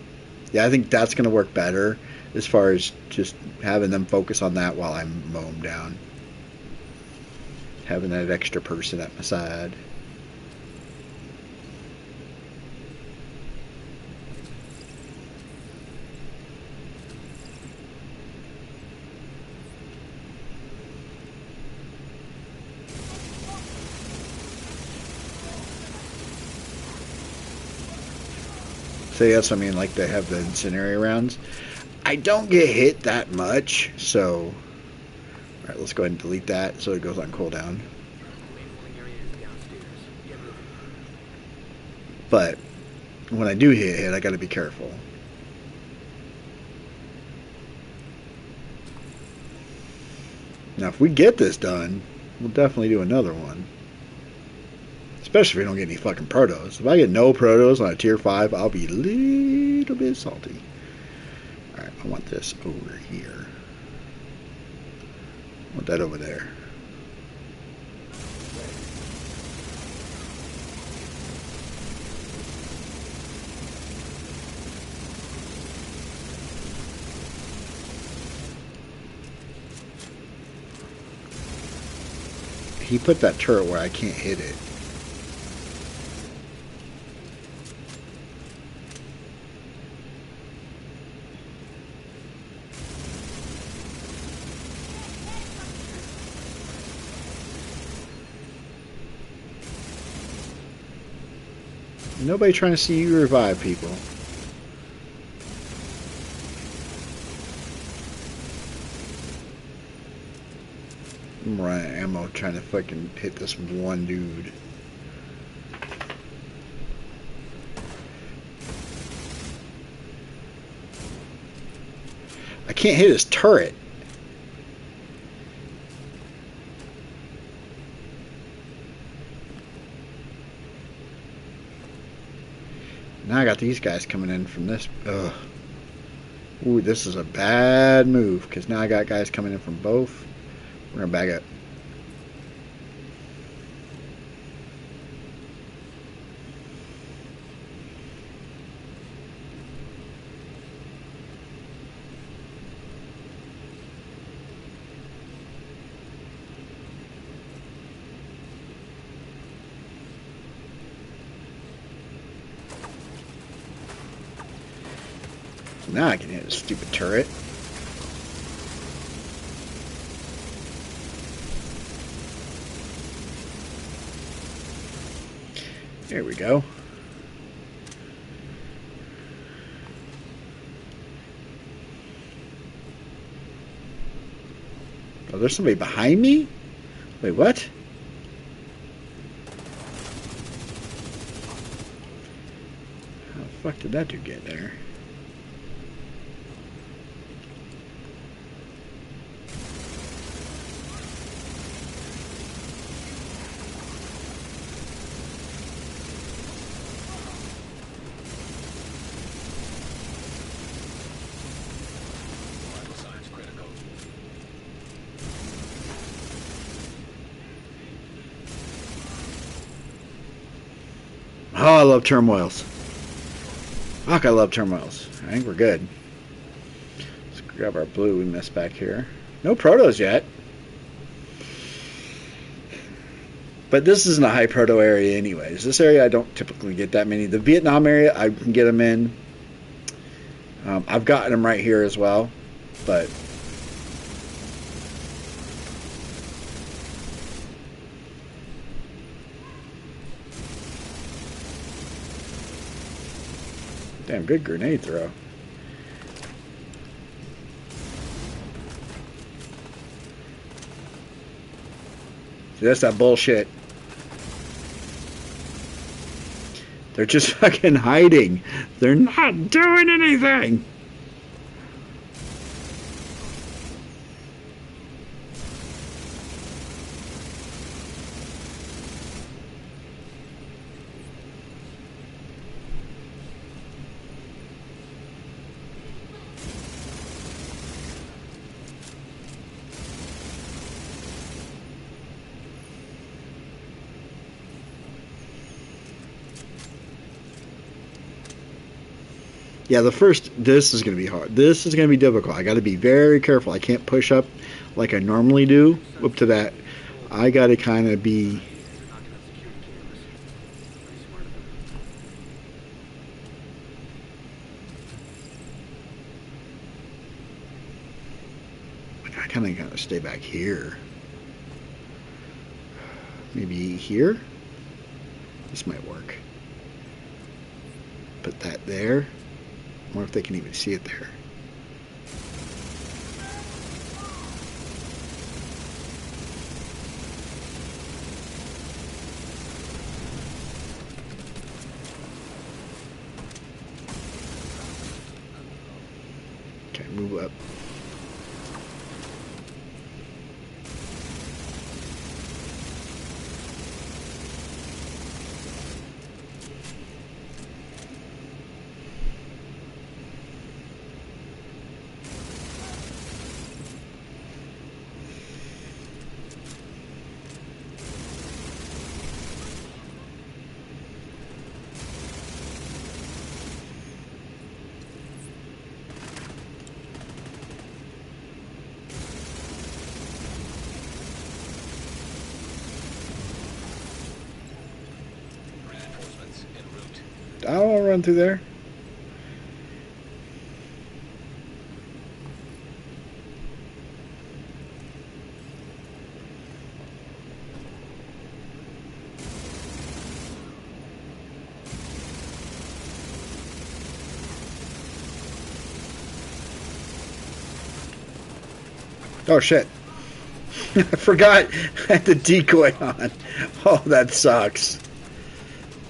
Speaker 1: Yeah, I think that's going to work better as far as just having them focus on that while I mow them down. Having that extra person at my side. So yes, I mean, like they have the incendiary rounds. I don't get hit that much, so... Alright, let's go ahead and delete that so it goes on cooldown. But when I do hit, I gotta be careful. Now, if we get this done, we'll definitely do another one. Especially if we don't get any fucking protos. If I get no protos on a tier 5, I'll be a little bit salty. Alright, I want this over here. I want that over there. He put that turret where I can't hit it. Nobody trying to see you revive people. I'm running out of ammo trying to fucking hit this one dude. I can't hit his turret. Now I got these guys coming in from this. Ugh. Ooh, this is a bad move because now I got guys coming in from both. We're gonna back up. Now I can hit a stupid turret. There we go. Oh, there's somebody behind me? Wait, what? How the fuck did that dude get there?
Speaker 2: Vital signs critical.
Speaker 1: Oh, I love turmoils. Fuck, I love turmoils. I think we're good. Let's grab our blue we missed back here. No protos yet. But this isn't a high proto area anyways. This area I don't typically get that many. The Vietnam area, I can get them in. I've gotten them right here as well. But damn, good grenade throw. See, that's that bullshit. They're just fucking hiding. They're not doing anything. Yeah, this is going to be hard. This is going to be difficult. I got to be very careful. I can't push up like I normally do up to that. I got to kind of be.
Speaker 2: Knocking out security cameras. Pretty smart of them.
Speaker 1: I kind of got to stay back here. Maybe here? This might work. Put that there. I wonder if they can even see it there. Okay, move up.
Speaker 2: Reinforcements en route.
Speaker 1: I don't want to run through there. Oh shit. I forgot I had the decoy on. Oh, that sucks.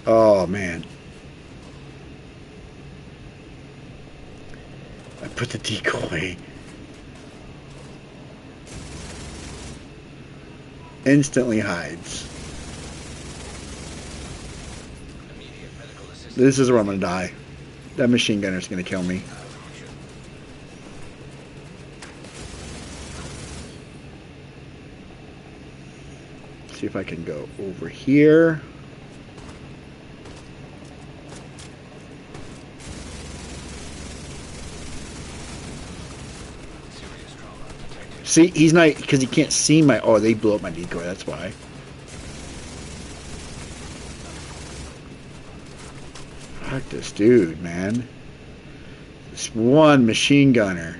Speaker 1: Oh man. I put the decoy. Instantly hides.
Speaker 2: Immediate medical assistance
Speaker 1: This is where I'm gonna die. That machine gunner's gonna kill me. See if I can go over here. See, he's not, because he can't see my, oh, they blew up my decoy, that's why. Fuck this dude, man. This one machine gunner.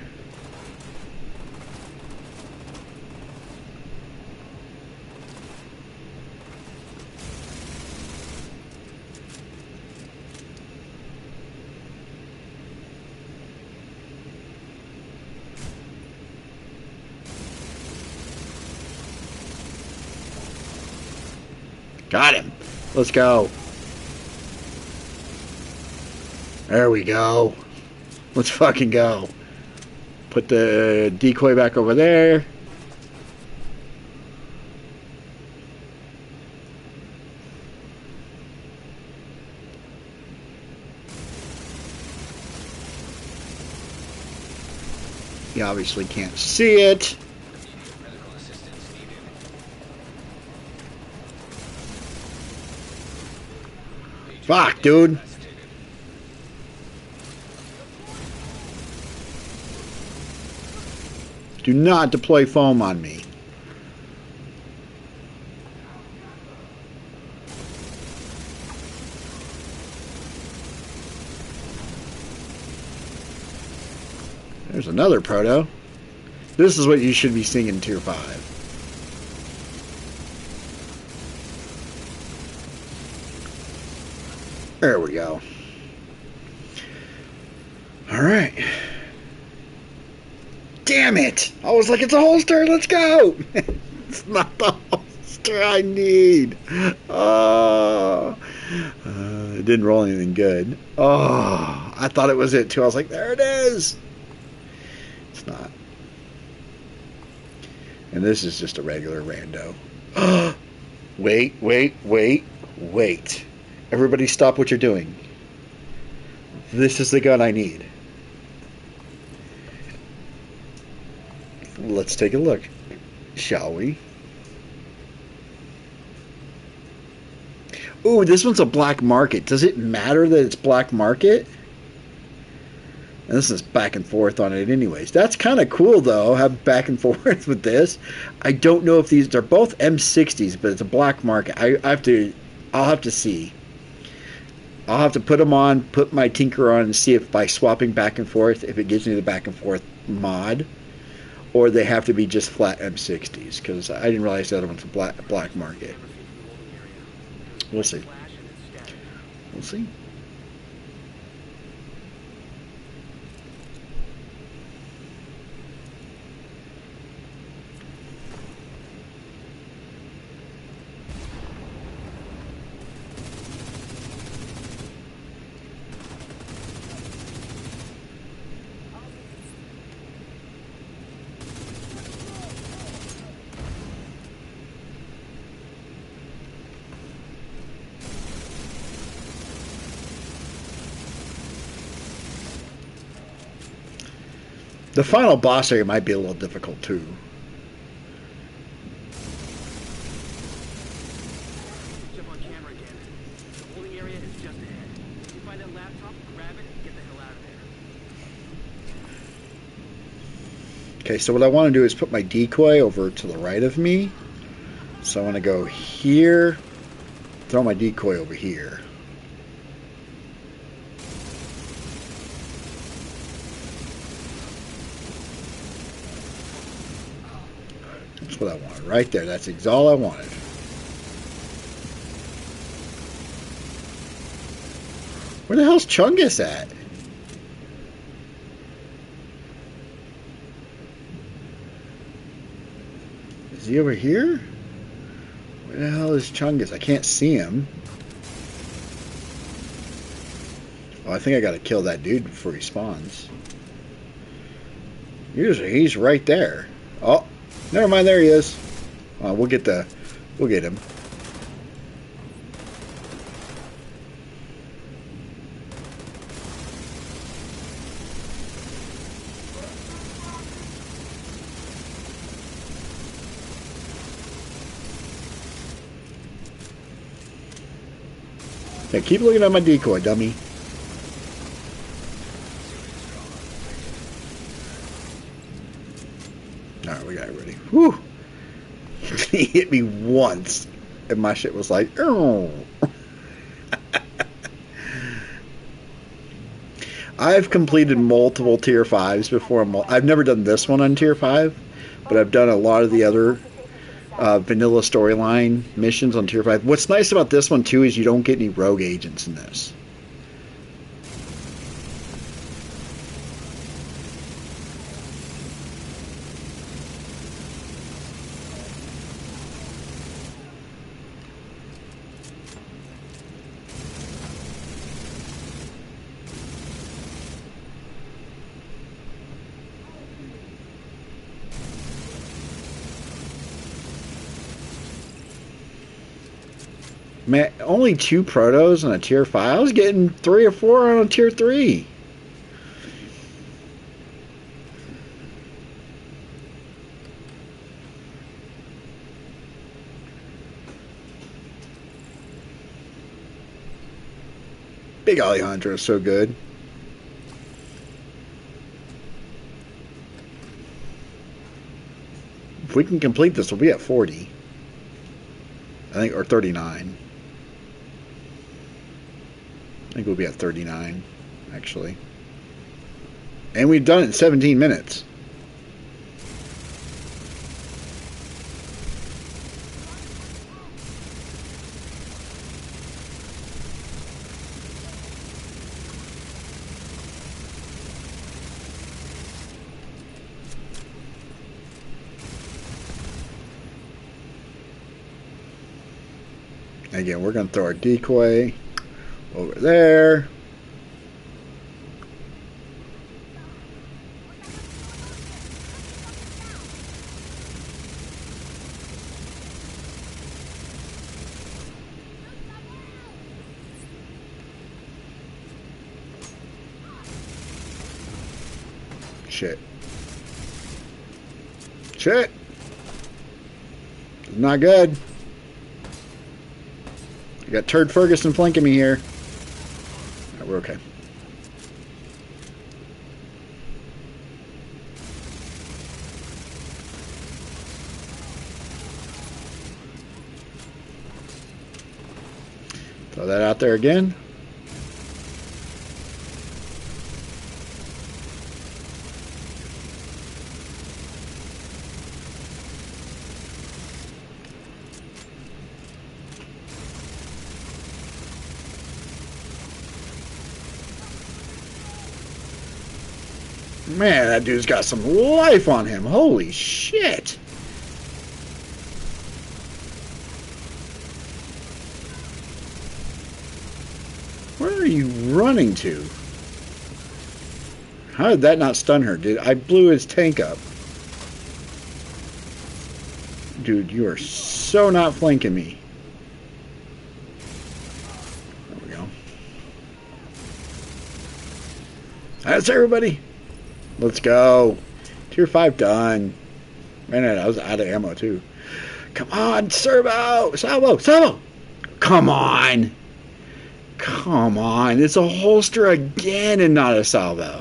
Speaker 1: Got him. Let's go. There we go. Let's fucking go. Put the decoy back over there. You obviously can't see it. Fuck, dude. Do not deploy foam on me. There's another proto. This is what you should be seeing in Tier 5. There we go. Alright. Damn it! I was like, it's a holster, let's go! It's not the holster I need. Oh. It didn't roll anything good. Oh, I thought it was it too. I was like, there it is! It's not. And this is just a regular rando. Wait, wait, wait, wait. Everybody stop what you're doing. This is the gun I need. Let's take a look, shall we? Ooh, this one's a black market. Does it matter that it's black market? And this is back and forth on it anyways. That's kind of cool though, have back and forth with this. I don't know if these are both M60s, but it's a black market. I'll have to see. I'll have to put them on, put my Tinker on, and see if by swapping back and forth, if it gives me the back and forth mod, or they have to be just flat M60s, because I didn't realize the other one's a black market. We'll see. We'll see. The final boss area might be a little difficult too.
Speaker 2: Jump on camera again. The holding area is just ahead. If you find that laptop, grab it and get the hell out of there.
Speaker 1: Okay, so what I want to do is put my decoy over to the right of me. So I want to go here, throw my decoy over here. That's what I wanted, right there. That's all I wanted. Where the hell's Chungus at? Is he over here? Where the hell is Chungus? I can't see him. Oh, I think I gotta kill that dude before he spawns. Usually he's right there. Oh, never mind, there he is. We'll get him. Yeah, keep looking at my decoy, dummy. Alright, we got it ready. Whew! He hit me once, and my shit was like, oh. I've completed multiple tier 5s before. I've never done this one on tier 5, but I've done a lot of the other vanilla storyline missions on tier 5. What's nice about this one, too, is you don't get any rogue agents in this. Man, only 2 protos on a tier 5. I was getting 3 or 4 on a tier 3. Big Alejandro is so good. If we can complete this, we'll be at 40. I think, or 39. I think we'll be at 39, actually. And we've done it in 17 minutes. Again, we're going to throw our decoy over there. Shit. Shit. Not good. I got Turd Ferguson flanking me here. Right, we're okay. Throw that out there again. Man, that dude's got some life on him. Holy shit. Where are you running to? How did that not stun her? I blew his tank up. Dude, you are so not flanking me. There we go. That's everybody. Let's go. Tier 5 done. Man, I was out of ammo too. Come on, Servo! Salvo! Salvo! Come on! Come on. It's a holster again and not a salvo.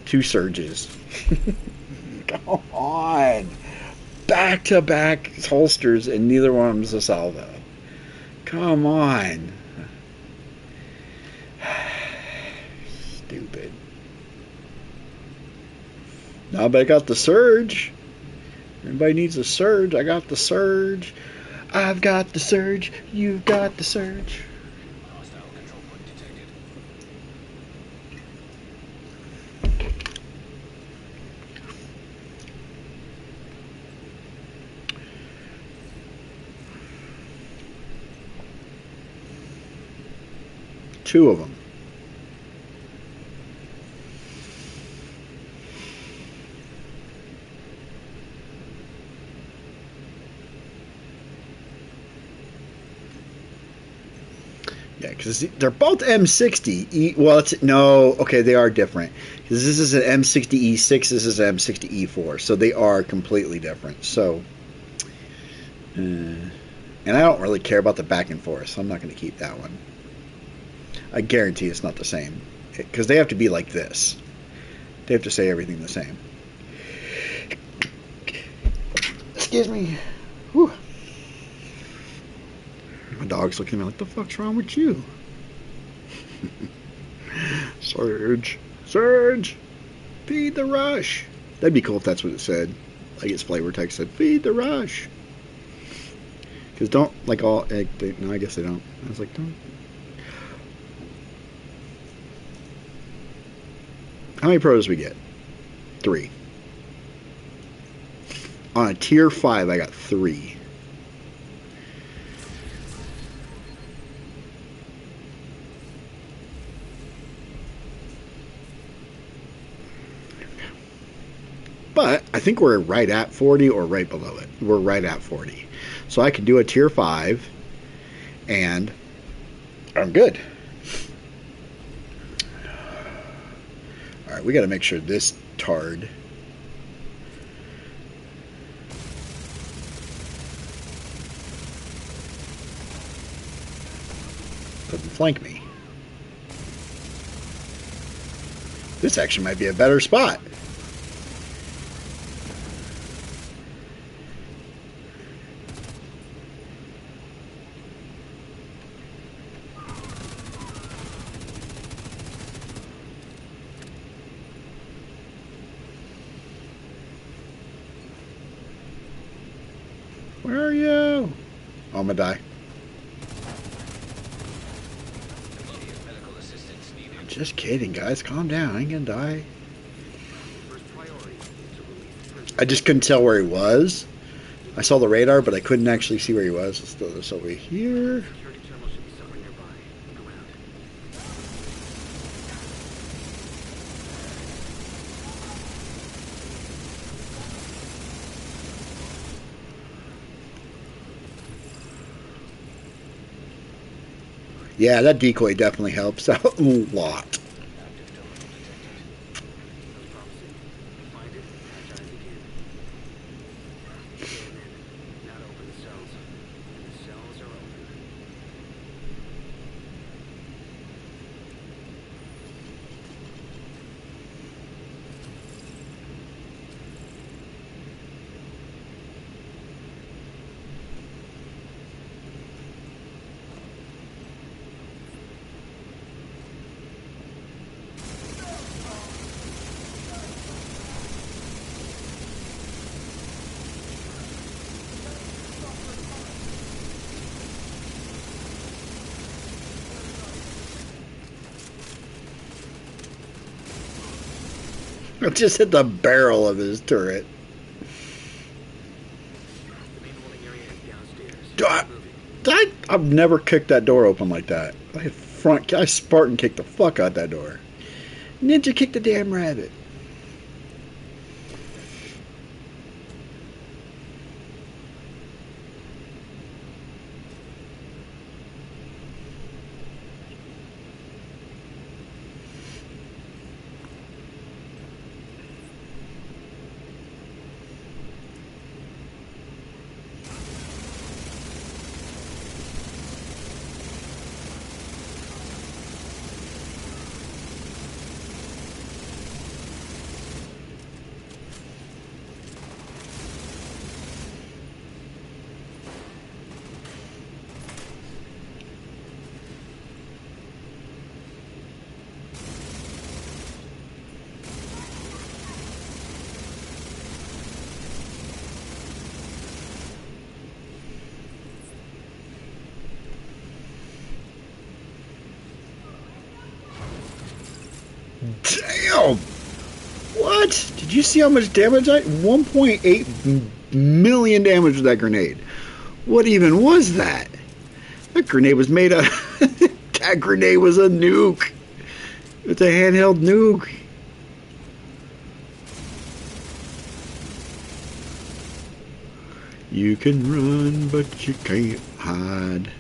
Speaker 1: 2 surges. Come on. Back-to-back holsters and neither one of them is a salvo. Come on. Stupid. Now, but I got the surge. Everybody needs a surge. I got the surge. I've got the surge. You've got the surge.
Speaker 2: Hostile control point detected.
Speaker 1: Two of them. Yeah, because they're both M60. Well, it's no. Okay, they are different. Because this is an M60E6. This is an M60E4. So they are completely different. So, and And I don't really care about the back and forth, so I'm not going to keep that one. I guarantee it's not the same. Because they have to be like this. They have to say everything the same. Excuse me. Whew. My dog's looking at me like, the fuck's wrong with you? Surge. Surge! Feed the rush! That'd be cool if that's what it said. Like its flavor text said, feed the rush! Because don't, like all, no, I guess they don't. I was like, don't. How many pros we get? 3. On a tier 5, I got 3. But I think we're right at 40 or right below it. We're right at 40. So I can do a tier 5 and I'm good. Alright, we got to make sure this tard doesn't flank me. This actually might be a better spot. Where are you? Oh, I'm gonna die. Just kidding, guys. Calm down. I ain't gonna die. I just couldn't tell where he was. I saw the radar, but I couldn't actually see where he was. Let's throw this over here. Yeah, that decoy definitely helps out a lot. I just hit the barrel of his turret. I've never kicked that door open like that. I Spartan kicked the fuck out that door. Ninja kicked the damn rabbit. Damn! What? Did you see how much damage 1.8 million damage with that grenade. What even was that? That grenade was made of... that grenade was a nuke. It's a handheld nuke. You can run, but you can't hide.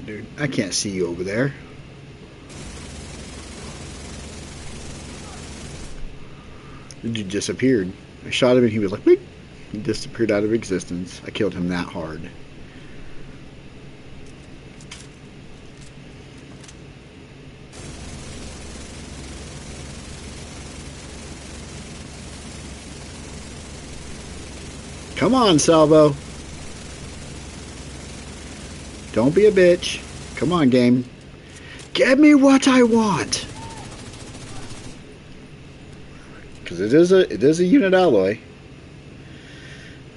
Speaker 1: Dude, I can't see you over there. The dude disappeared. I shot him and he was like, beep. He disappeared out of existence. I killed him that hard. Come on, Salvo. Don't be a bitch. Come on, game. Give me what I want. Because it is a unit alloy.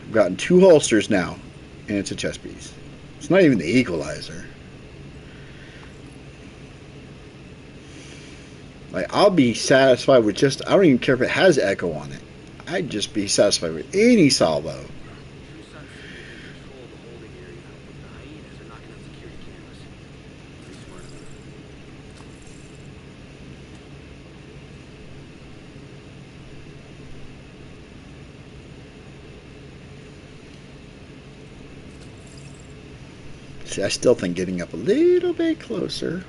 Speaker 1: I've gotten 2 holsters now, and it's a chest piece. It's not even the equalizer. Like, I'll be satisfied with just, I don't even care if it has echo on it. I'd just be satisfied with any salvo.
Speaker 2: True Sons seem to be in control of the holding area. The hyenas are knocking out security cameras. Pretty smart of them.
Speaker 1: See, I still think getting up a little bit closer.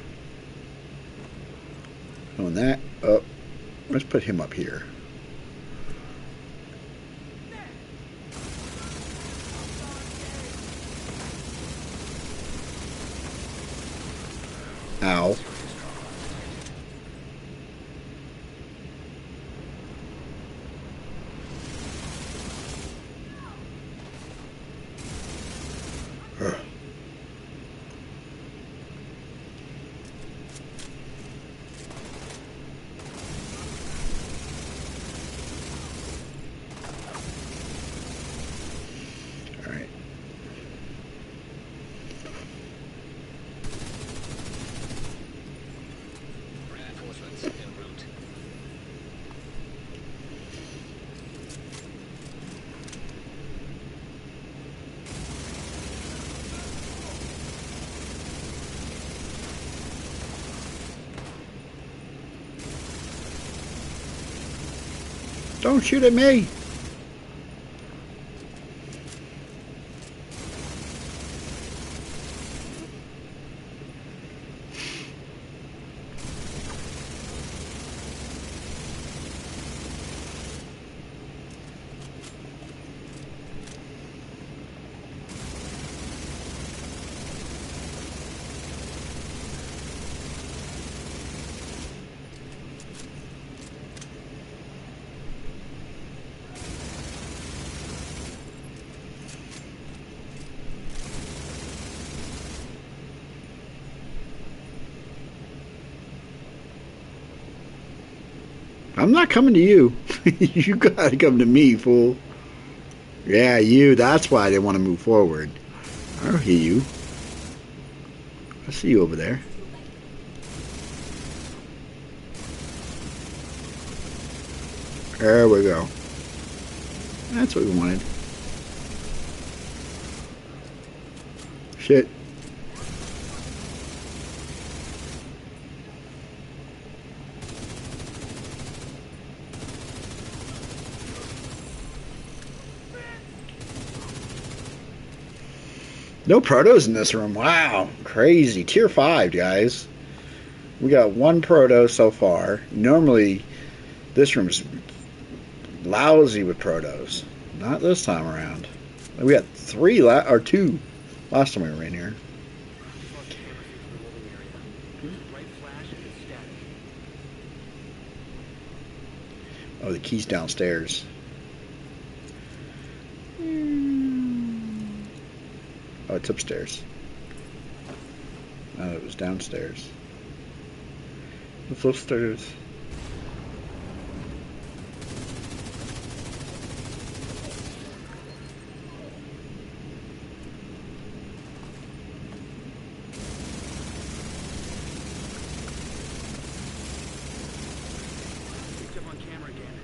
Speaker 1: On that, oh, let's put him up here. Ow. Ugh. All right.
Speaker 5: Reinforcements en route.
Speaker 1: Don't shoot at me. I'm not coming to you. You gotta come to me, fool. Yeah, you. That's why they want to move forward. I don't hear you. I see you over there. There we go. That's what we wanted. Shit. No protos in this room. Wow. Crazy. Tier 5, guys. We got 1 proto so far. Normally, this room's lousy with protos. Not this time around. We got 2 last time we were in here.
Speaker 2: Saw the camera feed from the holding area. Bright flash and it's static.
Speaker 1: Oh, the key's downstairs. Oh, it's upstairs. Oh, it was downstairs. It's upstairs.
Speaker 2: Picked up on camera again.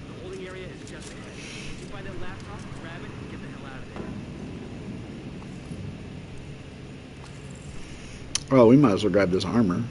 Speaker 2: The holding area is just ahead. You find that laptop, grab it, and get the hell out of there.
Speaker 1: Oh, we might as well grab this armor.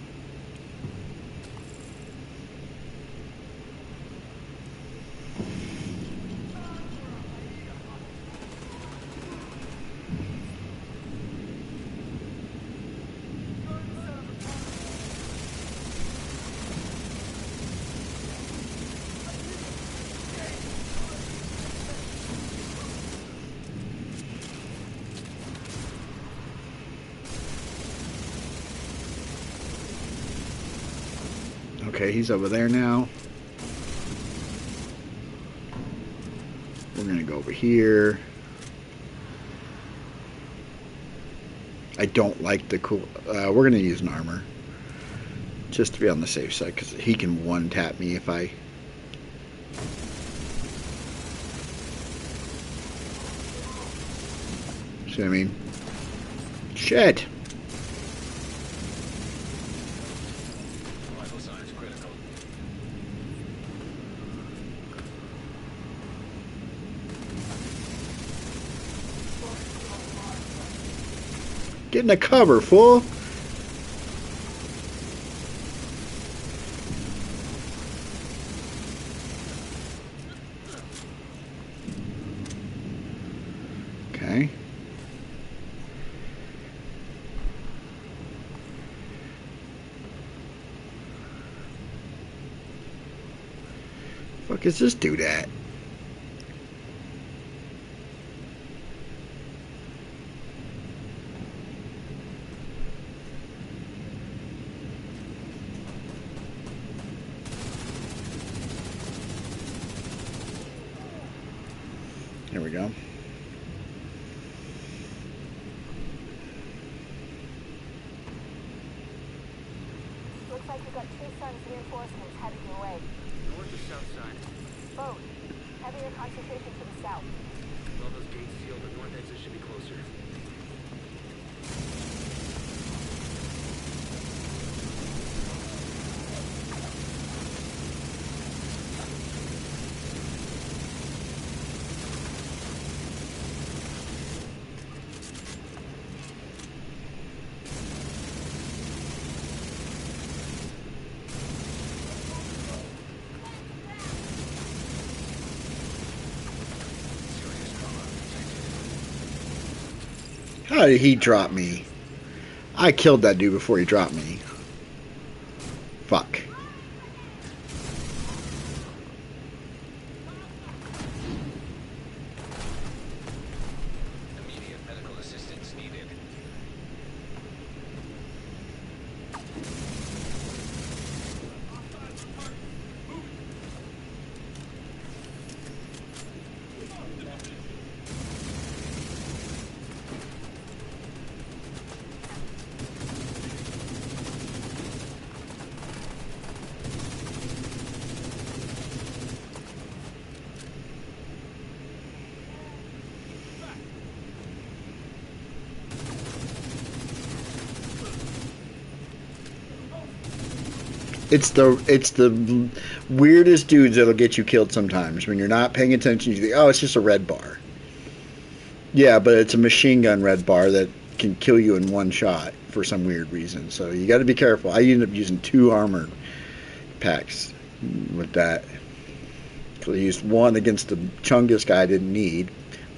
Speaker 1: Okay, he's over there now. We're gonna go over here. I don't like the cool. We're gonna use an armor just to be on the safe side because he can one tap me if I. See what I mean? Shit.
Speaker 5: Vital signs critical.
Speaker 1: Get in the cover, fool. Okay. Fuck is this dude at? There we go.
Speaker 4: Looks like you got two Suns reinforcements headed your way.
Speaker 2: North or south side?
Speaker 4: Both. Heavier concentration to the south.
Speaker 2: Well, those gates sealed. The north exit should be closer.
Speaker 5: Serious trauma detected.
Speaker 1: How did he drop me? I killed that dude before he dropped me. Fuck.
Speaker 5: Immediate medical assistance needed.
Speaker 1: It's the weirdest dudes that'll get you killed sometimes when you're not paying attention. You think, oh, it's just a red bar. Yeah, but it's a machine gun red bar that can kill you in one shot for some weird reason. So you got to be careful. I ended up using 2 armor packs with that. So I used one against the Chungus guy I didn't need,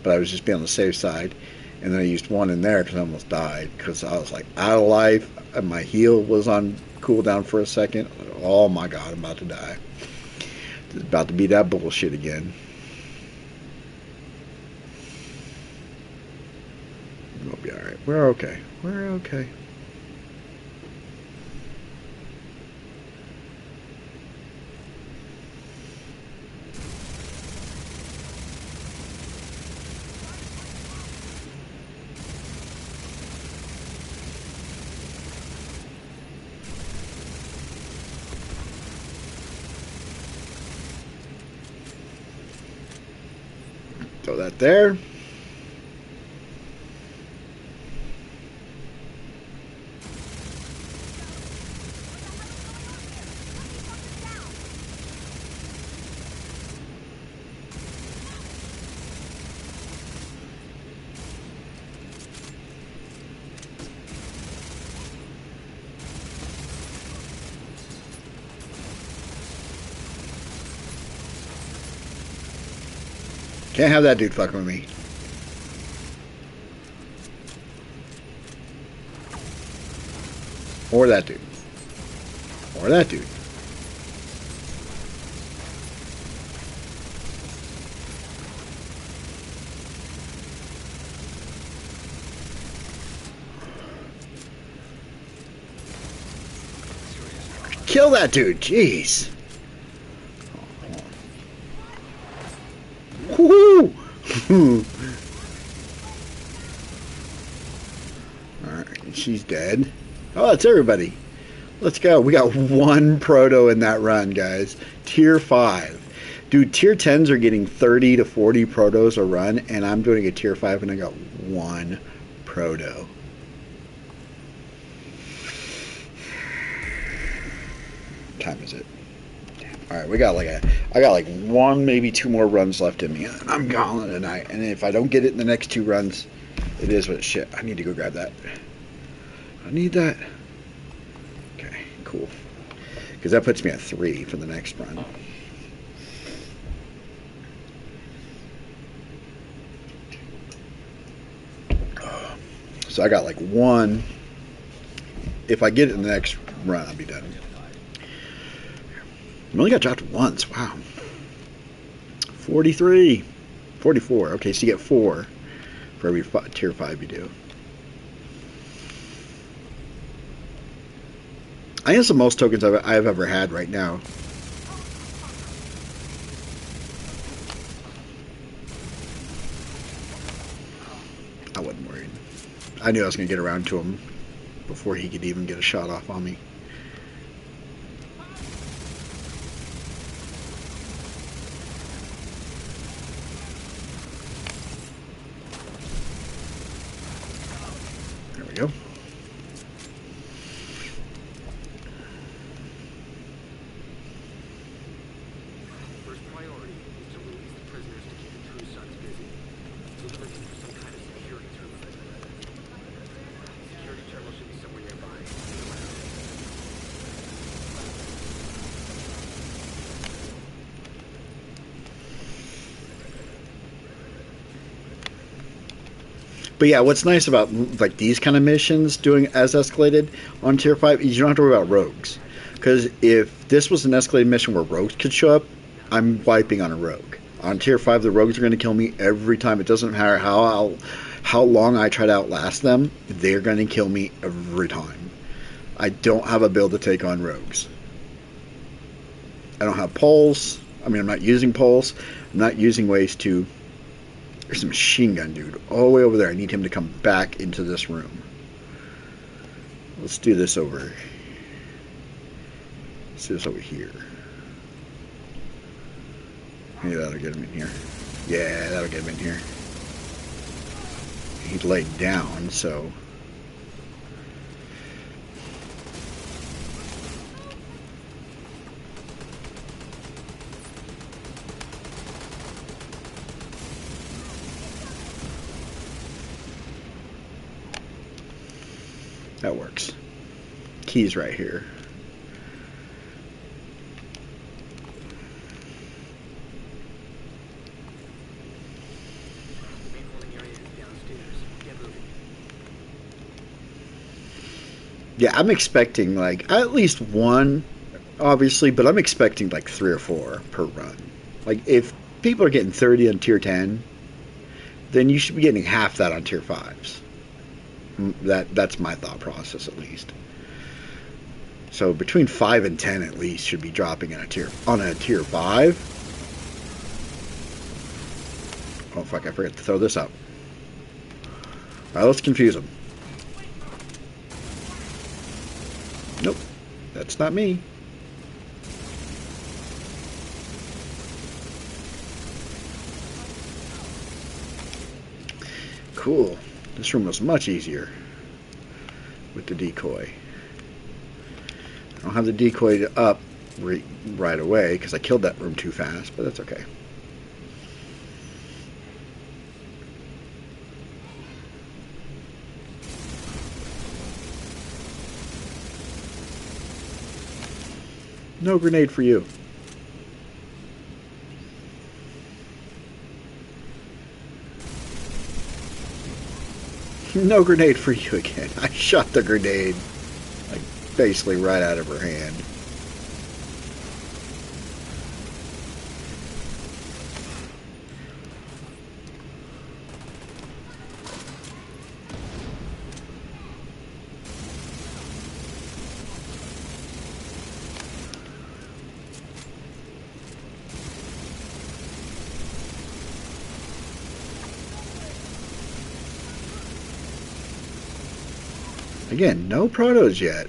Speaker 1: but I was just being on the safe side. And then I used one in there because I almost died because I was like out of life. And my heal was on cooldown for a second. Oh my god, I'm about to die. It's about to be that bullshit again. We'll be alright. We're okay. We're okay. Throw that there. Can't have that dude fucking with me. Or that dude. Or that dude. kill that dude. Jeez. Woo! Alright, she's dead. Oh, that's everybody. Let's go. We got one proto in that run, guys. Tier 5. Dude, tier 10s are getting 30 to 40 protos a run, and I'm doing a tier 5 and I got one proto. What time is it? Alright, I got like one, maybe two more runs left in me. I'm calling it a night. And if I don't get it in the next two runs, it is what it's shit. I need to go grab that. I need that. Okay, cool. Because that puts me at 3 for the next run. So I got like one. If I get it in the next run, I'll be done. I only got dropped once. Wow. 43. 44. Okay, so you get 4 for every tier 5 you do. I think it's the most tokens I've ever had right now. I wasn't worried. I knew I was going to get around to him before he could even get a shot off on me. There we go.
Speaker 2: First priority is to release the prisoners to keep the True Sons busy. We'll be looking for some kind of security terminal. Security terminal should be somewhere nearby.
Speaker 1: But yeah, what's nice about like these kind of missions doing as escalated on tier 5 is you don't have to worry about rogues. Because if this was an escalated mission where rogues could show up, I'm wiping on a rogue. On tier 5, the rogues are going to kill me every time. It doesn't matter how long I try to outlast them, they're going to kill me every time. I don't have a build to take on rogues. I don't have pulse. I mean, I'm not using pulse. I'm not using ways to... There's a machine gun dude all the way over there. I need him to come back into this room. Let's do this over. Let's do this over here. Maybe that'll get him in here. Yeah, that'll get him in here. He's laid down, so... That works. Key's right here.
Speaker 2: The main holding area is downstairs. Get moving.
Speaker 1: Yeah, I'm expecting like at least one, obviously, but I'm expecting like 3 or 4 per run. Like if people are getting 30 on tier 10, then you should be getting half that on tier 5s. That's my thought process at least. So between 5 and 10 at least should be dropping in a tier 5. Oh fuck, I forgot to throw this up. Alright, let's confuse them. Nope, that's not me. Cool. This room was much easier with the decoy. I don't have the decoy up right away because I killed that room too fast, but that's okay. No grenade for you. No grenade for you again. I shot the grenade like basically right out of her hand. Again, no protos yet.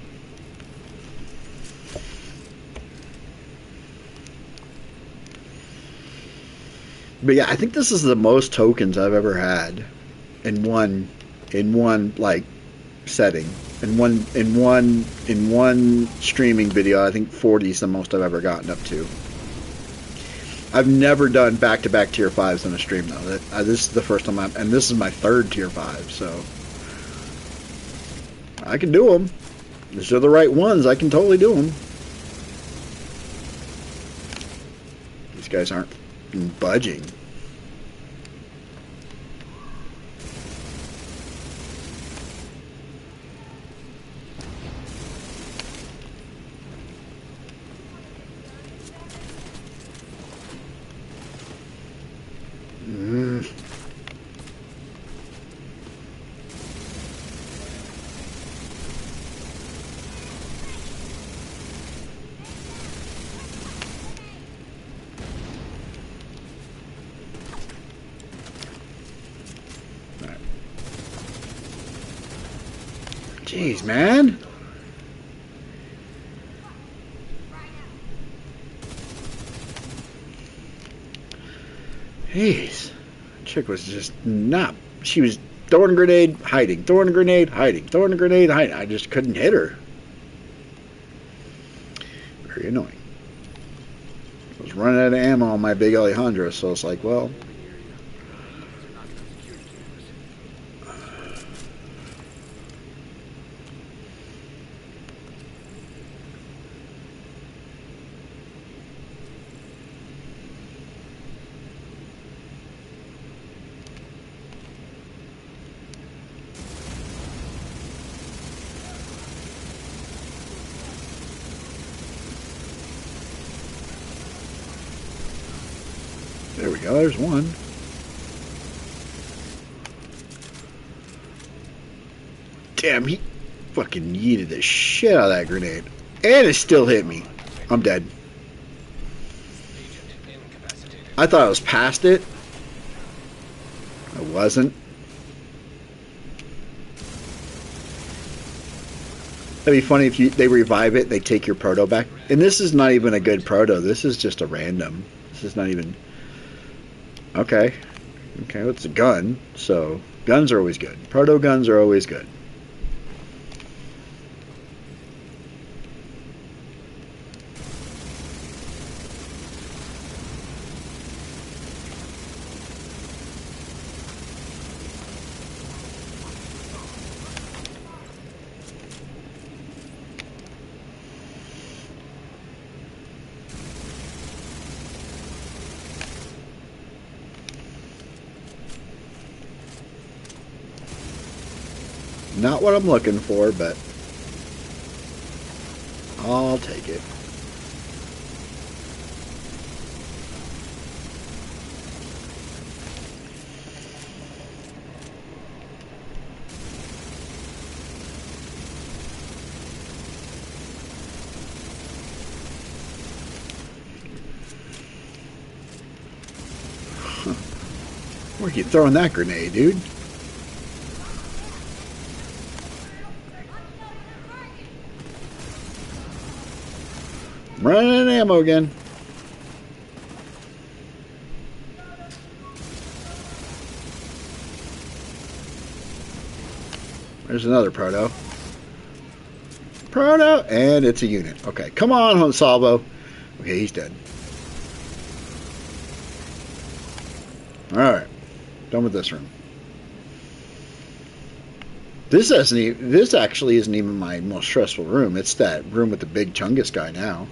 Speaker 1: But yeah, I think this is the most tokens I've ever had in one like setting. In one streaming video, I think 40 is the most I've ever gotten up to. I've never done back-to-back tier 5s in a stream though. This is the first time and this is my third tier 5, so I can do them. These are the right ones. I can totally do them. These guys aren't budging. Jeez, man. Jeez. Chick was just not. She was throwing a grenade, hiding, throwing a grenade, hiding, throwing a grenade, hiding. I just couldn't hit her. Very annoying. I was running out of ammo on my big Alejandra, so it's like, well. There we go, there's one. Damn, he fucking yeeted the shit out of that grenade. And it still hit me. I'm dead. I thought I was past it. I wasn't. That'd be funny if they revive it, they take your proto back. And this is not even a good proto. This is just a random. This is not even... Okay. Okay, well, it's a gun, so guns are always good. Proto guns are always good. Not what I'm looking for, but I'll take it. Where are you throwing that grenade, dude? Running out of ammo again. There's another proto. Proto, and it's a unit. Okay, come on, Salvo. Okay, he's dead. Alright, done with this room. This actually isn't even my most stressful room. It's that room with the big Chungus guy now.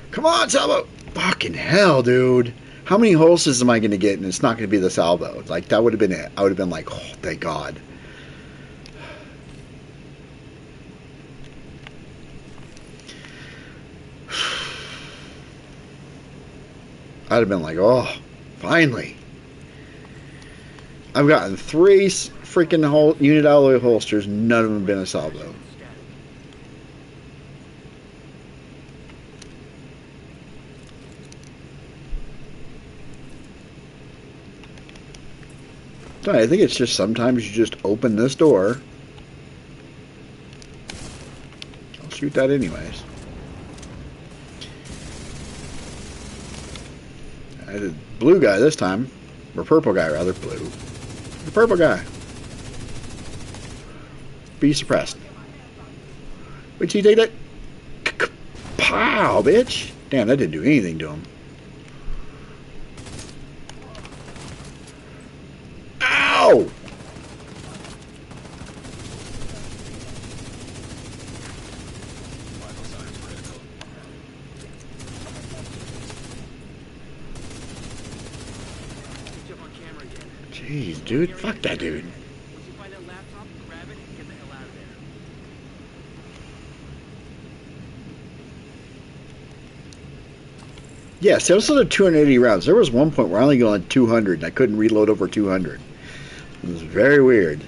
Speaker 1: Come on, Salvo! Fucking hell, dude. How many holsters am I going to get and it's not going to be the Salvo? Like, that would have been it. I would have been like, oh, thank God. I'd have been like, oh, finally. I've gotten 3 freaking unit alloy holsters. None of them have been a Salvo. I think it's just sometimes you just open this door shoot that anyways. I did blue guy this time. Or purple guy, rather. Blue. The purple guy. Be suppressed. Wait till you take that. Pow, bitch. Damn, that didn't do anything to him. Ow!
Speaker 5: Vital signs critical.
Speaker 2: Picked you up on camera again.
Speaker 1: Jeez, dude. Fuck that dude.
Speaker 2: Once you find that laptop, grab it and get the hell out of there.
Speaker 1: Yes, those are the 280 rounds. There was one point where I only got on 200 and I couldn't reload over 200. It was very weird.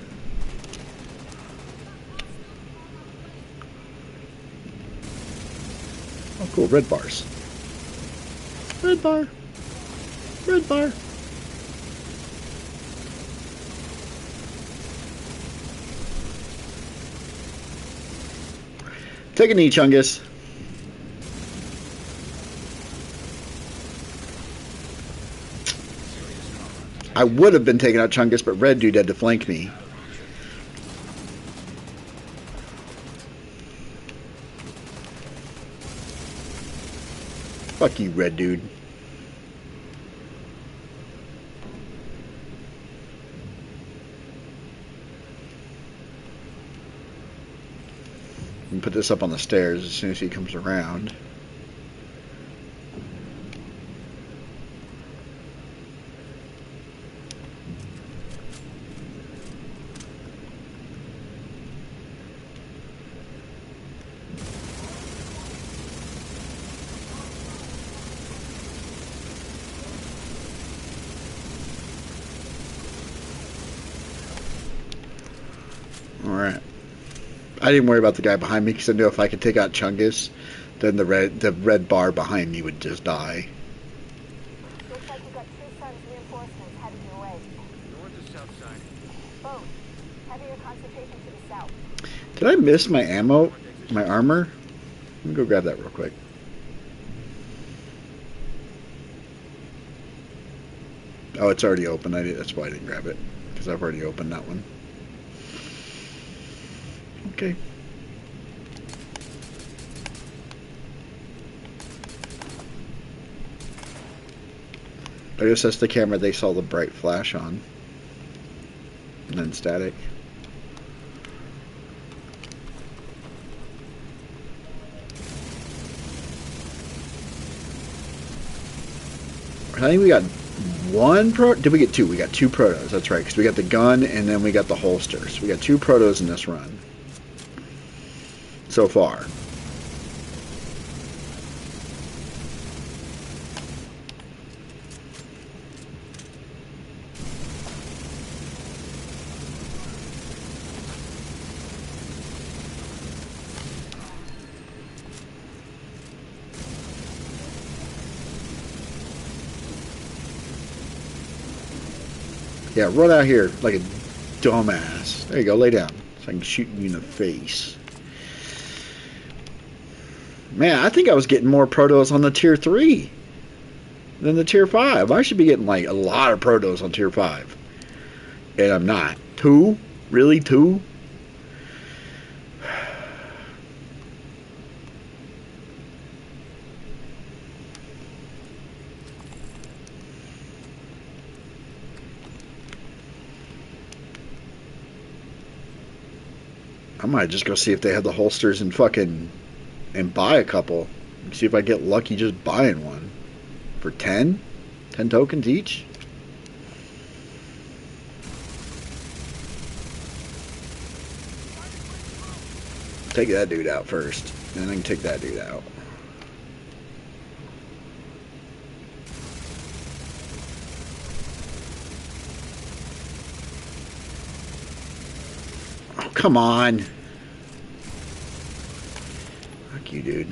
Speaker 1: Oh, cool. Red bars. Red bar. Red bar. Take a knee, Chungus.
Speaker 5: Serious trauma.
Speaker 1: I would have been taking out Chungus, but Red Dude had to flank me. Fuck you, Red Dude. And put this up on the stairs as soon as he comes around. Alright. I didn't worry about the guy behind me because I knew if I could take out Chungus, then the red bar behind me would just die.
Speaker 4: Looks like you got two Suns reinforcements headed your way.
Speaker 2: North or south side?
Speaker 4: Both. Heavier concentration to the south.
Speaker 1: Did I miss my ammo? My armor? Let me go grab that real quick. Oh, it's already open. That's why I didn't grab it. Because I've already opened that one. Okay. I guess that's the camera they saw the bright flash on. And then static. I think we got one pro. Did we get two? We got two protos. That's right. Because we got the gun and then we got the holsters. We got two protos in this run. So far. Yeah, run out here like a dumbass. There you go, lay down. So I can shoot you in the face. Man, I think I was getting more protos on the tier 3 than the tier 5. I should be getting like a lot of protos on tier 5. And I'm not. 2? Really? 2? I might just go see if they have the holsters and buy a couple. See if I get lucky just buying one. For 10? 10 tokens each? Take that dude out first. And then I can take that dude out. Oh, come on. Fuck you, dude.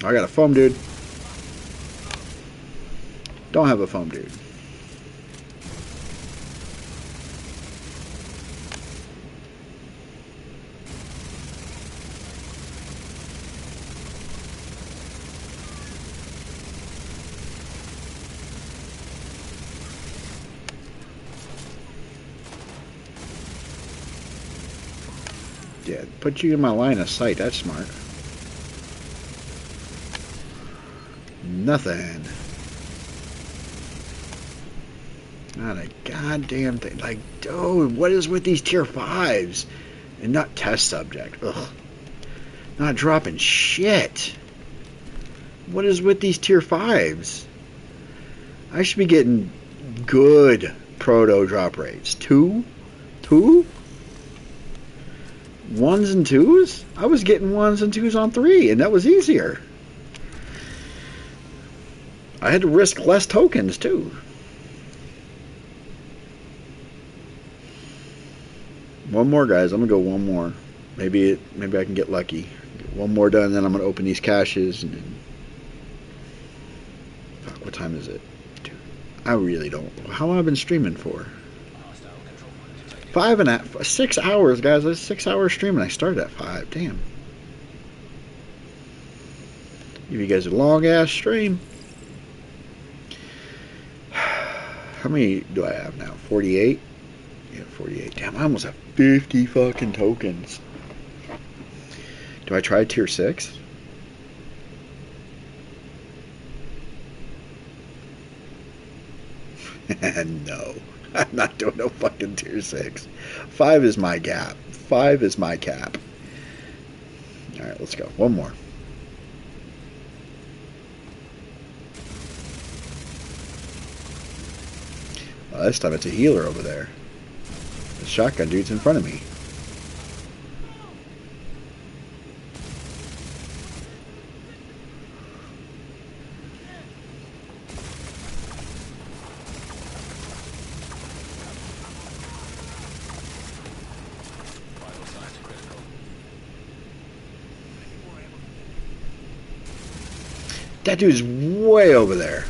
Speaker 1: I got a foam dude. Don't have a foam dude. Yeah, put you in my line of sight. That's smart. Nothing. Not a goddamn thing. Like, dude, what is with these tier 5s? And not test subject. Ugh. Not dropping shit. What is with these tier 5s? I should be getting good proto drop rates. 2? 2? 1s and 2s? I was getting 1s and 2s on 3, and that was easier. I had to risk less tokens, too. One more, guys. I'm going to go one more. Maybe I can get lucky. Get one more done, and then I'm going to open these caches. And then... Fuck, what time is it? Dude, I really don't... How long have I been streaming for? 6 hours, guys. That's 6 hours streaming. I started at 5. Damn. Give you guys a long-ass stream. How many do I have now? 48? Yeah, 48. Damn, I almost have 50 fucking tokens. Do I try tier 6? No. I'm not doing no fucking tier 6. 5 is my gap. 5 is my cap. Alright, let's go. One more. Well, this time it's a healer over there. The shotgun dude's in front of me.
Speaker 5: Vital signs critical.
Speaker 1: That dude's way over there.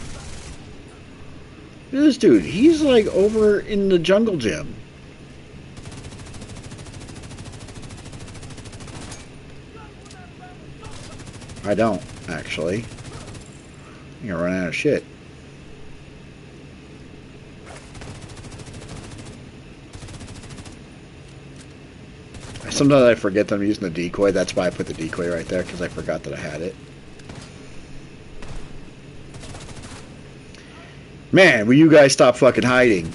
Speaker 1: Look at this dude. He's like over in the jungle gym. I don't, actually. I'm gonna run out of shit. Sometimes I forget that I'm using the decoy. That's why I put the decoy right there, because I forgot that I had it. Man, will you guys stop fucking hiding?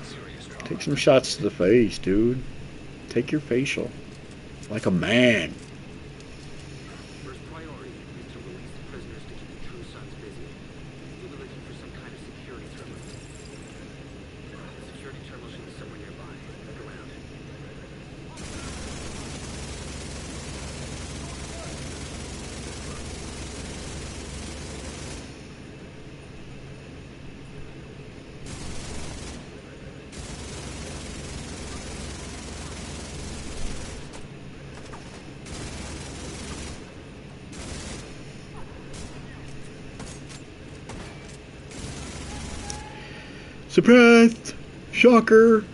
Speaker 5: Serious trauma.
Speaker 1: Take some shots to the face, dude. Take your facial. Like a man.
Speaker 2: First priority is to release the prisoners to keep the True Sons busy. We'll be looking for some kind of security terminal. The security terminal should be somewhere nearby. Look around.
Speaker 1: Surprise! Shocker!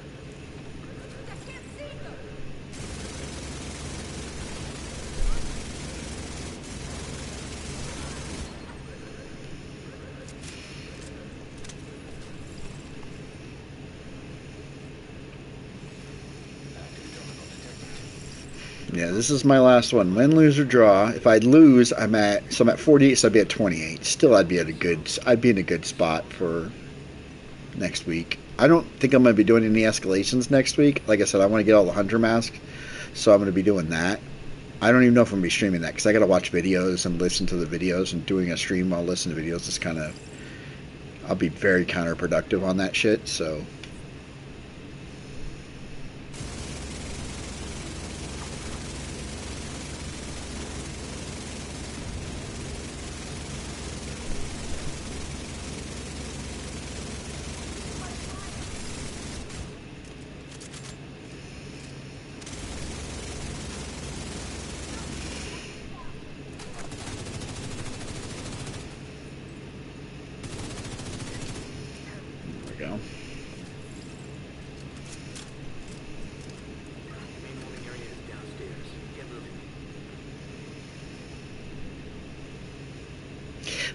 Speaker 1: Yeah, this is my last one. Win, lose, or draw. If I'd lose, I'm at 48, so I'd be at 28. Still, I'd be in a good spot for next week. I don't think I'm going to be doing any escalations next week. Like I said, I want to get all the hunter masks, so I'm going to be doing that. I don't even know if I'm going to be streaming that, because I got to watch videos and listen to the videos, and doing a stream while listening to videos is kind of... I'll be very counterproductive on that shit, so...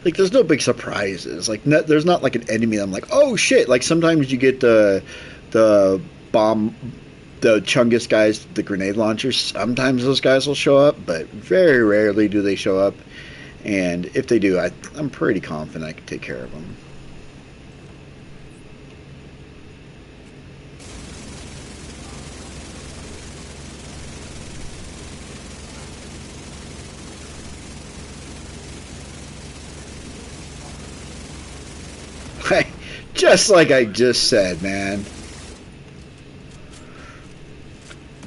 Speaker 1: like there's no big surprises. Like there's not like an enemy that I'm like, oh shit. Like sometimes you get the bomb, the Chungus guys, the grenade launchers. Sometimes those guys will show up, but very rarely do they show up. And if they do, I'm pretty confident I can take care of them. Just like I just said, man.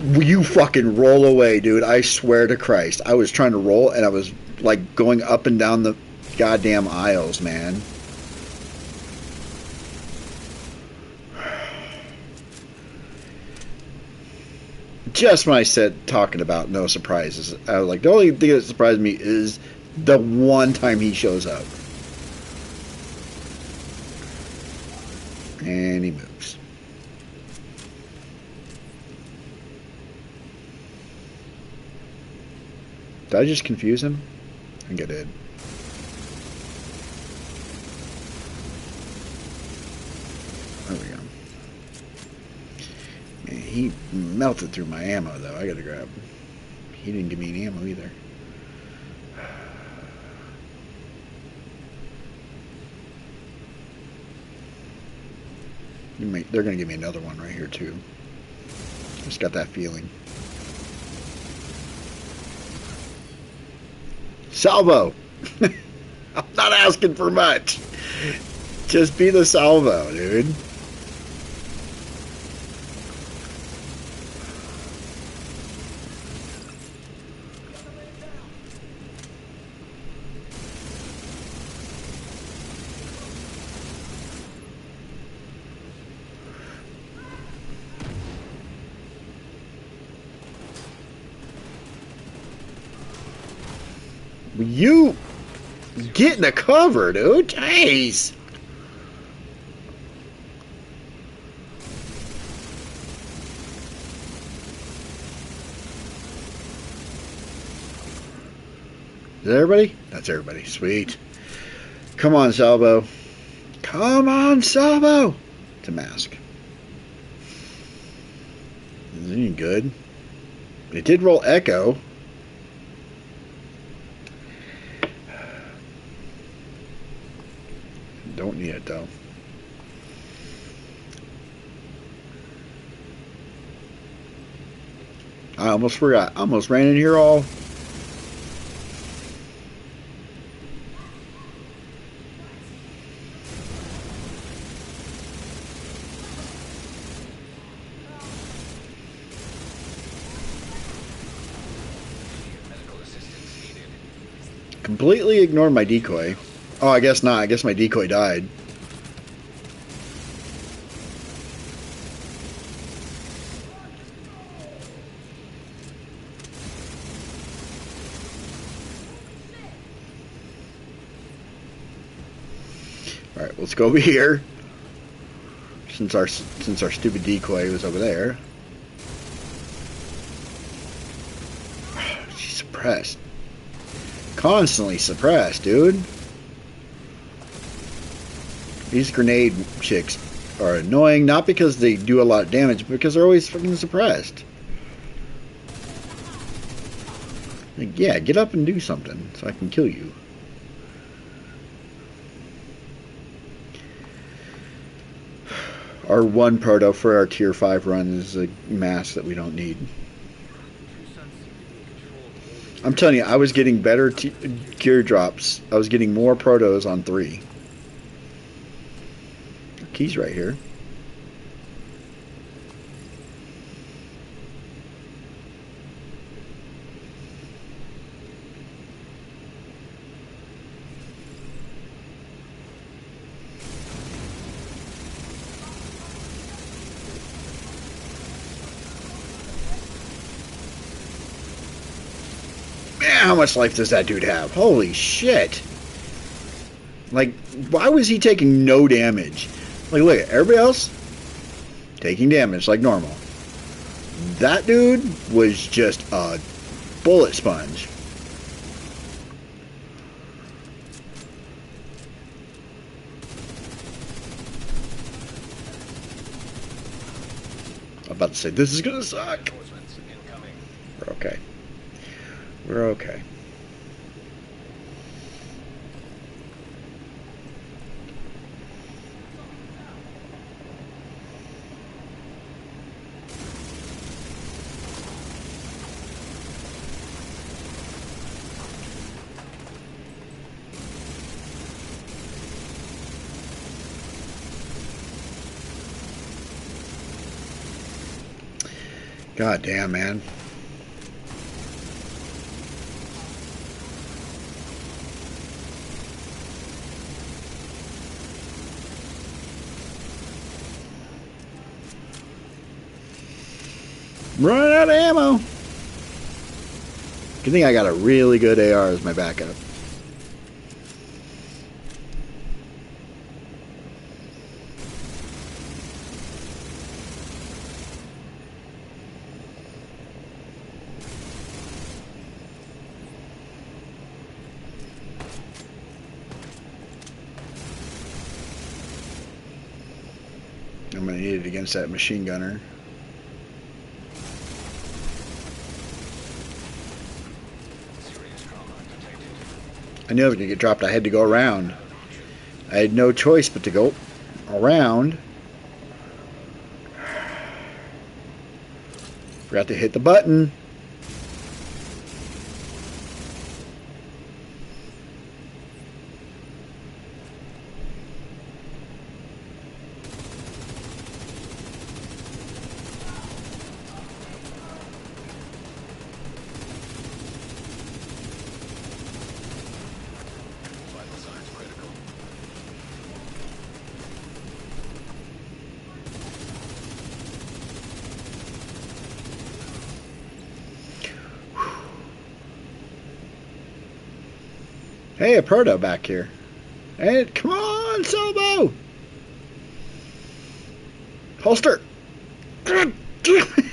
Speaker 1: You fucking roll away, dude. I swear to Christ. I was trying to roll and I was like going up and down the goddamn aisles, man. Just when I said talking about no surprises, I was like, the only thing that surprised me is the one time he shows up. And he moves. Did I just confuse him? I think I did. There we go. Man, he melted through my ammo, though. I gotta grab. He didn't give me any ammo either. They're gonna give me another one right here, too. Just got that feeling. Salvo! I'm not asking for much. Just be the salvo, dude. You get in the cover, dude. Jeez. Is that everybody? That's everybody. Sweet. Come on, Salvo. Come on, Salvo. It's a mask. Is it any good? It did roll Echo. Don't need it though. I almost forgot. I almost ran in here all.
Speaker 5: Medical assistance needed.
Speaker 1: Completely ignored my decoy. Oh, I guess not. I guess my decoy died. All right, let's go over here. Since our stupid decoy was over there. She's suppressed. Constantly suppressed, dude. These grenade chicks are annoying, not because they do a lot of damage, but because they're always fucking suppressed. Like, yeah, get up and do something so I can kill you. Our one proto for our tier 5 run is a mask that we don't need. I'm telling you, I was getting better gear drops. I was getting more protos on 3. Key's right here. Man, how much life does that dude have? Holy shit. Like, why was he taking no damage? Like, look at everybody else taking damage like normal. That dude was just a bullet sponge. about to say, this is gonna suck.
Speaker 5: Reinforcements incoming.
Speaker 1: We're okay. We're okay. God damn, man. Running out of ammo. Good thing I got a really good AR as my backup. I'm gonna need it against that machine gunner.
Speaker 5: Serious trauma detected.
Speaker 1: I knew I was gonna get dropped. I had to go around. I had no choice but to go around. Forgot to hit the button.
Speaker 5: Vital signs critical.
Speaker 1: Hey, a proto back here. Hey, come on, Salvo! Holster! God damn it!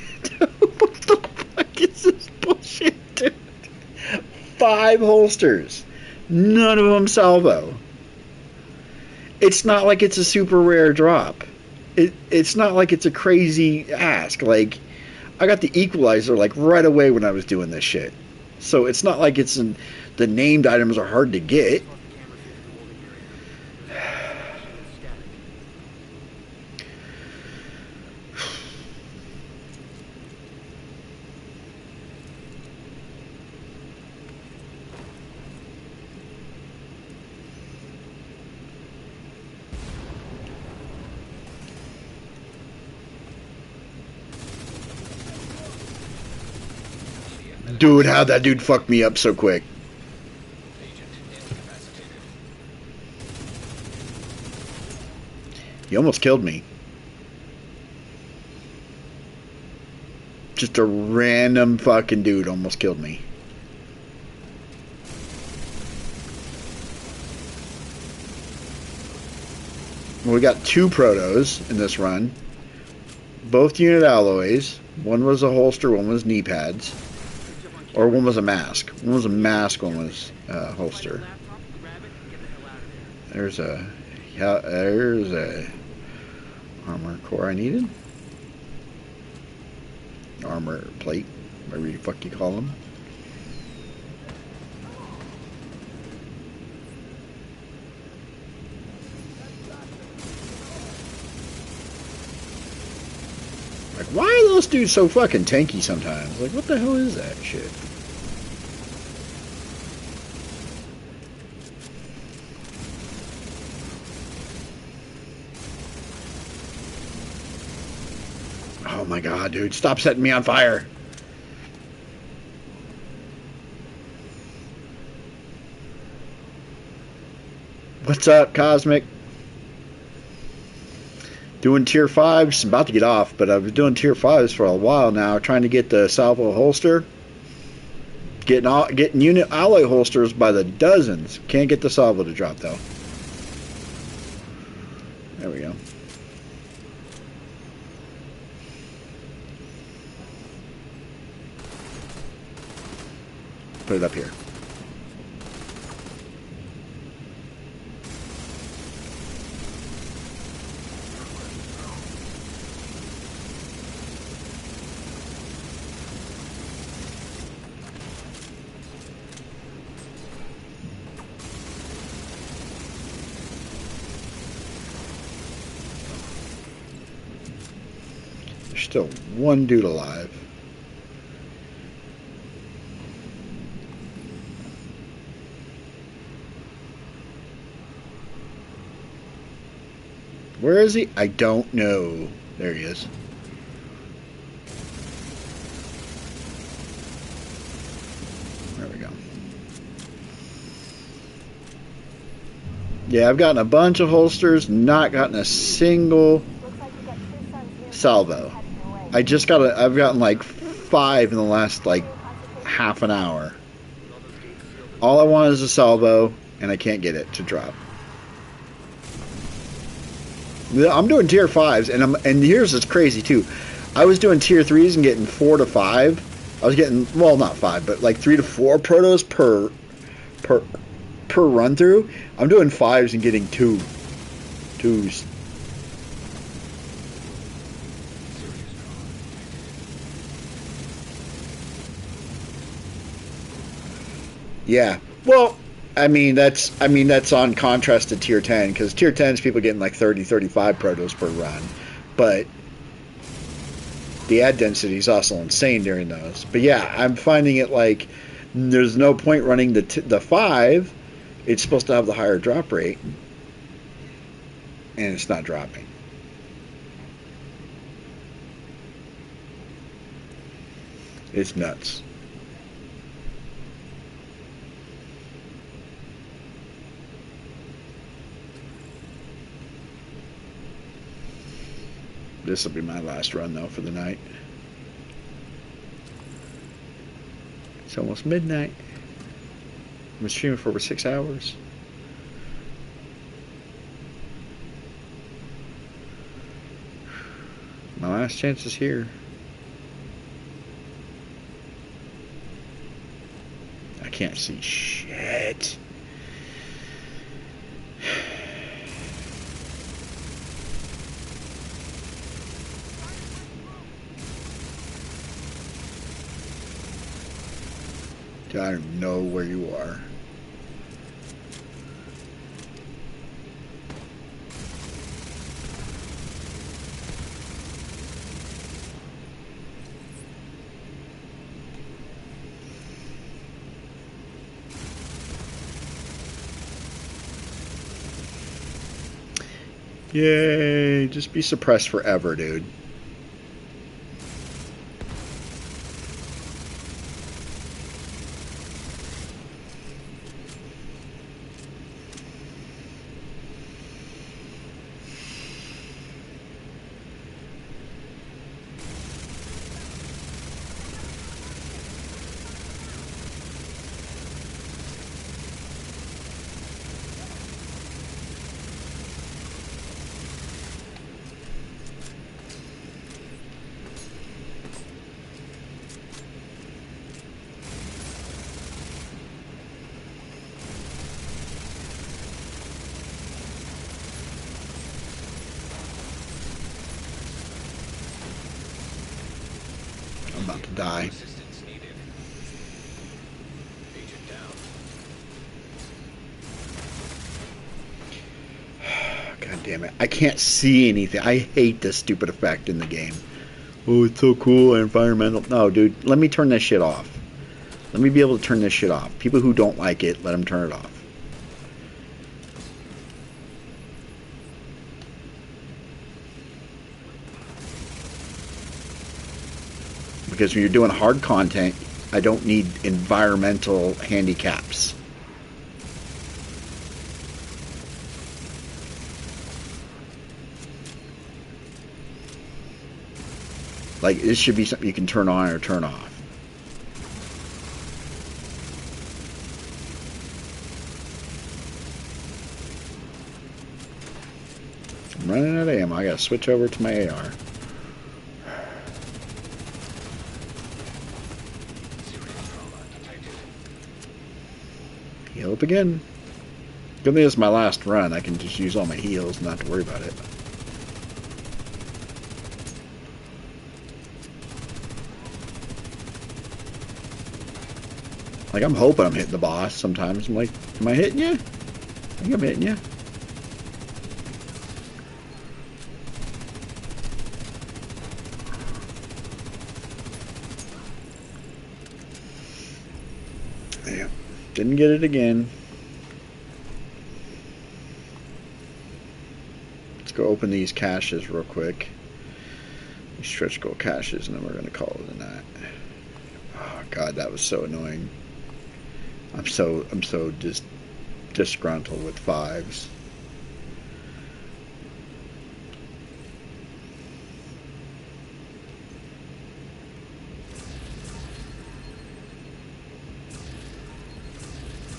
Speaker 1: What the fuck is this bullshit, dude? 5 holsters. None of them salvo. It's not like it's a super rare drop. It's not like it's a crazy ask. Like, I got the equalizer like right away when I was doing this shit. So it's not like it's in, the named items are hard to get.
Speaker 2: Off the camera feed in the holding area. There's a flashing and static.
Speaker 1: Dude, how'd that dude fuck me up so quick?
Speaker 5: Agent incapacitated.
Speaker 1: He almost killed me. Just a random fucking dude almost killed me. We got 2 protos in this run. Both unit alloys. One was a holster, one was knee pads. Or one was a mask. One was a mask, one was a holster.
Speaker 2: Laptop, grab it, and get the hell out of there.
Speaker 1: There's a armor core I needed. Armor plate, whatever the fuck you call them. Like, why are those dudes so fucking tanky sometimes? Like, what the hell is that shit? Oh my god, dude, stop setting me on fire. What's up, Cosmic? Doing tier 5s, about to get off, but I've been doing tier 5s for a while now, trying to get the Salvo holster. Getting unit alloy holsters by the dozens. Can't get the Salvo to drop though. There we go. Put it up here. still one dude alive. Where is he? I don't know. There he is. There we go. Yeah, I've gotten a bunch of holsters, not gotten a single
Speaker 4: Looks like you got two sons near
Speaker 1: salvo.
Speaker 4: heading your way.
Speaker 1: I've gotten like 5 in the last like half an hour. All I want is a salvo, and I can't get it to drop. I'm doing tier 5s, and here's what's crazy too. I was doing tier 3s and getting 4 to 5. I was getting, well, not 5, but like 3 to 4 protos per run through. I'm doing 5s and getting 2s. Yeah. Well, I mean that's on contrast to tier 10, because tier 10s people getting like 30, 35 protos per run, but the ad density is also insane during those. But yeah, I'm finding it like there's no point running the 5. It's supposed to have the higher drop rate, and it's not dropping. It's nuts. This will be my last run, though, for the night. It's almost midnight. I've been streaming for over 6 hours. My last chance is here. I can't see shit. I don't know where you are. Yay, just be suppressed forever, dude. I'm about to die.
Speaker 5: Assistance needed. Agent down.
Speaker 1: God damn it. I can't see anything. I hate this stupid effect in the game. Oh, it's so cool, environmental. No, dude, let me turn this shit off. Let me be able to turn this shit off. People who don't like it, let them turn it off. Because when you're doing hard content, I don't need environmental handicaps. Like, this should be something you can turn on or turn off. I'm running out of ammo. I gotta switch over to my AR. Heal up again. Good thing it's my last run. I can just use all my heals and not have to worry about it. Like, I'm hoping I'm hitting the boss sometimes. I'm like, am I hitting you? I think I'm hitting you. Didn't get it again. Let's go open these caches real quick. These stretch goal caches, and then we're going to call it a night. Oh God, that was so annoying. I'm so just disgruntled with fives.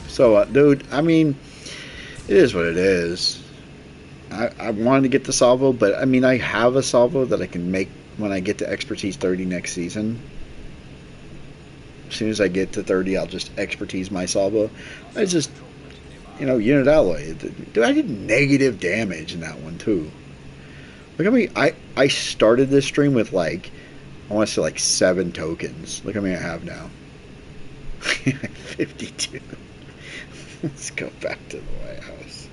Speaker 1: So, dude, I mean, it is what it is. I wanted to get the Salvo, but I mean, I have a Salvo that I can make when I get to Expertise 30 next season. As soon as I get to 30, I'll just Expertise my Salvo. I just, unit alloy. Dude, I did negative damage in that one, too. Look at me. I started this stream with, I want to say, 7 tokens. Look how many I have now. 52. Let's go back to the White House.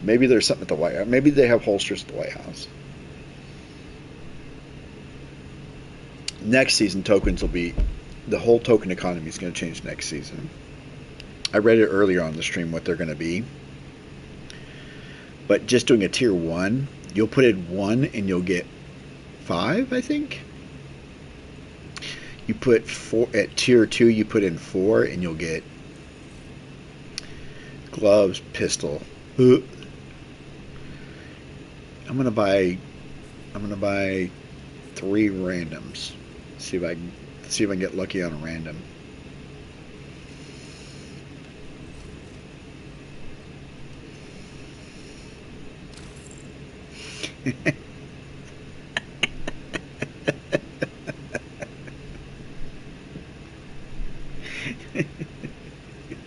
Speaker 1: Maybe there's something at the White House. Maybe they have holsters at the White House. Next season, tokens will be... The whole token economy is going to change next season. I read it earlier on the stream what they're going to be. But just doing a tier 1, you'll put in 1 and you'll get 5, I think. You put 4... At tier 2, you put in 4 and you'll get... Gloves, pistol. I'm gonna buy 3 randoms. See if I can get lucky on a random.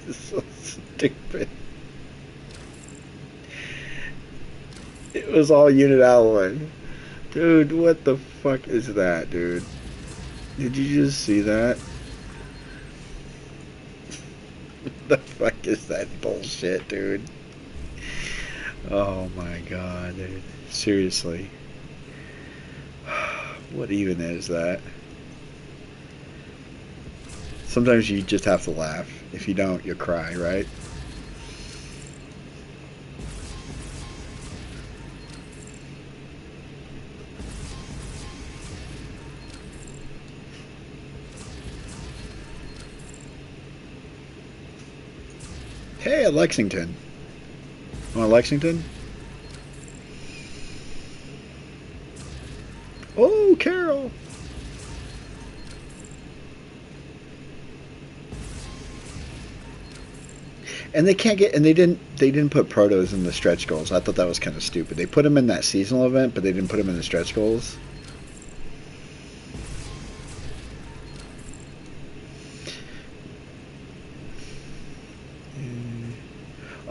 Speaker 1: It's so stupid. It was all unit alloy. Dude, what the fuck is that, dude? Did you just see that? What the fuck is that bullshit, dude? Oh my god, dude. Seriously. What even is that? Sometimes you just have to laugh. If you don't, you'll cry, right? Hey, Lexington. Want Lexington? Oh, Carol. And they can't get, and they didn't put protos in the stretch goals. I thought that was kind of stupid. They put them in that seasonal event, but they didn't put them in the stretch goals.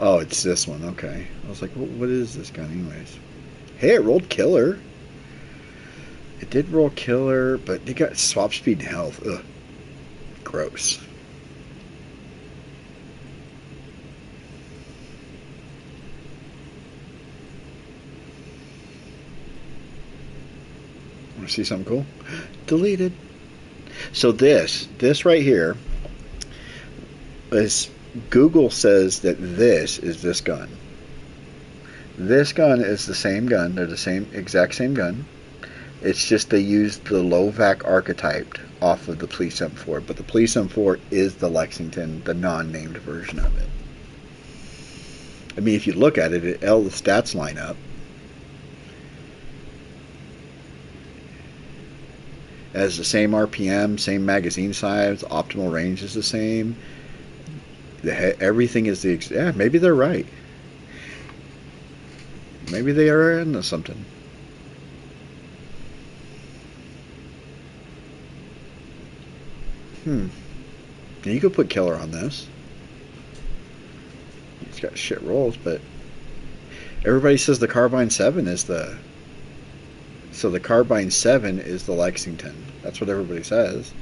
Speaker 1: Oh, it's this one. Okay. I was like, what is this gun anyways? Hey, it rolled killer. It did roll killer, but it got swap speed and health. Ugh. Gross. Want to see something cool? Deleted. So this right here is... Google says that this is this gun. This gun is the same gun. They're the exact same gun. It's just they used the low vac archetype off of the Police M4. But the Police M4 is the Lexington, the non-named version of it. I mean, if you look at it, all the stats line up. It has the same RPM, same magazine size, optimal range is the same. Everything is yeah, maybe they're right. Maybe they are into something. You could put killer on this. It's got shit rolls, but everybody says the Carbine 7 is the... So the Carbine 7 is the Lexington. That's what everybody says.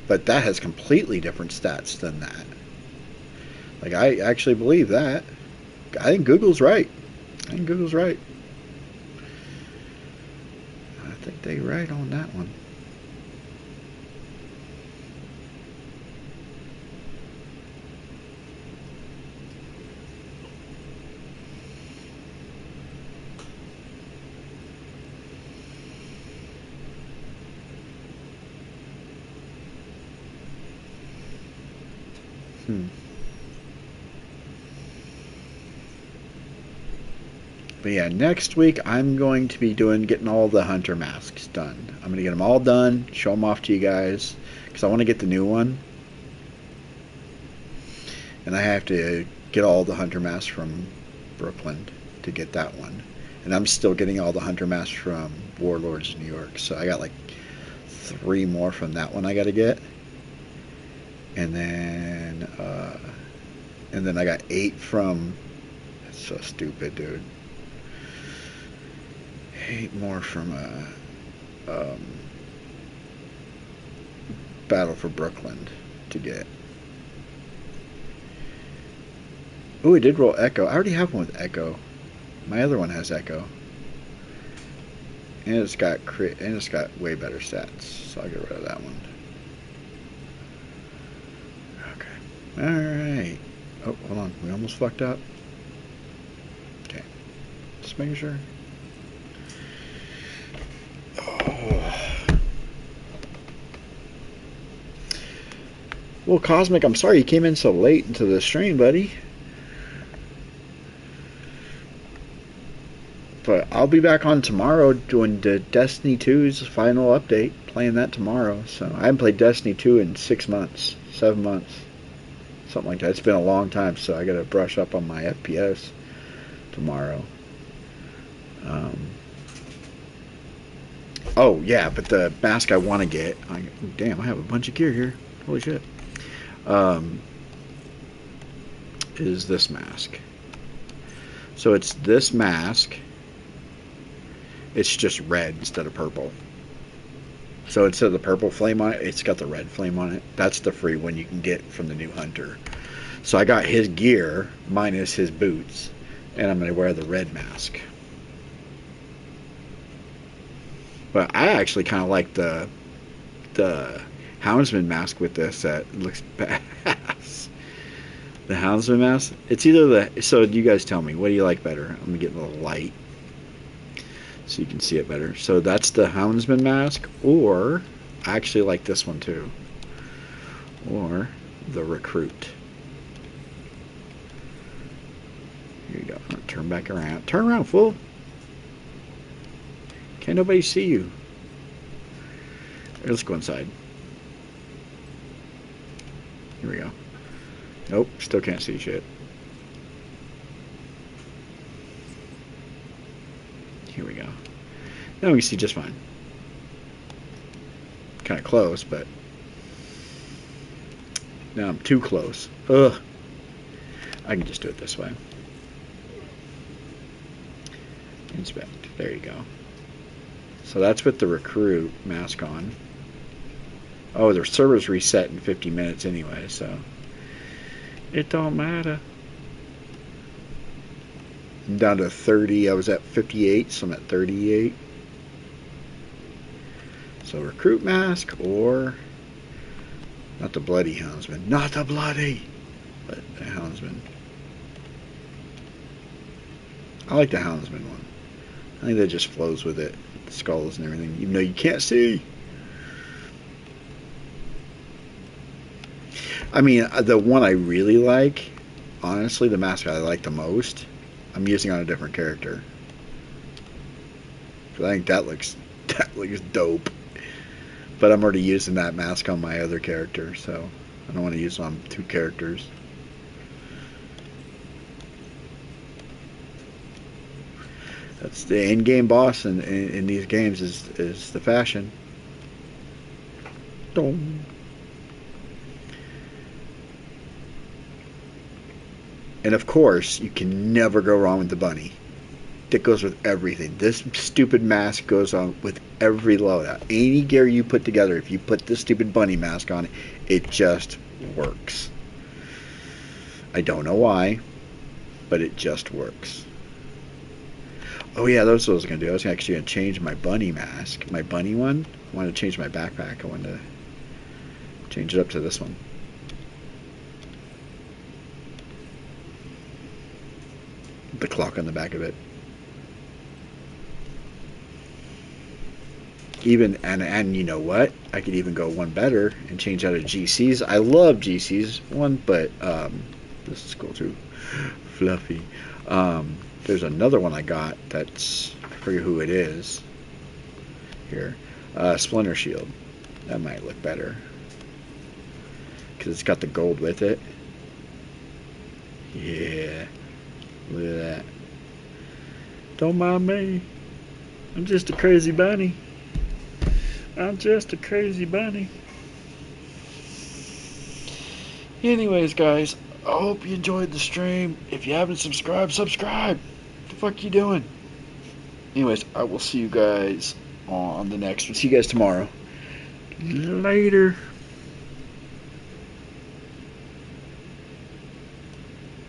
Speaker 1: But that has completely different stats than that. Like, I actually believe that. I think Google's right. I think they're right on that one. But yeah, next week I'm going to be getting all the hunter masks done. I'm going to get them all done, show them off to you guys, because I want to get the new one. And I have to get all the hunter masks from Brooklyn to get that one. And I'm still getting all the hunter masks from Warlords in New York. So I got like 3 more from that one I got to get. And then I got 8 from. That's so stupid, dude. 8 more from Battle for Brooklyn to get. Ooh, I did roll Echo. I already have one with Echo. My other one has Echo. And it's got way better stats, so I'll get rid of that one. Okay. Alright. Oh, hold on. We almost fucked up. Okay. Just making sure. Oh. Well, Cosmic, I'm sorry you came in so late into the stream, buddy. But I'll be back on tomorrow doing the Destiny 2's final update, playing that tomorrow. So I haven't played Destiny 2 in 6 months, 7 months, something like that. It's been a long time, so I got to brush up on my FPS tomorrow. Oh yeah, but the mask I want to get, damn, I have a bunch of gear here. Holy shit. Is this mask. So it's this mask. It's just red instead of purple. So instead of the purple flame on it, it's got the red flame on it. That's the free one you can get from the new hunter. So I got his gear minus his boots, and I'm going to wear the red mask. But I actually kind of like the Houndsman mask with this. That looks badass. The Houndsman mask. It's either the. So you guys tell me, what do you like better? I'm gonna get a little light so you can see it better. So that's the Houndsman mask, or I actually like this one too, or the Recruit. Here you go. Turn back around. Turn around, fool. Can't nobody see you. Let's go inside. Here we go. Nope, still can't see shit. Here we go. Now we can see just fine. Kind of close, but now I'm too close. Ugh. I can just do it this way. Inspect. There you go. So that's with the Recruit mask on. Oh, the server's reset in 50 minutes anyway, so it don't matter. I'm down to 30. I was at 58, so I'm at 38. So Recruit mask, or not the bloody Houndsman. Not the bloody, but the Houndsman. I like the Houndsman one. I think that just flows with it. The skulls and everything, even though you can't see. I mean, the one I really like, honestly, the mask I like the most, I'm using on a different character. I think that looks dope. But I'm already using that mask on my other character, so I don't want to use it on 2 characters. That's the end game boss in these games is the fashion. Dong. And of course, you can never go wrong with the bunny. That goes with everything. This stupid mask goes on with every loadout. Any gear you put together, if you put this stupid bunny mask on, it just works. I don't know why, but it just works. Oh yeah, that's what I was going to do. I was actually going to change my bunny mask. My bunny one. I wanted to change my backpack. I wanted to change it up to this one. The clock on the back of it. Even and you know what? I could even go one better and change out of GCs. I love GCs one, but this is cool too. Fluffy. There's another one I got that's I forget who it is. Here, Splinter Shield. That might look better because it's got the gold with it. Yeah, look at that. Don't mind me. I'm just a crazy bunny. I'm just a crazy bunny. Anyways, guys, I hope you enjoyed the stream. If you haven't subscribed, subscribe. What the fuck you doing? Anyways, I will see you guys on the next one. See you guys tomorrow. Later.